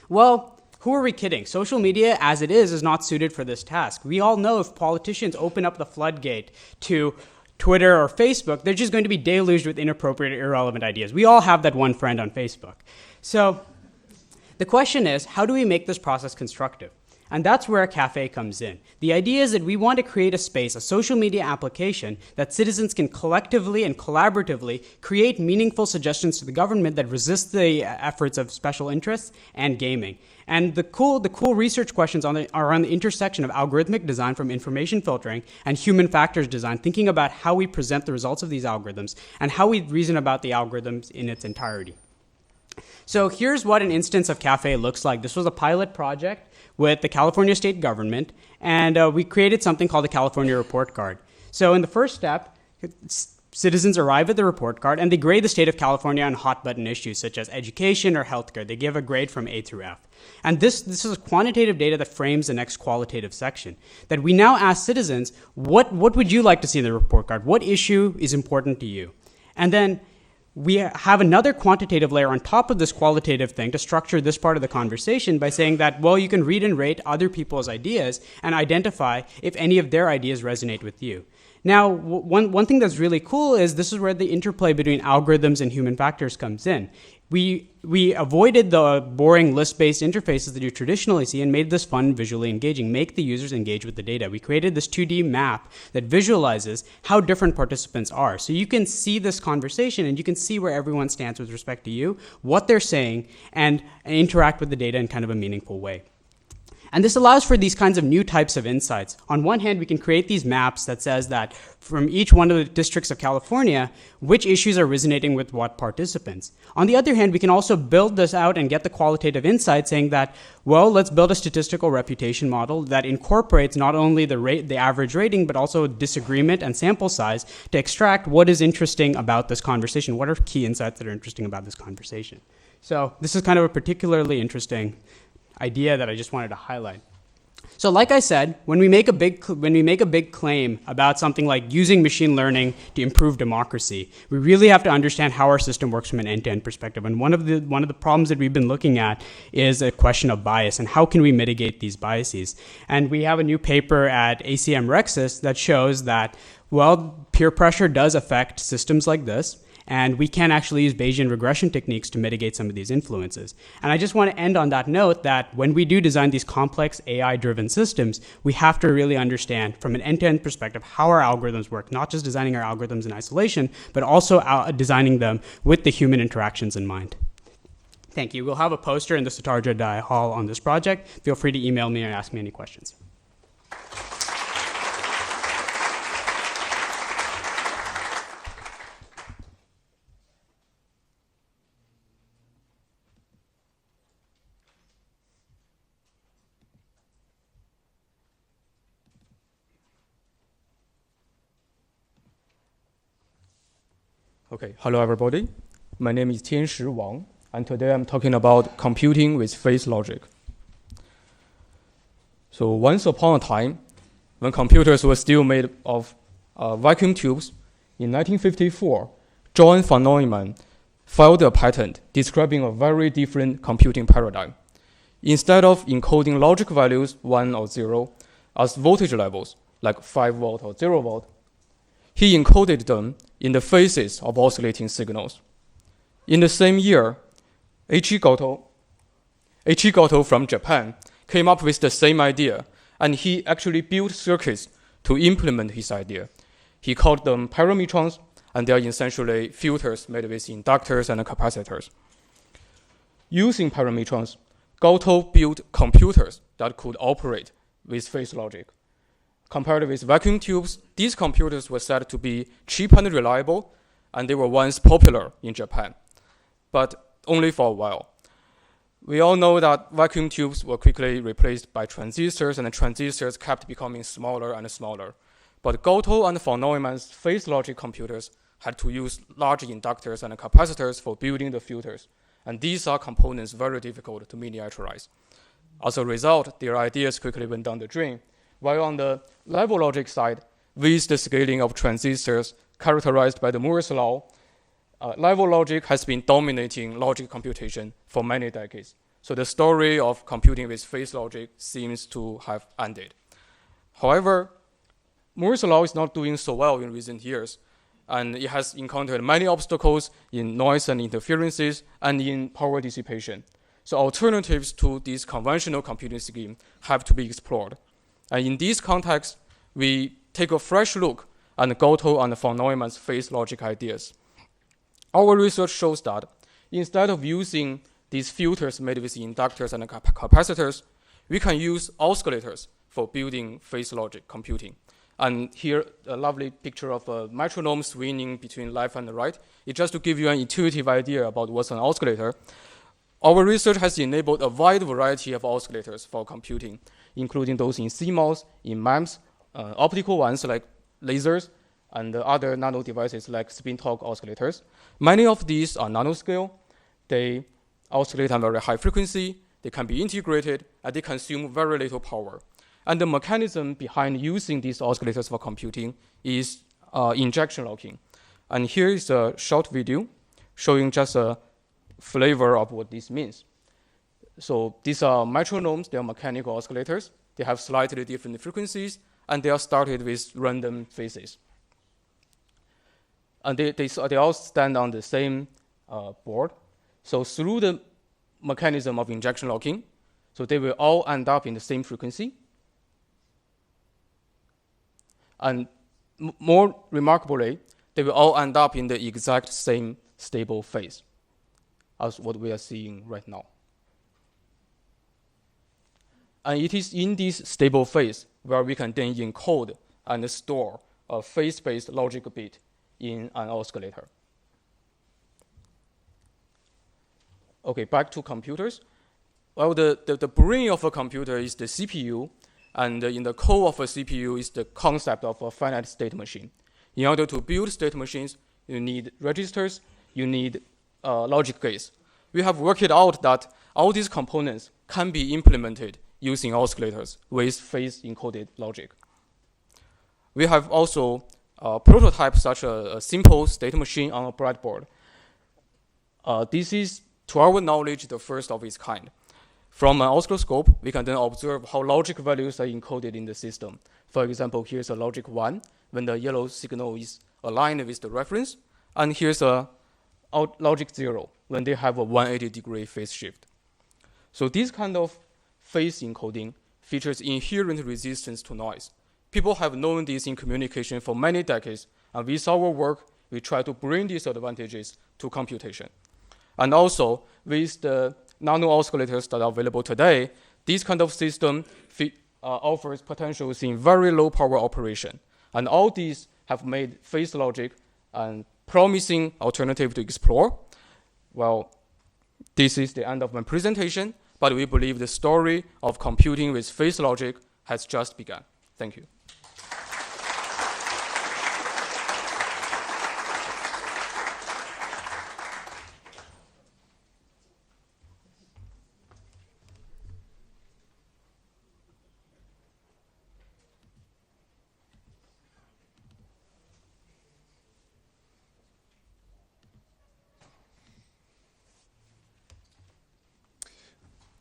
Well, who are we kidding? Social media, as it is not suited for this task. We all know if politicians open up the floodgate to Twitter or Facebook, they're just going to be deluged with inappropriate, irrelevant ideas. We all have that one friend on Facebook. So the question is, how do we make this process constructive? And that's where a cafe comes in. The idea is that we want to create a space, a social media application, that citizens can collectively and collaboratively create meaningful suggestions to the government that resist the efforts of special interests and gaming. And the cool research questions are on the intersection of algorithmic design from information filtering and human factors design, thinking about how we present the results of these algorithms and how we reason about the algorithms in its entirety. So here's what an instance of Cafe looks like. This was a pilot project with the California state government, and we created something called the California Report Card. So in the first step, citizens arrive at the report card and they grade the state of California on hot button issues such as education or healthcare. They give a grade from A through F. And this is quantitative data that frames the next qualitative section. That we now ask citizens, what would you like to see in the report card? What issue is important to you? And then we have another quantitative layer on top of this qualitative thing to structure this part of the conversation by saying that, well, you can read and rate other people's ideas and identify if any of their ideas resonate with you. Now, one thing that's really cool is this is where the interplay between algorithms and human factors comes in. We avoided the boring list-based interfaces that you traditionally see and made this fun and visually engaging, make the users engage with the data. We created this 2D map that visualizes how different participants are. So you can see this conversation and you can see where everyone stands with respect to you, what they're saying, and interact with the data in kind of a meaningful way. And this allows for these kinds of new types of insights. On one hand, we can create these maps that says that from each one of the districts of California, which issues are resonating with what participants. On the other hand, we can also build this out and get the qualitative insight saying that, well, let's build a statistical reputation model that incorporates not only the average rating, but also disagreement and sample size to extract what is interesting about this conversation. What are key insights that are interesting about this conversation? So this is kind of a particularly interesting idea that I just wanted to highlight. So like I said, when we make a big claim about something like using machine learning to improve democracy, we really have to understand how our system works from an end-to-end perspective. And one of the problems that we've been looking at is a question of bias and how can we mitigate these biases. And we have a new paper at ACM Rexis that shows that, well, peer pressure does affect systems like this. And we can actually use Bayesian regression techniques to mitigate some of these influences. And I just want to end on that note that when we do design these complex AI-driven systems, we have to really understand from an end-to-end perspective how our algorithms work, not just designing our algorithms in isolation, but also designing them with the human interactions in mind. Thank you. We'll have a poster in the Satarja Hall on this project. Feel free to email me or ask me any questions. Okay, hello everybody. My name is Tianshi Wang, and today I'm talking about computing with phase logic. So once upon a time, when computers were still made of vacuum tubes, in 1954, John von Neumann filed a patent describing a very different computing paradigm. Instead of encoding logic values 1 or 0 as voltage levels, like 5 volt or 0 volt, he encoded them in the phases of oscillating signals. In the same year, Eiichi Goto from Japan came up with the same idea, and he actually built circuits to implement his idea. He called them parametrons, and they are essentially filters made with inductors and capacitors. Using parametrons, Goto built computers that could operate with phase logic. Compared with vacuum tubes, these computers were said to be cheap and reliable, and they were once popular in Japan, but only for a while. We all know that vacuum tubes were quickly replaced by transistors, and the transistors kept becoming smaller and smaller. But Goto and von Neumann's phase logic computers had to use large inductors and capacitors for building the filters, and these are components very difficult to miniaturize. As a result, their ideas quickly went down the drain. While on the level logic side, with the scaling of transistors characterized by the Moore's law, level logic has been dominating logic computation for many decades. So the story of computing with phase logic seems to have ended. However, Moore's law is not doing so well in recent years, and it has encountered many obstacles in noise and interferences and in power dissipation. So alternatives to this conventional computing scheme have to be explored. And in this context, we take a fresh look at Goto and von Neumann's phase logic ideas. Our research shows that instead of using these filters made with inductors and capacitors, we can use oscillators for building phase logic computing. And here, a lovely picture of a metronome swinging between left and right. It's just to give you an intuitive idea about what's an oscillator. Our research has enabled a wide variety of oscillators for computing, including those in CMOS, in MEMS, optical ones like lasers, and other nano devices like spin-torque oscillators. Many of these are nanoscale. They oscillate at very high frequency. They can be integrated, and they consume very little power. And the mechanism behind using these oscillators for computing is injection locking. And here is a short video showing just a flavor of what this means. So these are metronomes. They are mechanical oscillators. They have slightly different frequencies, and they are started with random phases. And they all stand on the same board. So through the mechanism of injection locking, so they will all end up in the same frequency. And more remarkably, they will all end up in the exact same stable phase as what we are seeing right now. And it is in this stable phase where we can then encode and store a phase-based logic bit in an oscillator. Okay, back to computers. Well, the brain of a computer is the CPU, and in the core of a CPU is the concept of a finite state machine. In order to build state machines, you need registers, you need logic gates. We have worked out that all these components can be implemented using oscillators with phase-encoded logic. We have also prototyped such a simple state machine on a breadboard. This is, to our knowledge, the first of its kind. From an oscilloscope, we can then observe how logic values are encoded in the system. For example, here's a logic 1 when the yellow signal is aligned with the reference, and here's a logic 0 when they have a 180-degree phase shift. So this kind of phase encoding features inherent resistance to noise. People have known this in communication for many decades, and with our work, we try to bring these advantages to computation. And also, with the nano oscillators that are available today, this kind of system offers potentials in very low power operation. And all these have made phase logic a promising alternative to explore. Well, this is the end of my presentation, but we believe the story of computing with phase logic has just begun. Thank you.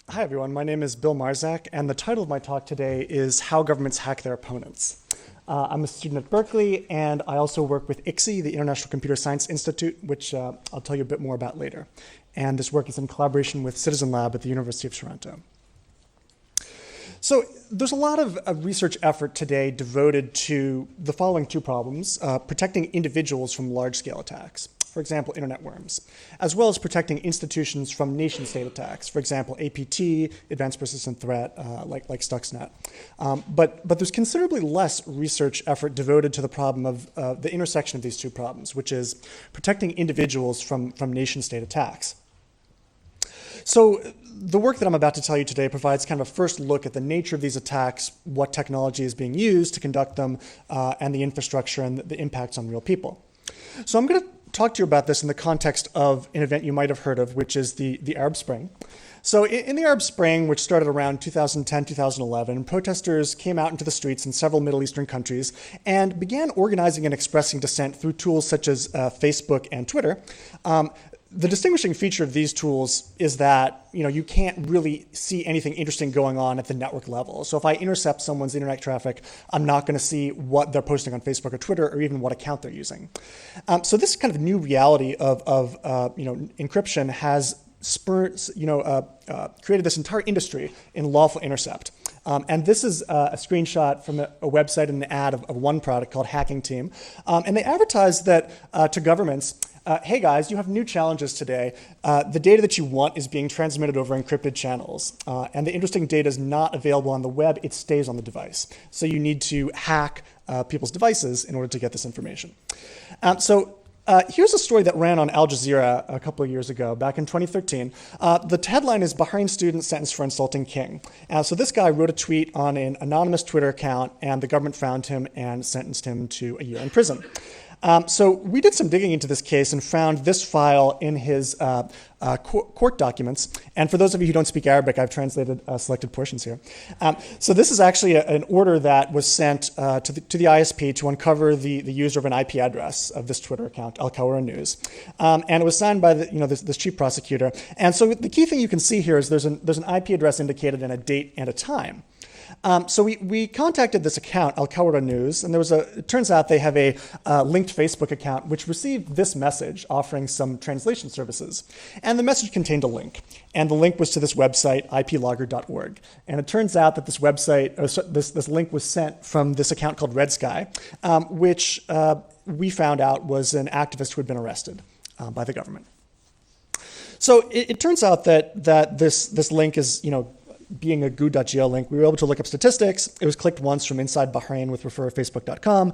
Hi, everyone. My name is Bill Marzak, and the title of my talk today is How Governments Hack Their Opponents. I'm a student at Berkeley, and I also work with ICSI, the International Computer Science Institute, which I'll tell you a bit more about later. And this work is in collaboration with Citizen Lab at the University of Toronto. So there's a lot of research effort today devoted to the following two problems: protecting individuals from large-scale attacks, for example, internet worms, as well as protecting institutions from nation-state attacks, for example, APT, Advanced Persistent Threat, like Stuxnet. But there's considerably less research effort devoted to the problem of the intersection of these two problems, which is protecting individuals from nation-state attacks. So the work that I'm about to tell you today provides kind of a first look at the nature of these attacks, what technology is being used to conduct them, and the infrastructure and the impacts on real people. So I'm going to talk to you about this in the context of an event you might have heard of, which is the Arab Spring. So in the Arab Spring, which started around 2010, 2011, protesters came out into the streets in several Middle Eastern countries and began organizing and expressing dissent through tools such as Facebook and Twitter. The distinguishing feature of these tools is that you can't really see anything interesting going on at the network level. So if I intercept someone's internet traffic, I'm not going to see what they're posting on Facebook or Twitter, or even what account they're using. So this kind of new reality of encryption has created this entire industry in lawful intercept. And this is a screenshot from a website and an ad of one product called Hacking Team. And they advertised that to governments, hey guys, you have new challenges today. The data that you want is being transmitted over encrypted channels. And the interesting data is not available on the web, it stays on the device. So you need to hack people's devices in order to get this information. Here's a story that ran on Al Jazeera a couple of years ago, back in 2013. The headline is Bahrain student sentenced for insulting king. So this guy wrote a tweet on an anonymous Twitter account, and the government found him and sentenced him to a year in prison. So we did some digging into this case and found this file in his court documents. And for those of you who don't speak Arabic, I've translated selected portions here. So this is actually an order that was sent to the ISP to uncover the user of an IP address of this Twitter account, Al Kawara News. And it was signed by this chief prosecutor. And so the key thing you can see here is there's an IP address indicated and a date and a time. So we contacted this account, Al Kawara News, and it turns out they have a linked Facebook account which received this message offering some translation services. And the message contained a link. And the link was to this website, iplogger.org. And it turns out that this website, this link was sent from this account called Red Sky, which we found out was an activist who had been arrested by the government. So it turns out that this link is, being a goo.gl link, we were able to look up statistics. It was clicked once from inside Bahrain with referrofacebook.com,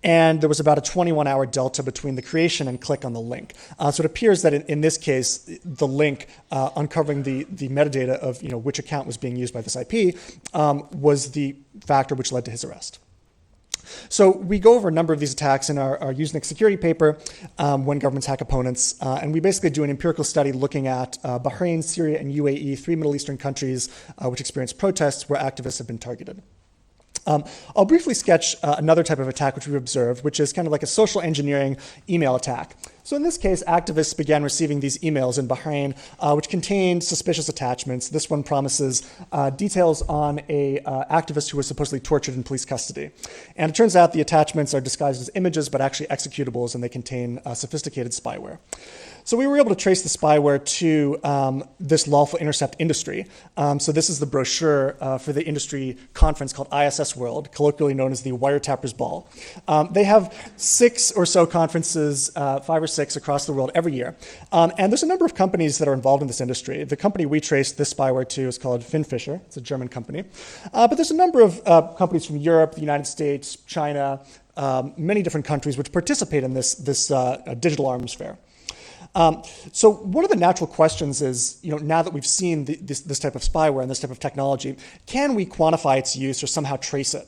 and there was about a 21-hour delta between the creation and click on the link. So it appears that in this case, the link uncovering the metadata of which account was being used by this IP was the factor which led to his arrest. So we go over a number of these attacks in our Usenix security paper, when governments hack opponents, and we basically do an empirical study looking at Bahrain, Syria, and UAE, 3 Middle Eastern countries which experienced protests where activists have been targeted. I'll briefly sketch another type of attack which we've observed, which is kind of like a social engineering email attack. So in this case, activists began receiving these emails in Bahrain, which contained suspicious attachments. This one promises details on a activist who was supposedly tortured in police custody. And it turns out the attachments are disguised as images, but actually executables, and they contain sophisticated spyware. So we were able to trace the spyware to this lawful intercept industry. So this is the brochure for the industry conference called ISS World, colloquially known as the Wiretappers Ball. They have 6 or so conferences, 5 or 6 across the world every year. And there's a number of companies that are involved in this industry. The company we traced this spyware to is called Finfisher. It's a German company. But there's a number of companies from Europe, the United States, China, many different countries which participate in this digital arms fair. So one of the natural questions is, now that we've seen this type of spyware and this type of technology, can we quantify its use or somehow trace it?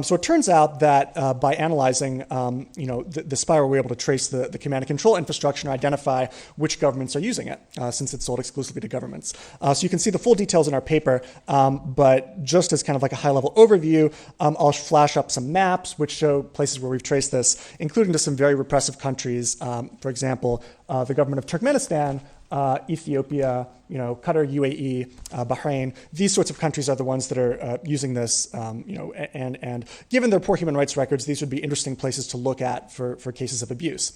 So it turns out that by analyzing, the spyware, we're able to trace the command and control infrastructure and identify which governments are using it, since it's sold exclusively to governments. So you can see the full details in our paper, but just as kind of like a high-level overview, I'll flash up some maps which show places where we've traced this, including to some very repressive countries. For example, the government of Turkmenistan, Ethiopia, Qatar, UAE, Bahrain. These sorts of countries are the ones that are using this, and given their poor human rights records, these would be interesting places to look at for cases of abuse.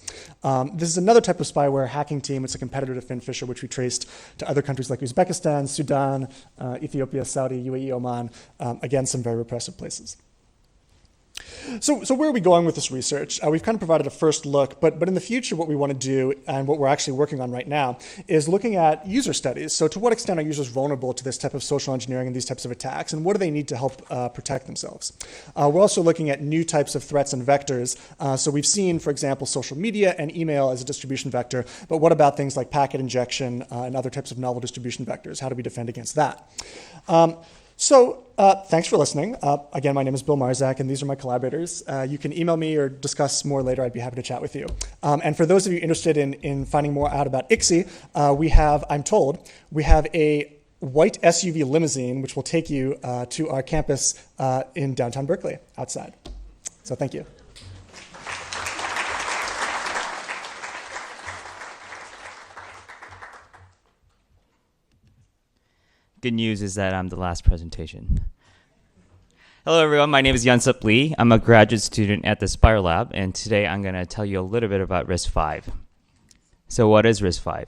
This is another type of spyware, Hacking Team. It's a competitor to Finfisher, which we traced to other countries like Uzbekistan, Sudan, Ethiopia, Saudi, UAE, Oman. Again, some very repressive places. So where are we going with this research? We've kind of provided a first look, but in the future, what we want to do, and what we're actually working on right now, is looking at user studies. So to what extent are users vulnerable to this type of social engineering and these types of attacks, and what do they need to help protect themselves? We're also looking at new types of threats and vectors. So we've seen, for example, social media and email as a distribution vector, but what about things like packet injection and other types of novel distribution vectors? How do we defend against that? Thanks for listening. Again, my name is Bill Marzak, and these are my collaborators. You can email me or discuss more later. I'd be happy to chat with you. And for those of you interested in finding more out about EECS, we have a white SUV limousine which will take you to our campus in downtown Berkeley, outside. So thank you. Good news is that I'm the last presentation. Hello, everyone. My name is Yunsup Lee. I'm a graduate student at the Spire Lab, and today I'm going to tell you a little bit about RISC-V. So what is RISC-V?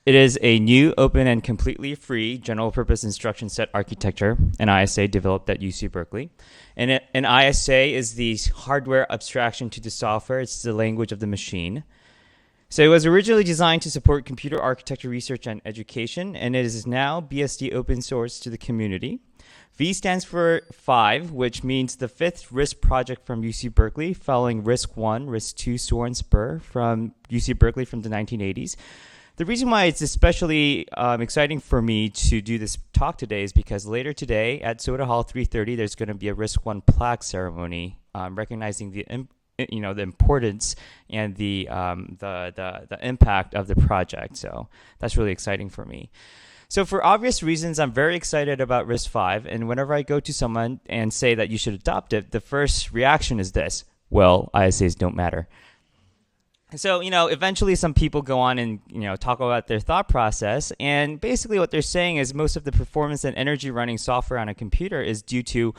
It is a new, open, and completely free general-purpose instruction set architecture, an ISA developed at UC Berkeley. And an ISA is the hardware abstraction to the software. It's the language of the machine. So it was originally designed to support computer architecture research and education, and it is now BSD open source to the community. V stands for 5, which means the 5th RISC project from UC Berkeley, following RISC-1, RISC-2, SOAR, and SPUR from UC Berkeley from the 1980s. The reason why it's especially exciting for me to do this talk today is because later today at Soda Hall 330, there's going to be a RISC-1 plaque ceremony recognizing the importance and the impact of the project. So that's really exciting for me. So for obvious reasons, I'm very excited about RISC-V, and whenever I go to someone and say that you should adopt it, the first reaction is this: well, ISAs don't matter. So, eventually some people go on and, talk about their thought process, and basically what they're saying is most of the performance and energy running software on a computer is due to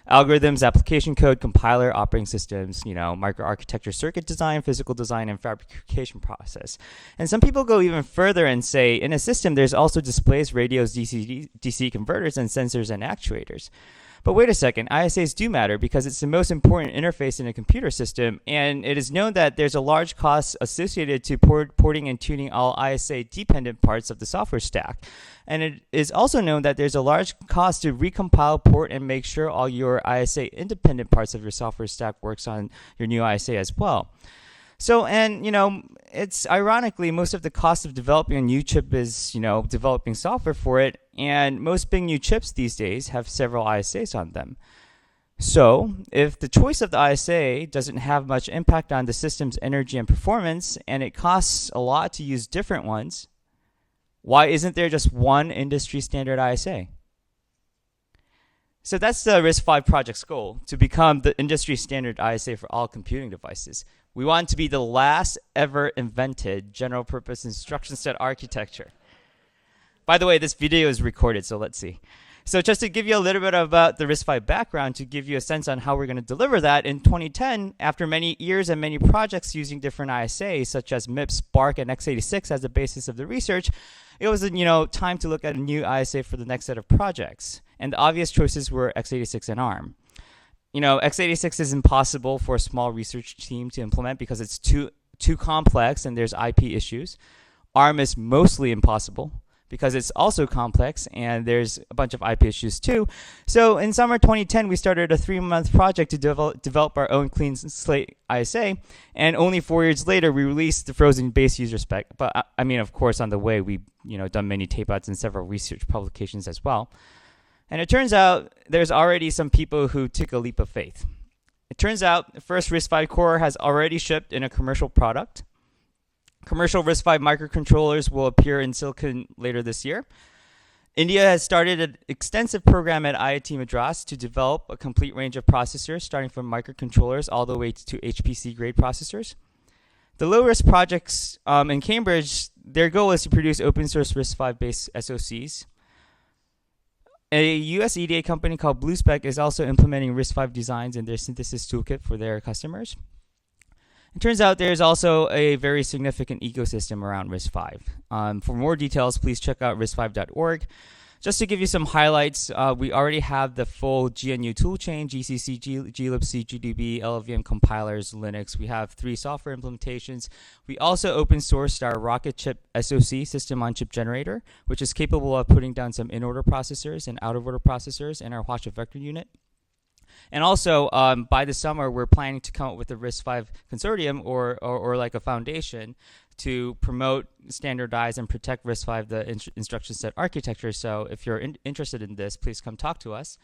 algorithms, application code, compiler, operating systems, microarchitecture, circuit design, physical design, and fabrication process. And some people go even further and say in a system there's also displays, radios, DC converters, and sensors and actuators. But wait a second, ISAs do matter because it's the most important interface in a computer system, and it is known that there's a large cost associated to porting and tuning all ISA-dependent parts of the software stack. And it is also known that there's a large cost to recompile, port, and make sure all your ISA-independent parts of your software stack works on your new ISA as well. So, and, it's ironically, most of the cost of developing a new chip is, developing software for it. And most big new chips these days have several ISAs on them. So, if the choice of the ISA doesn't have much impact on the system's energy and performance, and it costs a lot to use different ones, why isn't there just one industry standard ISA? So that's the RISC-V project's goal, to become the industry standard ISA for all computing devices. We want to be the last ever invented general purpose instruction set architecture. By the way, this video is recorded, so let's see. So just to give you a little bit about the RISC-V background, to give you a sense on how we're going to deliver that, in 2010, after many years and many projects using different ISAs, such as MIPS, Spark, and x86 as the basis of the research, it was time to look at a new ISA for the next set of projects. And the obvious choices were x86 and ARM. x86 is impossible for a small research team to implement because it's too complex and there's IP issues. ARM is mostly impossible because it's also complex and there's a bunch of IP issues too. So in summer 2010, we started a 3-month project to develop our own clean slate ISA, and only 4 years later, we released the frozen base user spec. But of course, on the way, we done many tape outs and several research publications as well. And it turns out there's already some people who took a leap of faith. It turns out the first RISC-V core has already shipped in a commercial product. Commercial RISC-V microcontrollers will appear in silicon later this year. India has started an extensive program at IIT Madras to develop a complete range of processors, starting from microcontrollers all the way to HPC-grade processors. The low-risk projects in Cambridge, their goal is to produce open-source RISC-V-based SoCs. A US EDA company called BlueSpec is also implementing RISC-V designs in their synthesis toolkit for their customers. It turns out there's also a very significant ecosystem around RISC-V. For more details, please check out riscv.org. Just to give you some highlights, we already have the full GNU toolchain, GCC, glibc, GDB, LLVM compilers, Linux. We have 3 software implementations. We also open sourced our Rocket Chip SoC, System on Chip Generator, which is capable of putting down some in-order processors and out-of-order processors in our Hwacha vector unit. And also, by the summer, we're planning to come up with a RISC-V consortium or like a foundation to promote, standardize, and protect RISC-V, the instruction set architecture. So if you're interested in this, please come talk to us.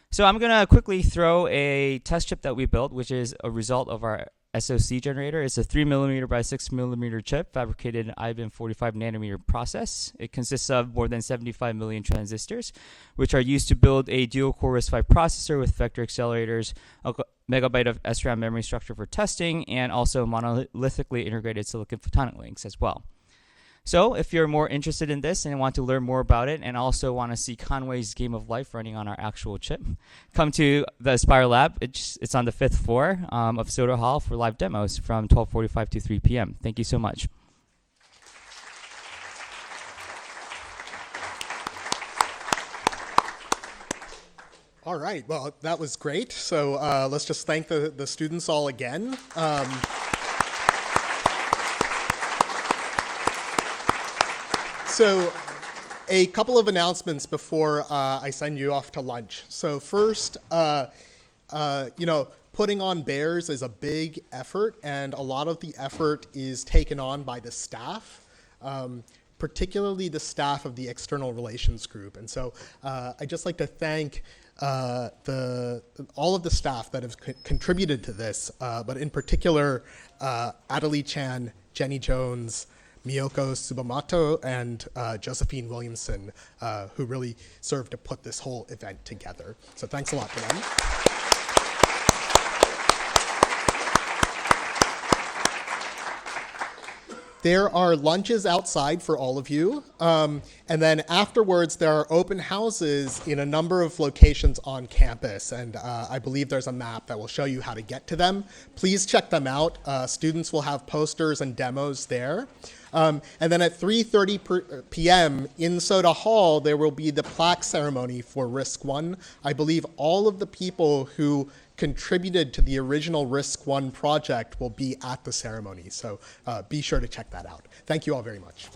So I'm going to quickly throw a test chip that we built, which is a result of our SoC generator. It's a 3mm by 6mm chip fabricated in IBM 45 nanometer process. It consists of more than 75 million transistors, which are used to build a dual-core RISC-V processor with vector accelerators, a megabyte of SRAM memory structure for testing, and also monolithically integrated silicon photonic links as well. So if you're more interested in this and want to learn more about it and also want to see Conway's Game of Life running on our actual chip, come to the Aspire Lab. It's on the 5th floor of Soda Hall for live demos from 12:45 to 3 p.m. Thank you so much. All right, well, that was great. So let's just thank the students all again. So a couple of announcements before I send you off to lunch. So first, putting on bears is a big effort, and a lot of the effort is taken on by the staff, particularly the staff of the external relations group. And so I'd just like to thank all of the staff that have contributed to this, but in particular, Adelie Chan, Jenny Jones, Miyoko Tsubamoto, and Josephine Williamson, who really served to put this whole event together. So thanks a lot to them. There are lunches outside for all of you. And then afterwards, there are open houses in a number of locations on campus. And I believe there's a map that will show you how to get to them. Please check them out. Students will have posters and demos there. And then at 3:30 p.m. in Soda Hall, there will be the plaque ceremony for RISC-1. I believe all of the people who contributed to the original RISC-1 project will be at the ceremony. So be sure to check that out. Thank you all very much.